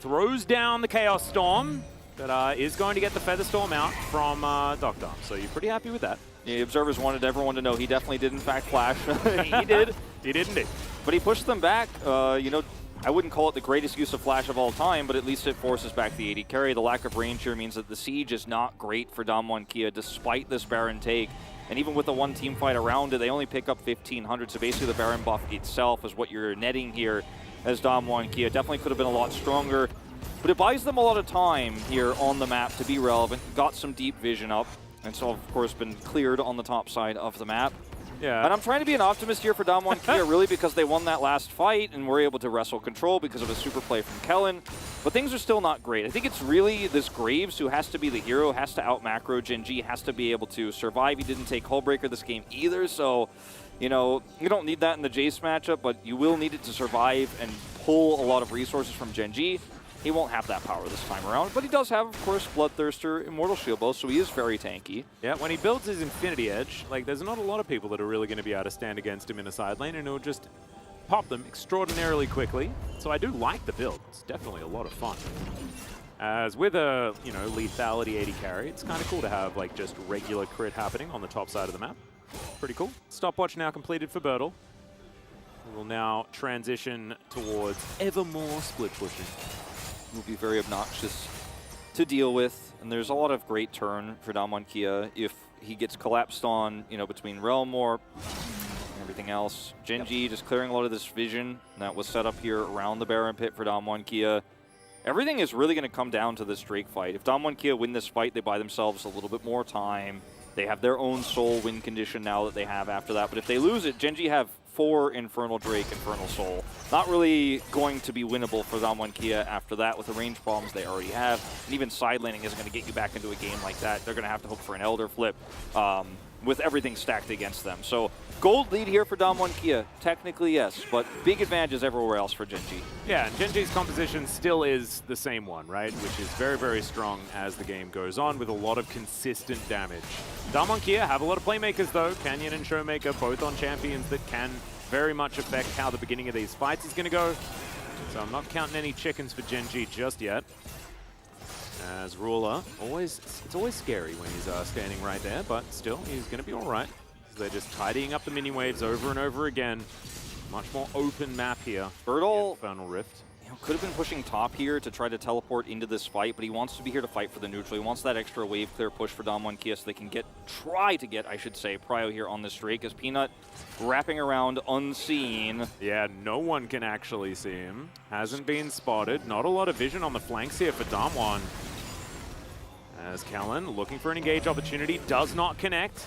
Throws down the Chaos Storm, but is going to get the Feather Storm out from Dr. So you're pretty happy with that. The observers wanted everyone to know he definitely did, in fact, flash. He did. He did indeed. But he pushed them back. You know, I wouldn't call it the greatest use of flash of all time, but at least it forces back the 80 carry. The lack of range here means that the siege is not great for Damwon Kia, despite this Baron take. And even with the one team fight around it, they only pick up 1,500. So basically the Baron buff itself is what you're netting here as Damwon Kia. Definitely could have been a lot stronger. But it buys them a lot of time here on the map to be relevant. Got some deep vision up. And so, of course, been cleared on the top side of the map. Yeah. And I'm trying to be an optimist here for Damwon Kia, really, because they won that last fight and were able to wrestle control because of a super play from Kellen. But things are still not great. I think it's really this Graves who has to be the hero, has to out-macro Genji, has to be able to survive. He didn't take Hullbreaker this game either, so, you know, you don't need that in the Jace matchup, but you will need it to survive and pull a lot of resources from Genji. He won't have that power this time around, but he does have, of course, Bloodthirster, Immortal Shield both, so he is very tanky. Yeah, when he builds his Infinity Edge, like, there's not a lot of people that are really going to be able to stand against him in a side lane, and he'll just pop them extraordinarily quickly. So I do like the build. It's definitely a lot of fun. As with a, you know, lethality 80 carry, it's kind of cool to have, like, just regular crit happening on the top side of the map. Pretty cool. Stopwatch now completed for Birdall. We'll now transition towards ever more split pushing. Will be very obnoxious to deal with, and there's a lot of great turn for Damwon Kia if he gets collapsed on, you know, between Realm Warp and everything else. Genji just clearing a lot of this vision that was set up here around the Baron pit for Damwon Kia. Everything is really going to come down to this Drake fight. If Damwon Kia win this fight, they buy themselves a little bit more time. They have their own soul win condition now that they have after that, but if they lose it, Genji have 4 Infernal Drake, Infernal Soul. Not really going to be winnable for Damwon Kia after that with the range problems they already have. And even side laning isn't going to get you back into a game like that. They're going to have to hope for an Elder Flip with everything stacked against them. So gold lead here for Damwon Kia. Technically, yes, but big advantages everywhere else for Genji. Yeah, and Genji's composition still is the same one, right? Which is very, very strong as the game goes on with a lot of consistent damage. Damwon Kia have a lot of playmakers, though. Canyon and Showmaker both on champions that can very much affect how the beginning of these fights is going to go. So I'm not counting any chickens for Gen G just yet. As Ruler, it's always scary when he's standing right there, but still, he's going to be all right. So they're just tidying up the mini waves over and over again. Much more open map here. Bertle, Infernal Rift. Could have been pushing top here to try to teleport into this fight, but he wants to be here to fight for the neutral. He wants that extra wave clear push for Damwon Kia so they can try to get, I should say, Prio here on this streak, as Peanut wrapping around unseen. Yeah, no one can actually see him. Hasn't been spotted. Not a lot of vision on the flanks here for Damwon. As Kellen looking for an engage opportunity, does not connect.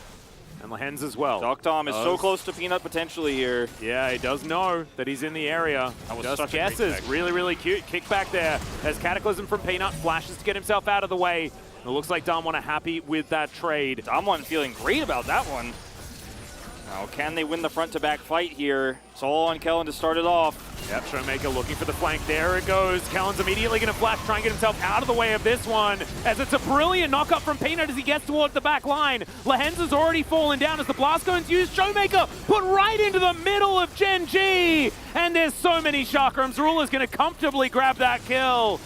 And Lehens as well. Dom is so close to Peanut potentially here. Yeah, he does know that he's in the area. That was just such guesses. a great pick. Really, really cute. Kick back there. As Cataclysm from Peanut flashes to get himself out of the way. It looks like Damwon are happy with that trade. Damwon feeling great about that one. Now, can they win the front-to-back fight here? It's all on Kellen to start it off. Yep, Showmaker looking for the flank. There it goes. Kellen's immediately going to flash, try and get himself out of the way of this one, as it's a brilliant knock-up from Peanut as he gets towards the back line. Lehens has already fallen down as the blast goes used. Showmaker put right into the middle of Gen G, and there's so many chakrams. Ruler's going to comfortably grab that kill,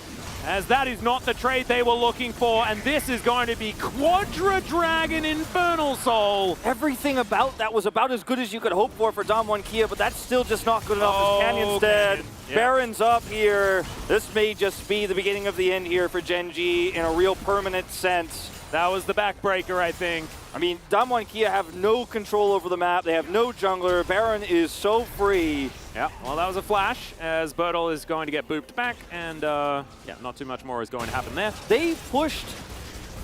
as that is not the trade they were looking for, and this is going to be Quadra Dragon Infernal Soul. Everything about that was about as good as you could hope for Damwon Kia, but that's still just not good enough. As Canyon's dead. Canyon. Yeah. Baron's up here. This may just be the beginning of the end here for Gen G in a real permanent sense. That was the backbreaker, I think. I mean, Damwon Kia have no control over the map. They have no jungler. Baron is so free. Yeah, well, that was a flash, as Bertle is going to get booped back, and yeah, not too much more is going to happen there. They pushed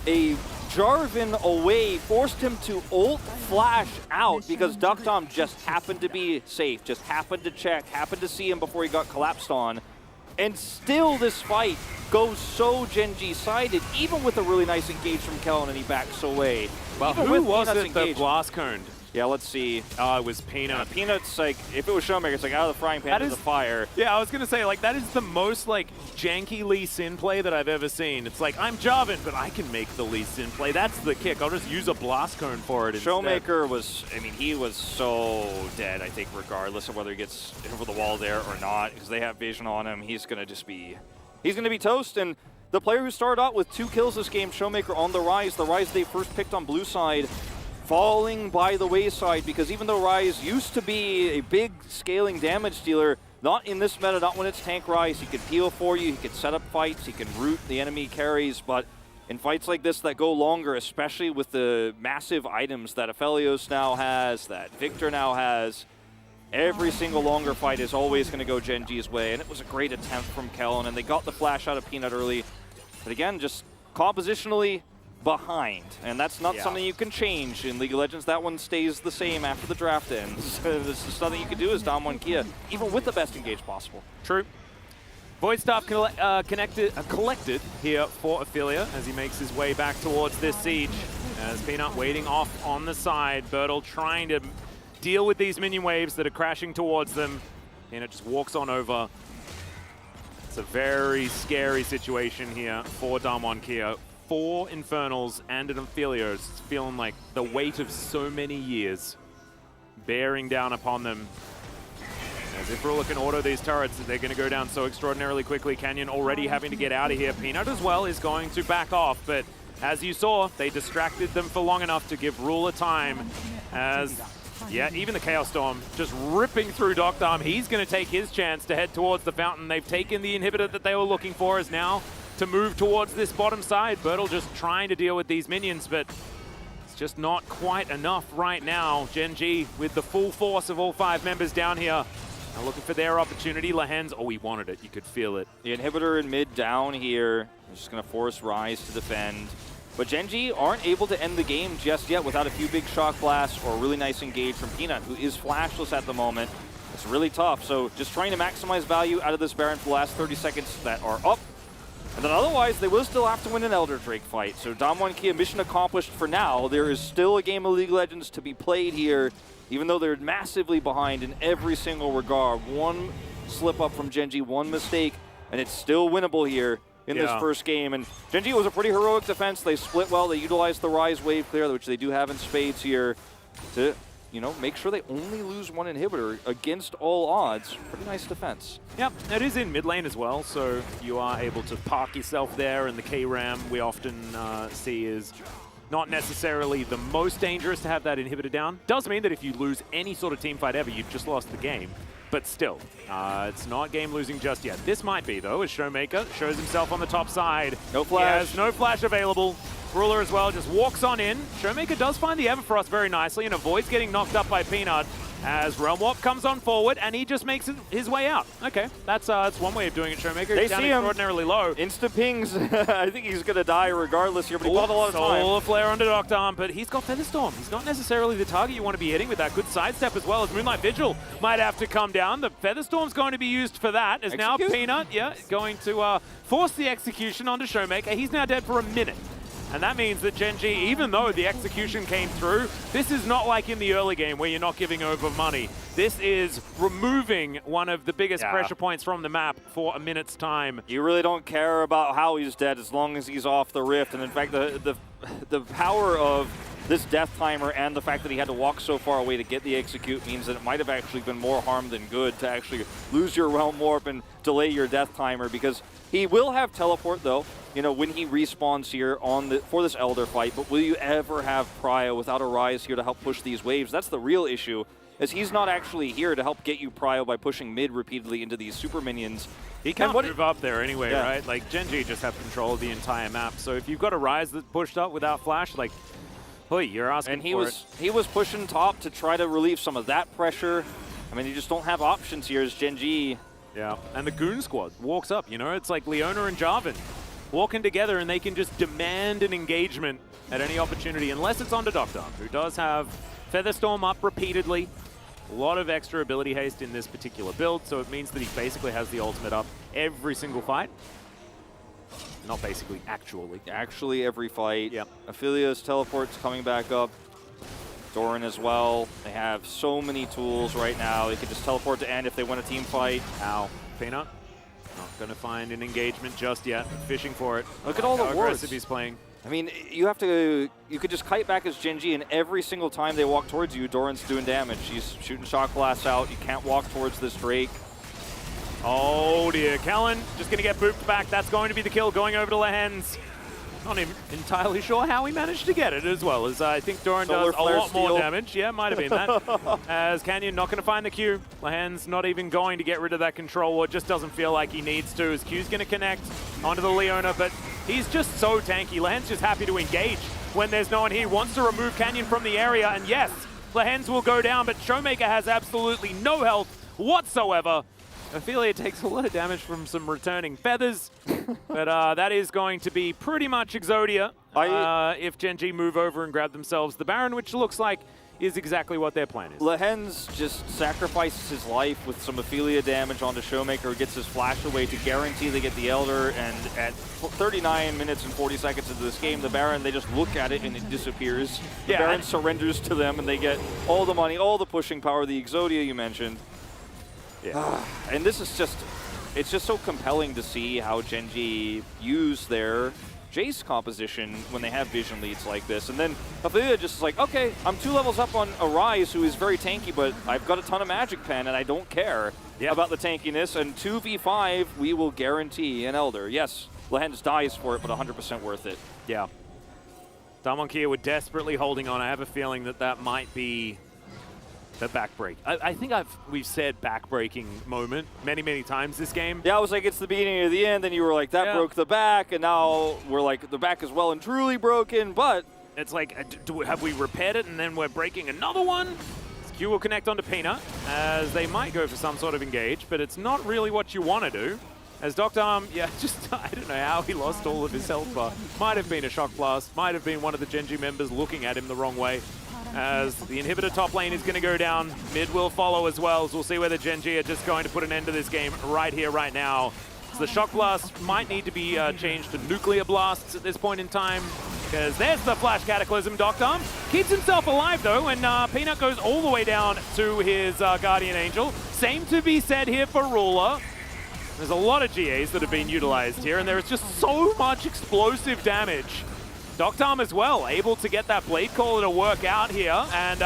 a Jarvan away, forced him to ult flash out because Dom just happened to be safe, just happened to check, happened to see him before he got collapsed on. And still this fight goes so Gen G-sided, even with a really nice engage from Kellen, and he backs away. Well, even who with was Peanut's it that engage. blast coned? Yeah, let's see. Oh, it was Peanut. Peanut's like, if it was Showmaker, it's like out of the frying pan to the fire. Yeah, I was going to say, like, that is the most, like, janky Lee Sin play that I've ever seen. It's like, I'm Jarvan, but I can make the Lee Sin play. That's the kick. I'll just use a blast cone for it instead. Showmaker was, I mean, he was so dead, I think, regardless of whether he gets over the wall there or not, because they have vision on him. He's going to just be, he's going to be toast. And the player who started out with 2 kills this game, Showmaker, on the Rise they first picked on blue side, falling by the wayside, because even though Rise used to be a big scaling damage dealer, not in this meta, not when it's tank Rise. He can peel for you, he can set up fights, he can root the enemy carries, but in fights like this that go longer, especially with the massive items that Aphelios now has, that Victor now has, every single longer fight is always going to go Gen G's way, and it was a great attempt from Kellen, and they got the flash out of Peanut early, but again, just compositionally behind, and that's not something you can change in League of Legends. That one stays the same after the draft ends. This is nothing you can do as Damwon Kia, even with the best engage possible. True. Void Staff collected here for Ophelia as he makes his way back towards this siege. As Peanut waiting off on the side, Bertle trying to deal with these minion waves that are crashing towards them. Peanut just walks on over. It's a very scary situation here for Damwon Kia. 4 Infernals and an Aphelios. It's feeling like the weight of so many years bearing down upon them. As if Ruler can auto these turrets, they're going to go down so extraordinarily quickly. Canyon already having to get out of here. Peanut as well is going to back off, but as you saw, they distracted them for long enough to give Ruler time. As, yeah, even the Chaos Storm just ripping through Dom. He's going to take his chance to head towards the fountain. They've taken the inhibitor that they were looking for, is now to move towards this bottom side. Bertle just trying to deal with these minions, but it's just not quite enough right now. Gen G with the full force of all 5 members down here. Now looking for their opportunity. Lehens, oh, he wanted it. You could feel it. The inhibitor in mid down here. Just going to force Rise to defend. But Gen G aren't able to end the game just yet without a few big shock blasts or a really nice engage from Peanut, who is flashless at the moment. It's really tough. So just trying to maximize value out of this Baron for the last 30 seconds that are up. And then otherwise, they will still have to win an Elder Drake fight. So Damwon Kia, mission accomplished for now. There is still a game of League of Legends to be played here, even though they're massively behind in every single regard. One slip up from Gen G, one mistake, and it's still winnable here in this first game. And Gen G was a pretty heroic defense. They split well. They utilized the Rise wave clear, which they do have in spades here, to you know, make sure they only lose one inhibitor against all odds. Pretty nice defense. Yep, it is in mid lane as well, so you are able to park yourself there, and the K-Ram we often see is not necessarily the most dangerous to have that inhibitor down. Does mean that if you lose any sort of team fight ever, you've just lost the game. But still, it's not game losing just yet. This might be, though, as Showmaker shows himself on the top side. No flash. He has no flash available. Ruler as well just walks on in. Showmaker does find the Everfrost very nicely and avoids getting knocked up by Peanut as Realm Warp comes on forward and he just makes his way out. Okay, that's one way of doing it, Showmaker. They He's down see him. Extraordinarily low. Insta pings. I think he's going to die regardless here, but he bought a lot of time. Solar Flare onto Doctor Arm, but he's got Featherstorm. He's not necessarily the target you want to be hitting with that good sidestep as well as Moonlight Vigil might have to come down. The Featherstorm's going to be used for that. As now Peanut, going to force the execution onto Showmaker. He's now dead for a minute. And that means that Gen G, even though the execution came through, this is not like in the early game where you're not giving over money. This is removing one of the biggest pressure points from the map for a minute's time. You really don't care about how he's dead as long as he's off the rift. And in fact, the power of this death timer and the fact that he had to walk so far away to get the execute means that it might have actually been more harm than good to actually lose your Realm Warp and delay your death timer, because he will have teleport though, you know, when he respawns here for this Elder fight, but will you ever have Prio without a Rise here to help push these waves? That's the real issue, is he's not actually here to help get you Prio by pushing mid repeatedly into these super minions. He can't move up there anyway, right? Like, Gen G just have control of the entire map, so if you've got a Rise that's pushed up without flash, like, boy, you're asking and he for was he was pushing top to try to relieve some of that pressure. I mean, you just don't have options here as Gen G. Yeah, and the Goon Squad walks up, you know? It's like Leona and Jarvan walking together and they can just demand an engagement at any opportunity, unless it's onto Doctor, who does have Featherstorm up repeatedly. A lot of extra ability haste in this particular build, so it means that he basically has the ultimate up every single fight. Not basically, actually. Actually every fight. Yep. Aphelia's teleport's coming back up. Doran as well. They have so many tools right now. They can just teleport to end if they win a team fight. Ow. Peanut. Not going to find an engagement just yet. Fishing for it. Look at all the How wards aggressive he's playing. I mean, you could just kite back as Gen G, and every single time they walk towards you, Doran's doing damage. He's shooting shock blasts out. You can't walk towards this Drake. Oh dear, Kellen just going to get booped back. That's going to be the kill going over to Lehens. Not even entirely sure how he managed to get it as well, as I think Doran does a lot more damage. Yeah, might have been that. As Canyon not going to find the Q. Lehens not even going to get rid of that control, or just doesn't feel like he needs to, as Q's going to connect onto the Leona, but he's just so tanky. Lehens just happy to engage when there's no one here. Wants to remove Canyon from the area, and yes, Lehens will go down, but Showmaker has absolutely no health whatsoever. Ophelia takes a lot of damage from some returning feathers, but that is going to be pretty much Exodia if Gen G move over and grab themselves the Baron, which looks like is exactly what their plan is. Lehens just sacrifices his life with some Ophelia damage onto Showmaker, who gets his flash away to guarantee they get the Elder, and at 39 minutes and 40 seconds into this game, the Baron, they just look at it and it disappears. The Baron surrenders to them and they get all the money, all the pushing power, the Exodia you mentioned. Yeah. And this is just, it's just so compelling to see how Gen G use their Jace composition when they have vision leads like this. And then Ophelia just is like, okay, I'm 2 levels up on Arise, who is very tanky, but I've got a ton of Magic Pen and I don't care about the tankiness. And 2v5, we will guarantee an Elder. Yes, Lehens dies for it, but 100% worth it. Yeah. Damonkia were desperately holding on. I have a feeling that that might be the backbreak. I think we've said backbreaking moment many, many times this game. Yeah, I was like, it's the beginning of the end, and you were like, that broke the back, and now we're like, the back is well and truly broken, but... It's like, have we repaired it, and then we're breaking another one? Q will connect onto Peanut, as they might go for some sort of engage, but it's not really what you want to do. As Dr. Arm, just, I don't know how he lost all of his health bar. Might have been a shock blast, might have been one of the Gen G members looking at him the wrong way. As the inhibitor top lane is going to go down. Mid will follow as well, so we'll see whether Gen G are just going to put an end to this game right here, right now. So the shock blast might need to be changed to nuclear blasts at this point in time, because there's the flash cataclysm. Dr. Arm keeps himself alive though, and Peanut goes all the way down to his Guardian Angel. Same to be said here for Ruler. There's a lot of GAs that have been utilized here, and there is just so much explosive damage. Dr. Arm as well, able to get that Blade Caller to work out here, and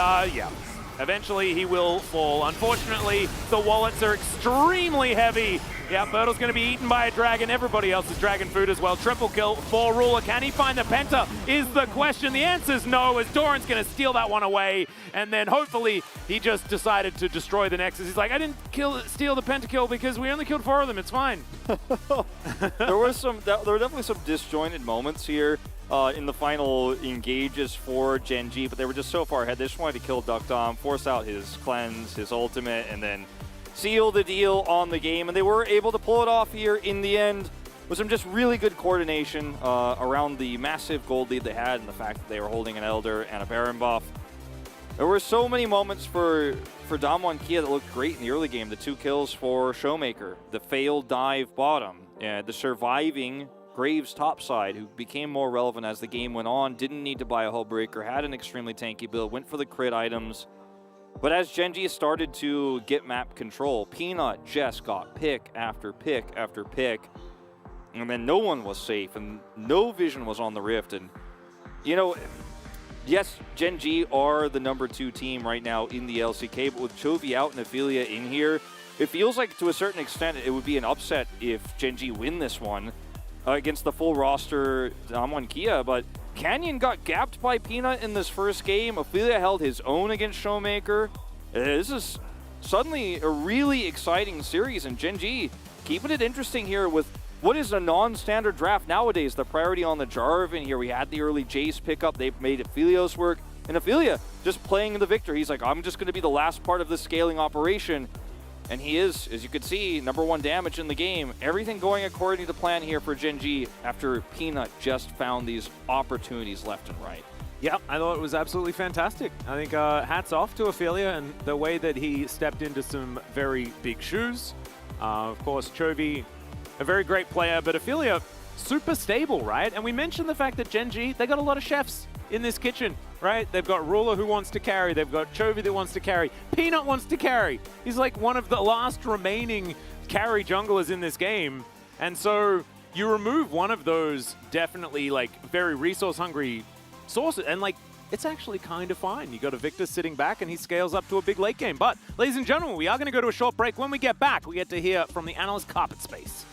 Eventually, he will fall. Unfortunately, the wallets are extremely heavy. Yeah, Bertle's going to be eaten by a dragon. Everybody else is dragon food as well. Triple kill for Ruler. Can he find the penta is the question. The answer is no, as Doran's going to steal that one away. And then hopefully he just decided to destroy the Nexus. He's like, I didn't steal the pentakill because we only killed 4 of them. It's fine. There were definitely some disjointed moments here in the final engages for Gen.G, but they were just so far ahead. They just wanted to kill Duck Dom, force out his cleanse, his ultimate, and then seal the deal on the game. And they were able to pull it off here in the end with some just really good coordination around the massive gold lead they had and the fact that they were holding an Elder and a Baron buff. There were so many moments for Damwon Kia that looked great in the early game. The 2 kills for Showmaker, the failed dive bottom, the surviving Graves topside, who became more relevant as the game went on, didn't need to buy a hull breaker, had an extremely tanky build, went for the crit items. But as Gen.G started to get map control, Peanut just got pick after pick after pick, and then no one was safe, and no vision was on the Rift. And, you know, yes, Gen.G are the #2 team right now in the LCK, but with Chovy out and Ophelia in here, it feels like to a certain extent it would be an upset if Gen.G win this one against the full roster Damwon Kia. But Canyon got gapped by Peanut in this first game. Ophelia held his own against Showmaker. This is suddenly a really exciting series, and Gen.G keeping it interesting here with what is a non-standard draft nowadays. The priority on the Jarvan here. We had the early Jace pickup. They've made Ophelios work. And Ophelia just playing the victor. He's like, I'm just going to be the last part of this scaling operation. And he is, as you can see, #1 damage in the game. Everything going according to plan here for Gen.G after Peanut just found these opportunities left and right. Yep, I thought it was absolutely fantastic. I think hats off to Ophelia and the way that he stepped into some very big shoes. Of course, Chovy, a very great player, but Ophelia, super stable, right? And we mentioned the fact that Gen.G, they got a lot of chefs in this kitchen, right? They've got Ruler who wants to carry. They've got Chovy that wants to carry. Peanut wants to carry. He's like one of the last remaining carry junglers in this game. And so you remove one of those definitely like very resource hungry sources and like it's actually kind of fine. You got a Victor sitting back and he scales up to a big late game. But ladies and gentlemen, we are going to go to a short break. When we get back, we get to hear from the analyst Carpet Space.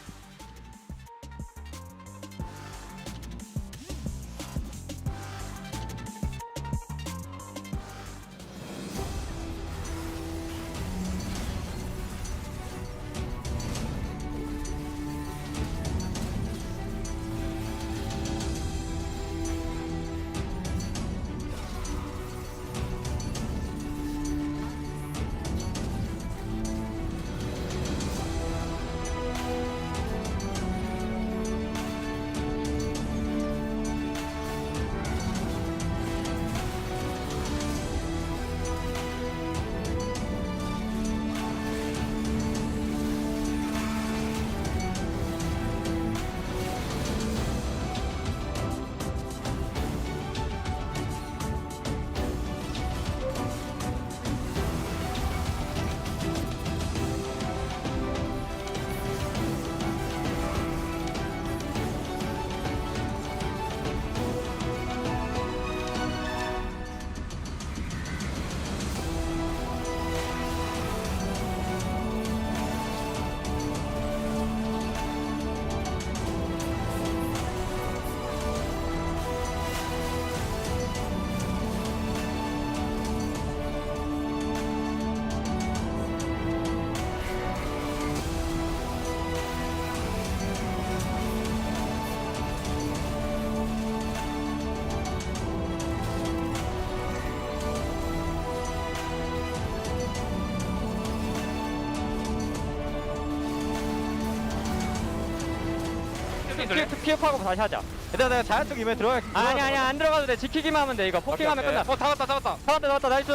피업하고 다시 하자. 일단 내가 자연 쪽 이번에 들어갈게. 아니야 안 들어가도 돼. 지키기만 하면 돼. 이거 포킹하면 끝나. 잡았다 나이스.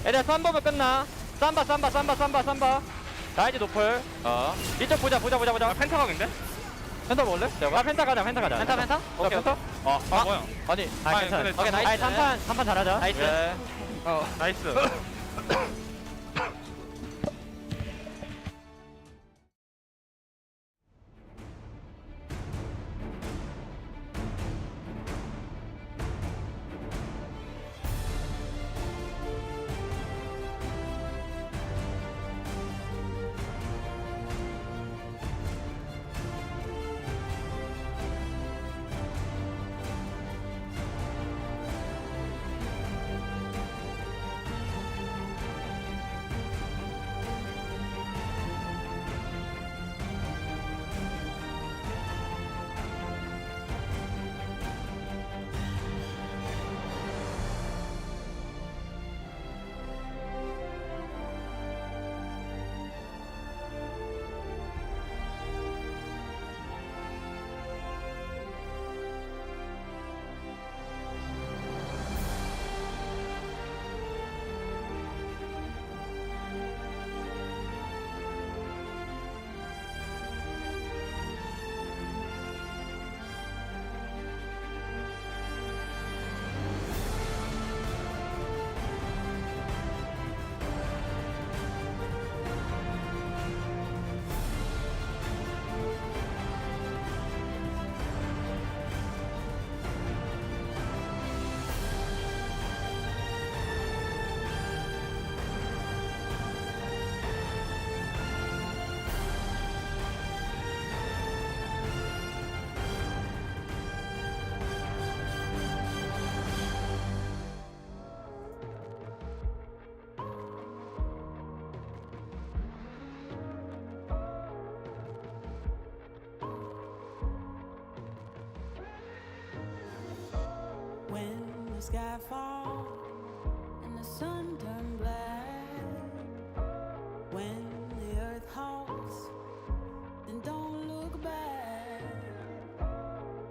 얘들아 3법을 끝나. 삼바. 자 이제 노플. 이쪽 보자. 펜타 각인데? 펜타 먹을래? 펜타 가자. 펜타? 오케이 펜타? 뭐야? 아니 괜찮아. 오케이 나이스. 3판 잘하자. 나이스. 나이스. the sky fall and the sun turn black. When the earth halts, then don't look back.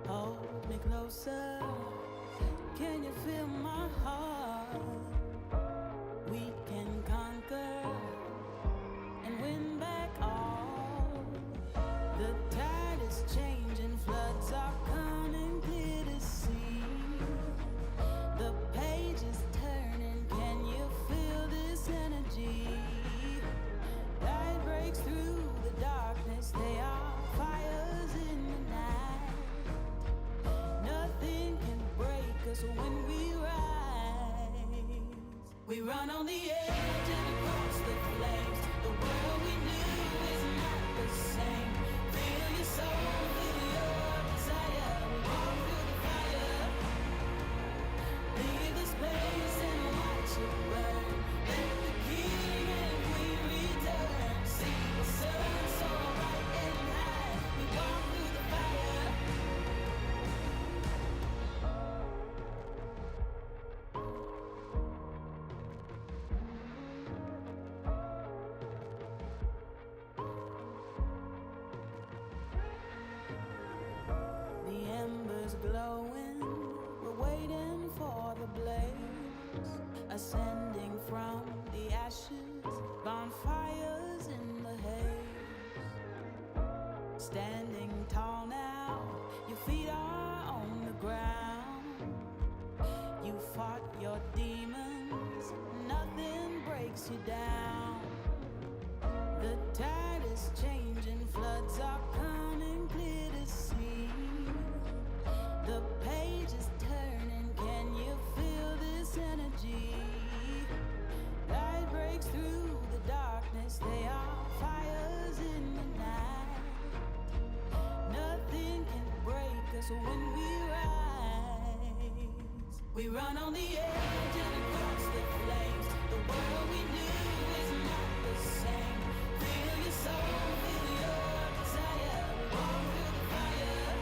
Hold me closer. Can you feel my heart? We can conquer and win back all. The tide is changing, floods are coming clear to see. The page is turning, can you feel this energy? Light breaks through the darkness, they are fires in the night. Nothing can break us when we rise. We run on the edge and across the flames. The world we knew is not the same. Feel your soul, feel your desire. Walk through the fire. Leave this place and watch it burn. Let the king and queen return. See the sun so bright and high. We walk through the fire. The embers glowing, we're waiting for the blaze, ascending from the ashes, bonfires in the haze. Standing tall now, your feet are on the ground. You fought your demons, nothing breaks you down. The tide is changing, floods are coming clear to see. The page is turning, can you feel this energy? Light breaks through the darkness, they are fires in the night. Nothing can break us when we rise. We run on the edge and across the flames. The world we knew is not the same. Feel your soul, feel your desire. Walk through the fire.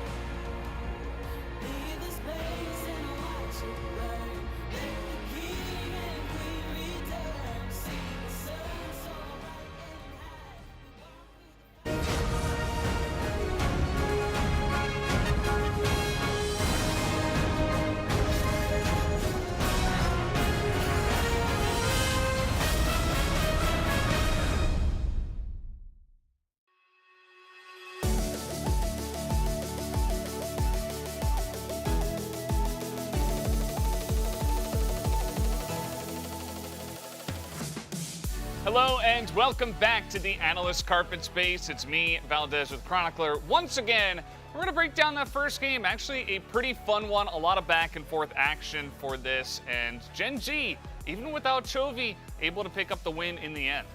Leave this place and watch it burn. Let the king and queen return. See the sun so bright and high. Hello and welcome back to the Analyst Carpet Space. It's me, Valdez with Chronicler. Once again, we're going to break down that first game. Actually, a pretty fun one. A lot of back and forth action for this. And Gen G, even without Chovy, able to pick up the win in the end.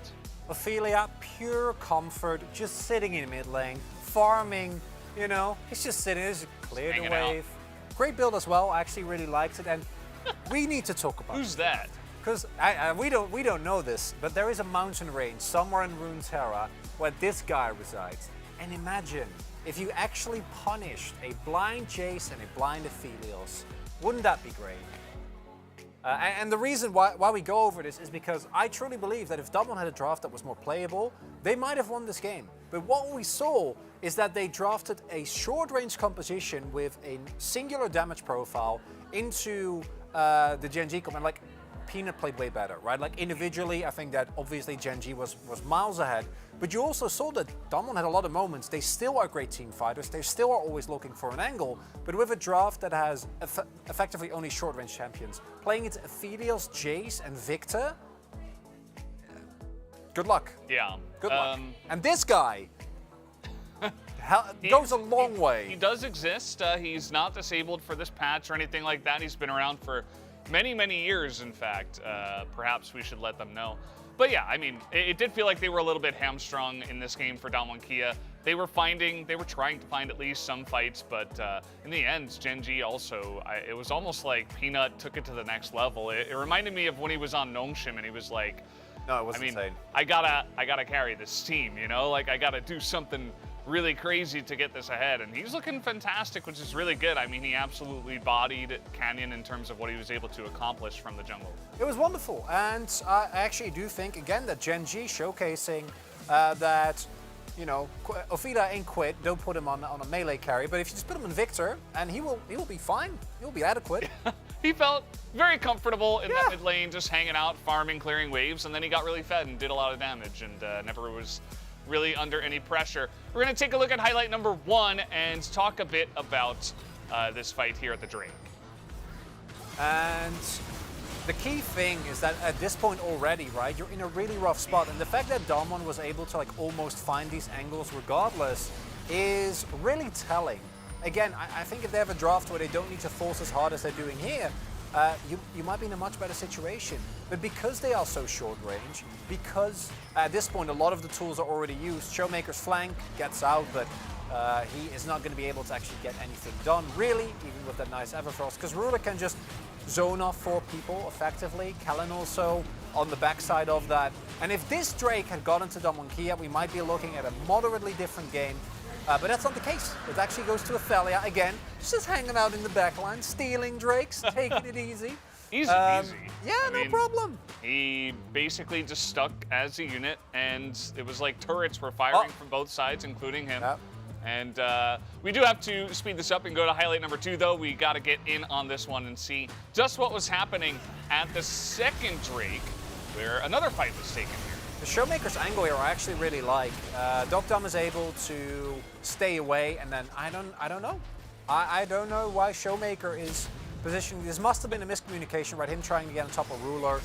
Ophelia, pure comfort, just sitting in mid lane, farming, you know, he's just sitting, he's clear the wave. Great build as well, I actually really liked it, and we need to talk about Who's that? Because we don't know this, but there is a mountain range somewhere in Runeterra where this guy resides. And imagine if you actually punished a blind Jace and a blind Aphelios. Wouldn't that be great? And the reason why we go over this is because I truly believe that if Dublin had a draft that was more playable, they might have won this game. But what we saw is that they drafted a short-range composition with a singular damage profile into the Gen G comp, and like Peanut played way better, right? Like individually, I think that obviously Gen G was miles ahead, but you also saw that Dublin had a lot of moments. They still are great team fighters. They still are always looking for an angle, but with a draft that has effectively only short-range champions, playing it Aphelios, Jace, and Victor, good luck. Yeah. Good luck. And this guy goes a long way. He does exist. He's not disabled for this patch or anything like that. He's been around for many, many years, in fact. Perhaps we should let them know. But yeah, I mean, it did feel like they were a little bit hamstrung in this game for Dalmonkia. They were trying to find at least some fights, but in the end, Gen G also, it was almost like Peanut took it to the next level. It reminded me of when he was on Nongshim and he was like, no, it was insane. I gotta carry this team, you know? Like, I gotta do something really crazy to get this ahead, and he's looking fantastic, which is really good. I mean, he absolutely bodied Canyon in terms of what he was able to accomplish from the jungle. It was wonderful, and I actually do think, again, that Gen G showcasing that, you know, Ophida ain't quit, don't put him on a melee carry, but if you just put him in Victor, and he will be fine, he'll be adequate. He felt very comfortable in that mid lane, just hanging out, farming, clearing waves, and then he got really fed and did a lot of damage, and never was really under any pressure. We're going to take a look at highlight number 1 and talk a bit about this fight here at the Drake. And the key thing is that at this point already, right, you're in a really rough spot, and the fact that Damwon was able to like almost find these angles regardless is really telling. Again, I think if they have a draft where they don't need to force as hard as they're doing here, you might be in a much better situation. But because they are so short range, because at this point a lot of the tools are already used, Showmaker's flank gets out, but he is not going to be able to actually get anything done, really, even with that nice Everfrost, because Ruler can just zone off 4 people effectively. Kellen also on the backside of that. And if this Drake had gotten to Damwon Kia, we might be looking at a moderately different game. But that's not the case. It actually goes to Athalia again, just hanging out in the backline, stealing Drakes, taking it easy. Easy. Yeah, no problem. He basically just stuck as a unit, and it was like turrets were firing from both sides, including him. Yep. And we do have to speed this up and go to highlight number 2, though. We got to get in on this one and see just what was happening at the second Drake, where another fight was taken here. The Showmaker's angle here I actually really like. Dogdom is able to stay away, and then I don't know. I don't know why Showmaker is positioning. This must have been a miscommunication, right? Him trying to get on top of Ruler.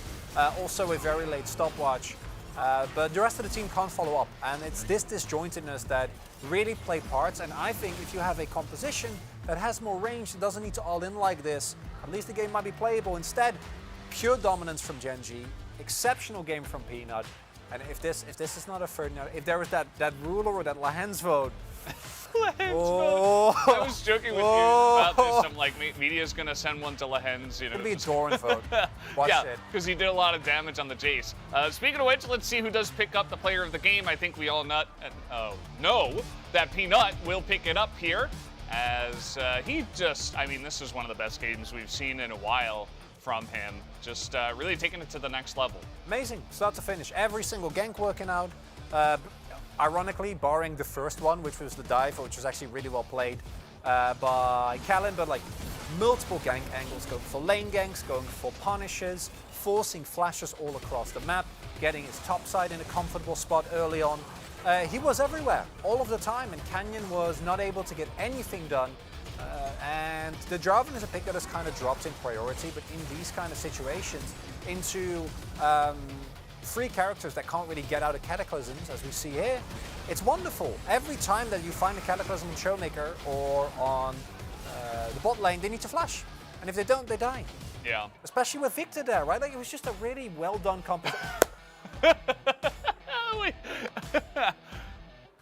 Also a very late stopwatch. But the rest of the team can't follow up, and it's this disjointedness that really play parts. And I think if you have a composition that has more range, that doesn't need to all in like this, at least the game might be playable. Instead, pure dominance from Gen G, exceptional game from Peanut. And if this is not a third, if there was that Ruler or that Lahens vote. Oh. I was joking with you about this. I'm like, media's gonna send one to Lahens, you know. It'll be a Doran vote. Watch yeah, it. because he did a lot of damage on the Jace. Speaking of which, let's see who does pick up the player of the game. I think we all know that Peanut will pick it up here, as he just, I mean, this is one of the best games we've seen in a while from him. Just really taking it to the next level. Amazing, start to finish. Every single gank working out. Ironically, barring the first one, which was the dive, which was actually really well played by Callan, but like multiple gank angles, going for lane ganks, going for punishes, forcing flashes all across the map, getting his top side in a comfortable spot early on. He was everywhere, all of the time, and Canyon was not able to get anything done. And the Jarvan is a pick that has kind of dropped in priority, but in these kind of situations, into 3 characters that can't really get out of Cataclysms, as we see here, it's wonderful. Every time that you find a Cataclysm in Showmaker or on the bot lane, they need to flash. And if they don't, they die. Yeah. Especially with Victor there, right? Like, it was just a really well done composition.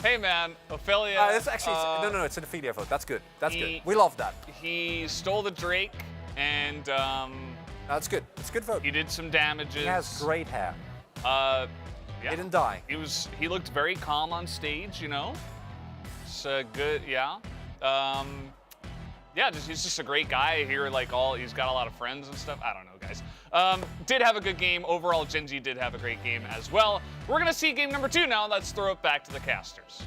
Hey man, Ophelia. It's actually, no, it's an Ophelia vote. That's good. That's good. We love that. He stole the Drake, and that's good. It's a good vote. He did some damages. He has great hair. Yeah. He didn't die. He looked very calm on stage, you know. It's good, yeah. Yeah, he's just a great guy here. Like he's got a lot of friends and stuff. I don't know, guys. Did have a good game overall. Gen G did have a great game as well. We're gonna see game number 2 now. Let's throw it back to the casters.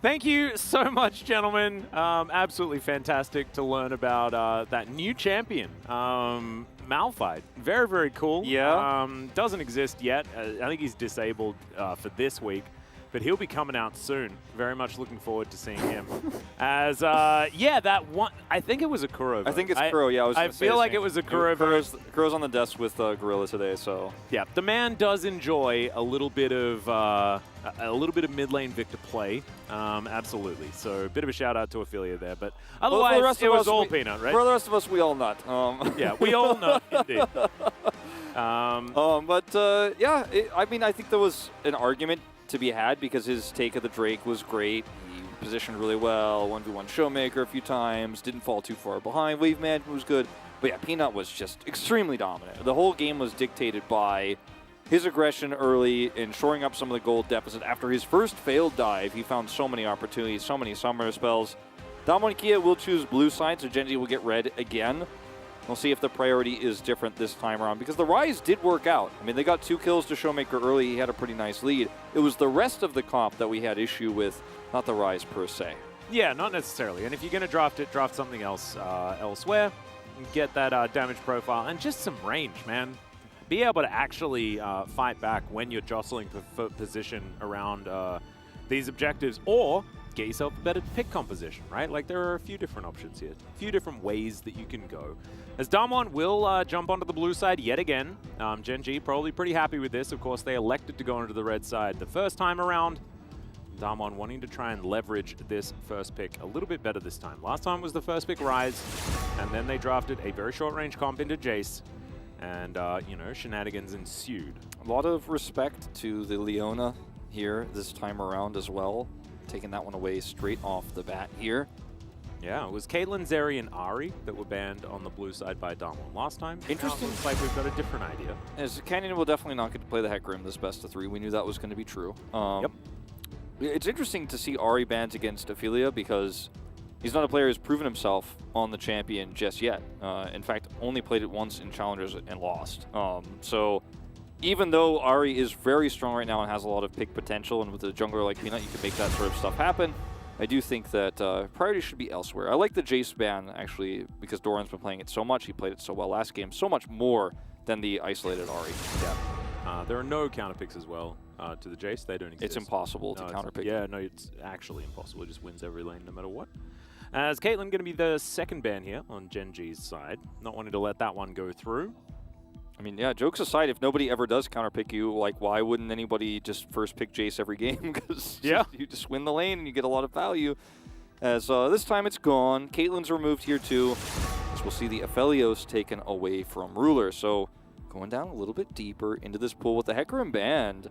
Thank you so much, gentlemen. Absolutely fantastic to learn about that new champion, Malphite. Very, very cool. Yeah. Doesn't exist yet. I think he's disabled for this week, but he'll be coming out soon. Very much looking forward to seeing him. As, yeah, that one, I think it was a Kuro vote. I think it's Kuro, yeah. I feel like it was a Kuro vote. Kuro's on the desk with Gorilla today, so. Yeah, the man does enjoy a little bit of mid lane Victor play. Absolutely. So a bit of a shout out to Ophelia there, but otherwise it was all Peanut, right? For the rest of us, we all nut. Yeah, we all nut indeed. Yeah, I mean, I think there was an argument to be had because his take of the Drake was great. He positioned really well, 1v1 Showmaker a few times, didn't fall too far behind. Wave management was good. But yeah, Peanut was just extremely dominant. The whole game was dictated by his aggression early in shoring up some of the gold deficit after his first failed dive. He found so many opportunities, so many summoner spells. Damwon Kia will choose blue side, so Gen G will get red again. We'll see if the priority is different this time around, because the Rise did work out. I mean, they got 2 kills to Showmaker early. He had a pretty nice lead. It was the rest of the comp that we had issue with, not the Rise per se. Yeah, not necessarily. And if you're going to draft it, draft something else elsewhere. Get that damage profile and just some range, man. Be able to actually fight back when you're jostling for position around these objectives, or get yourself a better pick composition, right? Like, there are a few different options here, a few different ways that you can go. As Damwon will jump onto the blue side yet again. Gen G probably pretty happy with this. Of course, they elected to go onto the red side the first time around. Damwon wanting to try and leverage this first pick a little bit better this time. Last time was the first pick Rise, and then they drafted a very short-range comp into Jace, and, you know, shenanigans ensued. A lot of respect to the Leona here this time around as well. Taking that one away straight off the bat here. Yeah, it was Caitlyn, Zeri, and Ahri that were banned on the blue side by Damwon last time. Interesting. Looks like we've got a different idea. As Canyon will definitely not get to play the Hecarim this best of 3. We knew that was going to be true. Yep. It's interesting to see Ahri banned against Ophelia, because he's not a player who's proven himself on the champion just yet. In fact, only played it once in Challengers and lost. So even though Ahri is very strong right now and has a lot of pick potential, and with a jungler like Peanut, you can make that sort of stuff happen, I do think that priority should be elsewhere. I like the Jace ban, actually, because Doran's been playing it so much. He played it so well last game, so much more than the isolated Ahri. Yeah. There are no counter picks as well to the Jace. They don't exist. It's impossible to counter pick. Yeah, no, it's actually impossible. It just wins every lane no matter what. As Caitlyn going to be the second ban here on Gen G's side. Not wanting to let that one go through. I mean, yeah, jokes aside, if nobody ever does counterpick you, like, why wouldn't anybody just first pick Jace every game? Because you just win the lane and you get a lot of value. As this time it's gone. Caitlyn's removed here too. As we'll see the Aphelios taken away from Ruler. So going down a little bit deeper into this pool with the Hecarim banned.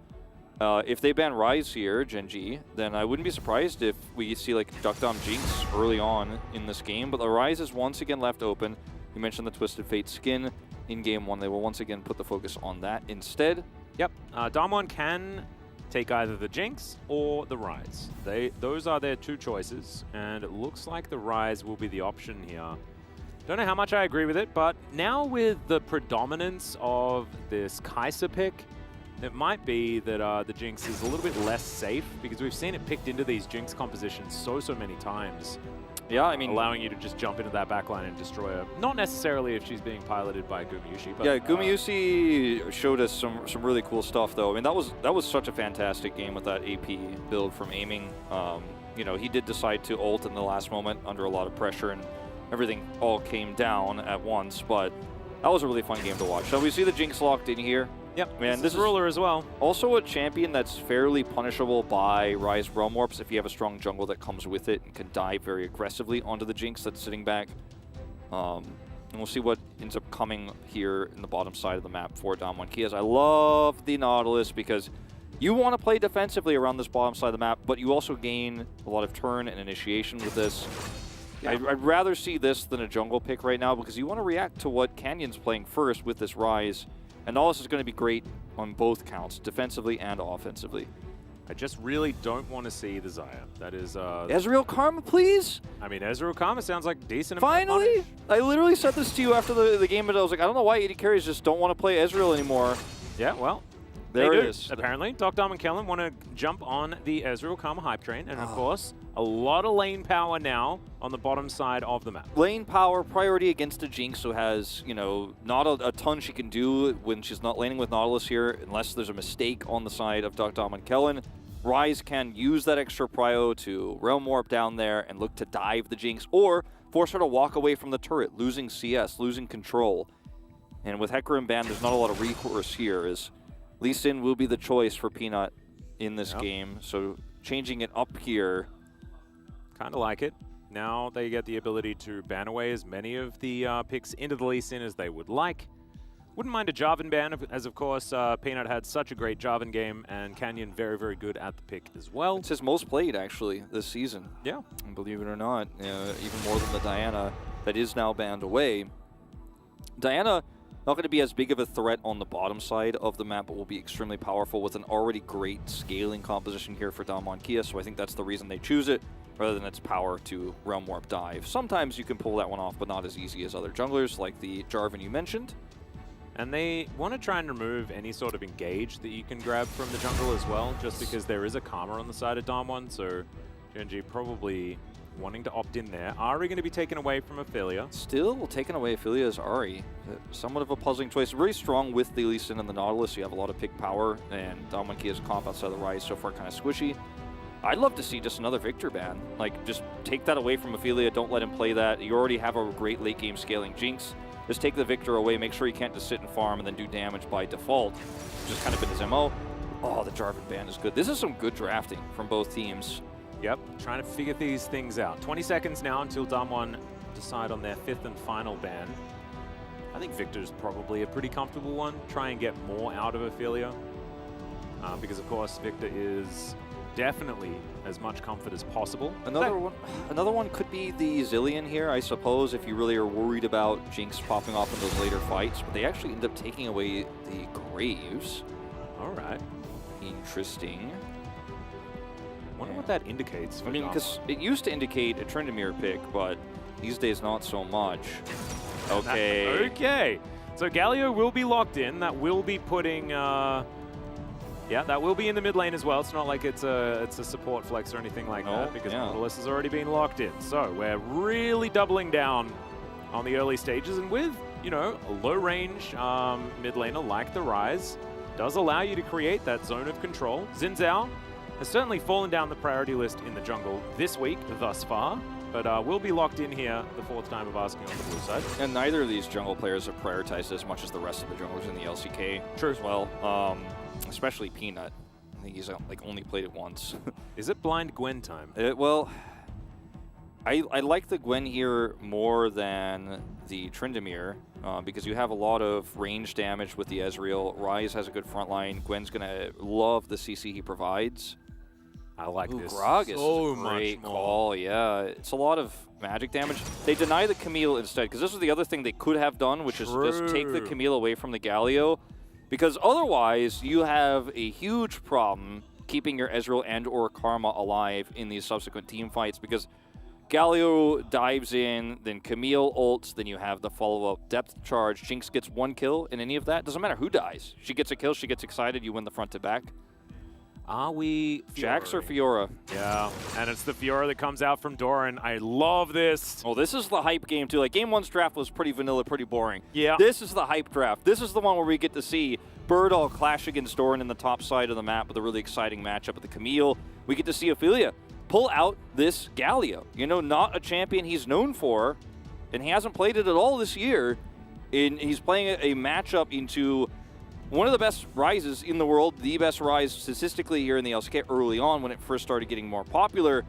If they ban Rise here, Gen G, then I wouldn't be surprised if we see like Duck Dom Jinx early on in this game. But the Rise is once again left open. You mentioned the Twisted Fate skin in Game 1. They will once again put the focus on that instead. Yep. Damwon can take either the Jinx or the Rise. Those are their two choices, and it looks like the Rise will be the option here. Don't know how much I agree with it, but now with the predominance of this Kai'Sa pick, it might be that the Jinx is a little bit less safe, because we've seen it picked into these Jinx compositions so many times. Yeah, I mean, allowing you to just jump into that backline and destroy her. Not necessarily if she's being piloted by Gumayusi, but yeah, Gumayusi showed us some really cool stuff, though. I mean, that was such a fantastic game with that AP build from aiming. You know, he did decide to ult in the last moment under a lot of pressure, and everything all came down at once. But that was a really fun game to watch. So we see the Jinx locked in here. Yep, man, this is Ruler as well. Also a champion that's fairly punishable by Rise Realm Warps if you have a strong jungle that comes with it and can dive very aggressively onto the Jinx that's sitting back. And we'll see what ends up coming here in the bottom side of the map for Damwon Kias. I love the Nautilus because you want to play defensively around this bottom side of the map, but you also gain a lot of turn and initiation with this. Yeah. I'd rather see this than a jungle pick right now, because you want to react to what Canyon's playing first with this Rise. And Nautilus is going to be great on both counts, defensively and offensively. I just really don't want to see the Xayah. That is... Ezreal Karma, please? I mean, Ezreal Karma sounds like decent. Finally! I literally said this to you after the game, but I was like, I don't know why AD carries just don't want to play Ezreal anymore. Yeah, well, there it is. Apparently, Doc Dom and Kellen want to jump on the Ezreal Karma hype train, and of course, a lot of lane power now on the bottom side of the map. Lane power, priority against a Jinx who has, you know, not a ton she can do when she's not laning with Nautilus here, unless there's a mistake on the side of Doc Dom and Kellen. Rise can use that extra prio to Realm Warp down there and look to dive the Jinx, or force her to walk away from the turret, losing CS, losing control. And with Hecarim banned, there's not a lot of recourse here, as Lee Sin will be the choice for Peanut in this game, so changing it up here. Kind of like it. Now they get the ability to ban away as many of the picks into the Lee Sin as they would like. Wouldn't mind a Jarvan ban, as of course Peanut had such a great Jarvan game, and Canyon very, very good at the pick as well. It's his most played, actually, this season. Yeah. And believe it or not, even more than the Diana that is now banned away. Diana Not going to be as big of a threat on the bottom side of the map, but will be extremely powerful with an already great scaling composition here for Damwon Kia, so I think that's the reason they choose it, rather than its power to Realm Warp dive. Sometimes you can pull that one off, but not as easy as other junglers, like the Jarvan you mentioned. And they want to try and remove any sort of engage that you can grab from the jungle as well, just because there is a Karma on the side of Damwon, so Genji probably wanting to opt in there. Ahri going to be taken away from Ophelia. Still taken away Ophelia's Ahri. Somewhat of a puzzling choice. Very strong with the Lee Sin and the Nautilus, so you have a lot of pick power, and Damwon Kia's comp outside the Rise so far kind of squishy. I'd love to see just another Victor ban. Like, just take that away from Ophelia, don't let him play that. You already have a great late game scaling Jinx. Just take the Victor away, make sure he can't just sit and farm and then do damage by default, which has kind of been his MO. Oh, the Jarvan ban is good. This is some good drafting from both teams. Yep, trying to figure these things out. 20 seconds now until Damwon decide on their 5th and final ban. I think Victor's probably a pretty comfortable one. Try and get more out of Ophelia. Because, of course, Victor is definitely as much comfort as possible. Another one could be the Zillion here, I suppose, if you really are worried about Jinx popping off in those later fights. But they actually end up taking away the Graves. All right. Interesting. Wonder what that indicates. I mean, because it used to indicate a Tryndamere pick, but these days not so much. Okay. Okay. So Galio will be locked in. That will be putting... yeah, that will be in the mid lane as well. It's not like it's a support flex or anything like that, because Nautilus has already been locked in. So we're really doubling down on the early stages, and with, you know, a low range mid laner like the Rise, does allow you to create that zone of control. Xin Zhao has certainly fallen down the priority list in the jungle this week thus far, but will be locked in here the 4th time of asking on the blue side. And neither of these jungle players are prioritized as much as the rest of the junglers in the LCK. True. As well. Especially Peanut. I think he's like only played it once. Is it blind Gwen time? Well, I like the Gwen here more than the Tryndamere because you have a lot of range damage with the Ezreal. Rise has a good front line. Gwen's going to love the CC he provides. I like this. Gragas so is a great much call. Yeah, it's a lot of magic damage. They deny the Camille instead, because this was the other thing they could have done, which is just take the Camille away from the Galio. Because otherwise, you have a huge problem keeping your Ezreal and or Karma alive in these subsequent team fights, because Galio dives in, then Camille ults, then you have the follow-up depth charge. Jinx gets 1 kill in any of that. Doesn't matter who dies. She gets a kill, she gets excited, you win the front to back. Are we Jax or Fiora? Yeah, and it's the Fiora that comes out from Doran. I love this. Oh, this is the hype game, too. Like, Game 1's draft was pretty vanilla, pretty boring. Yeah. This is the hype draft. This is the one where we get to see Birdall clash against Doran in the top side of the map with a really exciting matchup with the Camille. We get to see Ophelia pull out this Galio. You know, not a champion he's known for, and he hasn't played it at all this year. He's playing a matchup into one of the best Rises in the world, the best Rise statistically here in the LCK early on when it first started getting more popular.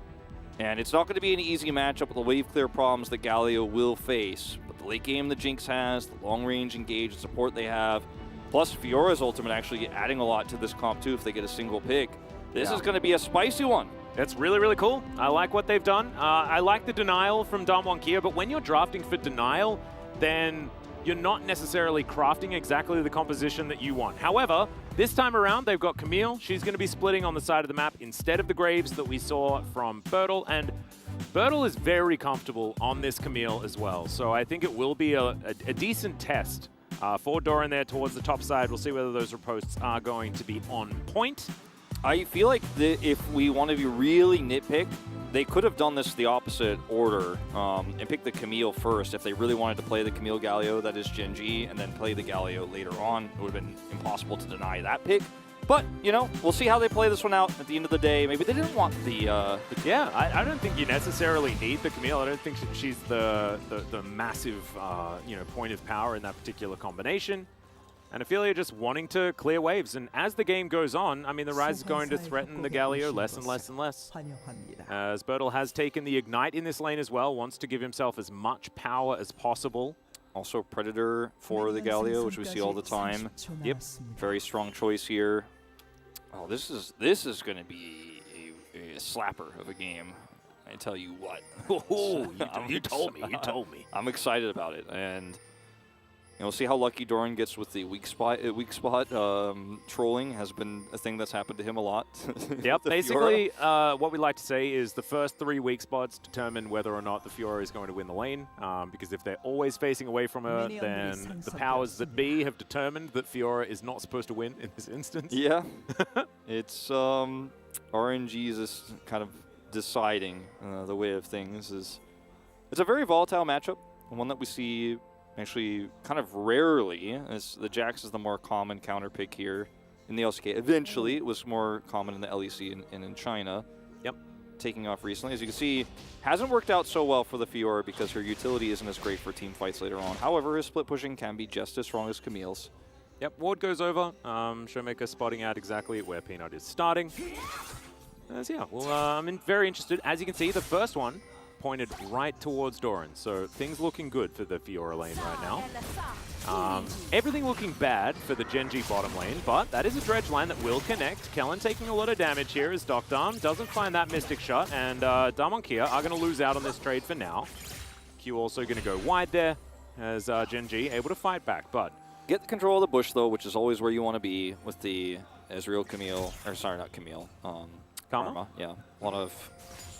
And it's not going to be an easy matchup with the wave clear problems that Galio will face. But the late game the Jinx has, the long range engage and support they have, plus Fiora's ultimate actually adding a lot to this comp too if they get a single pick. This is going to be a spicy one. That's really, really cool. I like what they've done. I like the denial from Damwon Kia, but when you're drafting for denial, then you're not necessarily crafting exactly the composition that you want. However, this time around, they've got Camille. She's going to be splitting on the side of the map instead of the Graves that we saw from Birdall, and Birdall is very comfortable on this Camille as well. So I think it will be a decent test for Doran there towards the top side. We'll see whether those riposts are going to be on point. I feel like if we want to be really nitpick, they could have done this the opposite order and picked the Camille first if they really wanted to play the Camille Galio, that is Genji, and then play the Galio later on. It would have been impossible to deny that pick. But, you know, we'll see how they play this one out at the end of the day. Maybe they didn't want the yeah, I don't think you necessarily need the Camille. I don't think she's the massive, you know, point of power in that particular combination. And Ophelia just wanting to clear waves. And as the game goes on, I mean, the Rise is going to threaten the Galio less and less and less. As Birdall has taken the Ignite in this lane as well, wants to give himself as much power as possible. Also Predator for the Galio, which we see all the time. Yep. Very strong choice here. Oh, this is going to be a slapper of a game. I tell you what. You told me. I'm excited about it. And we'll see how lucky Doran gets with the weak spot. Trolling has been a thing that's happened to him a lot. Yep, basically what we like to say is the first 3 weak spots determine whether or not the Fiora is going to win the lane, because if they're always facing away from her, then the powers that be have determined that Fiora is not supposed to win in this instance. Yeah, it's RNG is just kind of deciding the way of things. It's a very volatile matchup, one that we see actually kind of rarely, as the Jax is the more common counter pick here in the LCK. Eventually, it was more common in the LEC and in China. Yep. Taking off recently. As you can see, hasn't worked out so well for the Fiora because her utility isn't as great for team fights later on. However, his split pushing can be just as strong as Camille's. Yep, ward goes over. Showmaker spotting out exactly where Peanut is starting. Yeah, well, I'm very interested. As you can see, the first one pointed right towards Doran, so things looking good for the Fiora lane right now. Everything looking bad for the Genji bottom lane, but that is a dredge line that will connect. Kellen taking a lot of damage here as Docdarm doesn't find that Mystic Shot, and Damwon Kia are going to lose out on this trade for now. Q also going to go wide there as Genji able to fight back, but... Get the control of the bush, though, which is always where you want to be with the Ezreal Camille, or sorry, not Camille. Karma? Yeah, a lot of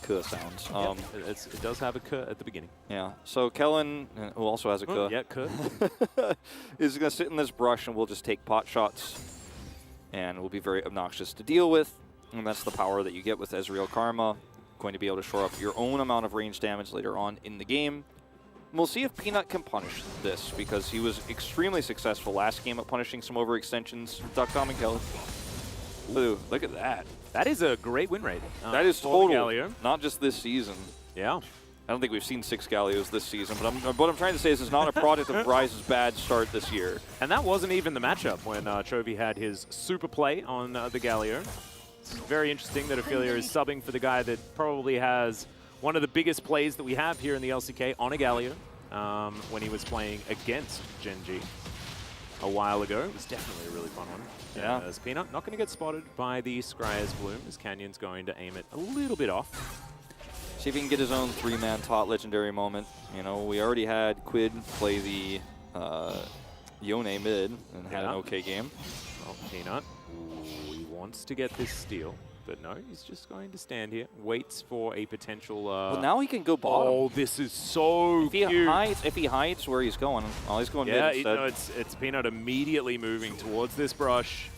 K sounds. It does have a K at the beginning. Yeah, so Kellen, who also has a K, yeah, K. is going to sit in this brush and we'll just take pot shots and will be very obnoxious to deal with. And that's the power that you get with Ezreal Karma. Going to be able to shore up your own amount of range damage later on in the game. And we'll see if Peanut can punish this, because he was extremely successful last game at punishing some overextensions with Docdarm and Kellen. Ooh, look at that. That is a great win rate. That is total, not just this season. Yeah. I don't think we've seen 6 Gallios this season, but what I'm trying to say is it's not a product of Rise's bad start this year. And that wasn't even the matchup when Chovy had his super play on the Galio. It's very interesting that Ophelia is subbing for the guy that probably has one of the biggest plays that we have here in the LCK on a Galio when he was playing against Genji a while ago. It was definitely a really fun one. Yeah. As Peanut not going to get spotted by the Scryer's Bloom, as Canyon's going to aim it a little bit off. See if he can get his own 3-man tot legendary moment. You know, we already had Quid play the Yone mid and had an okay game. Well, Peanut, he wants to get this steal, but no, he's just going to stand here, waits for a potential... well, now he can go bottom. Oh, this is so cute. If he hides where he's going, well, he's going mid instead. No, it's Peanut immediately moving towards this brush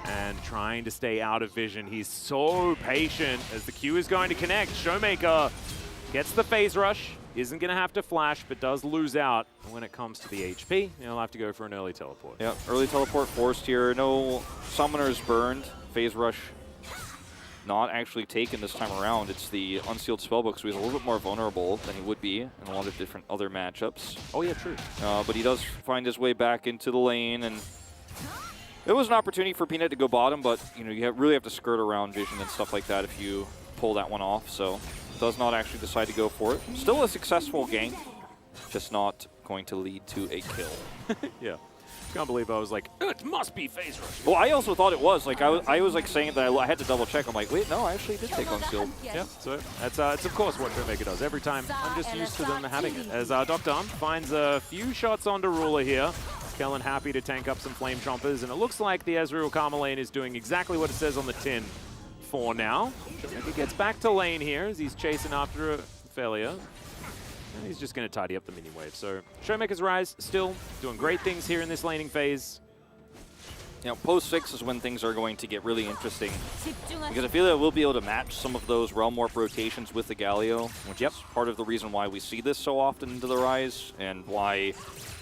and trying to stay out of vision. He's so patient as the Q is going to connect. Showmaker gets the phase rush, isn't going to have to flash, but does lose out when it comes to the HP. He'll have to go for an early teleport. Yep, early teleport forced here. No summoners burned. Phase rush not actually taken this time around. It's the unsealed spellbook, so he's a little bit more vulnerable than he would be in a lot of different other matchups. Oh yeah, true. But he does find his way back into the lane, and it was an opportunity for Peanut to go bottom, but you know, you really have to skirt around vision and stuff like that if you pull that one off, so does not actually decide to go for it. Still a successful gank, just not going to lead to a kill. Yeah. Can't believe I was like, it must be phase rush. Well, I also thought it was. Like, I was like saying that I had to double check. I'm like, wait, no, I actually did take unsealed. Yeah, so that's it's of course what Showmaker does every time. I'm just used to them having it. As Docdarm finds a few shots onto Ruler here. Kellen happy to tank up some Flame Chompers, and it looks like the Ezreal Karma lane is doing exactly what it says on the tin for now. Showmaker gets back to lane here as he's chasing after a failure. And he's just going to tidy up the mini wave. So Showmaker's Rise still doing great things here in this laning phase. You know, post 6 is when things are going to get really interesting, because I feel that we'll be able to match some of those Realm Warp rotations with the Galio, which is part of the reason why we see this so often into the Rise, and why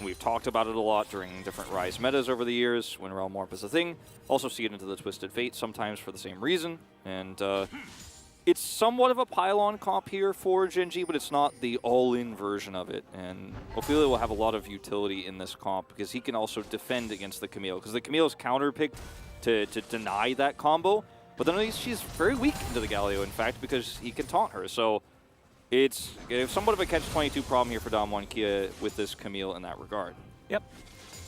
we've talked about it a lot during different Rise metas over the years when Realm Warp is a thing. Also see it into the Twisted Fate sometimes for the same reason, and it's somewhat of a pylon comp here for Genji, but it's not the all-in version of it. And Ophelia will have a lot of utility in this comp because he can also defend against the Camille, because the Camille's counter-picked to deny that combo, but then she's very weak into the Galio, in fact, because he can taunt her. So it's somewhat of a catch-22 problem here for Damwon Kia with this Camille in that regard. Yep.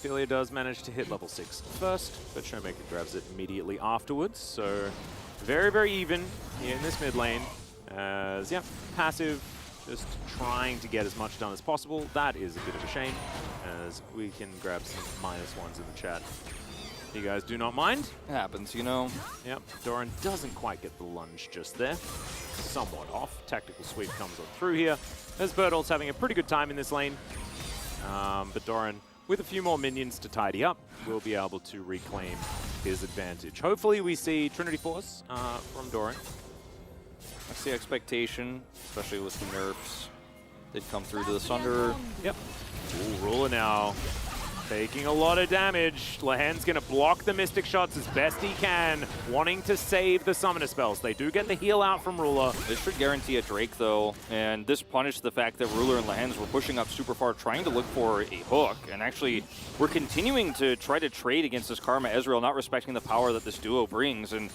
Ophelia does manage to hit level 6 first, but Showmaker grabs it immediately afterwards. So very, very even here in this mid lane. As, yeah, passive just trying to get as much done as possible. That is a bit of a shame, as we can grab some -1s in the chat. You guys do not mind? It happens, you know. Yep, Doran doesn't quite get the lunge just there. Somewhat off. Tactical sweep comes on through here, as Birdall's having a pretty good time in this lane. But Doran, with a few more minions to tidy up, will be able to reclaim his advantage. Hopefully we see Trinity Force from Doran. That's the expectation, especially with the nerfs. They'd come through to the Sunder. Yep. Ooh, Ruler now taking a lot of damage. Lahen's going to block the Mystic shots as best he can, wanting to save the Summoner spells. They do get the heal out from Ruler. This should guarantee a Drake, though, and this punished the fact that Ruler and Lahens were pushing up super far, trying to look for a hook, and actually we're continuing to try to trade against this Karma Ezreal, not respecting the power that this duo brings, and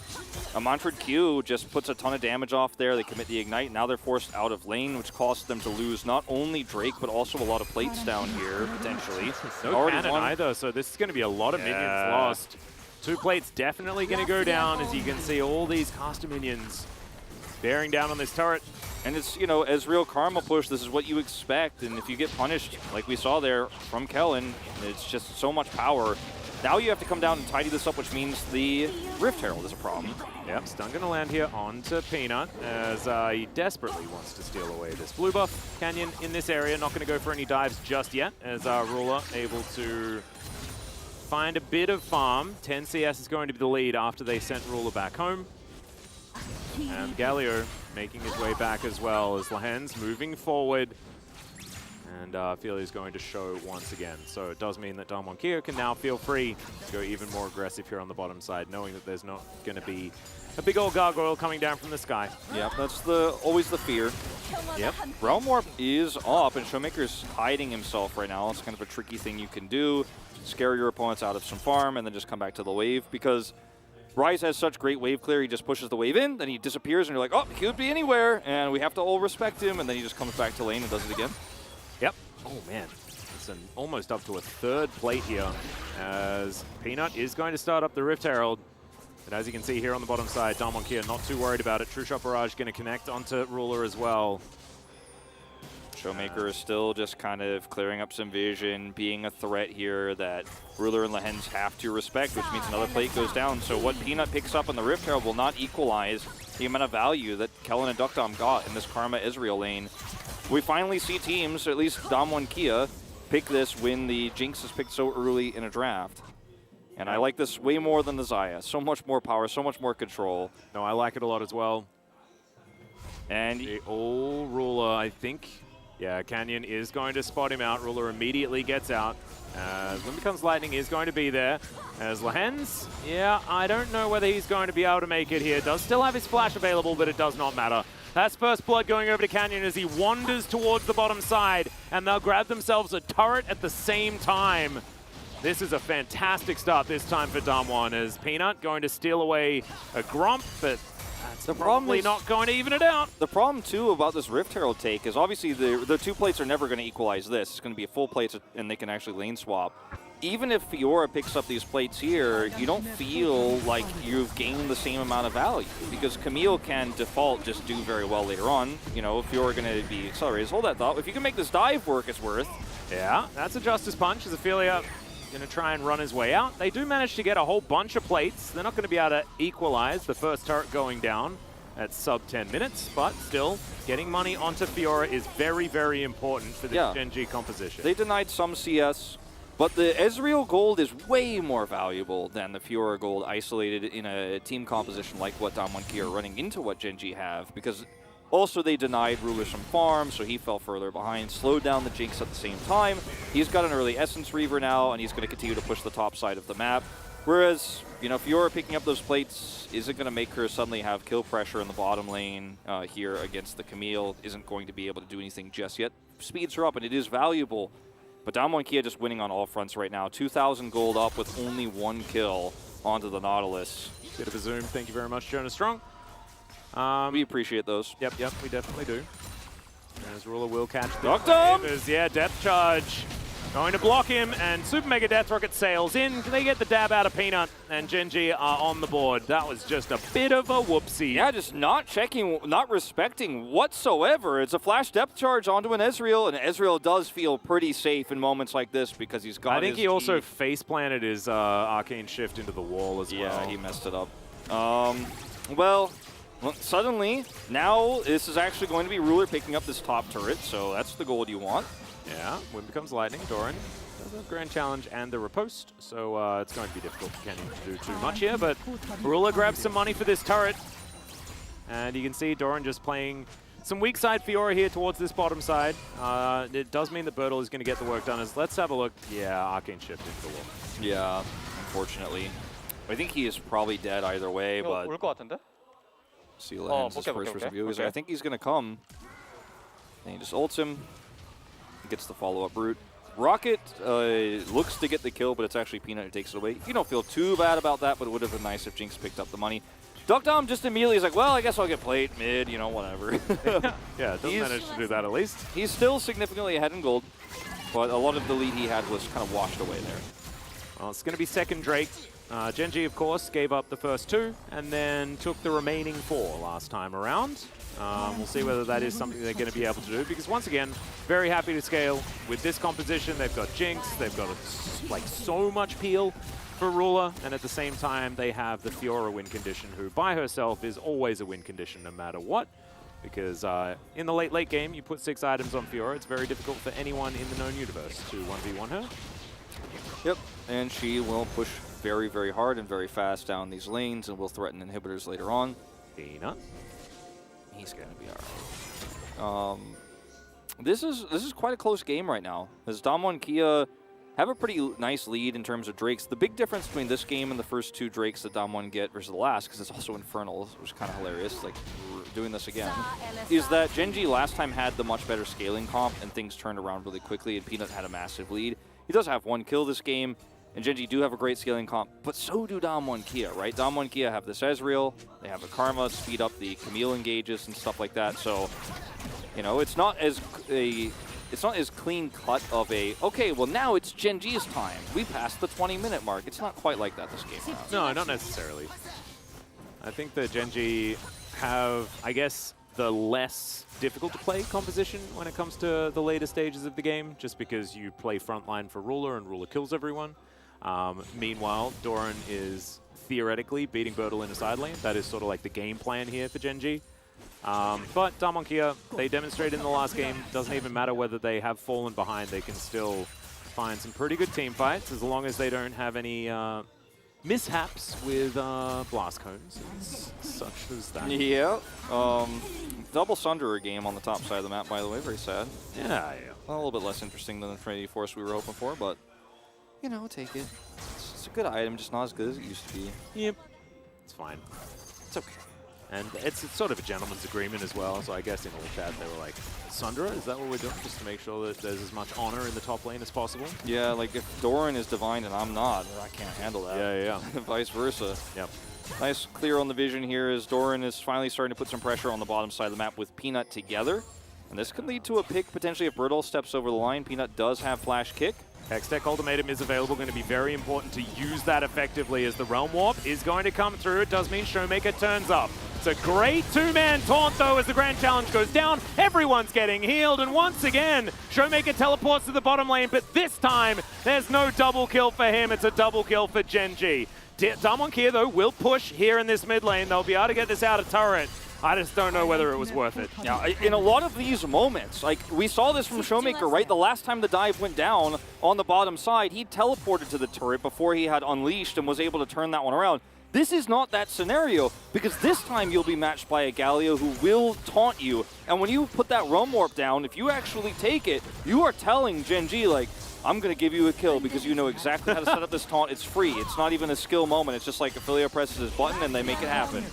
a Manfred Q just puts a ton of damage off there. They commit the Ignite. Now they're forced out of lane, which costs them to lose not only Drake, but also a lot of plates down here, potentially. No cannon either, so this is going to be a lot of minions lost. 2 plates definitely going to go down, as you can see all these caster minions bearing down on this turret. And it's, you know, Ezreal Karma push, this is what you expect, and if you get punished, like we saw there from Kellen, it's just so much power. Now you have to come down and tidy this up, which means the Rift Herald is a problem. Yep, stun going to land here onto Peanut, as he desperately wants to steal away this blue buff. Canyon in this area, not going to go for any dives just yet, as Ruler able to find a bit of farm. 10 CS is going to be the lead after they sent Ruler back home. And Galio making his way back as well, as Lahen's moving forward. And Ophelia is going to show once again. So it does mean that Damwon Kia can now feel free to go even more aggressive here on the bottom side, knowing that there's not going to be a big old gargoyle coming down from the sky. Yep, that's always the fear. Yep. Realm Warp is up, and Showmaker's hiding himself right now. It's kind of a tricky thing you can do. Scare your opponents out of some farm, and then just come back to the wave, because Ryze has such great wave clear. He just pushes the wave in, then he disappears, and you're like, oh, he could be anywhere, and we have to all respect him, and then he just comes back to lane and does it again. Yep. Oh, man. It's almost up to a 3rd plate here, as Peanut is going to start up the Rift Herald. But as you can see here on the bottom side, Damwon Kia not too worried about it. True Shot Barrage going to connect onto Ruler as well. Showmaker is still just kind of clearing up some vision, being a threat here that Ruler and Lahens have to respect, which means another plate goes down. So what Peanut picks up on the Rift Herald will not equalize the amount of value that Kellen and Duckdom got in this Karma Ezreal lane. We finally see teams, or at least Damwon Kia, pick this when the Jinx is picked so early in a draft. And I like this way more than the Xayah. So much more power, so much more control. No, I like it a lot as well. And the old Ruler, I think. Yeah, Canyon is going to spot him out. Ruler immediately gets out. As When Becomes Lightning is going to be there. As Lahens, yeah, I don't know whether he's going to be able to make it here. Does still have his flash available, but it does not matter. That's first blood going over to Canyon as he wanders towards the bottom side, and they'll grab themselves a turret at the same time. This is a fantastic start this time for Damwon, as Peanut going to steal away a Gromp, but that's probably not going to even it out. The problem, too, about this Rift Herald take is obviously the 2 plates are never going to equalize this. It's going to be a full plate, and they can actually lane swap. Even if Fiora picks up these plates here, you don't feel like you've gained the same amount of value, because Camille can default just do very well later on. You know, if you're going to be accelerated, hold that thought. If you can make this dive work, it's worth. Yeah, that's a Justice Punch as Ophelia going to try and run his way out. They do manage to get a whole bunch of plates. They're not going to be able to equalize the first turret going down at sub 10 minutes, but still, getting money onto Fiora is very, very important for this Gen G composition. They denied some CS, but the Ezreal gold is way more valuable than the Fiora gold isolated in a team composition like what Damwon Kia are running into what Gen G have, because also they denied Ruler some farm, so he fell further behind, slowed down the Jinx at the same time. He's got an early Essence Reaver now, and he's going to continue to push the top side of the map. Whereas, you know, Fiora picking up those plates isn't going to make her suddenly have kill pressure in the bottom lane here against the Camille. Isn't going to be able to do anything just yet. Speeds her up, and it is valuable. But Damwon Kia just winning on all fronts right now. 2,000 gold up with only 1 kill onto the Nautilus. Bit of a zoom. Thank you very much, Jonas Strong. We appreciate those. Yep, we definitely do. As Ruler will catch the Duckdom! waivers. Yeah, depth charge. Going to block him, and Super Mega Death Rocket sails in. They get the dab out of Peanut, and Genji are on the board. That was just a bit of a whoopsie. Yeah, just not checking, not respecting whatsoever. It's a flash depth charge onto an Ezreal, and Ezreal does feel pretty safe in moments like this because he's got I think his he also key. face planted his Arcane Shift into the wall as well. Yeah, he messed it up. Well, suddenly, now this is actually going to be Ruler picking up this top turret, so that's the gold you want. Yeah, Wind becomes lightning. Doran does a grand challenge and the riposte, so it's going to be difficult for Kenny to do too much here, but Ruler grabs some money for this turret. And you can see Doran just playing some weak side Fiora here towards this bottom side. It does mean that Bertle is going to get the work done. Let's have a look. Yeah, Arcane Shift into the wall. Yeah, unfortunately. I think he is probably dead either way, but... 올 것 같은데? Seal ends his first review. He's like, I think he's going to come. And he just ults him. Gets the follow-up route. Rocket looks to get the kill, but it's actually Peanut who takes it away. You don't feel too bad about that, but it would have been nice if Jinx picked up the money. Duck Dom just immediately is like, well, I guess I'll get played mid, you know, whatever. Yeah, doesn't manage to do that at least. He's still significantly ahead in gold, but a lot of the lead he had was kind of washed away there. Well, it's going to be second Drake. Genji, of course, gave up the first 2 and then took the remaining 4 last time around. We'll see whether that is something they're going to be able to do, because once again, very happy to scale with this composition. They've got Jinx, they've got like so much peel for Ruler, and at the same time they have the Fiora win condition, who by herself is always a win condition no matter what, because in the late game you put 6 items on Fiora, it's very difficult for anyone in the known universe to 1v1 her. Yep, and she will push very, very hard and very fast down these lanes and will threaten inhibitors later on. Peanut. He's going to be all right. This is quite a close game right now, as Damwon and Kia have a pretty nice lead in terms of Drakes. The big difference between this game and the first 2 Drakes that Damwon get versus the last, because it's also Infernal, which is kind of hilarious, like we're doing this again, is that Genji last time had the much better scaling comp and things turned around really quickly, and Peanut had a massive lead. He does have 1 kill this game, and Genji do have a great scaling comp, but so do Damwon and Kia, right? Damwon and Kia have this Ezreal, they have a Karma, speed up the Camille engages and stuff like that, so, you know, it's not as clean cut of a, okay, well now it's Genji's time. We passed the 20-minute mark. It's not quite like that this game. No, not necessarily. I think that Genji have, I guess, the less difficult to play composition when it comes to the later stages of the game, just because you play frontline for Ruler and Ruler kills everyone. Meanwhile, Doran is theoretically beating Bertle in a side lane. That is sort of like the game plan here for Genji. But Damwon Kia, they demonstrated in the last game, doesn't even matter whether they have fallen behind, they can still find some pretty good team fights as long as they don't have any mishaps with blast cones and such as that. Yeah. Double Sunderer game on the top side of the map, by the way. Very sad. Yeah. A little bit less interesting than the Trinity Force we were hoping for, but, you know, take it. It's a good item, just not as good as it used to be. Yep. It's fine. It's okay. And it's sort of a gentleman's agreement as well, so I guess in all chat they were like, Sunderer, is that what we're doing? Just to make sure that there's as much honor in the top lane as possible? Yeah, like if Doran is divine and I'm not, I can't handle that. Yeah. Vice versa. Yep. Nice clear on the vision here as Doran is finally starting to put some pressure on the bottom side of the map with Peanut together. And this could lead to a pick potentially if Bertle steps over the line. Peanut does have flash kick. Hextech Ultimatum is available, going to be very important to use that effectively as the Realm Warp is going to come through. It does mean Showmaker turns up. It's a great 2-man taunt though as the Grand Challenge goes down. Everyone's getting healed, and once again, Showmaker teleports to the bottom lane, but this time there's no double kill for him. It's a double kill for Genji. Damwon Kia though will push here in this mid lane. They'll be able to get this out of turret. I just don't know whether it was worth it. Yeah, in a lot of these moments, like we saw this from Showmaker, right? The last time the dive went down on the bottom side, he teleported to the turret before he had unleashed and was able to turn that one around. This is not that scenario, because this time you'll be matched by a Galio who will taunt you. And when you put that Realm Warp down, if you actually take it, you are telling Genji, like, I'm going to give you a kill because you know exactly how to set up this taunt. It's free. It's not even a skill moment. It's just like Ophelia presses his button and they make it happen.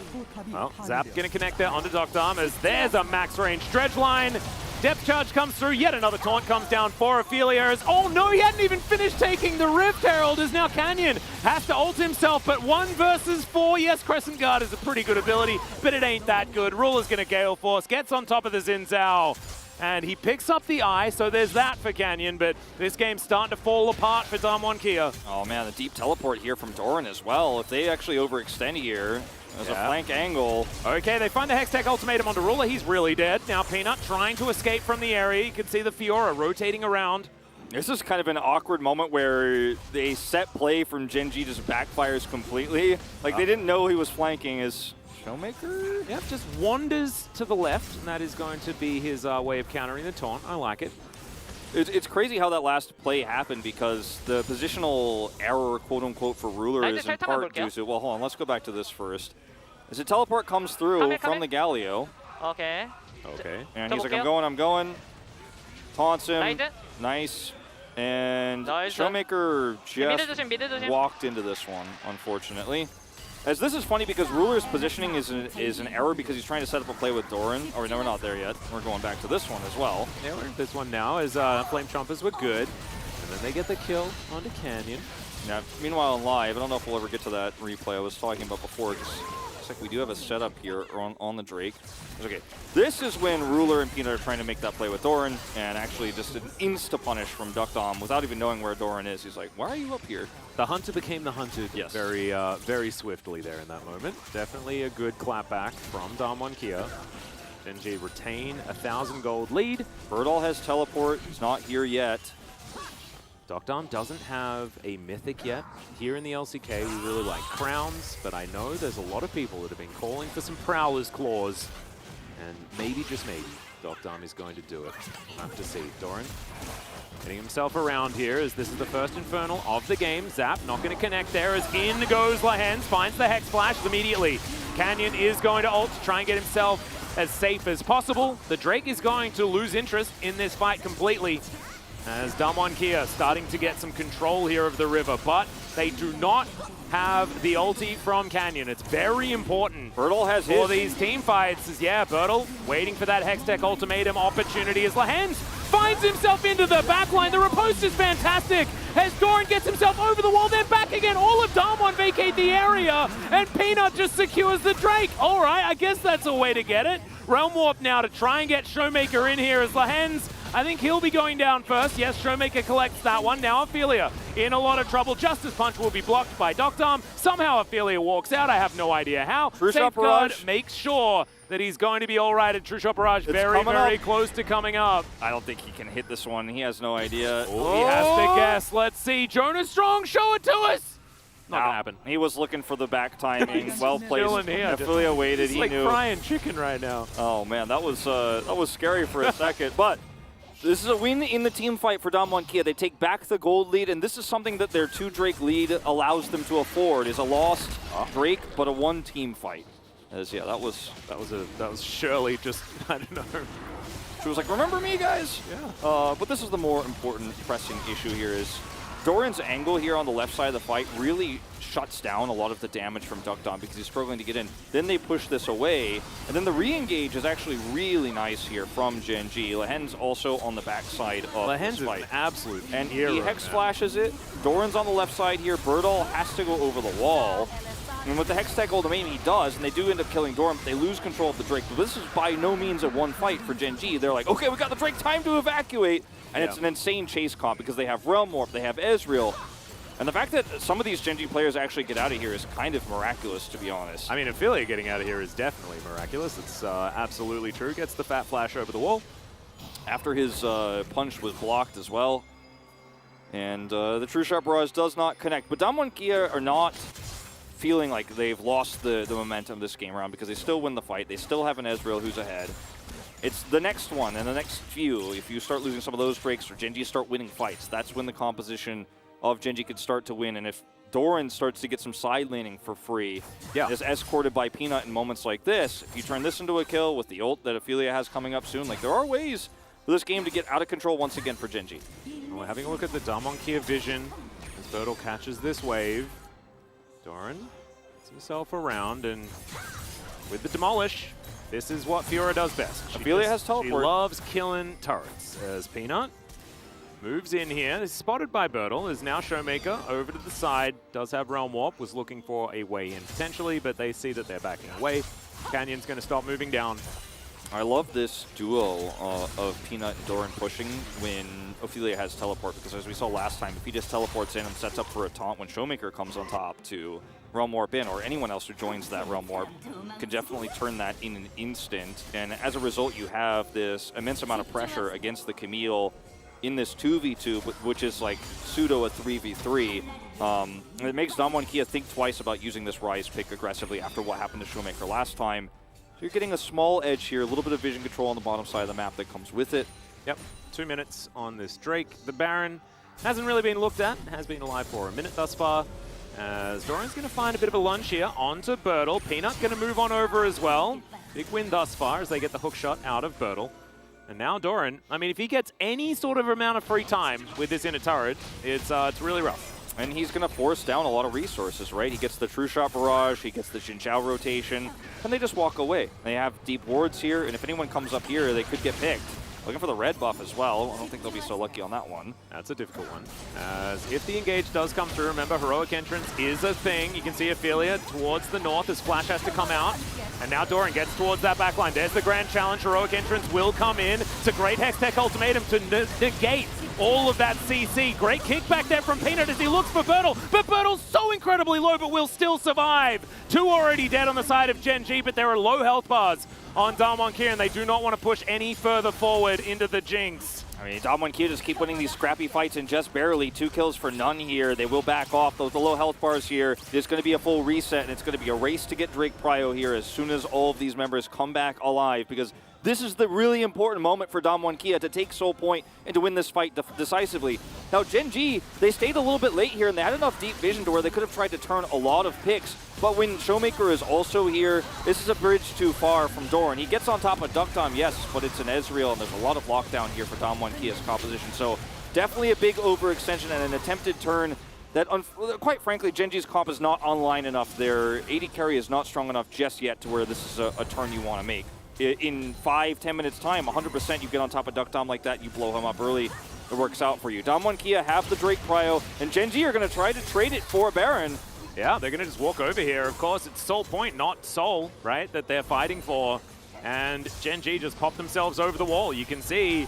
Well, Zap going to connect there onto Dr. as there's a max range dredge line. Depth charge comes through. Yet another taunt comes down for Ophelia. Oh no, he hadn't even finished taking the Rift Herald as now Canyon has to ult himself, but 1 versus 4. Yes, Crescent Guard is a pretty good ability, but it ain't that good. Ruler's going to Gale Force, gets on top of the Xin Zhao. and he picks up the eye, so there's that for Canyon, but this game's starting to fall apart for Damwon Kia. Oh man, the deep teleport here from Doran as well. If they actually overextend here, there's a flank angle. Okay, they find the Hextech ultimatum onto Ruler. He's really dead. Now Peanut trying to escape from the area. You can see the Fiora rotating around. This is kind of an awkward moment where a set play from Gen.G just backfires completely. Like, they didn't know he was flanking as Showmaker. Yep, just wanders to the left, and that is going to be his way of countering the taunt. I like it. It's crazy how that last play happened because the positional error, quote-unquote, for Ruler is in part due to... Well, hold on, let's go back to this first. As the teleport comes through from the Galio. Okay. And he's like, I'm going. Taunts him. Nice. And Showmaker just walked into this one, unfortunately. As this is funny because Ruler's positioning is an error because he's trying to set up a play with Doran. Or no, we're not there yet. We're going back to this one as well. Yeah, we're in this one now as Flame Chompers were good. And then they get the kill onto Canyon. Yeah. Meanwhile, in live, I don't know if we'll ever get to that replay I was talking about before. Looks like we do have a setup here on the Drake. Okay, this is when Ruler and Peanut are trying to make that play with Doran, and actually just an insta-punish from Duckdom without even knowing where Doran is. He's like, why are you up here? The hunter became the hunted very swiftly there in that moment. Definitely a good clapback from Damwon Kia. Gen.G retain 1,000 gold lead. Birdall has teleport. He's not here yet. Duckdom doesn't have a mythic yet. Here in the LCK, we really like crowns, but I know there's a lot of people that have been calling for some Prowler's Claws. And maybe, just maybe, Duckdom is going to do it. We'll have to see. Doran getting himself around here as this is the first Infernal of the game. Zap not going to connect there as in goes Lahens, finds the Hex Flash immediately. Canyon is going to ult to try and get himself as safe as possible. The Drake is going to lose interest in this fight completely, as Damwon Kia starting to get some control here of the river, but they do not have the ulti from Canyon. It's very important Birdall has for these team fights. Birdall waiting for that Hextech ultimatum opportunity as Lahens finds himself into the backline. The riposte is fantastic as Doran gets himself over the wall, then back again. All of Damwon vacate the area, and Peanut just secures the Drake. All right, I guess that's a way to get it. Realm Warp now to try and get Showmaker in here as Lahens, I think he'll be going down first. Yes, Showmaker collects that one. Now Ophelia in a lot of trouble. Justice Punch will be blocked by Duckdom. Somehow Ophelia walks out. I have no idea how. Safeguard makes sure that he's going to be all right, and True Shot Barrage very close to coming up. I don't think he can hit this one. He has no idea. He has to guess. Let's see. Jonas Strong, show it to us. Not gonna happen. He was looking for the back timing. Well played. Ophelia waited. He's like frying chicken right now. Oh man, that was scary for a second. But this is a win in the team fight for Damwon Kia. They take back the gold lead, and this is something that their 2 Drake lead allows them to afford. Is a lost Drake, but a 1 team fight. As that was Shirley just I don't know. She was like, remember me, guys? Yeah. But this is the more important pressing issue here is Doran's angle here on the left side of the fight really shuts down a lot of the damage from Duckdom because he's struggling to get in. Then they push this away, and then the re-engage is actually really nice here from Gen.G. Lahens also on the backside of this fight. Is an absolute and he Hex Flashes it. Doran's on the left side here. Birdall has to go over the wall. And with the Hextech ultimatum, he does, and they do end up killing Doran, but they lose control of the Drake. But this is by no means a one fight for Gen.G. They're like, okay, we got the Drake, time to evacuate. And it's an insane chase comp because they have Realm Warp, they have Ezreal. And the fact that some of these Gen.G players actually get out of here is kind of miraculous, to be honest. I mean, Ophelia getting out of here is definitely miraculous. It's absolutely true. Gets the Fat Flash over the wall. After his punch was blocked as well. And the True Shot Barrage does not connect. But Damwon Kia are not feeling like they've lost the momentum this game around because they still win the fight. They still have an Ezreal who's ahead. It's the next one and the next few. If you start losing some of those Drakes or Gen.G start winning fights, that's when the composition of Gen.G could start to win. And if Doran starts to get some side laning for free, is escorted by Peanut in moments like this, if you turn this into a kill with the ult that Ophelia has coming up soon, like there are ways for this game to get out of control once again for Gen.G. We're having a look at the Damwon Kia vision as Birdall catches this wave. Doran gets himself around, and with the Demolish, this is what Fiora does best. Ophelia has teleport. She loves killing turrets. As Peanut moves in here, is spotted by Birdall, is now Showmaker over to the side, does have Realm Warp, was looking for a way in potentially, but they see that they're backing away. Canyon's going to stop moving down. I love this duo of Peanut and Doran pushing when Ophelia has teleport, because as we saw last time, if he just teleports in and sets up for a taunt when Showmaker comes on top to Realm Warp in, or anyone else who joins that Realm Warp, can definitely turn that in an instant. And as a result, you have this immense amount of pressure against the Camille in this 2v2, which is like pseudo a 3v3. And it makes Damwon Kia think twice about using this Ryze pick aggressively after what happened to Showmaker last time. So you're getting a small edge here, a little bit of vision control on the bottom side of the map that comes with it. Yep, 2 minutes on this Drake. The Baron hasn't really been looked at, has been alive for a minute thus far. As Doran's going to find a bit of a lunge here onto Bertle. Peanut going to move on over as well. Big win thus far as they get the hook shot out of Bertle. And now Doran, I mean, if he gets any sort of amount of free time with this inner turret, it's really rough. And he's going to force down a lot of resources, right? He gets the True Shot Barrage, he gets the Xin Zhao rotation, and they just walk away. They have deep wards here, and if anyone comes up here, they could get picked. Looking for the red buff as well. I don't think they'll be so lucky on that one. That's a difficult one. As if the engage does come through, remember, heroic entrance is a thing. You can see Ophelia towards the north as Flash has to come out. And now Doran gets towards that backline. There's the grand challenge. Heroic entrance will come in. It's a great Hextech ultimatum to negate all of that CC. Great kickback there from Peanut as he looks for Bertle. But Bertle's so incredibly low, but will still survive. 2 already dead on the side of Gen G, but there are low health bars on Damwon Kia, and they do not want to push any further forward into the Jinx. I mean, Damwon Kia just keep winning these scrappy fights and just barely. 2 kills for none here. They will back off. Those low health bars here. There's going to be a full reset, and it's going to be a race to get Drake Prio here as soon as all of these members come back alive, because this is the really important moment for Damwon Kia to take Soul Point and to win this fight decisively. Now, Gen G, they stayed a little bit late here, and they had enough deep vision to where they could have tried to turn a lot of picks. But when Showmaker is also here, this is a bridge too far from Doran. He gets on top of Duckdom, yes, but it's an Ezreal, and there's a lot of lockdown here for Damwon Kia's composition. So definitely a big overextension and an attempted turn that, quite frankly, Gen G's comp is not online enough. Their AD carry is not strong enough just yet to where this is a turn you want to make. In 5-10 minutes time, 100% you get on top of Duckdom like that, you blow him up early, it works out for you. Damwon Kia have the Drake Prio, and Gen G are going to try to trade it for a Baron. Yeah, they're going to just walk over here. Of course, it's Soul Point, not Soul, right, that they're fighting for. And Gen G just popped themselves over the wall. You can see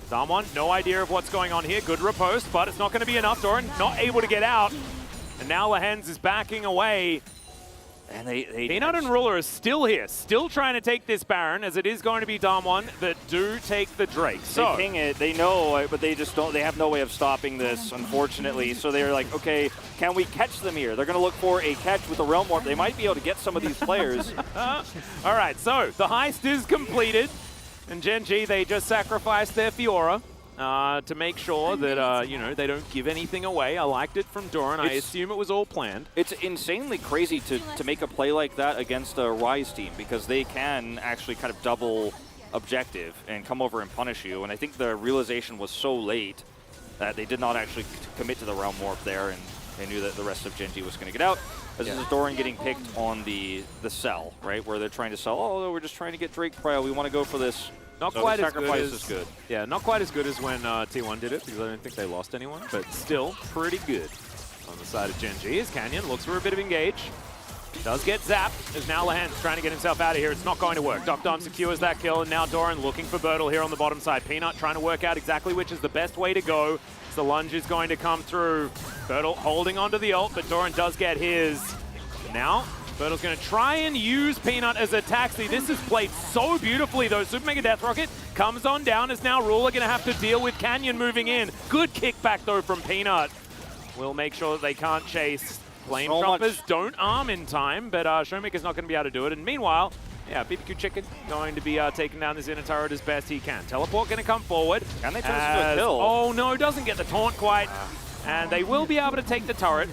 Damwon, no idea of what's going on here. Good riposte, but it's not going to be enough. Doran not able to get out. And now Lehens is backing away. And they Peanut and Ruler are still here, still trying to take this Baron, as it is going to be Damwon that do take the Drake. So they ping it, they know, but they just don't. They have no way of stopping this, unfortunately. So they're like, okay, can we catch them here? They're going to look for a catch with the Realm Warp. They might be able to get some of these players. All right, so the heist is completed, and Gen G, they just sacrificed their Fiora to make sure that you know, they don't give anything away. I liked it from Doran. I assume it was all planned. It's insanely crazy to make a play like that against a Ryze team, because they can actually kind of double objective and come over and punish you. And I think the realization was so late that they did not actually commit to the Realm Warp there, and they knew that the rest of Gen G was going to get out. This is Doran getting picked on the sell, right, where they're trying to sell, oh, we're just trying to get Drake Prio. We want to go for this. Not so quite as good. Yeah, not quite as good as when T1 did it, because I don't think they lost anyone, but still pretty good on the side of Gen G. As Canyon looks for a bit of engage. Does get zapped, as now Lehens trying to get himself out of here. It's not going to work. Duckdom secures that kill, and now Doran looking for Bertle here on the bottom side. Peanut trying to work out exactly which is the best way to go. So the lunge is going to come through. Bertle holding onto the ult, but Doran does get his. Now, Bertle's going to try and use Peanut as a taxi. This is played so beautifully, though. Super Mega Death Rocket comes on down, as now Ruler going to have to deal with Canyon moving in. Good kickback, though, from Peanut. We'll make sure that they can't chase. Flame Choppers don't arm in time, but Showmaker's not going to be able to do it. And meanwhile, yeah, BBQ Chicken going to be taking down this inner turret as best he can. Teleport going to come forward. Can they turn this into a kill? Oh, no, doesn't get the taunt quite. And they will be able to take the turret.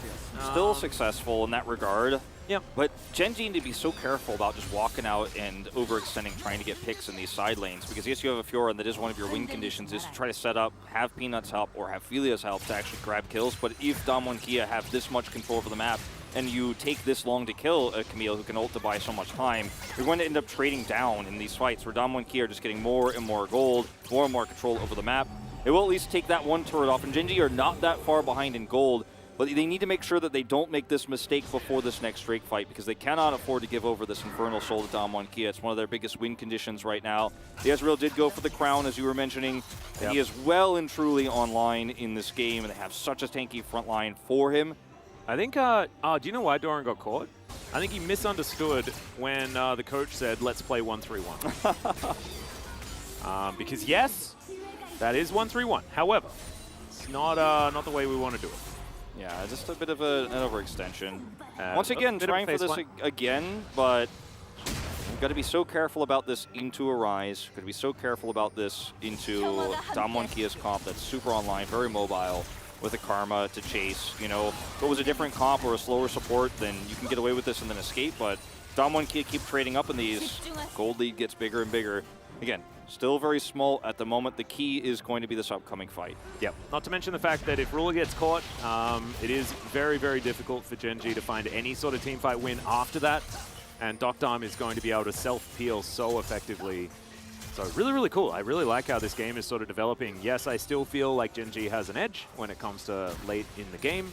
Still successful in that regard. Yeah. But Gen G need to be so careful about just walking out and overextending, trying to get picks in these side lanes, because yes, you have a Fiora, and that is one of your win conditions, is to try to set up, have Peanut's help or have Felia's help to actually grab kills. But if Damwon Kia have this much control over the map, and you take this long to kill a Camille who can ult to buy so much time, you're going to end up trading down in these fights where Damwon Kia are just getting more and more gold, more and more control over the map. It will at least take that one turret off, and Gen G are not that far behind in gold. But they need to make sure that they don't make this mistake before this next Drake fight, because they cannot afford to give over this Infernal Soul to Damwon Kia. It's one of their biggest win conditions right now. The Ezreal did go for the crown, as you were mentioning, and he is well and truly online in this game, and they have such a tanky front line for him. I think, do you know why Doran got caught? I think he misunderstood when the coach said, let's play 1-3-1. Because yes, that is 1-3-1. However, it's not the way we want to do it. Yeah, just a bit of an overextension. Once again, trying for this again, but you've got to be so careful about this into a Rise. Got to be so careful about this into Damwon Kia's comp that's super online, very mobile, with a Karma to chase. You know, if it was a different comp or a slower support, then you can get away with this and then escape, but Damwon Kia keep trading up in these. Gold lead gets bigger and bigger. Again, still very small at the moment. The key is going to be this upcoming fight. Yep. Not to mention the fact that if Ruler gets caught, it is very, very difficult for Gen G to find any sort of teamfight win after that. And Dokdam is going to be able to self-peel so effectively. So really, really cool. I really like how this game is sort of developing. Yes, I still feel like Gen G has an edge when it comes to late in the game.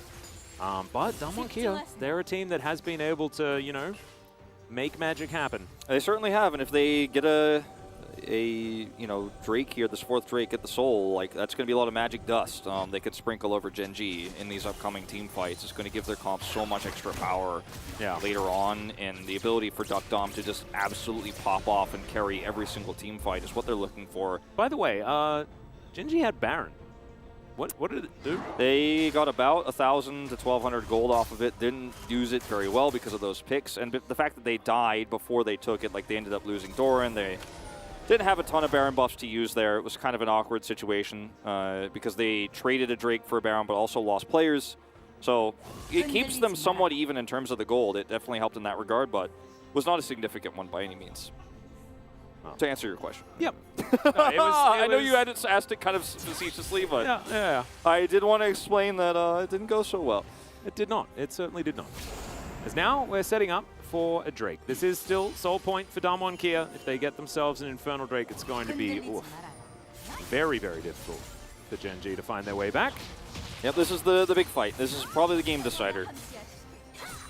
But Damwon Kia, they're a team that has been able to, you know, make magic happen. They certainly have, and if they get a Drake here, this fourth Drake, get the soul, like that's going to be a lot of magic dust they could sprinkle over Gen G in these upcoming team fights. It's going to give their comp so much extra power later on, and the ability for Dokdam to just absolutely pop off and carry every single team fight is what they're looking for. By the way, Gen G had Baron. What did it do? They got about 1,000 to 1,200 gold off of it. Didn't use it very well because of those picks, and the fact that they died before they took it, like they ended up losing Doran. They didn't have a ton of Baron buffs to use there. It was kind of an awkward situation because they traded a Drake for a Baron but also lost players. So it keeps them somewhat even in terms of the gold. It definitely helped in that regard, but was not a significant one by any means. To answer your question. Yep. I know you had asked it kind of facetiously, but yeah. I did want to explain that it didn't go so well. It did not. It certainly did not. As now we're setting up for a Drake. This is still soul point for Damwon Kia. If they get themselves an Infernal Drake, it's going to be very, very difficult for Gen G to find their way back. Yep, this is the big fight. This is probably the game decider.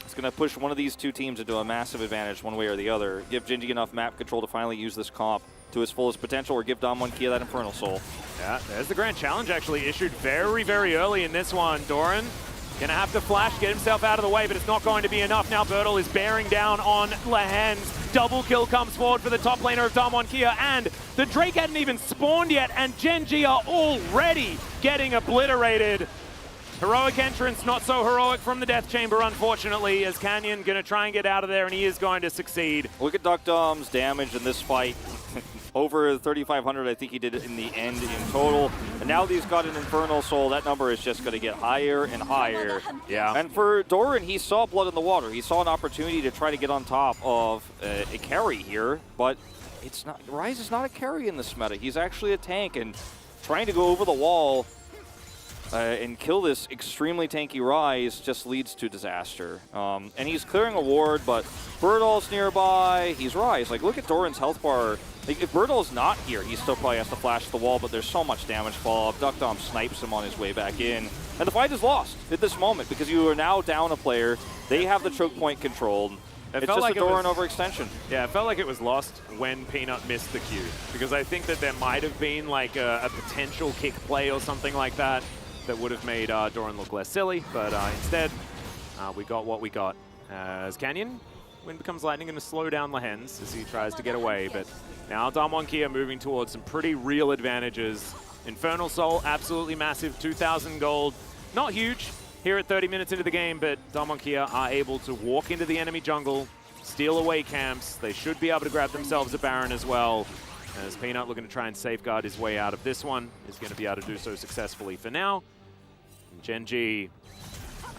It's going to push one of these two teams into a massive advantage one way or the other. Give Gen G enough map control to finally use this comp to its fullest potential, or give Damwon Kia that Infernal Soul. Yeah, there's the Grand Challenge actually issued very, very early in this one. Doran gonna have to flash, get himself out of the way, but it's not going to be enough. Now Bertel is bearing down on Lehens. Double kill comes forward for the top laner of Damwon Kia, and the Drake hadn't even spawned yet, and Gen G are already getting obliterated. Heroic entrance, not so heroic from the Death Chamber, unfortunately, as Canyon gonna try and get out of there, and he is going to succeed. Look at Dokdam's damage in this fight. Over 3,500, I think he did it in the end in total. And now that he's got an Infernal Soul, that number is just going to get higher and higher. Yeah. And for Doran, he saw blood in the water. He saw an opportunity to try to get on top of a carry here, but it's not. Rise is not a carry in this meta. He's actually a tank, and trying to go over the wall and kill this extremely tanky Rise just leads to disaster. And he's clearing a ward, but Birdall's nearby. He's Rise. Like, look at Doran's health bar. Like, if Birdall's not here, he still probably has to flash the wall, but there's so much damage fall-up. Dokdam snipes him on his way back in. And the fight is lost at this moment because you are now down a player. They have the choke point controlled. It's just like a Doran overextension. Yeah, it felt like it was lost when Peanut missed the Q, because I think that there might have been like a potential kick play or something like that that would have made Doran look less silly, but instead we got what we got. As Canyon, Wind Becomes Lightning, going to slow down Lehens as he tries to get away, but now Damwon Kia moving towards some pretty real advantages. Infernal Soul, absolutely massive, 2,000 gold. Not huge here at 30 minutes into the game, but Damwon Kia are able to walk into the enemy jungle, steal away camps. They should be able to grab themselves a Baron as well. As Peanut looking to try and safeguard his way out of this one, is going to be able to do so successfully for now. And Gen G,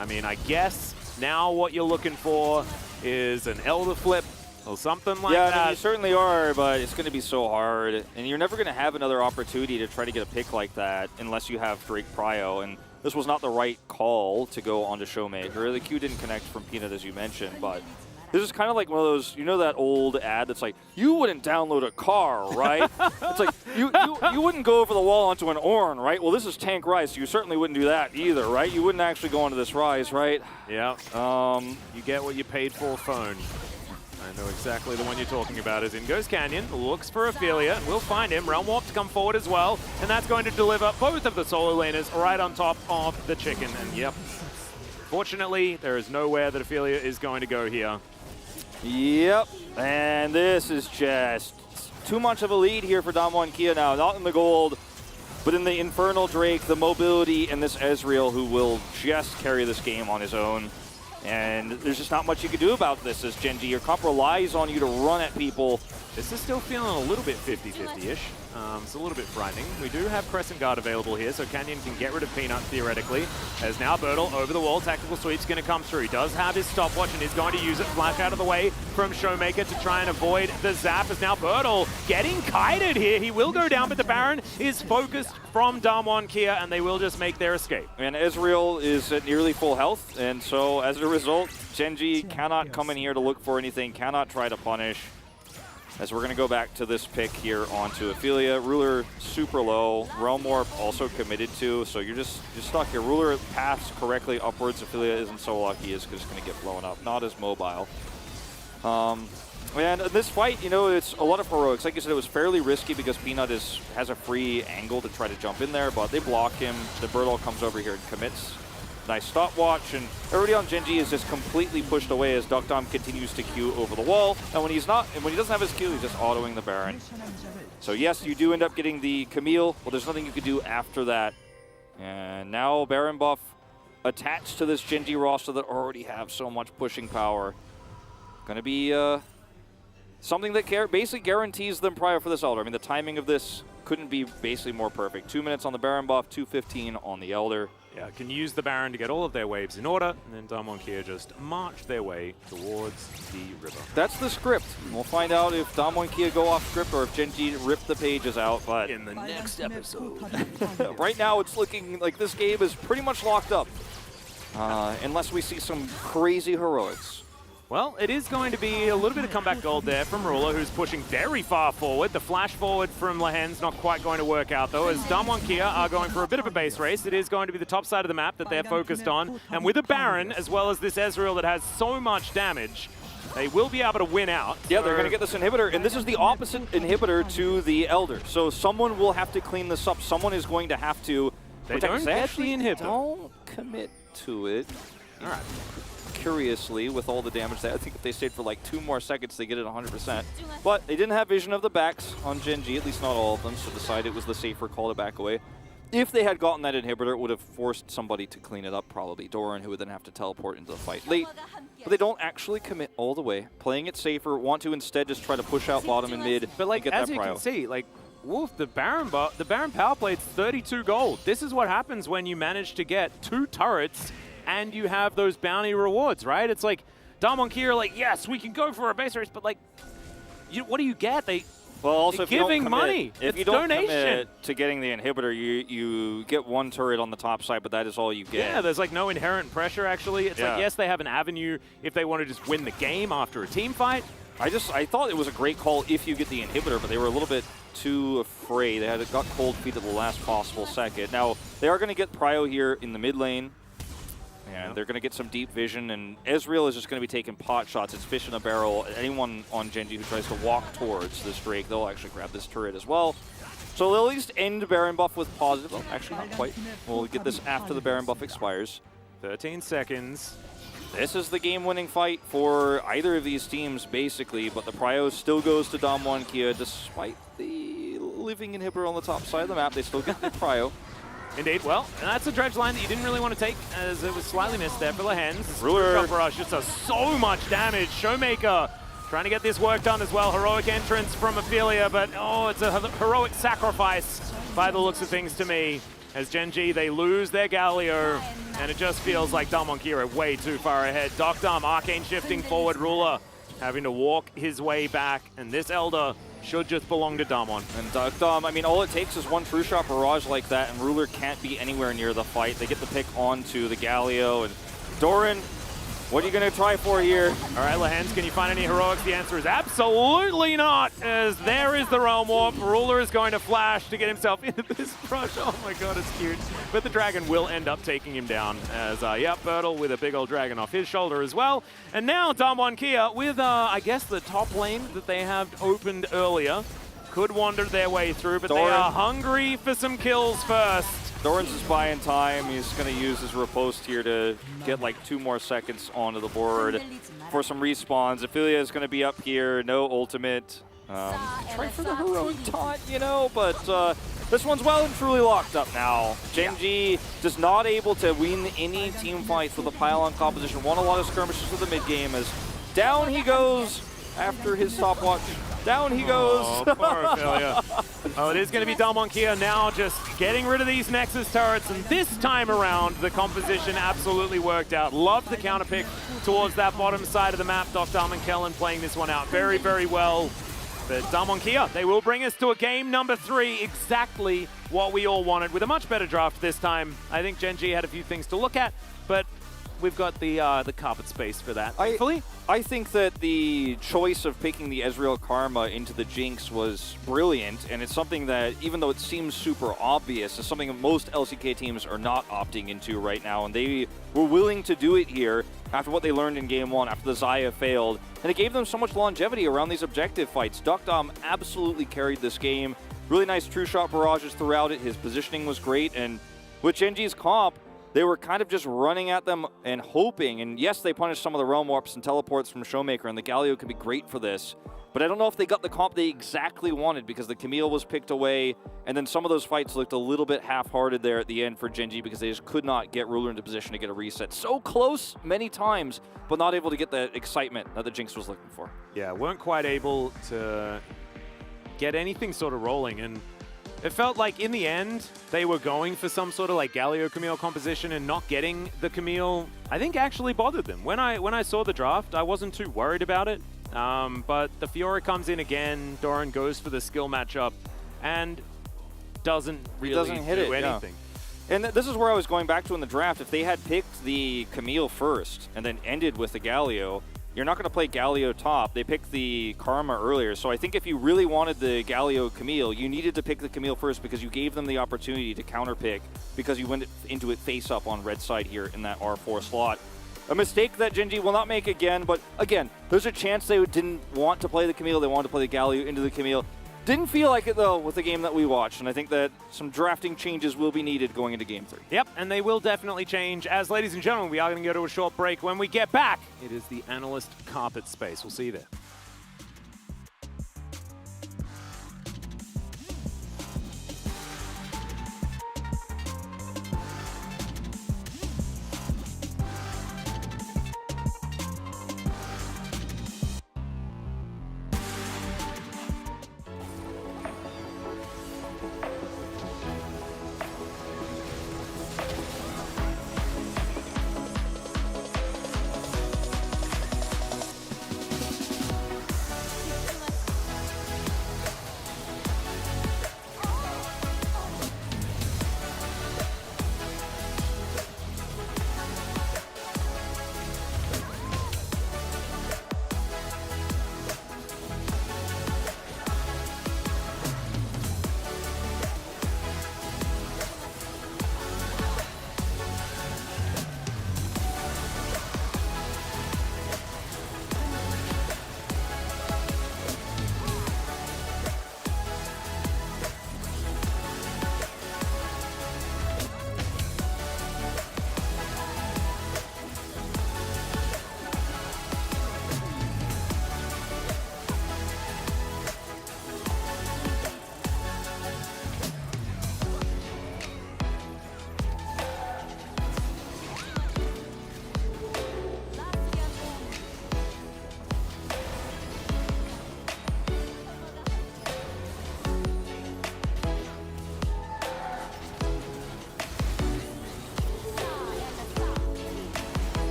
I mean, I guess now what you're looking for is an Elder Flip or something like that. Yeah, I mean, you certainly are, but it's going to be so hard. And you're never going to have another opportunity to try to get a pick like that unless you have Drake Prio. And this was not the right call to go onto Showmaker. The Q didn't connect from Peanut, as you mentioned, but This is kind of like one of those, you know that old ad that's like, you wouldn't download a car, right? It's like, you wouldn't go over the wall onto an Orn, right? Well, this is Tank Rise, so you certainly wouldn't do that either, right? You wouldn't actually go onto this Rise, right? Yeah. You get what you paid for, phone. I know exactly the one you're talking about. As in goes Canyon, looks for Ophelia, will find him. Realm Warp to come forward as well, and that's going to deliver both of the solo laners right on top of the chicken. And yep, fortunately, there is nowhere that Ophelia is going to go here. Yep, and this is just too much of a lead here for Damwon Kia now. Not in the gold, but in the Infernal Drake, the mobility, and this Ezreal who will just carry this game on his own. And there's just not much you can do about this as Gen G. Your comp relies on you to run at people. This is still feeling a little bit 50-50-ish. It's a little bit frightening. We do have Crescent Guard available here, so Canyon can get rid of Peanut theoretically. As now Bertle over the wall, tactical sweep's going to come through. He does have his stopwatch and is going to use it. Flash out of the way from Showmaker to try and avoid the zap. As now Bertle getting kited here. He will go down, but the Baron is focused from Damwon Kia, and they will just make their escape. And Ezreal is at nearly full health, and so as a result, Gen G cannot come in here to look for anything, cannot try to punish. As we're going to go back to this pick here onto Ophelia. Ruler super low. Realm Warp also committed to, so you're stuck here. Ruler paths correctly upwards. Ophelia isn't so lucky. It's just going to get blown up. Not as mobile. And this fight, you know, it's a lot of heroics. Like I said, it was fairly risky because Peanut has a free angle to try to jump in there, but they block him. The Bertle comes over here and commits. Nice stopwatch, and everybody on Gen G is just completely pushed away as Dukdom continues to Q over the wall. And when he doesn't have his Q, he's just autoing the Baron. So yes, you do end up getting the Camille. Well, there's nothing you can do after that. And now Baron buff attached to this Gen G roster that already have so much pushing power. Going to be something that basically guarantees them prior for this Elder. I mean, the timing of this couldn't be basically more perfect. 2 minutes on the Baron buff, 2:15 on the Elder. Yeah, can use the Baron to get all of their waves in order, and then Damwon Kia just march their way towards the river. That's the script. We'll find out if Damwon Kia go off script or if Gen G rip the pages out, but in the next episode. Right now it's looking like this game is pretty much locked up, unless we see some crazy heroics. Well, it is going to be a little bit of comeback gold there from Ruler, who's pushing very far forward. The flash forward from Lehen's not quite going to work out, though, as Damwon Kia are going for a bit of a base race. It is going to be the top side of the map that they're focused on. And with a Baron, as well as this Ezreal that has so much damage, they will be able to win out. Yeah, they're going to get this inhibitor, and this is the opposite inhibitor to the Elder. So someone will have to clean this up. Someone is going to have to They don't get the inhibitor. Don't commit to it. All right. Curiously, with all the damage there, I think if they stayed for like 2 more seconds, they get it 100%. But they didn't have vision of the backs on Gen G, at least not all of them, so decided it was the safer call to back away. If they had gotten that inhibitor, it would have forced somebody to clean it up, probably Doran, who would then have to teleport into the fight late. But they don't actually commit all the way. Playing it safer, want to instead just try to push out bottom and mid. But like, get as that you prio. can see, like, Wolf, the Baron power plate's 32 gold. This is what happens when you manage to get 2 turrets and you have those bounty rewards, right? It's like, Damwon Kia are like, yes, we can go for a base race, but like, what do you get? Well, also, they're if you don't giving commit, money. If It's you don't donation. commit to getting the inhibitor, you get 1 turret on the top side, but that is all you get. Yeah, there's like no inherent pressure, actually. It's Yeah. like, yes, they have an avenue if they want to just win the game after a team fight. I thought it was a great call if you get the inhibitor, but they were a little bit too afraid. They got cold feet at the last possible second. Now, they are going to get prio here in the mid lane. And they're going to get some deep vision, and Ezreal is just going to be taking pot shots. It's fish in a barrel. Anyone on Gen G who tries to walk towards this Drake, they'll actually grab this turret as well. So they'll at least end Baron buff with positive. Well, actually, not quite. We'll get this after the Baron buff expires. 13 seconds. This is the game-winning fight for either of these teams, basically, but the prio still goes to Damwon Kia, despite the living inhibitor on the top side of the map. They still get the prio. Indeed. Well, and that's a dredge line that you didn't really want to take, as it was slightly missed there for Lehen's. Ruler. Rush just does so much damage. Showmaker trying to get this work done as well. Heroic entrance from Ophelia, but oh, it's a heroic sacrifice by the looks of things to me. As Gen G, they lose their Galio, and it just feels like Damwon Kia are way too far ahead. Dukdom, Arcane shifting forward, Ruler having to walk his way back, and this Elder should just belong to Damwon. And Dukdom, I mean, all it takes is 1 True Shot barrage like that, and Ruler can't be anywhere near the fight. They get the pick onto the Galio, and Doran What are you going to try for here? All right, Lehens, can you find any heroics? The answer is absolutely not, as there is the Realm Warp. Ruler is going to flash to get himself into this brush. Oh my god, it's cute. But the dragon will end up taking him down as, Bertle with a big old dragon off his shoulder as well. And now Damwon Kia with, I guess, the top lane that they have opened earlier. Could wander their way through, but they are hungry for some kills first. Doran's is buying time. He's going to use his riposte here to get like 2 more seconds onto the board for some respawns. Ophelia is going to be up here, no ultimate. Try for the heroic taunt, you know, but this one's well and truly locked up now. Genji just not able to win any team fights with a pylon composition. Won a lot of skirmishes with the mid game as down he goes after his stopwatch. Down he goes. Oh, poor Ophelia. Oh, it is going to be Damwon Kia now just getting rid of these Nexus turrets, and this time around the composition absolutely worked out. Loved the counter pick towards that bottom side of the map. Dr. Kellen playing this one out very, very well. But Damwon Kia, they will bring us to a game number 3, exactly what we all wanted, with a much better draft this time. I think Genji had a few things to look at, but we've got the carpet space for that, thankfully. I think that the choice of picking the Ezreal Karma into the Jinx was brilliant, and it's something that, even though it seems super obvious, is something that most LCK teams are not opting into right now, and they were willing to do it here after what they learned in Game 1, after the Xayah failed, and it gave them so much longevity around these objective fights. Dukdom absolutely carried this game. Really nice true shot barrages throughout it. His positioning was great, and with Genji's comp, they were kind of just running at them and hoping. And yes, they punished some of the Realm Warps and teleports from Showmaker, and the Galio could be great for this. But I don't know if they got the comp they exactly wanted, because the Camille was picked away, and then some of those fights looked a little bit half-hearted there at the end for Genji, because they just could not get Ruler into position to get a reset. So close many times, but not able to get the excitement that the Jinx was looking for. Yeah, weren't quite able to get anything sort of rolling, and it felt like in the end, they were going for some sort of like Galio Camille composition, and not getting the Camille, I think, actually bothered them. When I saw the draft, I wasn't too worried about it. But the Fiora comes in again, Doran goes for the skill matchup, and doesn't really do anything. Yeah. And this is where I was going back to in the draft. If they had picked the Camille first and then ended with the Galio, you're not going to play Galio top. They picked the Karma earlier. So I think if you really wanted the Galio Camille, you needed to pick the Camille first, because you gave them the opportunity to counterpick, because you went into it face up on red side here in that R4 slot. A mistake that Genji will not make again, but again, there's a chance they didn't want to play the Camille. They wanted to play the Galio into the Camille. Didn't feel like it, though, with the game that we watched, and I think that some drafting changes will be needed going into Game 3. Yep, and they will definitely change, as, ladies and gentlemen, we are going to go to a short break. When we get back, it is the Analyst Carpet Space. We'll see you there.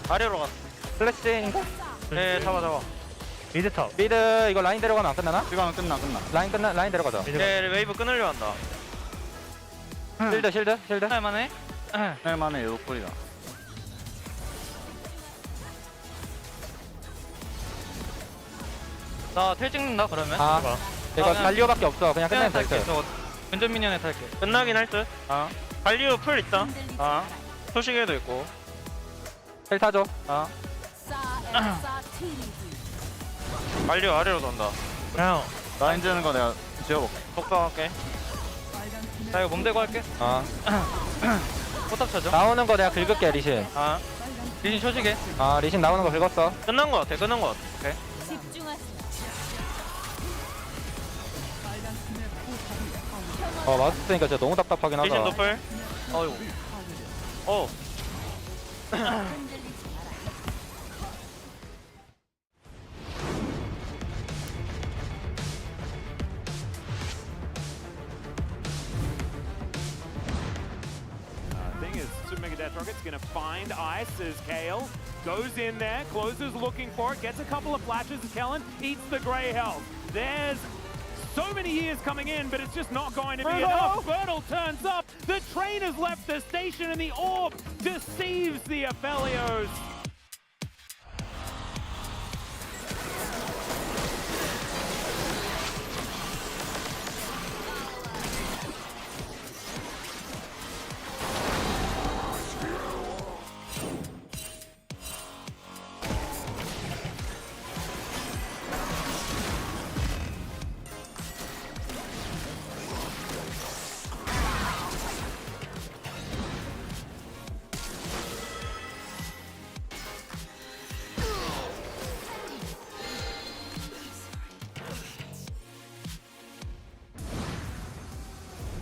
아래로 갔어. 슬래시인가? 네, 잡아. 미드 탑. 미드 이거 라인 데려가면 안 끝나나? 이거 끝나. 라인 데려가자. 얘 웨이브 끊으려 한다. 실드. 할만해? 할만해 요꼴이다. 나 텔 찍는다 그러면. 아, 이거 갈리오밖에 없어. 그냥 끝내면 될 탈게. 듯. 저거 근접 미니언에 탈게. 끝나긴 할 듯. 갈리오 풀 있다. 소식에도 있고. 헬 타줘. 갈리오 아래로 돈다. 형 라인 지는 거 내가 지어볼게. 독박할게. 나 이거 몸대고 할게. 포탑 쳐줘. 나오는 거 내가 긁을게 리신. 리신 초식해. 리신 나오는 거 긁었어. 끝난 거 같아. 오케이. 마우스 쓰니까 진짜 너무 답답하긴 하다. 리신 노플. 어이구. Thing is, Super Mega Death Rocket's gonna find Ice as Kale goes in there, closes looking for it, gets a couple of flashes as Kellen eats the Grey Health. There's so many years coming in, but it's just not going to be enough. Bertle turns up, the train has left the station, and the orb deceives the Aphelios.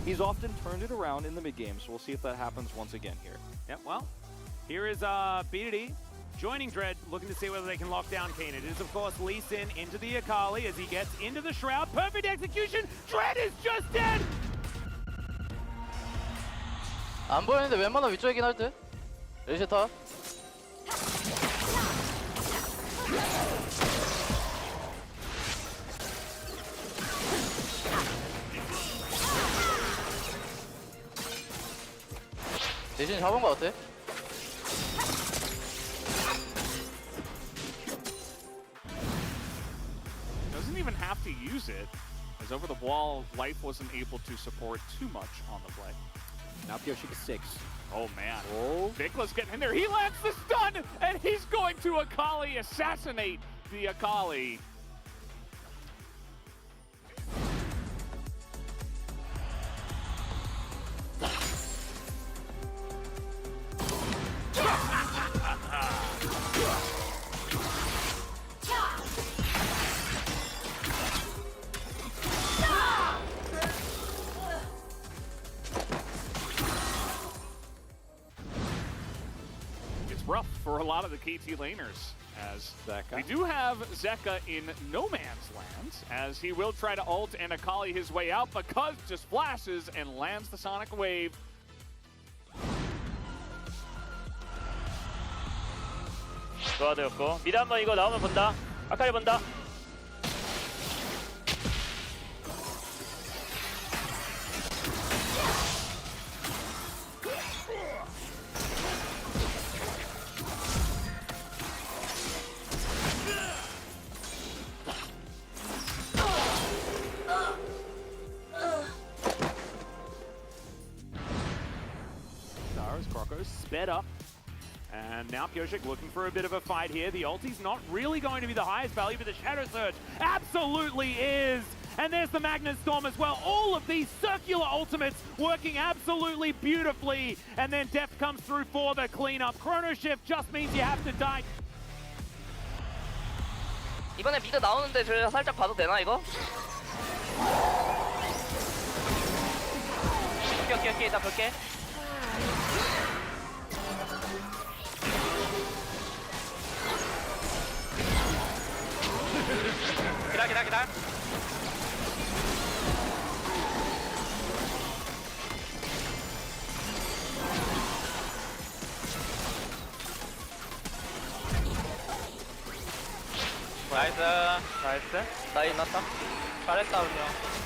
He's often turned it around in the mid game, so we'll see if that happens once again here. Yep, well, here is BDD joining Dread, looking to see whether they can lock down Kane. It is, of course, Lee Sin into the Akali as he gets into the Shroud. Perfect execution! Dread is just dead! 안 보이는데 웬만하면 위쪽이긴 할 듯. 리신 탑. 리신 잡은 거 같아? Doesn't even have to use it, as over the wall, Life wasn't able to support too much on the play. Now Pioshik is 6. Oh man. Vikla's getting in there. He lands the stun, and he's going to Akali, assassinate the Akali. Rough for a lot of the KT laners, as we do have Zeka in no man's land, as he will try to ult and Akali his way out, but Cuz just flashes and lands the Sonic Wave. 좋아되었고 미드 한번 이거 나오면 본다. 아카리 본다. Sped up. And now Pioshik looking for a bit of a fight here. The ulti's not really going to be the highest value, but the Shadow Surge absolutely is. And there's the Magnet Storm as well. All of these circular ultimates working absolutely beautifully. And then Death comes through for the cleanup. Chrono Shift just means you have to die. 이번에 미드 나오는데 저희가 살짝 봐도 되나 이거? 오케이 나 볼게. 기다. 나이스. 나이스. 끝났다. 잘했다 우리 형.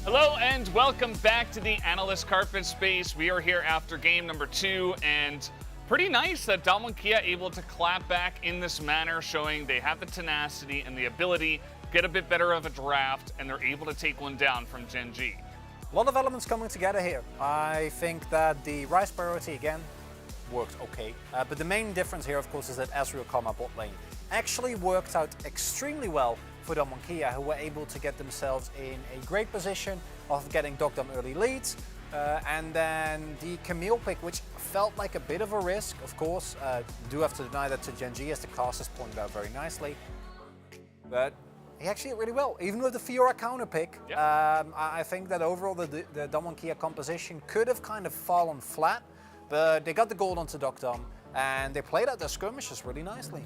Hello and welcome back to the Analyst Carpet Space. We are here after game number 2, and pretty nice that Damwon Kia able to clap back in this manner, showing they have the tenacity and the ability, get a bit better of a draft, and they're able to take one down from Gen G. A lot of elements coming together here. I think that the Rise priority again worked okay, but the main difference here, of course, is that Ezreal, bot lane actually worked out extremely well for Damwon Kia, who were able to get themselves in a great position of getting Dogdom early leads. And then the Camille pick, which felt like a bit of a risk, of course. Do have to deny that to Gen G, as the cast has pointed out very nicely. But he actually did really well, even with the Fiora counter pick. Yep. I think that overall the Damwon Kia composition could have kind of fallen flat, but they got the gold onto Dogdom, and they played out their skirmishes really nicely.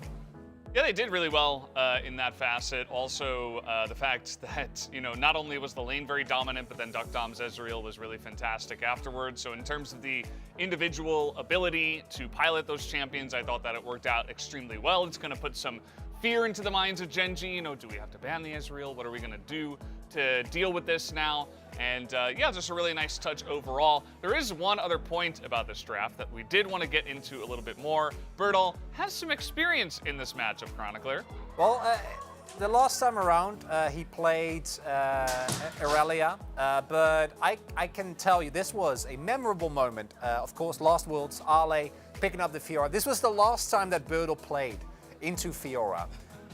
Yeah, they did really well in that facet. Also, the fact that, you know, not only was the lane very dominant, but then Dogdom's Ezreal was really fantastic afterwards. So in terms of the individual ability to pilot those champions, I thought that it worked out extremely well. It's going to put some fear into the minds of Gen G. You know, do we have to ban the Ezreal? What are we going to do to deal with this now? And yeah, just a really nice touch overall. There is one other point about this draft that we did want to get into a little bit more. Bertel has some experience in this matchup, Chronicler. Well, the last time around, he played Irelia, but I can tell you this was a memorable moment. Of course, last Worlds, Ale picking up the Fiora. This was the last time that Bertel played into Fiora.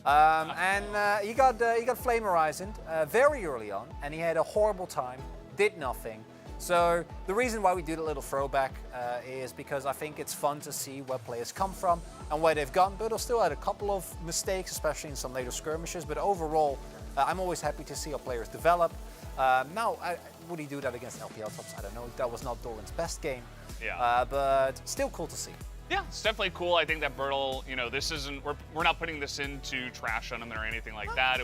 And he got Flame Horizoned very early on, and he had a horrible time, did nothing. So the reason why we do the little throwback is because I think it's fun to see where players come from and where they've gone. Bertel still had a couple of mistakes, especially in some later skirmishes, but overall, I'm always happy to see our players develop. Now, would he do that against LPL tops? I don't know. That was not Doran's best game, but still cool to see. Yeah, it's definitely cool. I think that Bertel, you know, this isn't, we're not putting this into trash on him or anything like that.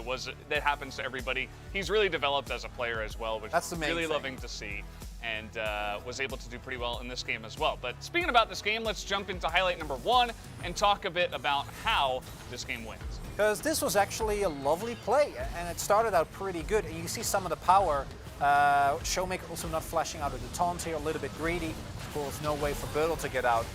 That happens to everybody. He's really developed as a player as well, which is really loving to see, and was able to do pretty well in this game as well. But speaking about this game, let's jump into highlight number 1 and talk a bit about how this game wins. Because this was actually a lovely play, and it started out pretty good. And you see some of the power. Showmaker also not flashing out of the taunt here, a little bit greedy. Of course, no way for Bertel to get out.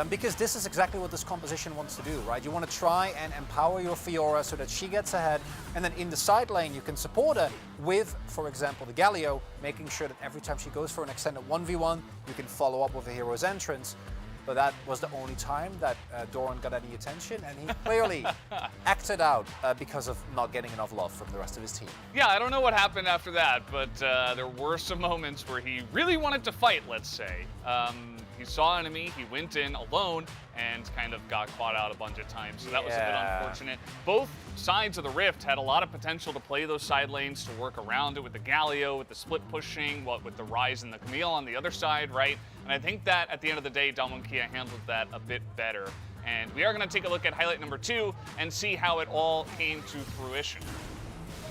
Because this is exactly what this composition wants to do, right? You want to try and empower your Fiora so that she gets ahead, and then in the side lane you can support her with, for example, the Galio, making sure that every time she goes for an extended 1v1, you can follow up with a hero's entrance. But that was the only time that Doran got any attention, and he clearly acted out because of not getting enough love from the rest of his team. Yeah, I don't know what happened after that, but there were some moments where he really wanted to fight, let's say. He saw an enemy, he went in alone, and kind of got caught out a bunch of times, so that was a bit unfortunate. Both sides of the Rift had a lot of potential to play those side lanes, to work around it with the Galio, with the split pushing, with the Rise and the Camille on the other side, right? And I think that at the end of the day, Damwon Kia handled that a bit better. And we are going to take a look at highlight number 2 and see how it all came to fruition.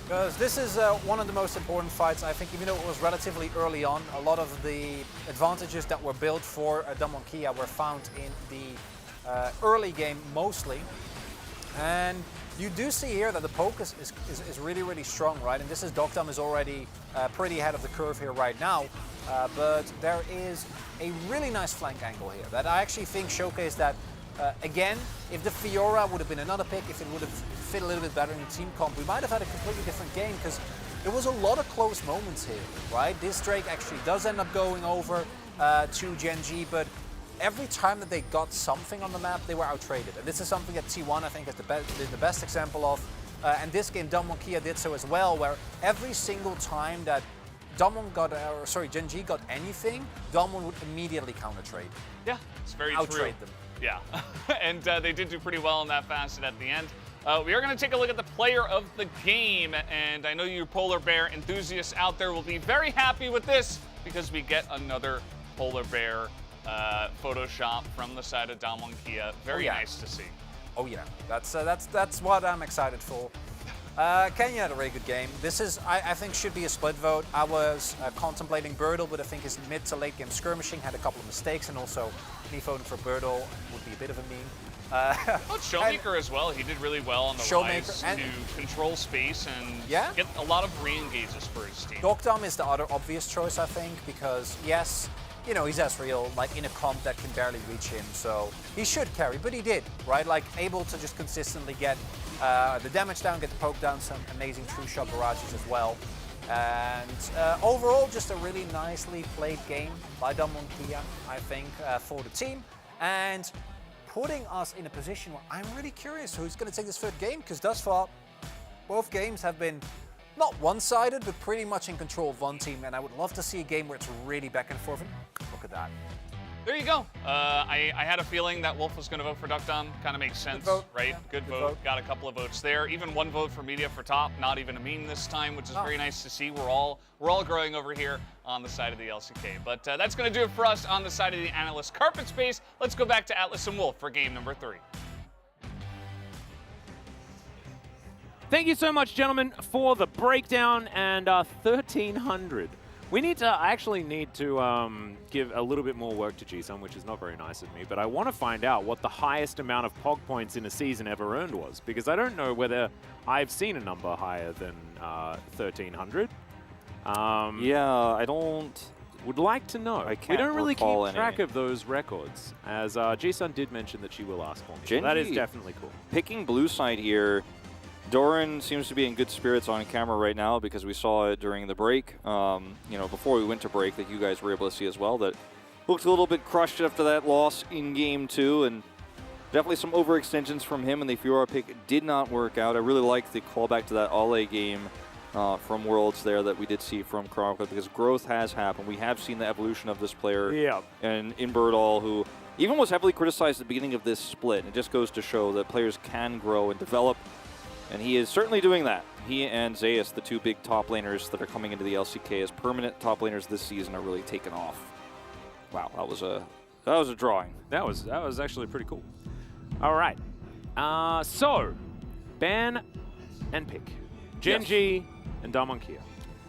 Because this is one of the most important fights, I think, even though it was relatively early on. A lot of the advantages that were built for Damwon Kia were found in the early game mostly. And you do see here that the poke is really, really strong, right? And this is Dogdom is already pretty ahead of the curve here right now. But there is a really nice flank angle here that I actually think showcased that, again, if the Fiora would have been another pick, if it would have fit a little bit better in the team comp, we might have had a completely different game, because there was a lot of close moments here, right? This Drake actually does end up going over to Gen G, but every time that they got something on the map, they were out-traded. And this is something that T1, I think, is the best example of. And this game, Damwon Kia did so as well, where every single time that Damwon got, Gen.G got anything, Damwon would immediately counter trade. Yeah, it's very Out true. trade them. Yeah, and they did do pretty well in that facet at the end. We are going to take a look at the player of the game, and I know you polar bear enthusiasts out there will be very happy with this because we get another polar bear Photoshop from the side of Damwon Kia. Very nice to see. Oh yeah, that's what I'm excited for. Kenya had a very good game. This is, I think, should be a split vote. I was contemplating Birdle, but I think his mid to late game skirmishing had a couple of mistakes, and also me voting for Birdle would be a bit of a meme. Showmaker as well. He did really well on the rise to control space and get a lot of re-engages for his team. Dogdom is the other obvious choice, I think, because yes, you know, he's Ezreal, like in a comp that can barely reach him, so he should carry, but he did, right? Like able to just consistently get the damage down, get the poke down, some amazing true shot barrages as well. And overall, just a really nicely played game by Damwon Kia, I think, for the team. And putting us in a position where I'm really curious who's going to take this third game, because thus far, both games have been not one-sided, but pretty much in control of one team, and I would love to see a game where it's really back and forth. And look at that. There you go. I had a feeling that Wolf was going to vote for Duckdom. Kind of makes sense, right? Yeah, good vote. Got a couple of votes there. Even one vote for Media for top. Not even a meme this time, which is very nice to see. We're all growing over here on the side of the LCK. But that's going to do it for us on the side of the analyst carpet space. Let's go back to Atlas and Wolf for game number 3. Thank you so much, gentlemen, for the breakdown and 1,300. I actually need to give a little bit more work to Jisun, which is not very nice of me, but I want to find out what the highest amount of POG points in a season ever earned was, because I don't know whether I've seen a number higher than 1,300. Would like to know. We don't really keep track of those records, as Jisun did mention that she will ask for me. So that is definitely cool. Picking blue side here, Doran seems to be in good spirits on camera right now because we saw it during the break, before we went to break, that you guys were able to see as well, that looked a little bit crushed after that loss in game 2, and definitely some overextensions from him, and the Fiora pick did not work out. I really like the callback to that Ale game from Worlds there that we did see from Chronicle, because growth has happened. We have seen the evolution of this player and in Birdall, who even was heavily criticized at the beginning of this split. It just goes to show that players can grow and develop. And he is certainly doing that. He and Zeus, the two big top laners that are coming into the LCK as permanent top laners this season, are really taking off. Wow, that was a drawing. That was actually pretty cool. All right, so ban and pick Gen.G and Damwon Kia.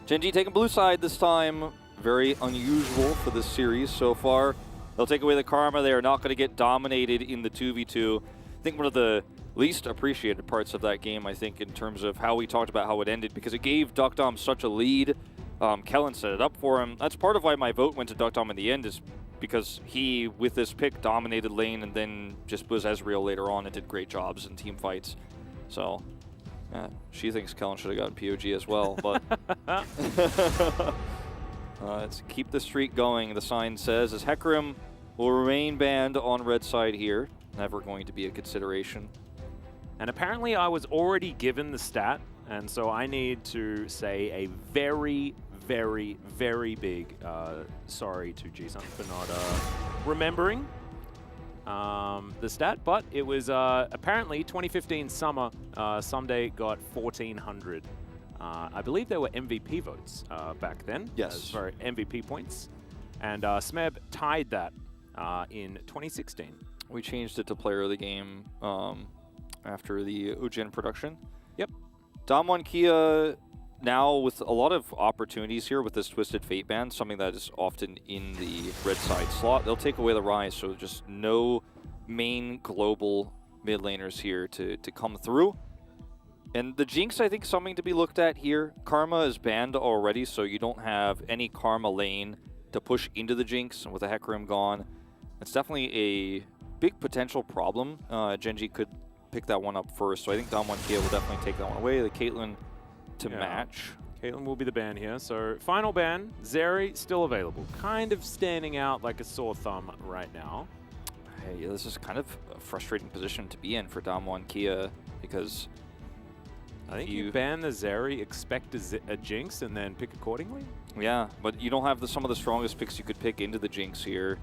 Gen.G taking blue side this time. Very unusual for this series so far. They'll take away the Karma. They are not going to get dominated in the 2v2. I think one of the least appreciated parts of that game, I think, in terms of how we talked about how it ended, because it gave Duckdom such a lead. Kellen set it up for him. That's part of why my vote went to Duckdom in the end, is because he, with this pick, dominated lane and then just was Ezreal later on and did great jobs in team fights. So, she thinks Kellen should have gotten POG as well, but let's keep the streak going, the sign says, as Hecarim will remain banned on red side here. Never going to be a consideration. And apparently I was already given the stat, and so I need to say a very, very, very big sorry to Jisun for not remembering the stat, but it was apparently 2015 summer, Sunday got 1,400. I believe there were MVP votes back then. Yes. For MVP points. And Smeb tied that in 2016. We changed it to player of the game after the Ujin production. Yep. Damwon Kia now with a lot of opportunities here with this Twisted Fate ban, something that is often in the red side slot. They'll take away the Rise, so just no main global mid laners here to come through. And the Jinx, I think, something to be looked at here. Karma is banned already, so you don't have any Karma lane to push into the Jinx, and with the Hecarim gone, it's definitely a big potential problem. Gen.G could pick that one up first, so I think Damwon Kia will definitely take that one away. The Caitlyn to match. Caitlyn will be the ban here. So final ban, Zeri still available. Kind of standing out like a sore thumb right now. Hey, this is kind of a frustrating position to be in for Damwon Kia, because I think you ban the Zeri, expect a Jinx, and then pick accordingly. Yeah, but you don't have some of the strongest picks you could pick into the Jinx here.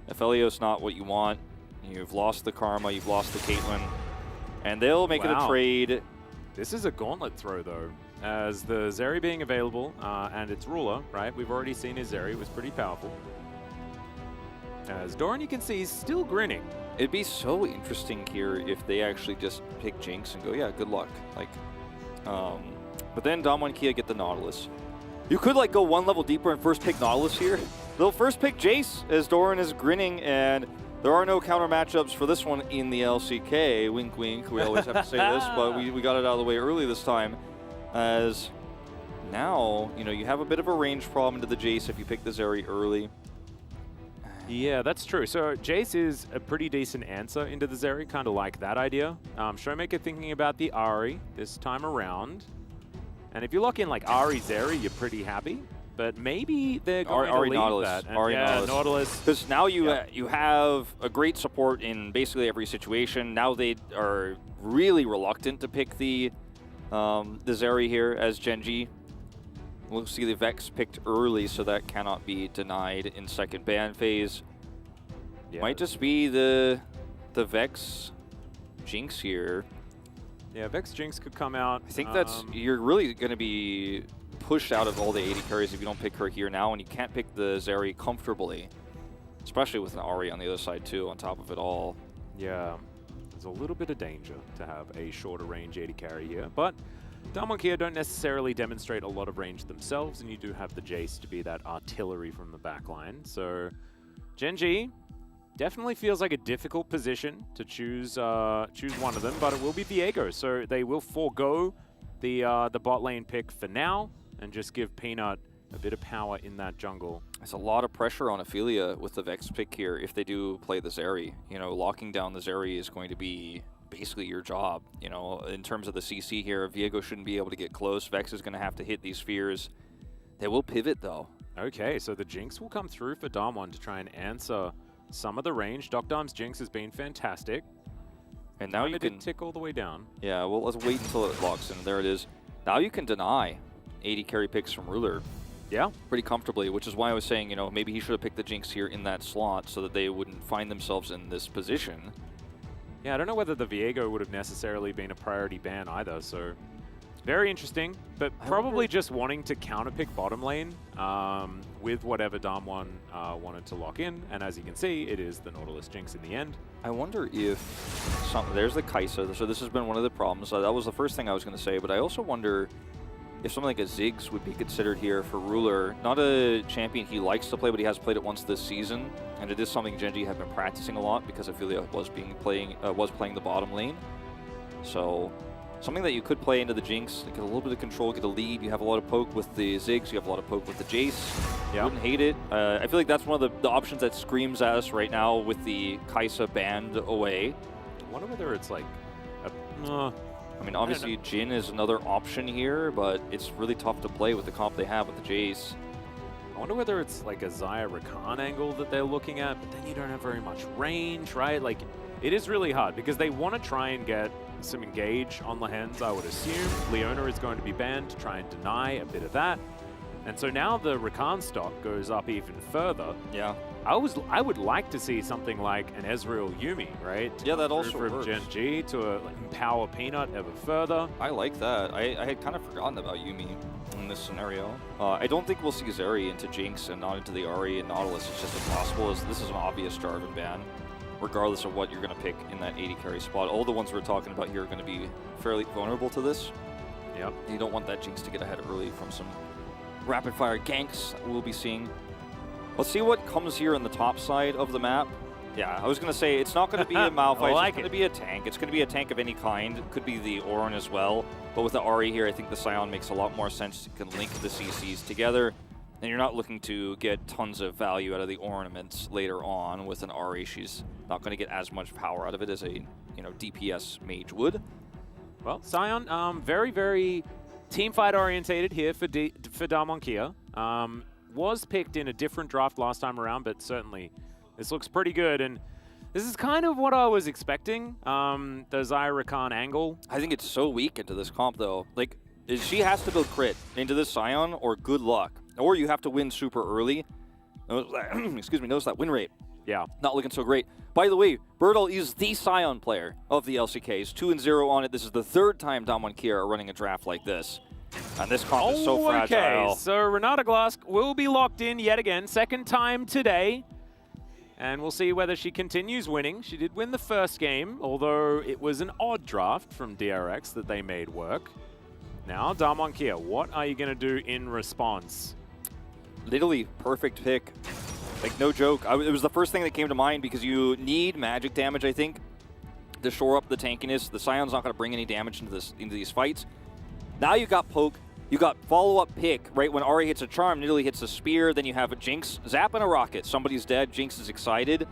If Elio's not what you want, you've lost the Karma, you've lost the Caitlyn, and they'll make it a trade. This is a gauntlet throw, though, as the Zeri being available, and its ruler, right? We've already seen his Zeri was pretty powerful. As Doran, you can see, he's still grinning. It'd be so interesting here if they actually just pick Jinx and go, yeah, good luck. Like, but then Damwon Kia get the Nautilus. You could like go one level deeper and first pick Nautilus here. They'll first pick Jace as Doran is grinning, and there are no counter matchups for this one in the LCK. Wink, wink. We always have to say this, but we got it out of the way early this time. As now, you know, you have a bit of a range problem into the Jace if you pick the Zeri early. Yeah, that's true. So Jace is a pretty decent answer into the Zeri, kind of like that idea. Showmaker thinking about the Ahri this time around. And if you lock in like Ahri Zeri, you're pretty happy. But maybe they're going to leave Nautilus. that. And Nautilus. Because now you have a great support in basically every situation. Now they are really reluctant to pick the Zeri here as Genji. We'll see the Vex picked early, so that cannot be denied in second ban phase. Yeah. Might just be the Vex Jinx here. Yeah, Vex Jinx could come out. I think that's you're really going to be pushed out of all the AD carries if you don't pick her here now, and you can't pick the Zeri comfortably, especially with an Ahri on the other side too, on top of it all. Yeah, there's a little bit of danger to have a shorter range AD carry here, but Damwon Kia don't necessarily demonstrate a lot of range themselves, and you do have the Jace to be that artillery from the backline. So Genji definitely feels like a difficult position to choose one of them, but it will be Viego, so they will forego the bot lane pick for now and just give Peanut a bit of power in that jungle. There's a lot of pressure on Ophelia with the Vex pick here if they do play the Zeri. You know, locking down the Zeri is going to be basically your job. You know, in terms of the CC here, Viego shouldn't be able to get close. Vex is going to have to hit these spheres. They will pivot though. Okay, so the Jinx will come through for Damwon to try and answer some of the range. Dokdam's Jinx has been fantastic. And now you can tick all the way down. Yeah, well, let's wait until it locks in. There it is. Now you can deny 80 carry picks from Ruler. Yeah. Pretty comfortably, which is why I was saying, you know, maybe he should have picked the Jinx here in that slot so that they wouldn't find themselves in this position. Yeah, I don't know whether the Viego would have necessarily been a priority ban either, so very interesting, but probably just wanting to counterpick bottom lane with whatever Damwon wanted to lock in, and as you can see, it is the Nautilus Jinx in the end. I wonder if there's the Kai'Sa, so this has been one of the problems. That was the first thing I was going to say, but I also wonder if something like a Ziggs would be considered here for Ruler. Not a champion he likes to play, but he has played it once this season, and it is something Genji have been practicing a lot because Ophelia was playing the bottom lane. So something that you could play into the Jinx, get a little bit of control, get a lead. You have a lot of poke with the Ziggs, you have a lot of poke with the Jace. Yeah. Wouldn't hate it. I feel like that's one of the options that screams at us right now with the Kai'Sa banned away. I wonder whether it's like I mean, obviously Jhin is another option here, but it's really tough to play with the comp they have with the Jace. I wonder whether it's like a Xayah Rakan angle that they're looking at, but then you don't have very much range, right? Like, it is really hard because they want to try and get some engage on the Hens, I would assume. Leona is going to be banned to try and deny a bit of that. And so now the Rakan stock goes up even further. Yeah. I would like to see something like an Ezreal Yuumi, right? Yeah, that also from works. Genji to empower Peanut ever further. I like that. I had kind of forgotten about Yuumi in this scenario. I don't think we'll see Zeri into Jinx and not into the Ahri and Nautilus. It's just impossible. This is an obvious Jarvan ban, regardless of what you're going to pick in that 80 carry spot. All the ones we're talking about here are going to be fairly vulnerable to this. Yep. You don't want that Jinx to get ahead early from some rapid-fire ganks that we'll be seeing. Let's see what comes here on the top side of the map. Yeah, I was going to say, it's not going to be a Malphite, it's going to be a tank. It's going to be a tank of any kind. It could be the Ornn as well. But with the Ahri here, I think the Sion makes a lot more sense. You can link the CCs together, and you're not looking to get tons of value out of the ornaments later on. With an Ahri, she's not going to get as much power out of it as a DPS mage would. Well, Sion, very, very teamfight orientated here for Damwon Kia. Was picked in a different draft last time around, but certainly this looks pretty good. And This is kind of what I was expecting, the Zyra Khan angle. I think it's so weak into this comp, though. Like, she has to build crit into this Scion, or good luck. Or you have to win super early. Excuse me, notice that win rate. Yeah. Not looking so great. By the way, Birdal is the Scion player of the LCKs. 2-0 on it. This is the third time Damwon Kia are running a draft like this. And this comp is so fragile. Okay, so Renata Glask will be locked in yet again, second time today. And we'll see whether she continues winning. She did win the first game, although it was an odd draft from DRX that they made work. Now, Damwon Kia, what are you going to do in response? Literally perfect pick. Like, no joke. It was the first thing that came to mind because you need magic damage, I think, to shore up the tankiness. The Scion's not going to bring any damage into these fights. Now you got poke. You got follow-up pick, right? When Ahri hits a charm, Nidalee hits a spear, then you have a Jinx, Zap, and a rocket. Somebody's dead, Jinx is excited.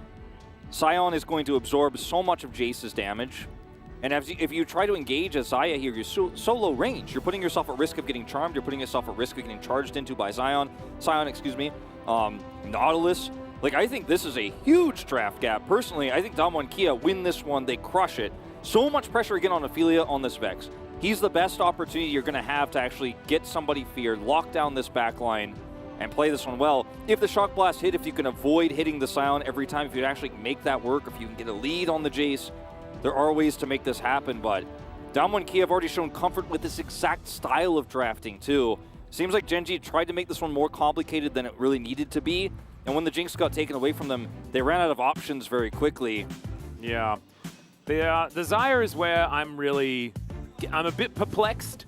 Scion is going to absorb so much of Jace's damage. And if you try to engage as Xayah here, you're so low range. You're putting yourself at risk of getting charmed. You're putting yourself at risk of getting charged into by Scion, excuse me. Nautilus. Like, I think this is a huge draft gap. Personally, I think Damwon Kia win this one. They crush it. So much pressure again on Ophelia on this Vex. He's the best opportunity you're going to have to actually get somebody feared, lock down this backline, and play this one well. If the Shock Blast hit, if you can avoid hitting the Scion every time, if you actually make that work, if you can get a lead on the Jace, there are ways to make this happen, but Damwon Kia have already shown comfort with this exact style of drafting, too. Seems like Gen.G tried to make this one more complicated than it really needed to be, and when the Jinx got taken away from them, they ran out of options very quickly. Yeah. The Zyra is where I'm a bit perplexed,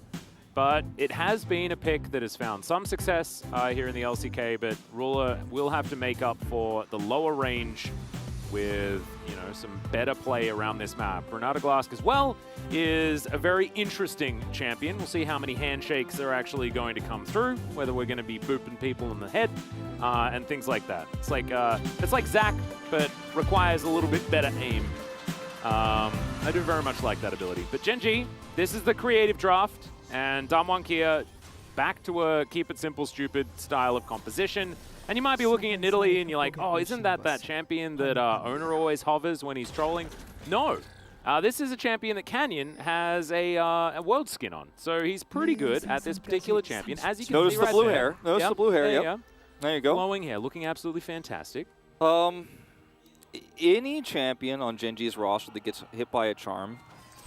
but it has been a pick that has found some success here in the LCK, but Ruler will have to make up for the lower range with, you know, some better play around this map. Renata Glask as well is a very interesting champion. We'll see how many handshakes are actually going to come through, whether we're going to be booping people in the head and things like that. It's like Zac, but requires a little bit better aim. I do very much like that ability. But Gen.G, this is the creative draft, and Damwon Kia back to a keep it simple, stupid style of composition. And you might be looking at Nidalee and you're like, oh, isn't that champion that Owner always hovers when he's trolling? No. This is a champion that Canyon has a world skin on. So he's pretty good at this particular champion. As you can Notice see the right blue there. hair. Notice the blue hair, yep. There you go. Glowing hair, looking absolutely fantastic. Any champion on Gen.G's roster that gets hit by a charm,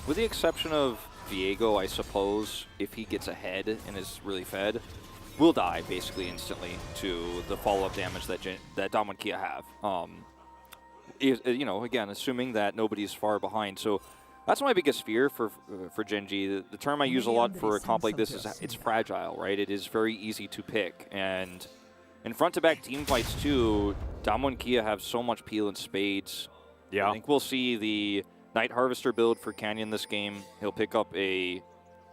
with the exception of Viego, I suppose, if he gets ahead and is really fed, will die basically instantly to the follow-up damage that Damwon Kia have. You know, again, assuming that nobody's far behind. So that's my biggest fear for Gen.G. The term I use a lot for a comp like this is it's fragile, right? It is very easy to pick. And in front-to-back team fights, too, Damwon Kia have so much peel and spades. Yeah. I think we'll see the Night Harvester build for Canyon this game. He'll pick up a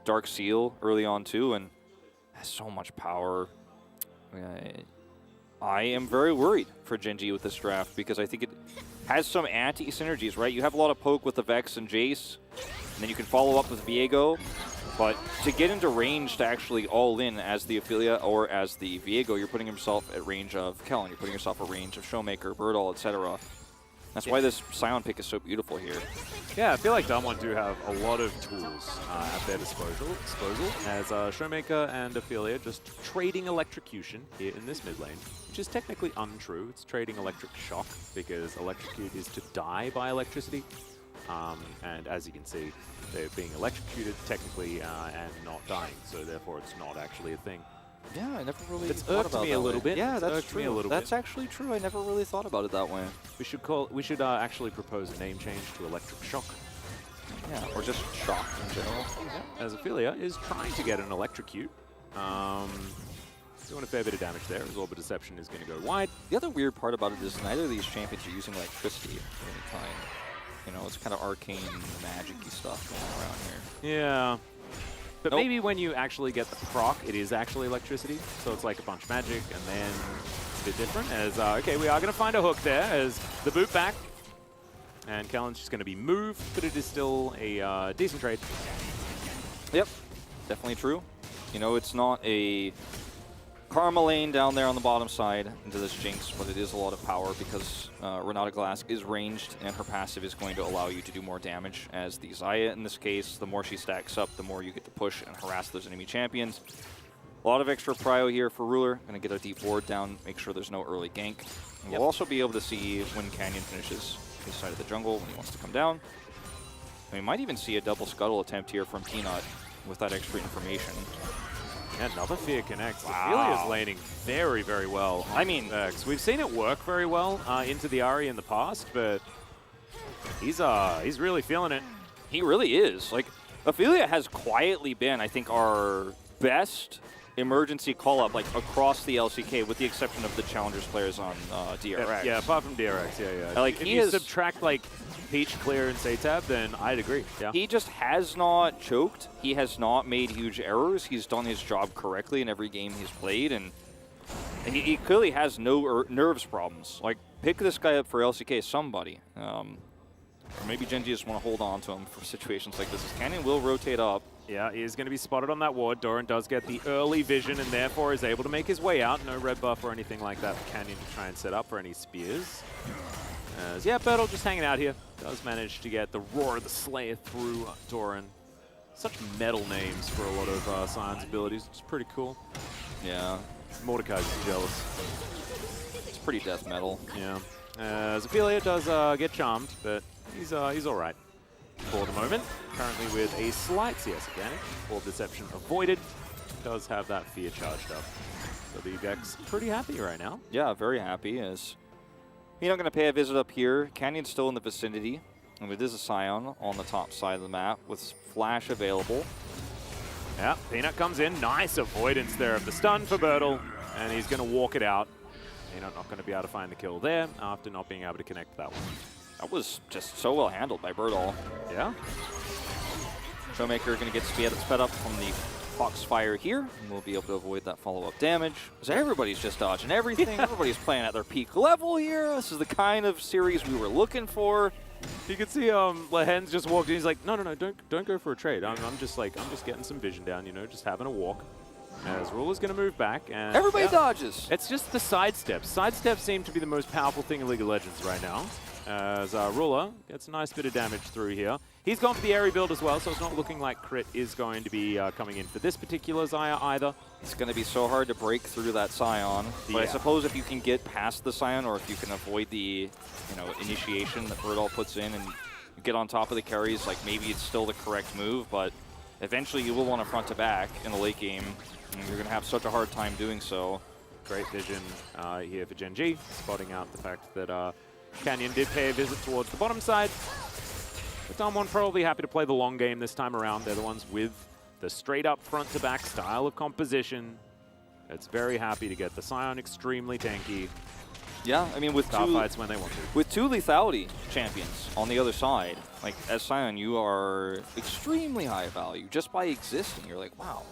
Dark Seal early on, too, and has so much power. I am very worried for Gen.G with this draft because I think it has some anti-synergies, right? You have a lot of poke with the Vex and Jace, and then you can follow up with Viego. But to get into range to actually all in as the Ophelia or as the Viego, you're putting yourself at range of Kellen, you're putting yourself at range of Showmaker, Birdal, etc. That's why this Scion pick is so beautiful here. Yeah, I feel like Damwon do have a lot of tools at their disposal as Showmaker and Ophelia just trading electrocution here in this mid lane, which is technically untrue. It's trading electric shock because electrocute is to die by electricity. And as you can see, they're being electrocuted technically and not dying, so therefore it's not actually a thing. Yeah, I never really it's thought irked about me that a little way. bit. Yeah, that's irked true. Me a little that's bit. actually true. I never really thought about it that way. We should actually propose a name change to Electric Shock. Yeah, or just Shock in general. Yeah. As Ophelia is trying to get an electrocute. Doing a fair bit of damage there, as Orb of Deception is going to go wide. The other weird part about it is neither of these champions are using electricity at any time. You know, it's kind of arcane, magic-y stuff going around here. Yeah. But maybe when you actually get the proc, it is actually electricity. So it's like a bunch of magic, and then it's a bit different. As okay, we are going to find a hook there as the boot back. And Kellen's just going to be moved, but it is still a decent trade. Yep, definitely true. You know, it's not a Karma lane down there on the bottom side into this Jinx, but it is a lot of power because Renata Glass is ranged and her passive is going to allow you to do more damage. As the Xayah in this case, the more she stacks up, the more you get to push and harass those enemy champions. A lot of extra prio here for Ruler. Going to get a deep ward down, make sure there's no early gank. And we'll also be able to see when Canyon finishes his side of the jungle when he wants to come down. And we might even see a double scuttle attempt here from Peanut with that extra information. Yeah, another Fear connects. Wow. Ophelia's laning very, very well. I mean, we've seen it work very well into the Ahri in the past, but he's really feeling it. He really is. Like, Ophelia has quietly been, I think, our best emergency call-up, like, across the LCK, with the exception of the Challengers players on DRX. Yeah, apart from DRX, yeah. Like, if you subtract, like, Peach, Clear, and Satab, then I'd agree, yeah. He just has not choked. He has not made huge errors. He's done his job correctly in every game he's played, and he clearly has no nerves problems. Like, pick this guy up for LCK, somebody. Or maybe Genji just want to hold on to him for situations like this. As Canyon will rotate up. Yeah, he is going to be spotted on that ward. Doran does get the early vision and therefore is able to make his way out. No red buff or anything like that for Canyon to try and set up for any spears. Yeah, Bertle just hanging out here. Does manage to get the Roar of the Slayer through Doran. Such metal names for a lot of Sion's abilities, which is pretty cool. Yeah. Mordekai's jealous. It's pretty death metal. Yeah. Ophelia does get charmed, but he's all right for the moment. Currently with a slight CS advantage. Orb Deception avoided. Does have that Fear charged up. So the Vex pretty happy right now. Yeah, very happy. As you're not going to pay a visit up here. Canyon's still in the vicinity. And it is a Sion on the top side of the map with Flash available. Yeah, Peanut comes in. Nice avoidance there of the stun for Bertle. And he's going to walk it out. Peanut not going to be able to find the kill there after not being able to connect that one. That was just so well handled by Bertle. Yeah. Showmaker going to get sped up from the Foxfire here, and we'll be able to avoid that follow-up damage. So everybody's just dodging everything. Everybody's playing at their peak level here. This is the kind of series we were looking for. You can see Lehen's just walked in. He's like, no, don't go for a trade. I'm just getting some vision down, you know, just having a walk. As Ruler's going to move back. And everybody dodges. It's just the sidesteps. Sidesteps seem to be the most powerful thing in League of Legends right now. As Ruler gets a nice bit of damage through here. He's gone for the Ahri build as well, so it's not looking like crit is going to be coming in for this particular Xayah either. It's going to be so hard to break through that Sion. But I suppose if you can get past the Sion, or if you can avoid the initiation that Bertle puts in and get on top of the carries, like maybe it's still the correct move, but eventually you will want to front to back in the late game. And you're going to have such a hard time doing so. Great vision here for Genji, spotting out the fact that Canyon did pay a visit towards the bottom side. But Damwon probably happy to play the long game this time around. They're the ones with the straight up front to back style of composition. It's very happy to get the Sion extremely tanky. Yeah, I mean with star fights when they want to. With two lethality champions on the other side, like as Sion, you are extremely high value just by existing. You're like, wow,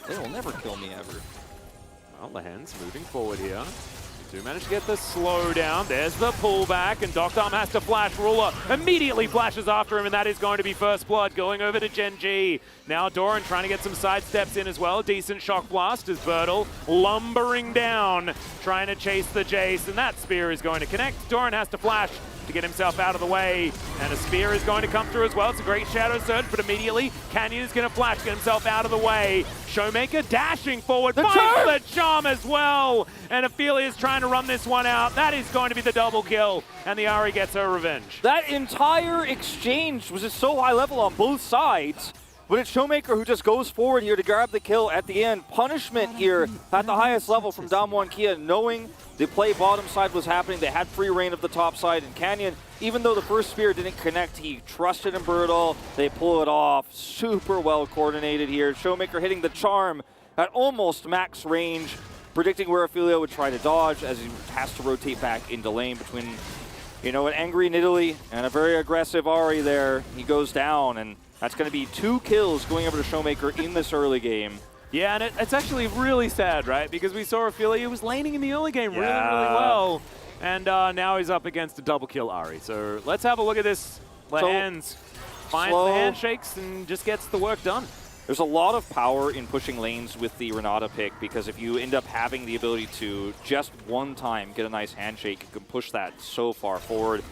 they will never kill me ever. Well, Lehen's moving forward here. Do manage to get the slow down. There's the pullback, and Dr. has to flash. Ruler immediately flashes after him, and that is going to be first blood going over to Genji. Now Doran trying to get some side steps in as well. Decent shock blast as Bertle lumbering down, trying to chase the Jace, and that spear is going to connect. Doran has to flash to get himself out of the way, and a spear is going to come through as well. It's a great shadow surge, but immediately Canyon is going to flash, get himself out of the way. Showmaker dashing forward, finds the charm as well, and Ophelia is trying to run this one out. That is going to be the double kill, and the Ahri gets her revenge. That entire exchange was just so high level on both sides, but it's Showmaker who just goes forward here to grab the kill at the end. Punishment here at the highest level from Damwon Kia, knowing the play bottom side was happening. They had free reign of the top side, and Canyon, even though the first spear didn't connect, he trusted in Bertle. They pull it off. Super well coordinated here. Showmaker hitting the charm at almost max range, predicting where Ophelia would try to dodge as he has to rotate back into lane between, an angry Nidalee and a very aggressive Ahri there. He goes down, and that's going to be 2 kills going over to Showmaker in this early game. Yeah, and it's actually really sad, right? Because we saw Ophelia was laning in the early game really well. And now he's up against a double kill Ahri. So let's have a look at this. Lehen's finds the handshakes and just gets the work done. There's a lot of power in pushing lanes with the Renata pick, because if you end up having the ability to just one time get a nice handshake, you can push that so far forward.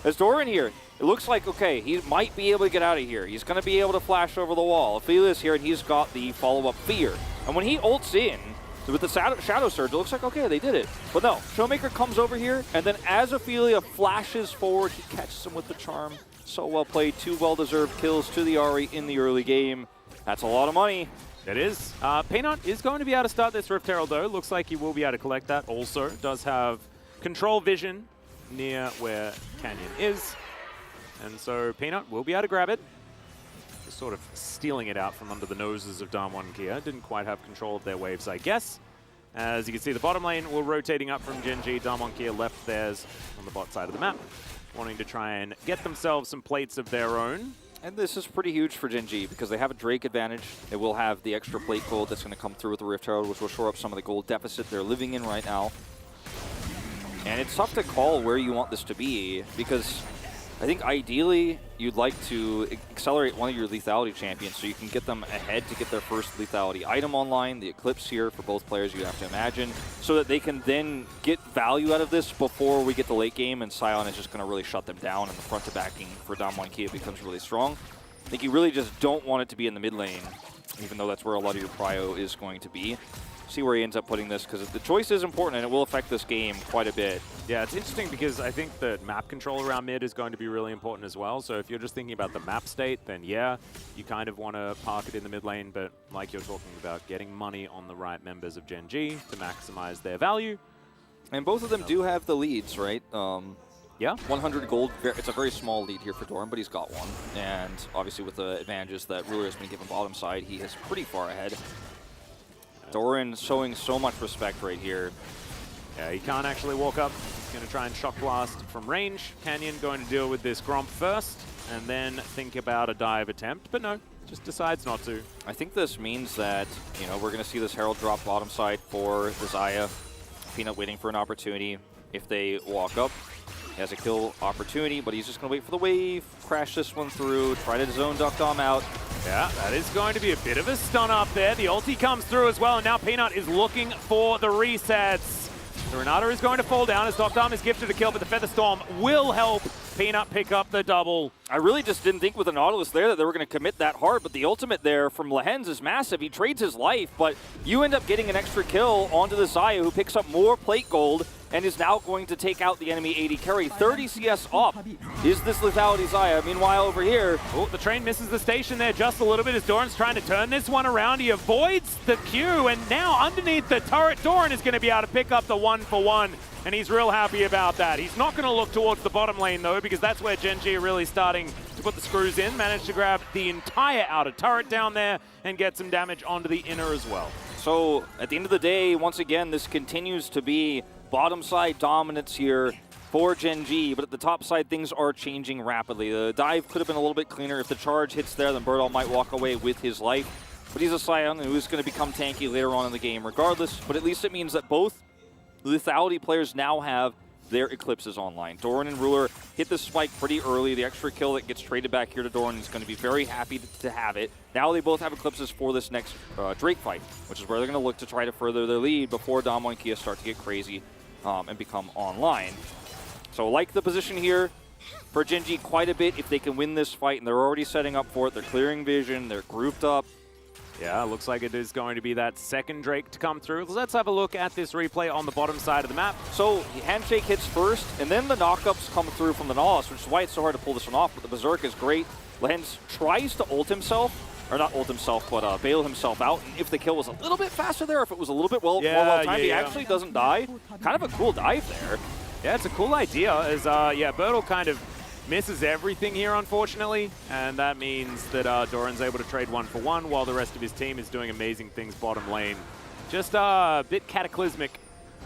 As Doran here, it looks like, okay, he might be able to get out of here. He's going to be able to flash over the wall. Ophelia's here, and he's got the follow-up Fear. And when he ults in, with the Shadow Surge, it looks like, okay, they did it. But no, Showmaker comes over here, and then as Ophelia flashes forward, he catches him with the charm. So well played. 2 well-deserved kills to the Ahri in the early game. That's a lot of money. It is. Peanut is going to be able to start this Rift Herald, though. Looks like he will be able to collect that also. Does have control vision near where Canyon is. And so Peanut will be able to grab it. Just sort of stealing it out from under the noses of Damwon Kia. Didn't quite have control of their waves, I guess. As you can see, the bottom lane will rotating up from Gen G. Damwon Kia left theirs on the bot side of the map, wanting to try and get themselves some plates of their own. And this is pretty huge for Gen G because they have a Drake advantage. They will have the extra plate gold that's going to come through with the Rift Herald, which will shore up some of the gold deficit they're living in right now. And it's tough to call where you want this to be, because I think ideally you'd like to accelerate one of your lethality champions so you can get them ahead to get their first lethality item online, the Eclipse here for both players, you have to imagine, so that they can then get value out of this before we get the late game and Sion is just going to really shut them down and the front to backing for Damwon Kia becomes really strong. I think you really just don't want it to be in the mid lane, even though that's where a lot of your prio is going to be. See where he ends up putting this, because the choice is important and it will affect this game quite a bit. Yeah, it's interesting because I think the map control around mid is going to be really important as well. So if you're just thinking about the map state, then yeah, you kind of want to park it in the mid lane, but like you're talking about, getting money on the right members of Gen G to maximize their value. And both of them do have the leads, right? Yeah. 100 gold, it's a very small lead here for Doran, but he's got one. And obviously with the advantages that Ruler has been given bottom side, he is pretty far ahead. Doran showing so much respect right here. Yeah, he can't actually walk up. He's going to try and shock blast from range. Canyon going to deal with this Gromp first, and then think about a dive attempt. But no, just decides not to. I think this means that, you know, we're going to see this Herald drop bottom side for the Xayah. Peanut waiting for an opportunity. If they walk up, he has a kill opportunity, but he's just going to wait for the wave, crash this one through, try to zone Duck Dom out. Yeah, that is going to be a bit of a stun up there. The ulti comes through as well, and now Peanut is looking for the resets. The Renata is going to fall down as Duck Dom is gifted a kill, but the Feather Storm will help Peanut pick up the double. I really just didn't think with the Nautilus there that they were going to commit that hard, but the ultimate there from Lehens is massive. He trades his life, but you end up getting an extra kill onto the Xayah, who picks up more plate gold and is now going to take out the enemy 80 carry. 30 CS up is this lethality Xayah. Meanwhile, over here, oh, the train misses the station there just a little bit as Doran's trying to turn this one around. He avoids the Q, and now underneath the turret, Doran is going to be able to pick up the 1-for-1, and he's real happy about that. He's not going to look towards the bottom lane, though, because that's where Gen G are really starting to put the screws in. Managed to grab the entire outer turret down there and get some damage onto the inner as well. So, at the end of the day, once again, this continues to be bottom side dominance here for Gen G, but at the top side, things are changing rapidly. The dive could have been a little bit cleaner. If the charge hits there, then Birdall might walk away with his life. But he's a Scion who is going to become tanky later on in the game regardless, but at least it means that both lethality players now have their Eclipses online. Doran and Ruler hit the spike pretty early. The extra kill that gets traded back here to Doran is going to be very happy to have it. Now they both have Eclipses for this next Drake fight, which is where they're going to look to try to further their lead before Damwon and Kia start to get crazy and become online. So like the position here for Gen G quite a bit if they can win this fight, and they're already setting up for it. They're clearing vision, they're grouped up. Yeah, looks like it is going to be that second Drake to come through. Let's have a look at this replay on the bottom side of the map. So handshake hits first, and then the knockups come through from the Nautilus, which is why it's so hard to pull this one off, but the Berserk is great. Lehens tries to ult himself, or not ult himself, but bail himself out. And if the kill was a little bit faster there, if it was a little bit more well-timed, he actually doesn't die. Kind of a cool dive there. Yeah, it's a cool idea, as Birdall kind of misses everything here, unfortunately, and that means that Doran's able to trade 1-for-1 while the rest of his team is doing amazing things bottom lane. Just a bit cataclysmic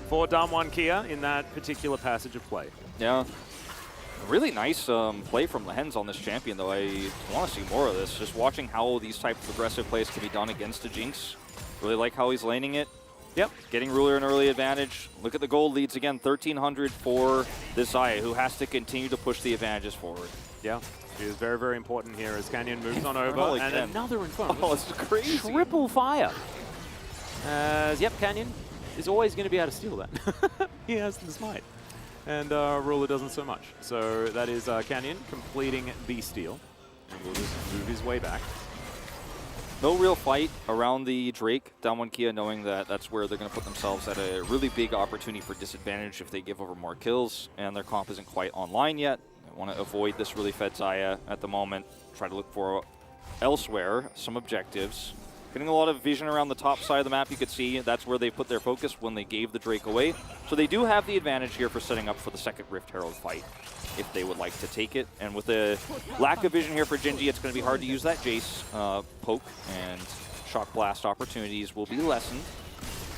for Damwon Kia in that particular passage of play. Yeah. Really nice play from Lehens on this champion, though. I want to see more of this. Just watching how these types of aggressive plays can be done against a Jinx. Really like how he's laning it. Yep. Getting Ruler an early advantage. Look at the gold leads again, 1,300 for this Xayah, who has to continue to push the advantages forward. Yeah. She is very, very important here as Canyon moves on over. Holy And Ken. another Inferno. Oh, it's crazy. Triple fire. As, yep, Canyon is always going to be able to steal that. He has the smite. And Ruler doesn't so much. So that is Canyon completing the steal. And will just move his way back. No real fight around the Drake. Damwon Kia knowing that that's where they're going to put themselves at a really big opportunity for disadvantage if they give over more kills, and their comp isn't quite online yet. They want to avoid this really fed Xayah at the moment. Try to look for elsewhere some objectives. Getting a lot of vision around the top side of the map, you could see that's where they put their focus when they gave the Drake away. So they do have the advantage here for setting up for the second Rift Herald fight, if they would like to take it. And with the lack of vision here for Gen G, it's going to be hard to use that Jace poke, and Shock Blast opportunities will be lessened.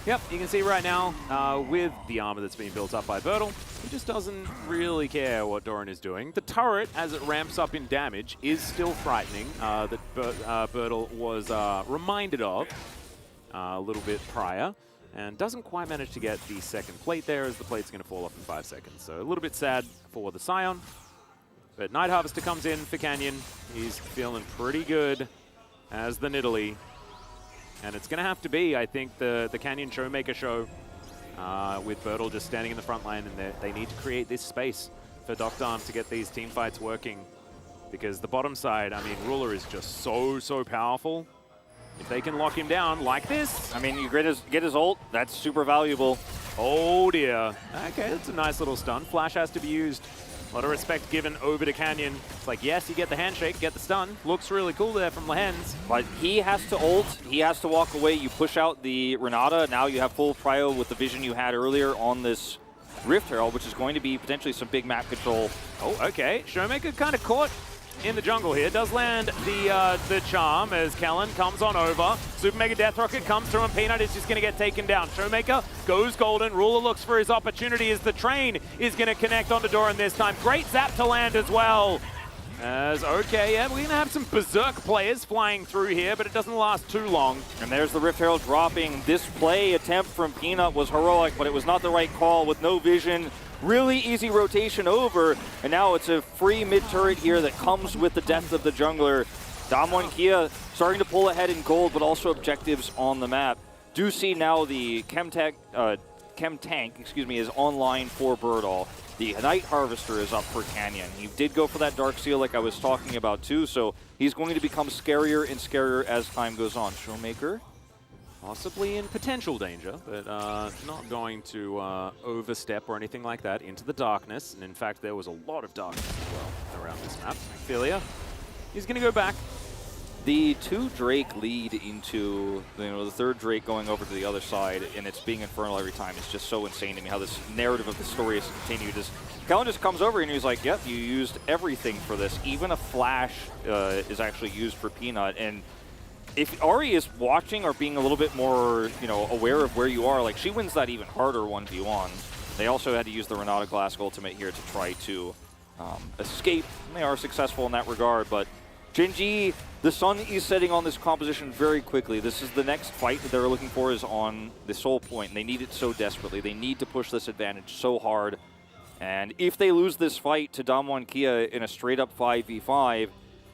Yep, you can see right now with the armor that's being built up by Bertle, he just doesn't really care what Doran is doing. The turret, as it ramps up in damage, is still frightening, that Bertle was reminded of a little bit prior, and doesn't quite manage to get the second plate there, as the plate's going to fall off in 5 seconds. So a little bit sad for the Scion, but Night Harvester comes in for Canyon. He's feeling pretty good as the Nidalee. And it's going to have to be, I think, the Canyon Showmaker show with Bertle just standing in the front line, and they need to create this space for Doctarm to get these team fights working. Because the bottom side, I mean, Ruler is just so powerful. If they can lock him down like this. I mean, you get his ult, that's super valuable. Oh dear. Okay, that's a nice little stun. Flash has to be used. A lot of respect given over to Canyon. It's like, yes, you get the handshake, get the stun. Looks really cool there from Lehens. But he has to ult, he has to walk away. You push out the Renata, now you have full prio with the vision you had earlier on this Rift Herald, which is going to be potentially some big map control. Oh, okay. Showmaker kind of caught in the jungle here. Does land the charm as Kellen comes on over. Super Mega Death Rocket comes through and Peanut is just going to get taken down. Showmaker goes golden. Ruler looks for his opportunity as the train is going to connect onto Doran this time. Great zap to land as well. As, okay, yeah, we're going to have some berserk players flying through here, but it doesn't last too long. And there's the Rift Herald dropping. This play attempt from Peanut was heroic, but it was not the right call with no vision. Really easy rotation over, and now it's a free mid-turret here that comes with the death of the jungler. Damwon Kia starting to pull ahead in gold, but also objectives on the map. Do see now the Chem Tank is online for Bertle. The Night Harvester is up for Canyon. He did go for that Dark Seal like I was talking about too, so he's going to become scarier and scarier as time goes on. Showmaker possibly in potential danger, but not going to overstep or anything like that into the darkness. And in fact, there was a lot of darkness as well around this map. Philia, he's going to go back. The two Drake lead into the third Drake going over to the other side, and it's being Infernal every time. It's just so insane to me how this narrative of the story has continued. Kellen just comes over and he's like, yep, you used everything for this. Even a flash is actually used for Peanut. And if Ari is watching or being a little bit more, aware of where you are, like, she wins that even harder 1v1. They also had to use the Renata Glass ultimate here to try to escape. And they are successful in that regard, but Gen G, the sun is setting on this composition very quickly. This is the next fight that they're looking for, is on the Soul Point, and they need it so desperately. They need to push this advantage so hard. And if they lose this fight to Damwon Kia in a straight-up 5v5,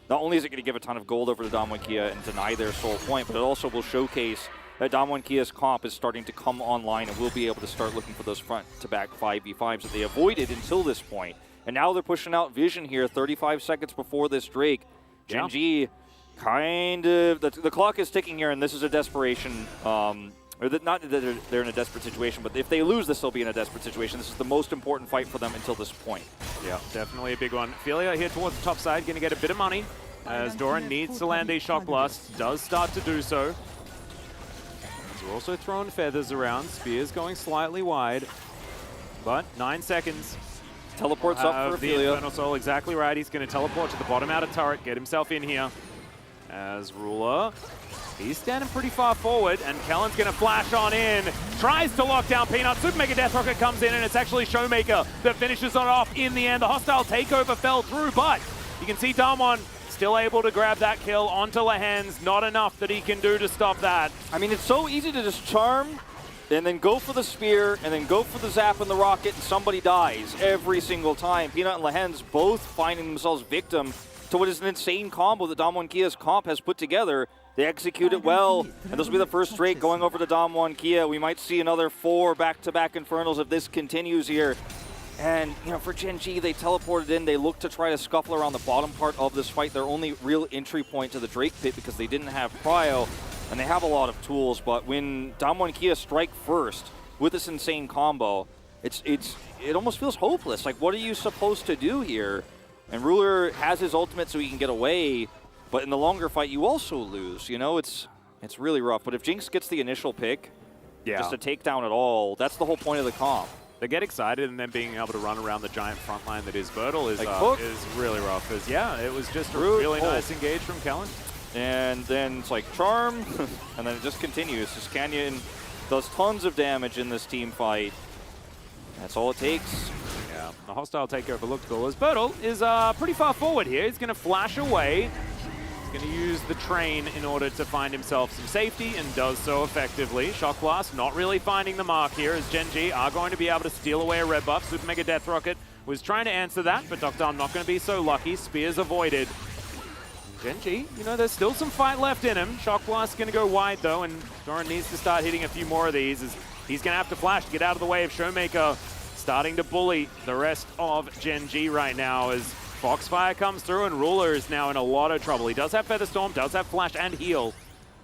not only is it going to give a ton of gold over to Damwon Kia and deny their Soul Point, but it also will showcase that Damwon Kia's comp is starting to come online and will be able to start looking for those front-to-back 5v5s that they avoided until this point. And now they're pushing out Vision here 35 seconds before this Drake. Gen G, kind of, the clock is ticking here, and this is a desperation, not that they're in a desperate situation, but if they lose this, they'll be in a desperate situation. This is the most important fight for them until this point. Yeah, definitely a big one. Philia here towards the top side, going to get a bit of money, as Doran needs to land a Shock Blast, does start to do so. He's also throwing feathers around, Spears going slightly wide, but 9 seconds. Teleports up for the Ophelia. Infernal Soul, exactly right. He's going to teleport to the bottom outer turret, get himself in here. As Ruler, he's standing pretty far forward, and Kellen's going to flash on in. Tries to lock down Peanut. Super Mega Death Rocket comes in, and it's actually Showmaker that finishes it off in the end. The hostile takeover fell through, but you can see Damwon still able to grab that kill onto Lehens. Not enough that he can do to stop that. I mean, it's so easy to just charm and then go for the spear, and then go for the zap and the rocket, and somebody dies every single time. Peanut and Lehens both finding themselves victim to what is an insane combo that Damwon Kia's comp has put together. They execute it well, and this will be the first straight going over to Damwon Kia. We might see another 4 back-to-back Infernals if this continues here. And, you know, for Gen G, they teleported in. They look to try to scuffle around the bottom part of this fight. Their only real entry point to the Drake pit because they didn't have Cryo, and they have a lot of tools. But when Damwon Kia strike first with this insane combo, it almost feels hopeless. Like, what are you supposed to do here? And Ruler has his ultimate so he can get away, but in the longer fight, you also lose. You know, it's really rough. But if Jinx gets the initial pick, just a takedown at all, that's the whole point of the comp. They get excited, and then being able to run around the giant front line that is Bertle is really rough. It was just a really nice engage from Kellen. And then it's like Charm, and then it just continues. This Canyon does tons of damage in this team fight. That's all it takes. Yeah, the hostile takeover looked cool as Bertle is pretty far forward here. He's going to flash away. He's going to use the train in order to find himself some safety, and does so effectively. Shock Blast not really finding the mark here, as Gen G are going to be able to steal away a red buff. Super Mega Death Rocket was trying to answer that, but Dr. not going to be so lucky. Spears avoided. Gen G, you know, there's still some fight left in him. Shock Blast's going to go wide, though, and Doran needs to start hitting a few more of these, as he's going to have to flash to get out of the way of Showmaker, starting to bully the rest of Gen G right now, as Foxfire comes through, and Ruler is now in a lot of trouble. He does have Featherstorm, does have Flash and Heal,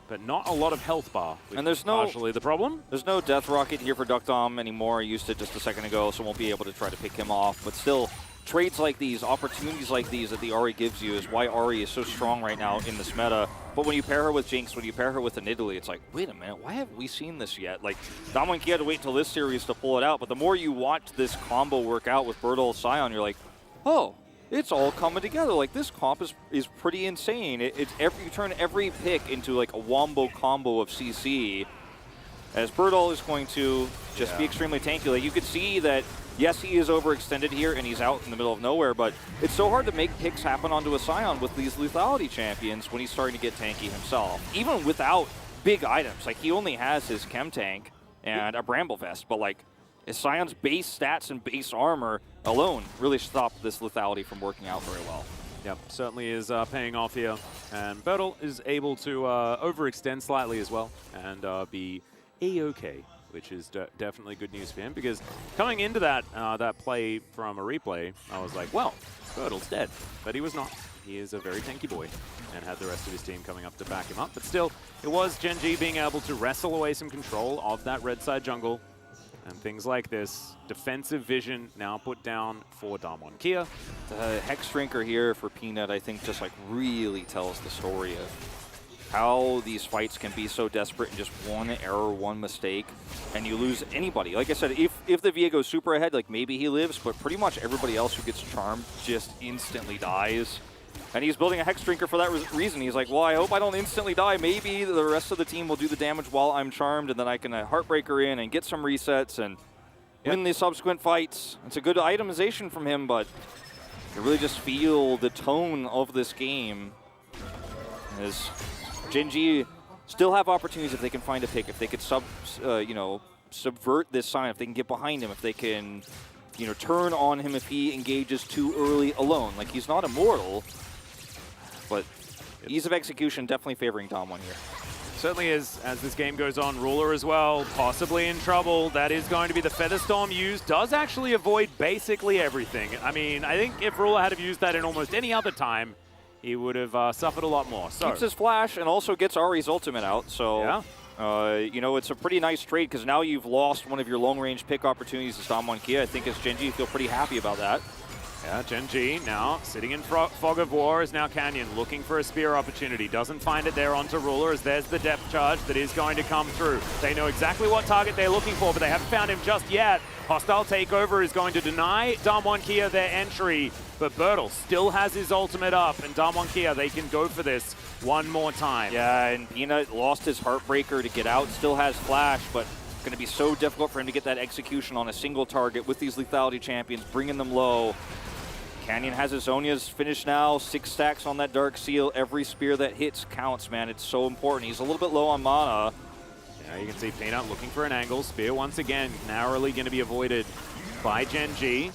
but not a lot of health bar, which and there's is no, partially the problem. There's no Death Rocket here for Duckdom anymore. I used it just a second ago, so won't be able to try to pick him off. But still, trades like these, opportunities like these that the Ahri gives you is why Ahri is so strong right now in this meta. But when you pair her with Jinx, when you pair her with an Italy, it's like, wait a minute, why haven't we seen this yet? Like, Damwon Kia had to wait until this series to pull it out, but the more you watch this combo work out with Bertle Scion, you're like, oh, it's all coming together. Like, this comp is pretty insane. You turn every pick into like a wombo combo of CC, as Bertle is going to just be extremely tanky. Like, you could see that, yes, he is overextended here and he's out in the middle of nowhere, but it's so hard to make picks happen onto a Scion with these lethality champions when he's starting to get tanky himself. Even without big items, like he only has his Chem Tank and a Bramble Vest, but like his Scion's base stats and base armor alone really stopped this lethality from working out very well. Yep, certainly is paying off here. And Bertle is able to overextend slightly as well and be A-okay, which is definitely good news for him, because coming into that that play from a replay, I was like, well, Bertle's dead. But he was not. He is a very tanky boy and had the rest of his team coming up to back him up. But still, it was Gen G being able to wrestle away some control of that red side jungle. And things like this, defensive vision now put down for Damwon Kia. The Hex Drinker here for Peanut, I think, just like really tells the story of how these fights can be so desperate and just one error, one mistake, and you lose anybody. Like I said, if the VA goes super ahead, like maybe he lives, but pretty much everybody else who gets charmed just instantly dies. And he's building a Hex Drinker for that reason. He's like, well, I hope I don't instantly die. Maybe the rest of the team will do the damage while I'm charmed, and then I can Heartbreaker in and get some resets and win the subsequent fights. It's a good itemization from him, but you really just feel the tone of this game as Gen G still have opportunities if they can find a pick, if they could subvert this sign, if they can get behind him, if they can, turn on him if he engages too early alone. Like, he's not immortal, but ease of execution definitely favoring Damwon here. Certainly is, as this game goes on. Ruler as well, possibly in trouble. That is going to be the Featherstorm used. Does actually avoid basically everything. I mean, I think if Ruler had used that in almost any other time, he would have suffered a lot more. So keeps his flash and also gets Ahri's ultimate out. So, it's a pretty nice trade, because now you've lost one of your long-range pick opportunities to Damwon Kia. I think as Gen G, you feel pretty happy about that. Yeah, Gen G now sitting in Fog of War is now Canyon looking for a spear opportunity. Doesn't find it there onto Ruler, as there's the depth charge that is going to come through. They know exactly what target they're looking for, but they haven't found him just yet. Hostile takeover is going to deny Damwon Kia their entry, but Bertle still has his ultimate up, and Damwon Kia, they can go for this one more time. Yeah, and Peanut lost his Heartbreaker to get out, still has Flash, but it's going to be so difficult for him to get that execution on a single target with these lethality champions, bringing them low. Canyon has his Zonia's finished now, 6 stacks on that Dark Seal. Every spear that hits counts, man. It's so important. He's a little bit low on mana. Yeah, you can see Peanut looking for an angle. Spear once again narrowly going to be avoided by Gen G.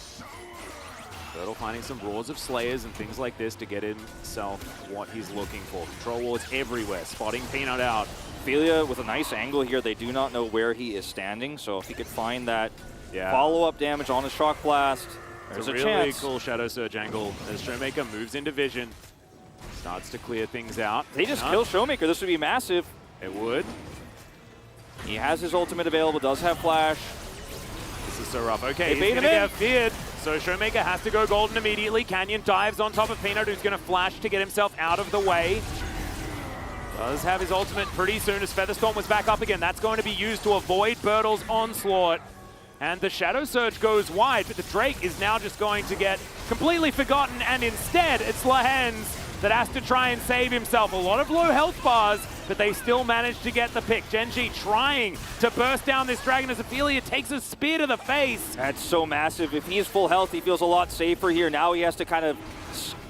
Bertle finding some roars of Slayers and things like this to get himself what he's looking for. Control wards everywhere, spotting Peanut out. Ophelia with a nice angle here. They do not know where he is standing, so if he could find that follow-up damage on his Shock Blast, there's it's a a really chance. cool Shadow Surge angle as Showmaker moves into vision. Starts to clear things out. They just kill Showmaker. This would be massive. It would. He has his ultimate available, does have flash. This is so rough. Okay, They bait he's him gonna in. get feared. So Showmaker has to go golden immediately. Canyon dives on top of Peanut, who's gonna flash to get himself out of the way. Does have his ultimate pretty soon as Featherstorm was back up again. That's going to be used to avoid Bertle's onslaught. And the Shadow Surge goes wide, but the Drake is now just going to get completely forgotten, and instead it's ㅅ2022 that has to try and save himself. A lot of low health bars, but they still manage to get the pick. Genji trying to burst down this dragon as Ophelia takes a spear to the face. That's so massive. If he's full health, he feels a lot safer here. Now he has to kind of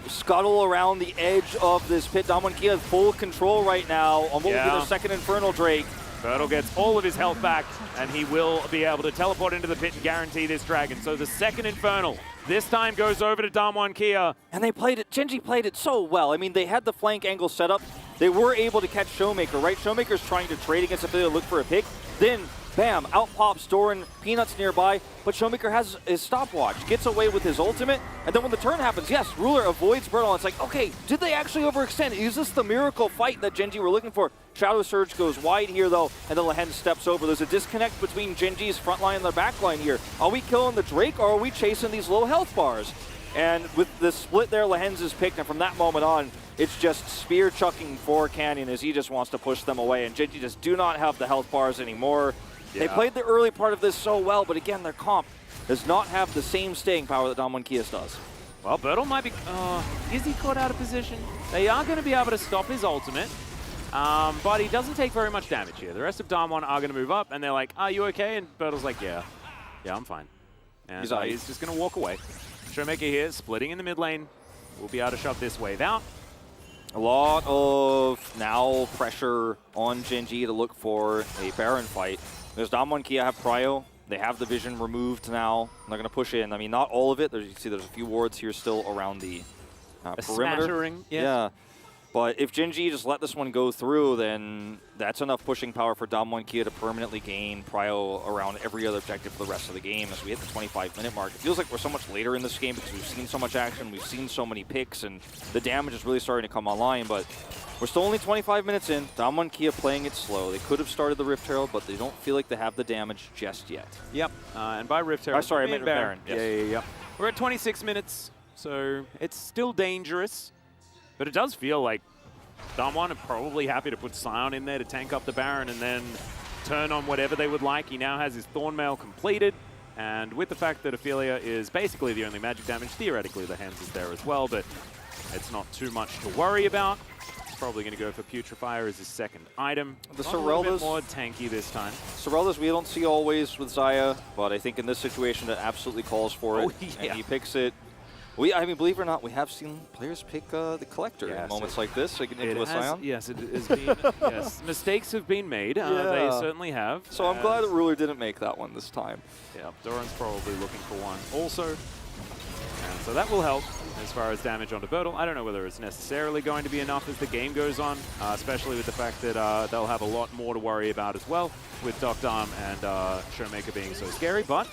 scuttle around the edge of this pit. Damwon has full control right now on what will be the second Infernal Drake. Bertle gets all of his health back, and he will be able to teleport into the pit and guarantee this dragon. So the second Infernal this time goes over to Damwon. And they played it, Genji played it so well. I mean, they had the flank angle set up. They were able to catch Showmaker, right? Showmaker's trying to trade against Ophelia, look for a pick. Then, bam, out pops Doran, Peanuts nearby, but Showmaker has his stopwatch, gets away with his ultimate, and then when the turn happens, yes, Ruler avoids Bertle. It's like, okay, did they actually overextend? Is this the miracle fight that Genji were looking for? Shadow Surge goes wide here, though, and then ㅅ2022 steps over. There's a disconnect between Genji's front line and their back line here. Are we killing the Drake, or are we chasing these low health bars? And with the split there, ㅅ2022 is picked, and from that moment on, it's just spear chucking for Canyon as he just wants to push them away, and Genji just do not have the health bars anymore. Yeah. They played the early part of this so well, but again, their comp does not have the same staying power that Damwon does. Well, Bertle might be... is he caught out of position? They are going to be able to stop his ultimate, but he doesn't take very much damage here. The rest of Damwon are going to move up, and they're like, are you okay? And Bertle's like, yeah, I'm fine. And he's just going to walk away. Showmaker here, splitting in the mid lane. We'll be able to shove this wave out. A lot of now pressure on Genji to look for a Baron fight. There's Damwon have Prio. They have the vision removed now. They're going to push in. I mean, not all of it. You can see there's a few wards here still around the perimeter. Smattering, yes. Yeah. But if Genji just let this one go through, then that's enough pushing power for Damwon to permanently gain Prio around every other objective for the rest of the game as we hit the 25-minute mark. It feels like we're so much later in this game because we've seen so much action, we've seen so many picks, and the damage is really starting to come online. But we're still only 25 minutes in. Damwon playing it slow. They could have started the Rift Herald, but they don't feel like they have the damage just yet. Yep, and by Rift Herald... sorry, I meant Baron. Yes. Yeah. We're at 26 minutes, so it's still dangerous. But it does feel like Damwon are probably happy to put Sion in there to tank up the Baron and then turn on whatever they would like. He now has his Thornmail completed, and with the fact that Ophelia is basically the only magic damage, theoretically the hands is there as well, but it's not too much to worry about. He's probably going to go for Putrefier as his second item. The a little bit Soreldas more tanky this time. Soreldas we don't see always with Xayah, but I think in this situation it absolutely calls for it, and he picks it. I mean, believe it or not, we have seen players pick the Collector in moments like this into a Sion. Yes, it has been. Yes, mistakes have been made. They certainly have. So I'm glad that Ruler didn't make that one this time. Yeah, Doran's probably looking for one also. And so that will help as far as damage onto Bertle. I don't know whether it's necessarily going to be enough as the game goes on, especially with the fact that they'll have a lot more to worry about as well with Dr. Arm and Showmaker being so scary, but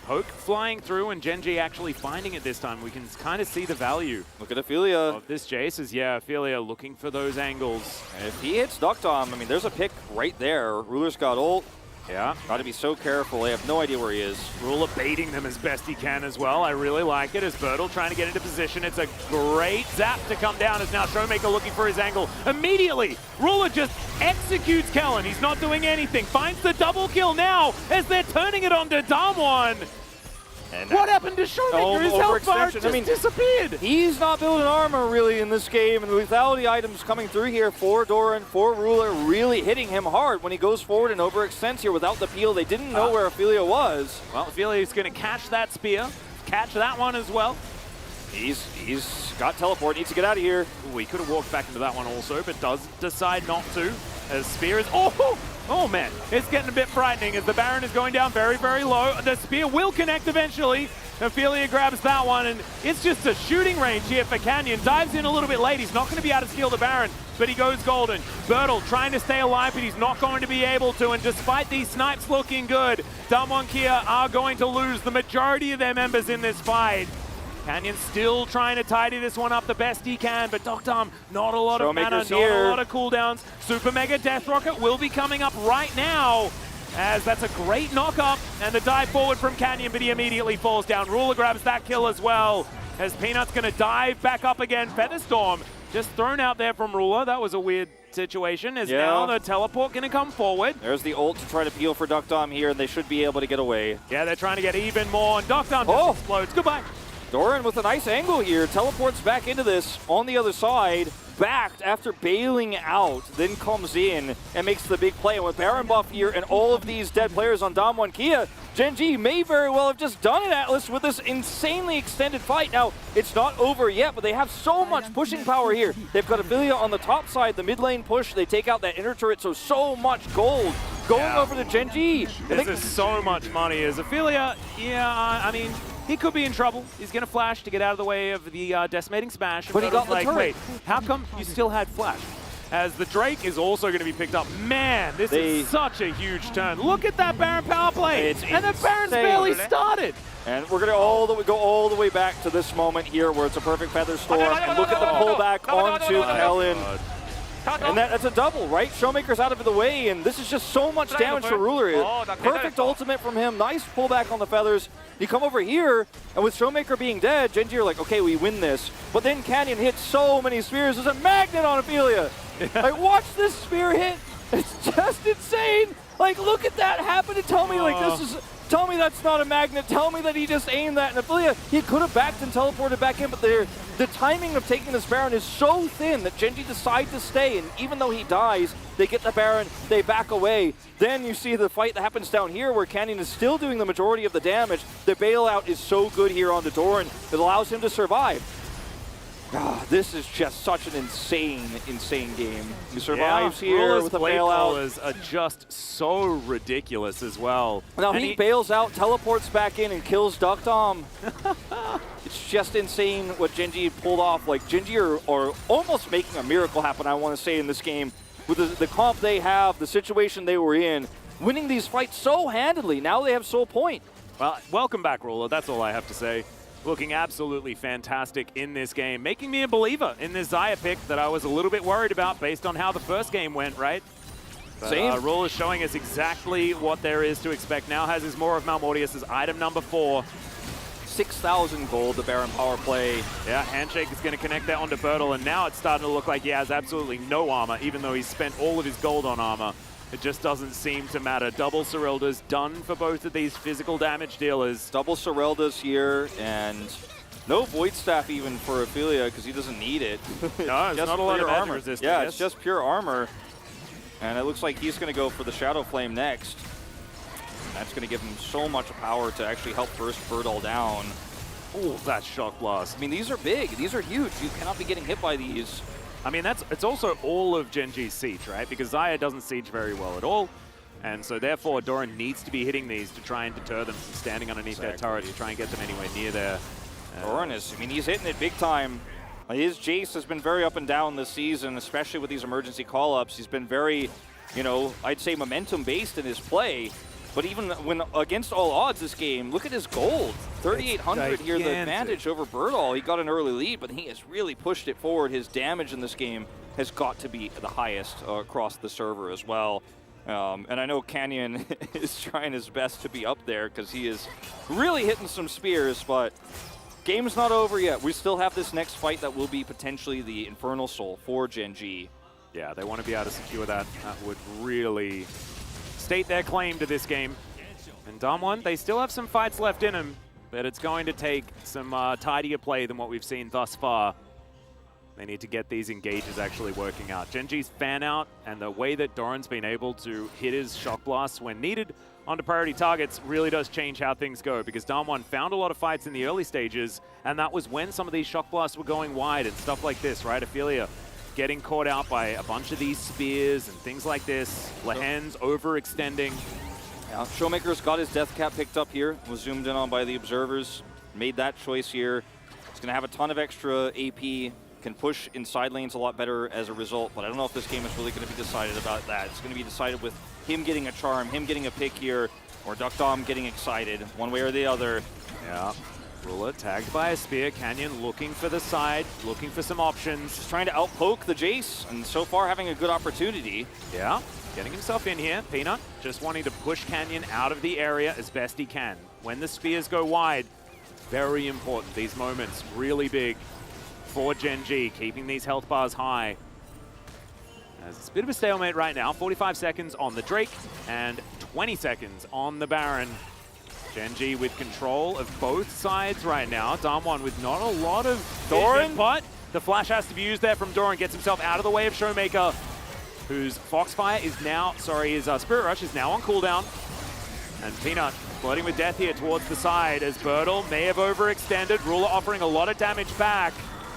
Poke flying through and Genji actually finding it this time. We can kind of see the value. Look at Ophelia. Of this Jace is, Ophelia looking for those angles. And if he hits Dr. Arm, I mean, there's a pick right there. Ruler's got ult. Yeah. Got to be so careful. They have no idea where he is. Ruler baiting them as best he can as well. I really like it as Bertle trying to get into position. It's a great zap to come down as now Showmaker looking for his angle. Immediately, Ruler just executes Kellen. He's not doing anything. Finds the double kill now as they're turning it on to Damwon. And what happened to Showmaker? His health bar just disappeared. He's not building armor really in this game, and the lethality items coming through here for Doran, for Ruler, really hitting him hard when he goes forward and overextends here without the peel. They didn't know where Ophelia was. Well, Ophelia's going to catch that spear, catch that one as well. He's got teleport, needs to get out of here. Ooh, he could have walked back into that one also, but does decide not to. As Spear is... Oh man, it's getting a bit frightening as the Baron is going down very, very low. The Spear will connect eventually Ophelia grabs that one, and it's just a shooting range here for Canyon. Dives in a little bit late. He's not going to be able to steal the Baron, but he goes golden. Bertle trying to stay alive, but he's not going to be able to. And despite these snipes looking good, Damwon Kia are going to lose the majority of their members in this fight. Canyon still trying to tidy this one up the best he can, but Doctom, not a lot of mana, not a lot of cooldowns. Super Mega Death Rocket will be coming up right now, as that's a great knock-up, and the dive forward from Canyon, but he immediately falls down. Ruler grabs that kill as well, as Peanut's going to dive back up again. Featherstorm just thrown out there from Ruler. That was a weird situation, as now the teleport going to come forward. There's the ult to try to peel for Doctom here, and they should be able to get away. Yeah, they're trying to get even more, and Doctom just explodes. Goodbye. Doran with a nice angle here, teleports back into this on the other side, backed after bailing out, then comes in and makes the big play. And with Baron buff here and all of these dead players on Damwon Kia, Gen G may very well have just done it, Atlas, with this insanely extended fight. Now, it's not over yet, but they have so much pushing power here. They've got Ophelia on the top side, the mid lane push, they take out that inner turret, so much gold going over to Gen G. This is so much money. As Ophelia, I mean, he could be in trouble. He's going to flash to get out of the way of the decimating smash. But he got the like, turret. wait, how come you still had flash? As the Drake is also going to be picked up. Man, this is such a huge turn. Look at that Baron power play. And the Baron's barely started. And we're going to go all the way back to this moment here where it's a perfect Featherstorm. And look at the pullback onto Kellen. And that's a double, right? Showmaker's out of the way, and this is just so much damage for Ruler. Perfect ultimate from him. Nice pullback on the feathers. You come over here, and with Showmaker being dead, Gen G are like, okay, we win this. But then Canyon hits so many spears. There's a magnet on Ophelia. Like, watch this spear hit. It's just insane. Like, look at that happen and tell me, like, this is... Tell me that's not a magnet. Tell me that he just aimed that. And Ophelia, he could have backed and teleported back in, but the timing of taking this Baron is so thin that Gen G decide to stay. And even though he dies, they get the Baron, they back away. Then you see the fight that happens down here where Canyon is still doing the majority of the damage. The bailout is so good here on the Doran. It allows him to survive. This is just such an insane game. He survives here with a bailout. Are just so ridiculous as well. Now he bails out, teleports back in, and kills Doctom. It's just insane what Gen G pulled off. Like, Gen G are almost making a miracle happen, I want to say, in this game. With the comp they have, the situation they were in, winning these fights so handily. Now they have Soul Point. Well, welcome back, Ruler. That's all I have to say. Looking absolutely fantastic in this game, making me a believer in this Xayah pick that I was a little bit worried about based on how the first game went, right? But, Ruler is showing us exactly what there is to expect. Now has his Maw of Malmortius as item number 4. 6,000 gold, the Baron power play. Yeah, Handshake is going to connect that onto Bertle, and now it's starting to look like he has absolutely no armor, even though he's spent all of his gold on armor. It just doesn't seem to matter. Double Serylda's done for both of these physical damage dealers. Double Serylda's here, and no Void Staff even for Ophelia because he doesn't need it. No, it's not a lot of armor resistance. Yeah, it's just pure armor. And it looks like he's going to go for the Shadow Flame next. And that's going to give him so much power to actually help burst Bertle down. Oh, that Shock Blast. I mean, these are big. These are huge. You cannot be getting hit by these. I mean, it's also all of Gen G's siege, right? Because Xayah doesn't siege very well at all. And so therefore, Doran needs to be hitting these to try and deter them from standing underneath their turret to try and get them anywhere near there. Doran is, I mean, he's hitting it big time. His Jace has been very up and down this season, especially with these emergency call-ups. He's been very, you know, I'd say momentum-based in his play. But even when against all odds this game, look at his gold. 3,800 here, the advantage over Bertle. He got an early lead, but he has really pushed it forward. His damage in this game has got to be the highest across the server as well. And I know Canyon is trying his best to be up there because he is really hitting some spears, but game's not over yet. We still have this next fight that will be potentially the Infernal Soul for Gen G. Yeah, they want to be able to secure that. That would really state their claim to this game. And Damwon, they still have some fights left in them, but it's going to take some tidier play than what we've seen thus far. They need to get these engages actually working out. Gen G's fan out and the way that Doran's been able to hit his Shock Blasts when needed onto priority targets really does change how things go, because Damwon found a lot of fights in the early stages, and that was when some of these Shock Blasts were going wide and stuff like this, right? Ophelia getting caught out by a bunch of these spears and things like this. Lehen's overextending. Yeah, Showmaker's got his death cap picked up here, was zoomed in on by the observers. made that choice here. He's going to have a ton of extra AP, can push in side lanes a lot better as a result, but I don't know if this game is really going to be decided about that. It's going to be decided with him getting a charm, him getting a pick here, or Duck Dom getting excited, one way or the other. Yeah. Ruler tagged by a spear. Canyon looking for the side, looking for some options. Just trying to outpoke the Jace, and so far having a good opportunity. Yeah, getting himself in here. Peanut just wanting to push Canyon out of the area as best he can. When the spears go wide, very important. These moments really big for Gen G, keeping these health bars high. As it's a bit of a stalemate right now. 45 seconds on the Drake and 20 seconds on the Baron. Gen G with control of both sides right now. Damwon with not a lot of vision, but the flash has to be used there from Doran. Gets himself out of the way of Showmaker, whose Foxfire is now, his Spirit Rush is now on cooldown. And Peanut floating with death here towards the side as Bertle may have overextended. Ruler offering a lot of damage back.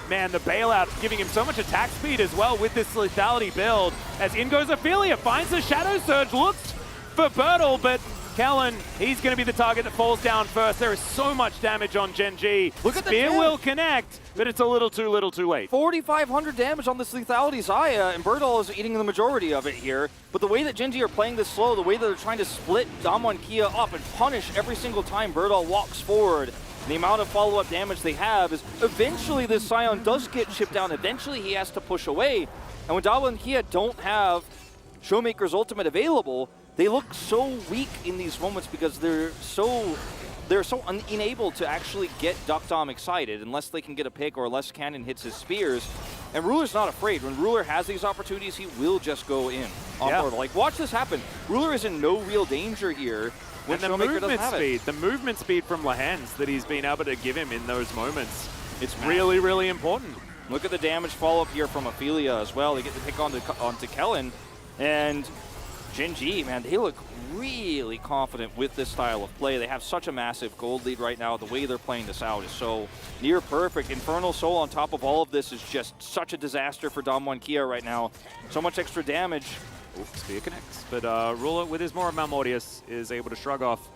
Man, the bailout giving him so much attack speed as well with this lethality build. As in goes Ophelia, finds the Shadow Surge, looks for Bertle, but Kellen, he's going to be the target that falls down first. There is so much damage on Gen G. Look at the Spear damage. will connect, but it's a little too late. 4,500 damage on this lethality Xayah, and Bertle is eating the majority of it here. But the way that Gen G are playing this slow, the way that they're trying to split Damwon Kia up and punish every single time Bertle walks forward, and the amount of follow-up damage they have is eventually this Scion does get chipped down. Eventually he has to push away. And when Damwon Kia don't have Showmaker's ultimate available, they look so weak in these moments because they're so unable to actually get Duck Dom excited unless they can get a pick or unless Cannon hits his spears. And Ruler's not afraid. When Ruler has these opportunities, he will just go in on Bertle. Like, watch this happen. Ruler is in no real danger here when And the Showmaker doesn't have it. the movement speed from Lehens that he's been able to give him in those moments, it's really, really important. Look at the damage follow-up here from Ophelia as well. They get the pick onto Kellen. And Gen G, man, they look really confident with this style of play. They have such a massive gold lead right now. The way they're playing this out is so near perfect. Infernal Soul on top of all of this is just such a disaster for Damwon Kia right now. So much extra damage. Ooh, spear connects, but Ruler with his more Malmortius is able to shrug off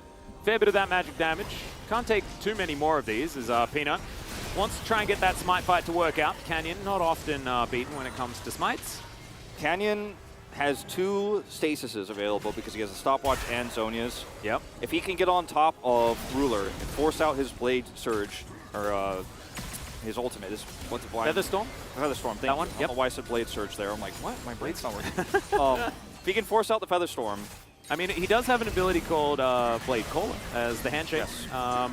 a fair bit of that magic damage. Can't take too many more of these as Peanut wants to try and get that smite fight to work out. Canyon not often beaten when it comes to smites. Canyon has 2 stasises available because he has a stopwatch and Zhonya's. Yep. If he can get on top of Ruler and force out his Blade Surge, or his ultimate, what's it? Featherstorm? Featherstorm, thank that you. one? I don't know why I said Blade Surge there. I'm like, what? My blade's not working. If he can force out the Featherstorm. I mean, he does have an ability called Blade Caller as the handshake. Yes.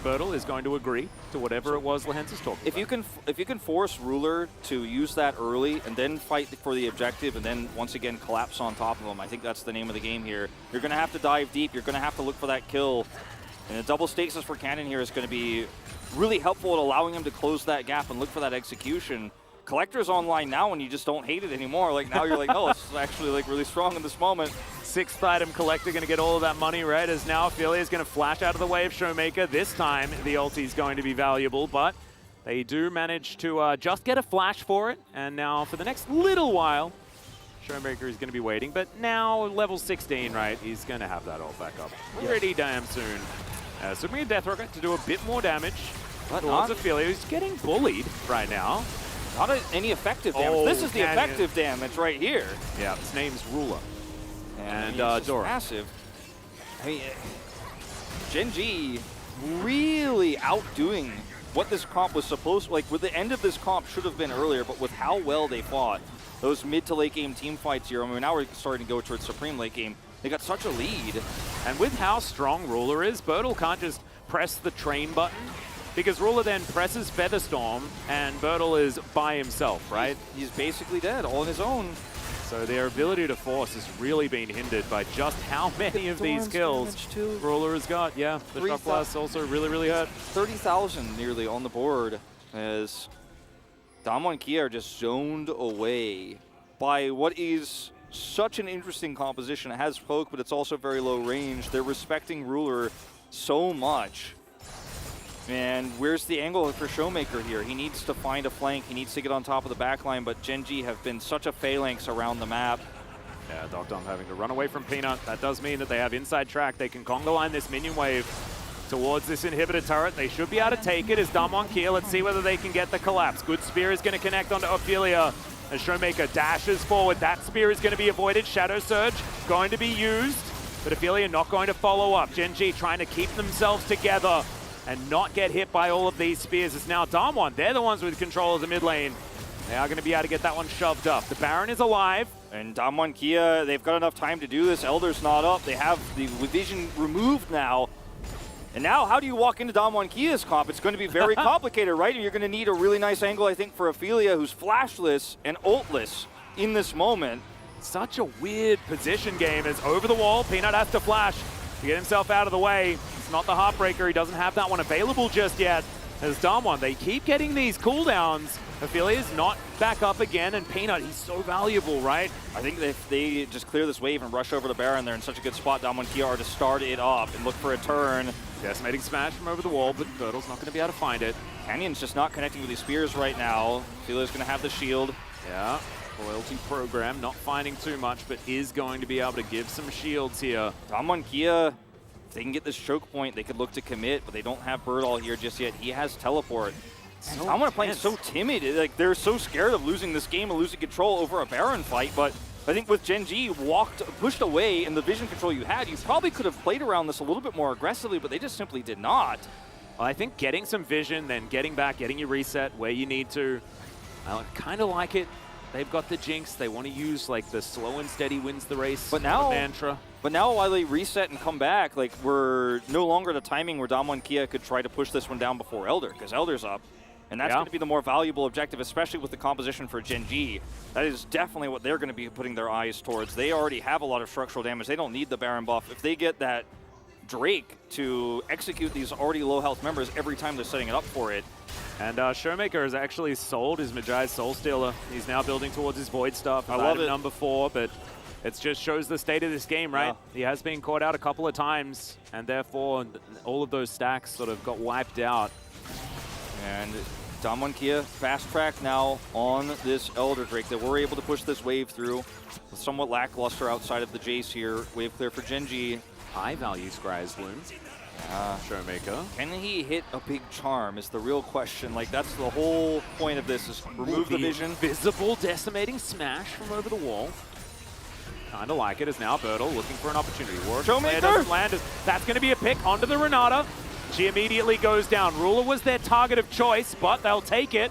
Bertle is going to agree to whatever it was Lehens is talking about. If you can force Ruler to use that early and then fight for the objective and then once again collapse on top of him, I think that's the name of the game here. You're going to have to dive deep. You're going to have to look for that kill. And a double stasis for Cannon here is going to be really helpful at allowing him to close that gap and look for that execution. Collector's online now and you just don't hate it anymore. Like now you're like, oh, this is actually like really strong in this moment. 6th item Collector going to get all of that money, right? As now Ophelia is going to flash out of the way of Showmaker. This time the ulti is going to be valuable, but they do manage to just get a flash for it. And now for the next little while, Showmaker is going to be waiting. But now level 16, right? He's going to have that all back up pretty damn soon. So we need Death Rocket to do a bit more damage towards Ophelia, who's getting bullied right now. Not any effective damage. This is the effective damage right here. Yeah, his name's Ruler. And Dora. Massive. I mean, Gen G really outdoing what this comp was supposed to, like, with the end of this comp should have been earlier, but with how well they fought, those mid to late game team fights here, I mean, now we're starting to go towards Supreme late game. They got such a lead. And with how strong Ruler is, Bertle can't just press the train button, because Ruler then presses Featherstorm, and Bertle is by himself, right? He's basically dead, all on his own. So their ability to force has really been hindered by just how many of these kills Ruler has got. Yeah, the Shock Blast also really, really hurt. 30,000 nearly on the board as Damwon Kia are just zoned away by what is such an interesting composition. It has poke, but it's also very low range. They're respecting Ruler so much. And where's the angle for Showmaker here? He needs to find a flank. He needs to get on top of the backline, but Gen G have been such a phalanx around the map. Yeah, Duck Dom having to run away from Peanut. That does mean that they have inside track. They can conga line this minion wave. towards this inhibitor turret. They should be able to take it as Damwon Kia. Let's see whether they can get the collapse. Good spear is going to connect onto Ophelia as Showmaker dashes forward. That spear is going to be avoided. Shadow Surge going to be used, but Ophelia not going to follow up. Gen G trying to keep themselves together and not get hit by all of these spears. It's now Damwon. They're the ones with control of the mid lane. They are going to be able to get that one shoved up. The Baron is alive. And Damwon Kia, they've got enough time to do this. Elder's not up. They have the vision removed now. And now, how do you walk into Damwon Kia's comp? It's going to be very complicated, right? You're going to need a really nice angle, I think, for Ophelia, who's flashless and ultless in this moment. Such a weird position game as over the wall, Peanut has to flash to get himself out of the way. It's not the Heartbreaker. He doesn't have that one available just yet. As Damwon, they keep getting these cooldowns. Ophelia's not back up again, and Peanut, he's so valuable, right? I think that if they just clear this wave and rush over the Baron, they're in such a good spot, Damwon Kia, are to start it up and look for a turn. Decimating smash from over the wall, but Birtle's not going to be able to find it. Canyon's just not connecting with these spears right now. Ophelia's going to have the shield. Yeah, loyalty program, not finding too much, but is going to be able to give some shields here. Damwon Kia, if they can get this choke point, they could look to commit, but they don't have Birdall here just yet. He has teleport. Damwon playing so timid. Like, they're so scared of losing this game and losing control over a Baron fight, but I think with Gen G pushed away and the vision control you had, you probably could have played around this a little bit more aggressively, but they just simply did not. Well, I think getting some vision, then getting back, getting your reset where you need to, I kind of like it. They've got the jinx. They want to use like the slow and steady wins the race mantra. But now while they reset and come back, like, we're no longer the timing where Damwon Kia could try to push this one down before Elder, because Elder's up. And that's going to be the more valuable objective, especially with the composition for Gen G. That is definitely what they're going to be putting their eyes towards. They already have a lot of structural damage. They don't need the Baron buff. If they get that Drake to execute these already low health members every time they're setting it up for it. And Showmaker has actually sold his Magi Soul Stealer. He's now building towards his Void stuff. I love it. Number 4, but it just shows the state of this game, right? Yeah. He has been caught out a couple of times, and therefore all of those stacks sort of got wiped out. And Damwon Kia fast track now on this Elder Drake. They were able to push this wave through with somewhat lackluster outside of the Jace here. Wave clear for Gen G. High value Scry's Bloom. Showmaker. Can he hit a big charm is the real question. Like, that's the whole point of this, is remove the vision. Visible decimating smash from over the wall. Kind of like it, as now Birtle looking for an opportunity. Showmaker doesn't land. That's going to be a pick onto the Renata. She immediately goes down. Ruler was their target of choice, but they'll take it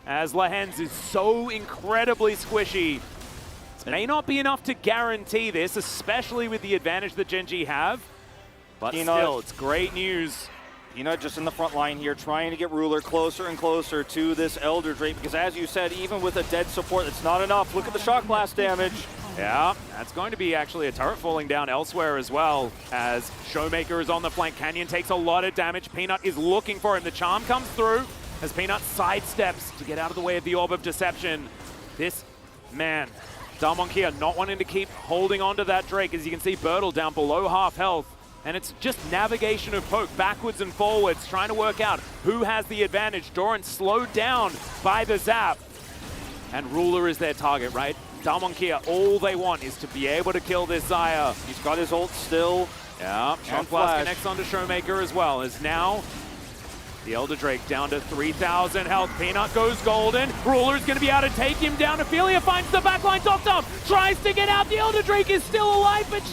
as Lehens is so incredibly squishy. It may not be enough to guarantee this, especially with the advantage that Gen G have, but still, it's great news. Just in the front line here, trying to get Ruler closer and closer to this Elder Drake, because as you said, even with a dead support, it's not enough. Look at the Shock Blast damage. Yeah, that's going to be actually a turret falling down elsewhere as well, as Showmaker is on the flank. Canyon takes a lot of damage. Peanut is looking for him. The charm comes through as Peanut sidesteps to get out of the way of the Orb of Deception. This, man, Damwon Kia not wanting to keep holding on to that Drake. As you can see, Birtle down below half health. And it's just navigation of poke, backwards and forwards, trying to work out who has the advantage. Doran slowed down by the zap. And Ruler is their target, right? Damwon Kia, all they want is to be able to kill this Xayah. He's got his ult still. Yeah, Shock Blast connects onto Showmaker as well, as now the Elder Drake down to 3,000 health. Peanut goes golden. Ruler's going to be able to take him down. Ophelia finds the backline. Top, tries to get out. The Elder Drake is still alive, but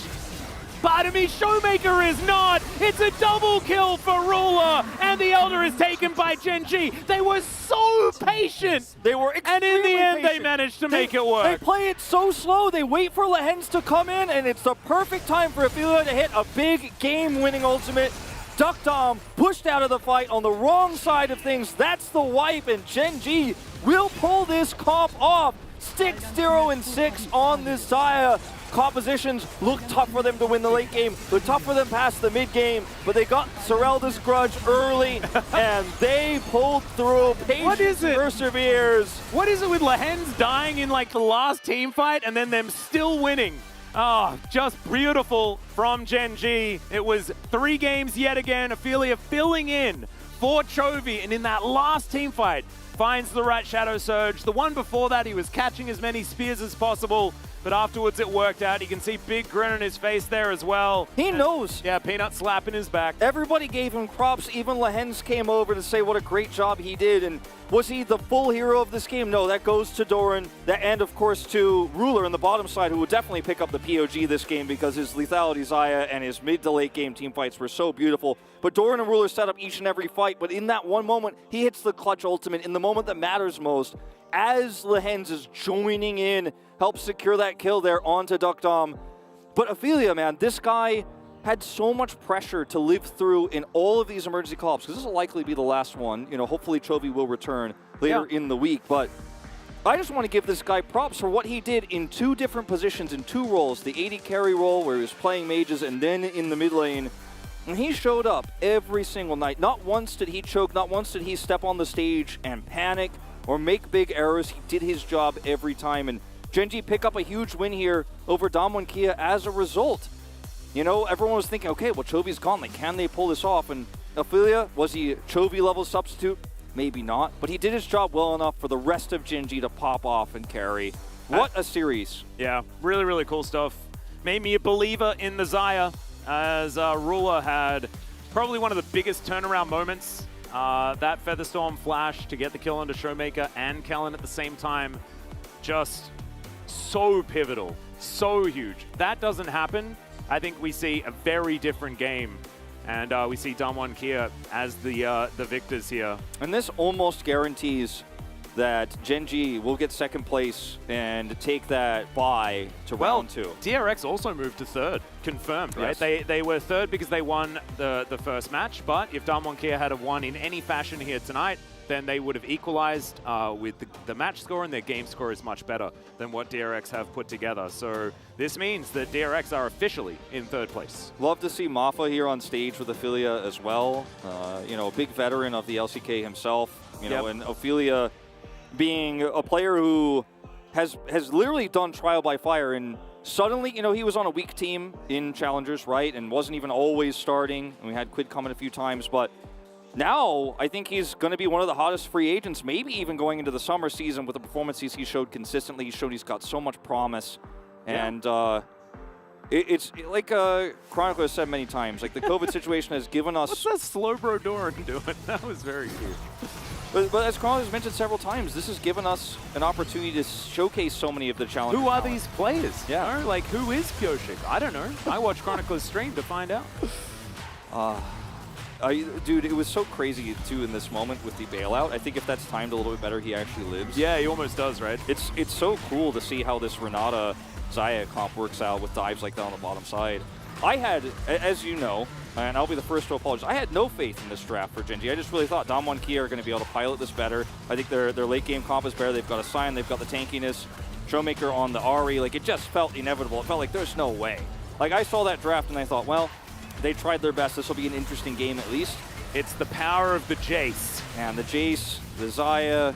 pardon me, Showmaker is not. It's a double kill for Ruler, and the Elder is taken by Gen G. They were so patient. They were and in the end, patient. they managed to make it work. They play it so slow. They wait for Lehens to come in, and it's the perfect time for Ophelia to hit a big game-winning ultimate. Duck Dom pushed out of the fight on the wrong side of things. That's the wipe, and Gen G will pull this comp off. 6-0-6 on this Xayah. Compositions look tough for them to win the late game. Look tough for them past the mid game, but they got Sorelda's grudge early, and they pulled through. Patience perseveres. What is it with Lehens dying in like the last team fight and then them still winning? Oh, just beautiful from Gen G. It was 3 games yet again. Ophelia filling in for Chovy, and in that last team fight, finds the right Shadow Surge. The one before that, he was catching as many spears as possible, but afterwards it worked out. You can see big grin on his face there as well. He knows. Yeah, Peanut slapping his back. Everybody gave him props. Even Lehens came over to say what a great job he did. And was he the full hero of this game? No, that goes to Doran. And, of course, to Ruler on the bottom side, who would definitely pick up the POG this game because his lethality Xayah and his mid to late game team fights were so beautiful. But Doran and Ruler set up each and every fight. But in that one moment, he hits the clutch ultimate in the moment that matters most. As Lehens is joining in, helps secure that kill there onto Duckdom. But Ophelia, man, this guy had so much pressure to live through in all of these emergency call-ups, because this will likely be the last one. You know, hopefully Chovy will return later in the week. But I just want to give this guy props for what he did in 2 different positions, in 2 roles. The AD carry role, where he was playing mages, and then in the mid lane. And he showed up every single night. Not once did he choke, not once did he step on the stage and panic or make big errors. He did his job every time. And Gen.G pick up a huge win here over Damwon Kia as a result. You know, everyone was thinking, okay, well, Chovy's gone. Like, can they pull this off? And Ophelia, was he a Chovy level substitute? Maybe not. But he did his job well enough for the rest of Gen.G to pop off and carry. What a series. Yeah, really, really cool stuff. Made me a believer in the Xayah, as Ruler had probably one of the biggest turnaround moments. That Featherstorm flash to get the kill onto Showmaker and Kellen at the same time. Just so pivotal, so huge. That doesn't happen. I think we see a very different game, and we see Damwon Kia as the victors here. And this almost guarantees that Gen.G will get second place and take that bye to round 2. DRX also moved to 3rd, confirmed, right? Yes. They were 3rd because they won the first match, but if Damwon Kia had won in any fashion here tonight, then they would have equalized with the match score, and their game score is much better than what DRX have put together. So this means that DRX are officially in 3rd place. Love to see Mafa here on stage with Ophelia as well. You know, a big veteran of the LCK himself. You know, and Ophelia being a player who has literally done trial by fire, and suddenly, you know, he was on a weak team in Challengers, right, and wasn't even always starting. And we had Quid come in a few times, but now I think he's going to be one of the hottest free agents, maybe even going into the summer season with the performances he showed consistently. He showed he's got so much promise, and it's like Chronicle has said many times, like the COVID situation has given us... What's that slow bro Doran doing? That was very cute. But as Chronicle has mentioned several times, this has given us an opportunity to showcase so many of the challenges. Who are these players? Yeah. You know, like, who is Pyoshik? I don't know. I watch Chronicle's stream to find out. Dude, it was so crazy, too, in this moment with the bailout. I think if that's timed a little bit better, he actually lives. Yeah, he almost does, right? It's so cool to see how this Renata Xayah comp works out with dives like that on the bottom side. I had, as you know, and I'll be the first to apologize, I had no faith in this draft for Gen.G. I just really thought Damwon Kia are going to be able to pilot this better. I think their late game comp is better. They've got a sign, they've got the tankiness. Showmaker on the Ahri, like, it just felt inevitable. It felt like there's no way. Like, I saw that draft and I thought, well, they tried their best. This will be an interesting game at least. It's the power of the Jace. And the Jace, the Xayah.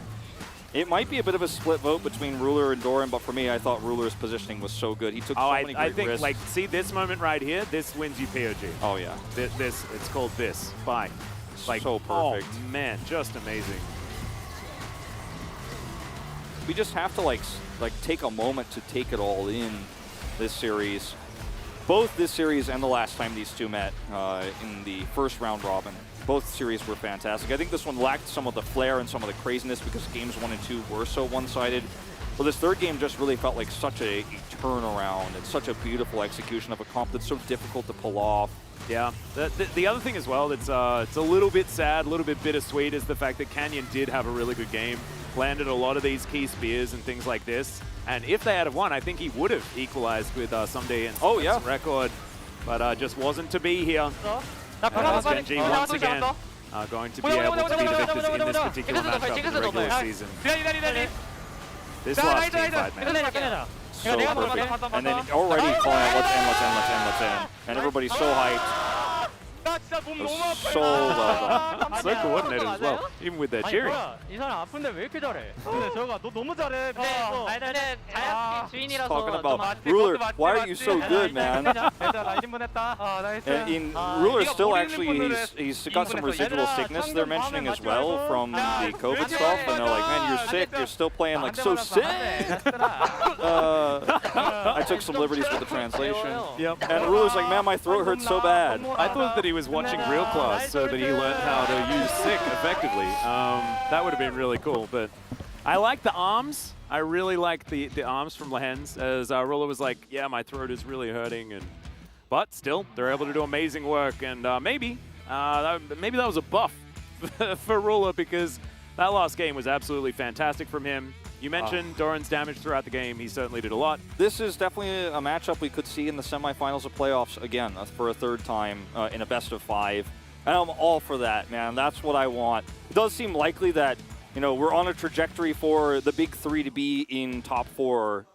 It might be a bit of a split vote between Ruler and Doran, but for me, I thought Ruler's positioning was so good. He took so many great I think, risks. like, see this moment right here? This wins you POG. Oh, yeah. This it's called this. Bye. Like, so perfect. Oh, man, just amazing. We just have to, like take a moment to take it all in this series. Both this series and the last time these two met in the first round robin. Both series were fantastic. I think this one lacked some of the flair and some of the craziness because games 1 and 2 were so one-sided. But this third game just really felt like such a turnaround and such a beautiful execution of a comp that's so difficult to pull off. Yeah. The other thing as well that's it's a little bit sad, a little bit bittersweet is the fact that Canyon did have a really good game, landed a lot of these key spears and things like this. And if they had won, I think he would have equalized with Someday and record, but just wasn't to be here. Gen.G once again going to be able to be the victors in this particular matchup in the regular season. This last team fight, man. So perfect. And then already calling out let's end. And everybody's so hyped. So loud. So coordinated as well, even with their cheering. 이 사람 아픈데 왜 이렇게 잘해? 근데 저가 너 너무 잘해. 근데 자야 주인이라서 Talking about Ruler, why are you so good, man? And Ruler still actually, he's got some residual sickness they're mentioning as well from the COVID stuff, and they're like, man, you're sick, you're still playing like so sick. I took some liberties with the translation. Yep. And Ruler's like, man, my throat hurts so bad. I thought that he was watching real class so that he learned how to use sick effectively. That would have been really cool, but I like the arms. I really like the arms from Lehens, as Ruler was like, yeah, my throat is really hurting, but still, they're able to do amazing work, and maybe that was a buff for Ruler, because that last game was absolutely fantastic from him. You mentioned Doran's damage throughout the game. He certainly did a lot. This is definitely a matchup we could see in the semifinals of playoffs again for a third time in a best of 5. And I'm all for that, man. That's what I want. It does seem likely that, you know, we're on a trajectory for the big 3 to be in top 4.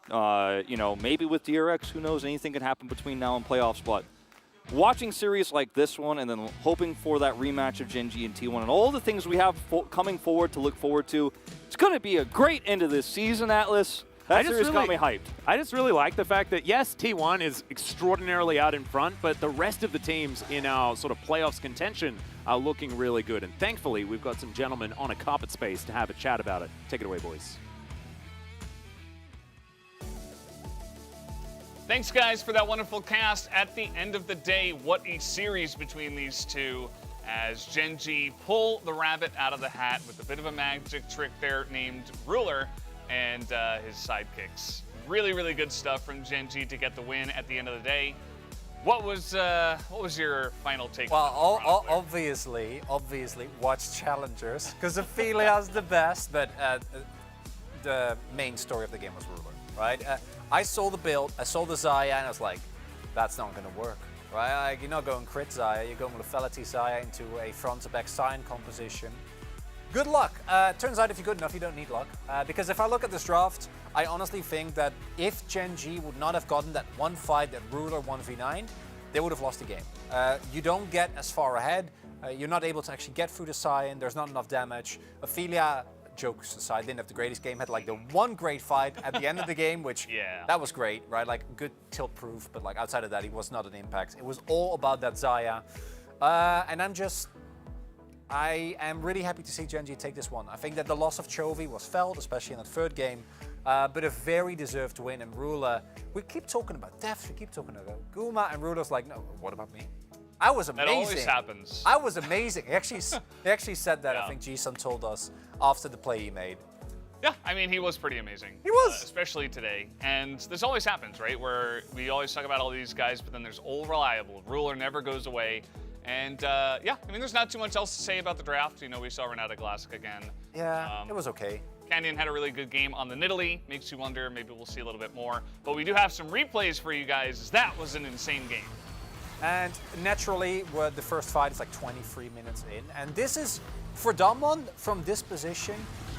You know, maybe with DRX, who knows? Anything can happen between now and playoffs. But watching series like this one and then hoping for that rematch of Gen G and T1 and all the things we have coming forward to look forward to, it's going to be a great end of this season, Atlas. That series got me hyped. I just really like the fact that, yes, T1 is extraordinarily out in front, but the rest of the teams in our sort of playoffs contention are looking really good. And thankfully, we've got some gentlemen on a carpet space to have a chat about it. Take it away, boys. Thanks, guys, for that wonderful cast. At the end of the day, what a series between these two, as Gen G pull the rabbit out of the hat with a bit of a magic trick there named Ruler and his sidekicks. Really, really good stuff from Gen G to get the win at the end of the day. What was your final take? Well, obviously, watch challengers, because Ophelia's the best, but the main story of the game was Ruler, right? I saw the build, I saw the Xayah, and I was like, that's not going to work, right? Like, you're not going crit Xayah, you're going lethality Xayah into a front-to-back Sion composition. Good luck. Turns out if you're good enough, you don't need luck. Because if I look at this draft, I honestly think that if Gen G would not have gotten that one fight that Ruler 1v9, they would have lost the game. You don't get as far ahead, you're not able to actually get through the Sion, there's not enough damage. Ophelia, jokes aside, didn't have the greatest game, had like the one great fight at the end of the game, which that was great, right? Like good tilt proof, but like outside of that, he was not an impact. It was all about that Xayah. And I am really happy to see Gen G take this one. I think that the loss of Chovy was felt, especially in that third game, but a very deserved win. And Ruler, we keep talking about depth, we keep talking about Guma, and Ruler's like, no, what about me? I was amazing. That always happens. I was amazing. He actually said that, I think G-Sun told us after the play he made. Yeah, I mean, he was pretty amazing. He was. Especially today. And this always happens, right? Where we always talk about all these guys, but then there's all reliable. Ruler never goes away. And yeah, I mean, there's not too much else to say about the draft. You know, we saw Renata Glassic again. Yeah, it was okay. Canyon had a really good game on the Nidalee. Makes you wonder, maybe we'll see a little bit more. But we do have some replays for you guys, as that was an insane game. And naturally, the first fight is like 23 minutes in. And this is, for Damwon, from this position,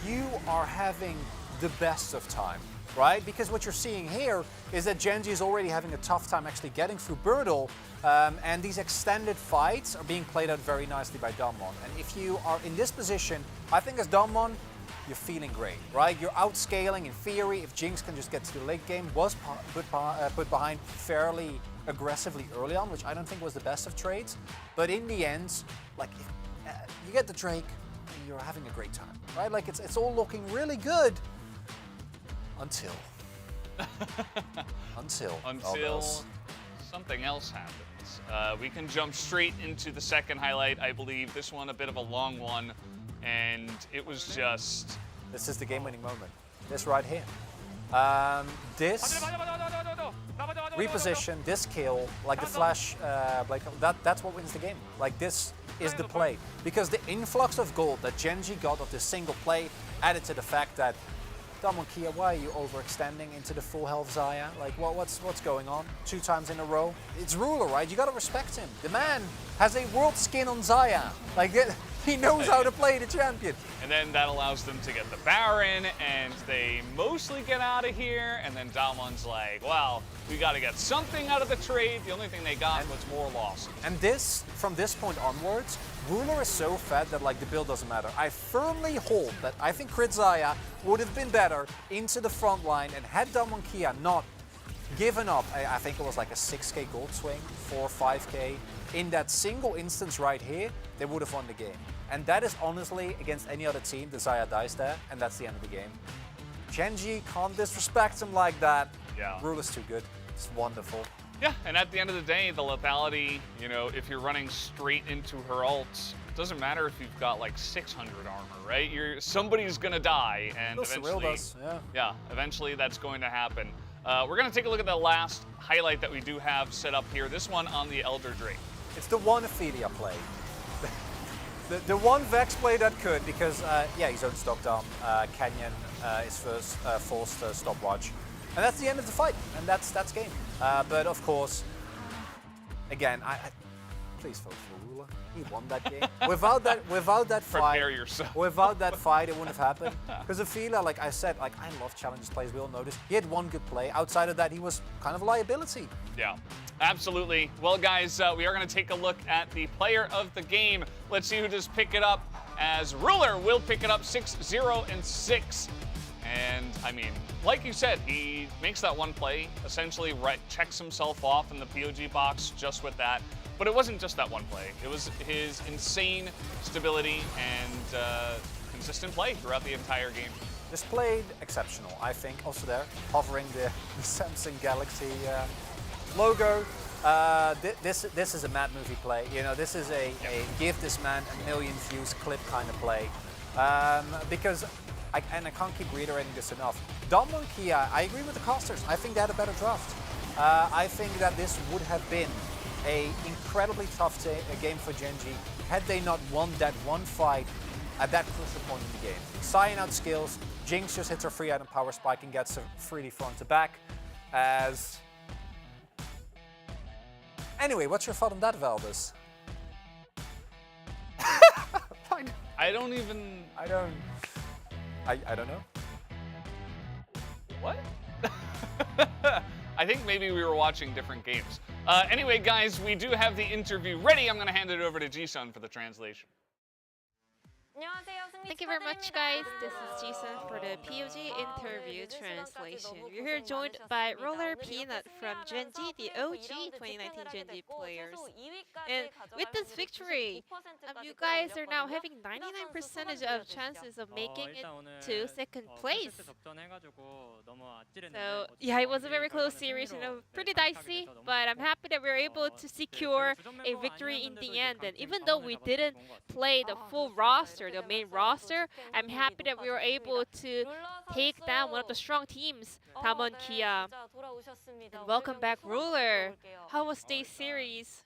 you are having the best of time, right? Because what you're seeing here is that Gen G is already having a tough time actually getting through Birdle. And these extended fights are being played out very nicely by Damwon. And if you are in this position, I think as Damwon, you're feeling great, right? You're outscaling in theory. If Jinx can just get to the late game, was put behind fairly aggressively early on, which I don't think was the best of trades. But in the end, like, you get the Drake, and you're having a great time, right? Like, it's all looking really good until something else happens. We can jump straight into the second highlight. I believe this one a bit of a long one, and it was just... This is the game-winning moment. This right here. This reposition, this kill, like the flash, like that's what wins the game. Like, this is the play. Because the influx of gold that Gen G got of this single play added to the fact that, Damwon Kia, why are you overextending into the full health Xayah? Like, what's going on? 2 times in a row? It's Ruler, right? You gotta respect him. The man has a world skin on Xayah. Like, He knows how to play the champion. And then that allows them to get the Baron, and they mostly get out of here. And then Damon's like, well, we got to get something out of the trade. The only thing they got was more losses. And this, from this point onwards, Ruler is so fed that like the build doesn't matter. I firmly hold that I think Crit Xayah would have been better into the front line, and had Damwon Kia not given up, I think it was like a 6k gold swing, 4 or 5k, in that single instance right here, they would have won the game. And that is honestly, against any other team, the Xayah dies there, and that's the end of the game. Genji can't disrespect him like that. Yeah. Ruler's too good. It's wonderful. Yeah, and at the end of the day, the lethality, you know, if you're running straight into her ults, it doesn't matter if you've got like 600 armor, right? Somebody's gonna die, and eventually, eventually that's going to happen. We're gonna take a look at the last highlight that we do have set up here. This one on the Elder Drake. It's the one Ophelia play. the one Vex play that could, because yeah, he's own stock down. Canyon is first forced to stopwatch. And that's the end of the fight, and that's game. But of course, again, please vote for Ruler. He won that game. Without that fight, prepare yourself. Without that fight, it wouldn't have happened. Because Ophelia, like I said, like I love challenges plays. We all know this. He had one good play. Outside of that, he was kind of a liability. Yeah, absolutely. Well, guys, we are going to take a look at the player of the game. Let's see who does pick it up, as Ruler will pick it up 6-0-6. And, I mean, like you said, he makes that one play, essentially checks himself off in the POG box just with that. But it wasn't just that one play. It was his insane stability and consistent play throughout the entire game. Just played exceptional, I think. Also there, hovering the Samsung Galaxy logo. This is a Mad Movie play. You know, this is a give this man a million views clip kind of play. Because I can't keep reiterating this enough. Damwon Kia, I agree with the casters. I think they had a better draft. I think that this would have been an incredibly tough game for Genji had they not won that one fight at that crucial point in the game. Cyan out skills, Jinx just hits her free item power spike and gets her freely front to back. Anyway, what's your thought on that, Valdez? I don't even... I don't know. What? I think maybe we were watching different games. Anyway, guys, we do have the interview ready. I'm going to hand it over to Ji-sun for the translation. Thank you very much, guys. This is Ji-sun for the POG interview translation. We're here joined by Roller Peanut from Genji, the OG 2019 Genji players. And with this victory, you guys are now having 99% of chances of making it to second place. So yeah, it was a very close series, you know, pretty dicey, but I'm happy that we were able to secure a victory in the end. And even though we didn't play the full roster, the main roster, I'm happy that we were able to take down one of the strong teams, Damwon Kia. And welcome back, Ruler. How was today's series?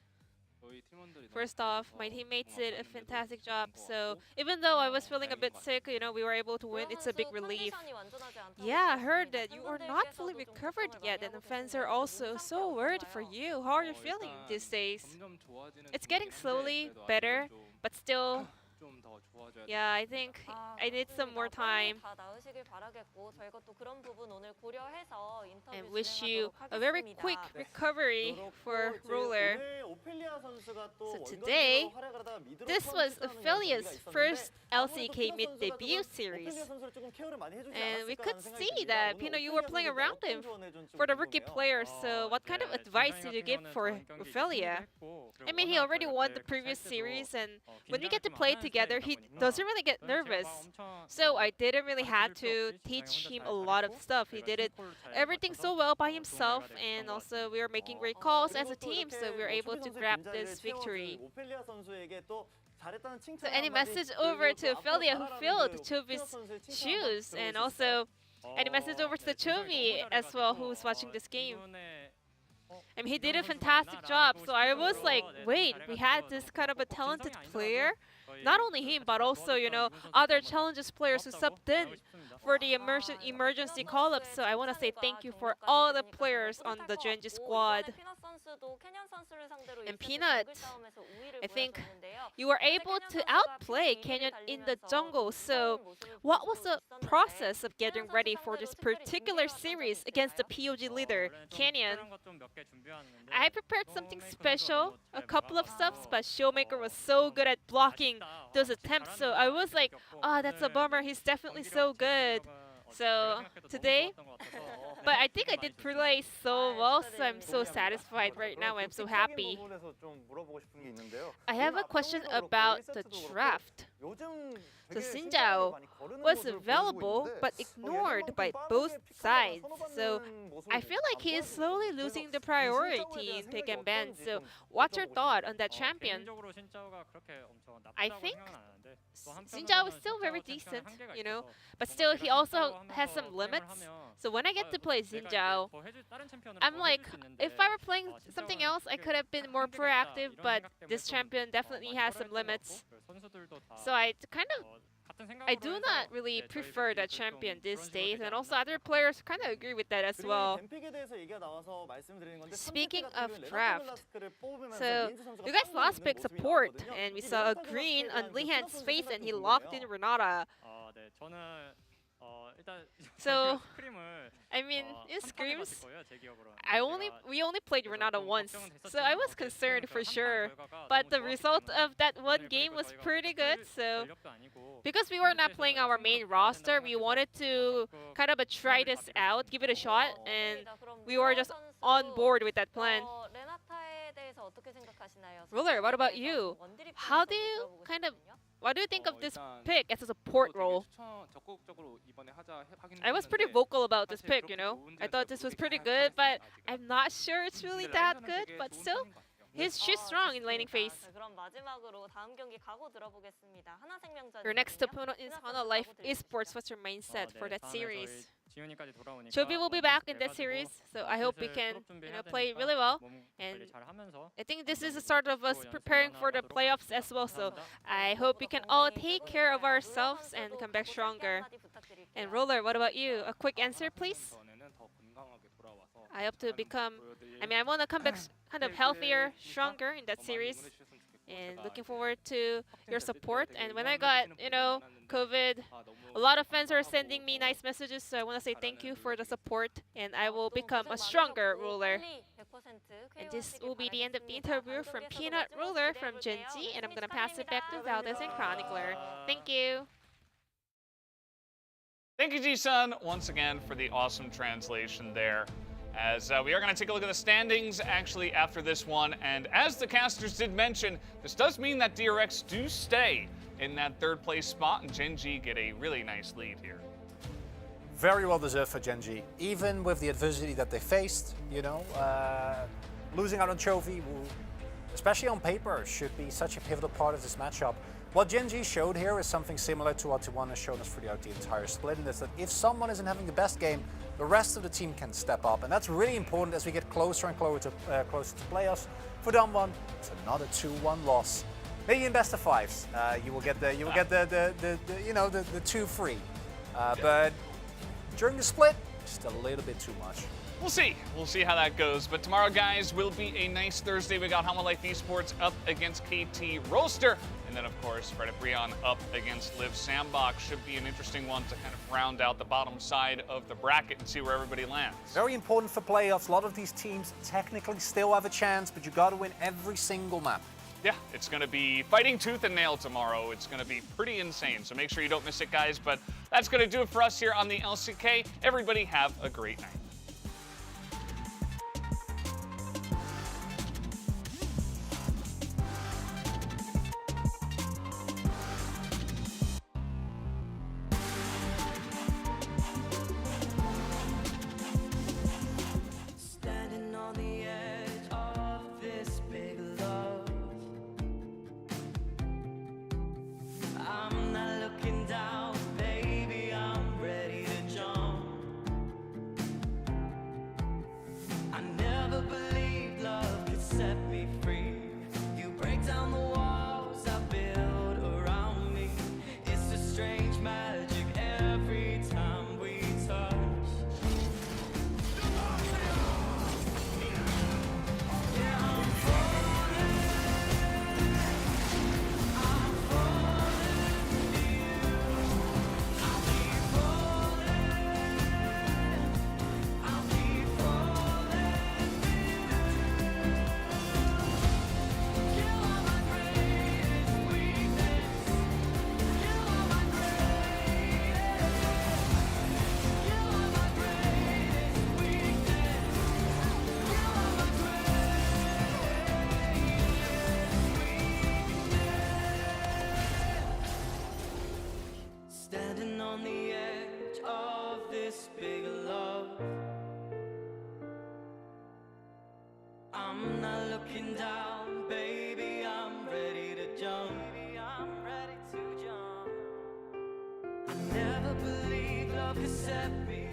First off, my teammates did a fantastic job. So even though I was feeling a bit sick, you know, we were able to win. It's a big relief. Yeah, I heard that you are not fully recovered yet, and the fans are also so worried for you. How are you feeling these days? It's getting slowly better, but still. Yeah, I think I need some more time. And wish you a very quick recovery for Ruler. So today, this was Ophelia's first LCK mid debut series. And we could see that, you know, you were playing around him for the rookie player. So what kind of advice did you give for Ophelia? I mean, he already won the previous series, and when we get to play together, he doesn't really get nervous. So I didn't really have to teach him a lot of stuff. He did everything so well by himself, and also we were making great calls as a team, so we were able to grab this victory. So any message over to Ophelia, who filled Chovi's shoes, and also any message over to the Chovi as well, who's watching this game? I mean, he did a fantastic job, so I was like, wait, we had this kind of a talented player? Not only him, but also, you know, other challenges players who subbed in for the emergency call-up. So I want to say thank you for all the players on the Genji squad. And Peanut, I think you were able to outplay Canyon in the jungle. So what was the process of getting ready for this particular series against the POG leader, Canyon? I prepared something special, a couple of stuffs, but Showmaker was so good at blocking those attempts. So I was like, oh, that's a bummer. He's definitely so good. So today, but I think I did play so well, so I'm so satisfied right now. I'm so happy. I have a question about the draft. So Xin Zhao was available but ignored by both sides. So I feel like he is slowly losing the priority in pick and ban. So what's your thought on that champion? I think Xin Zhao is still very decent, you know, but still he also has some limits. So when I get to play Xin Zhao, I'm like, if I were playing something else, I could have been more proactive, but this champion definitely has some limits. So I do not really prefer that champion these days, and also other players kind of agree with that as well. Speaking of draft, so you guys last pick support, and we saw a green on Lihan's face, and he locked in Renata. So, I mean, in scrims, we only played Renata once, so I was concerned for sure. But the result of that one game was pretty good. So, because we were not playing our main roster, we wanted to kind of try this out, give it a shot, and we were just on board with that plan. Ruler, what about you? What do you think of this pick as a support role? I was pretty vocal about this pick, you know. I thought this was pretty good, but I'm not sure it's really that good. But still, she's strong in laning phase. Your next opponent is Hana Life Esports. What's your mindset for that series? Joby will be back in that series, so I hope we can, play really well. And I think this is the start of us preparing for the playoffs as well. So I hope we can all take care of ourselves and come back stronger. And Roller, what about you? A quick answer, please. I hope to become. I want to come back kind of healthier, stronger in that series. And looking forward to your support. And when I got, COVID, a lot of fans are sending me nice messages, so I want to say thank you for the support, and I will become a stronger ruler. And this will be the end of the interview from Peanut Ruler from Gen G, and I'm going to pass it back to Valdez and Chronicler. Thank you. Thank you, Ji-sun, once again for the awesome translation there. As we are going to take a look at the standings actually after this one, and as the casters did mention, this does mean that DRX do stay in that third place spot, and Gen G get a really nice lead here. Very well deserved for Gen G, even with the adversity that they faced. Losing out on Chovy, who, especially on paper, should be such a pivotal part of this matchup. What Gen G showed here is something similar to what T1 has shown us throughout the entire split, and that's that if someone isn't having the best game, the rest of the team can step up, and that's really important as we get closer and closer to playoffs. For DAMWON, it's another 2-1 loss. Maybe in best of fives, you will get the 2-3. But during the split, just a little bit too much. We'll see. We'll see how that goes. But tomorrow, guys, will be a nice Thursday. We got Hama Life Esports up against KT Roaster. And then, of course, Fred Brion up against Liv Sandbox. Should be an interesting one to kind of round out the bottom side of the bracket and see where everybody lands. Very important for playoffs. A lot of these teams technically still have a chance, but you got to win every single map. Yeah, it's going to be fighting tooth and nail tomorrow. It's going to be pretty insane, so make sure you don't miss it, guys. But that's going to do it for us here on the LCK. Everybody have a great night. Standing on the edge of this big love. I'm not looking down, baby, I'm ready to jump. Baby, I'm ready to jump. I never believed love could set me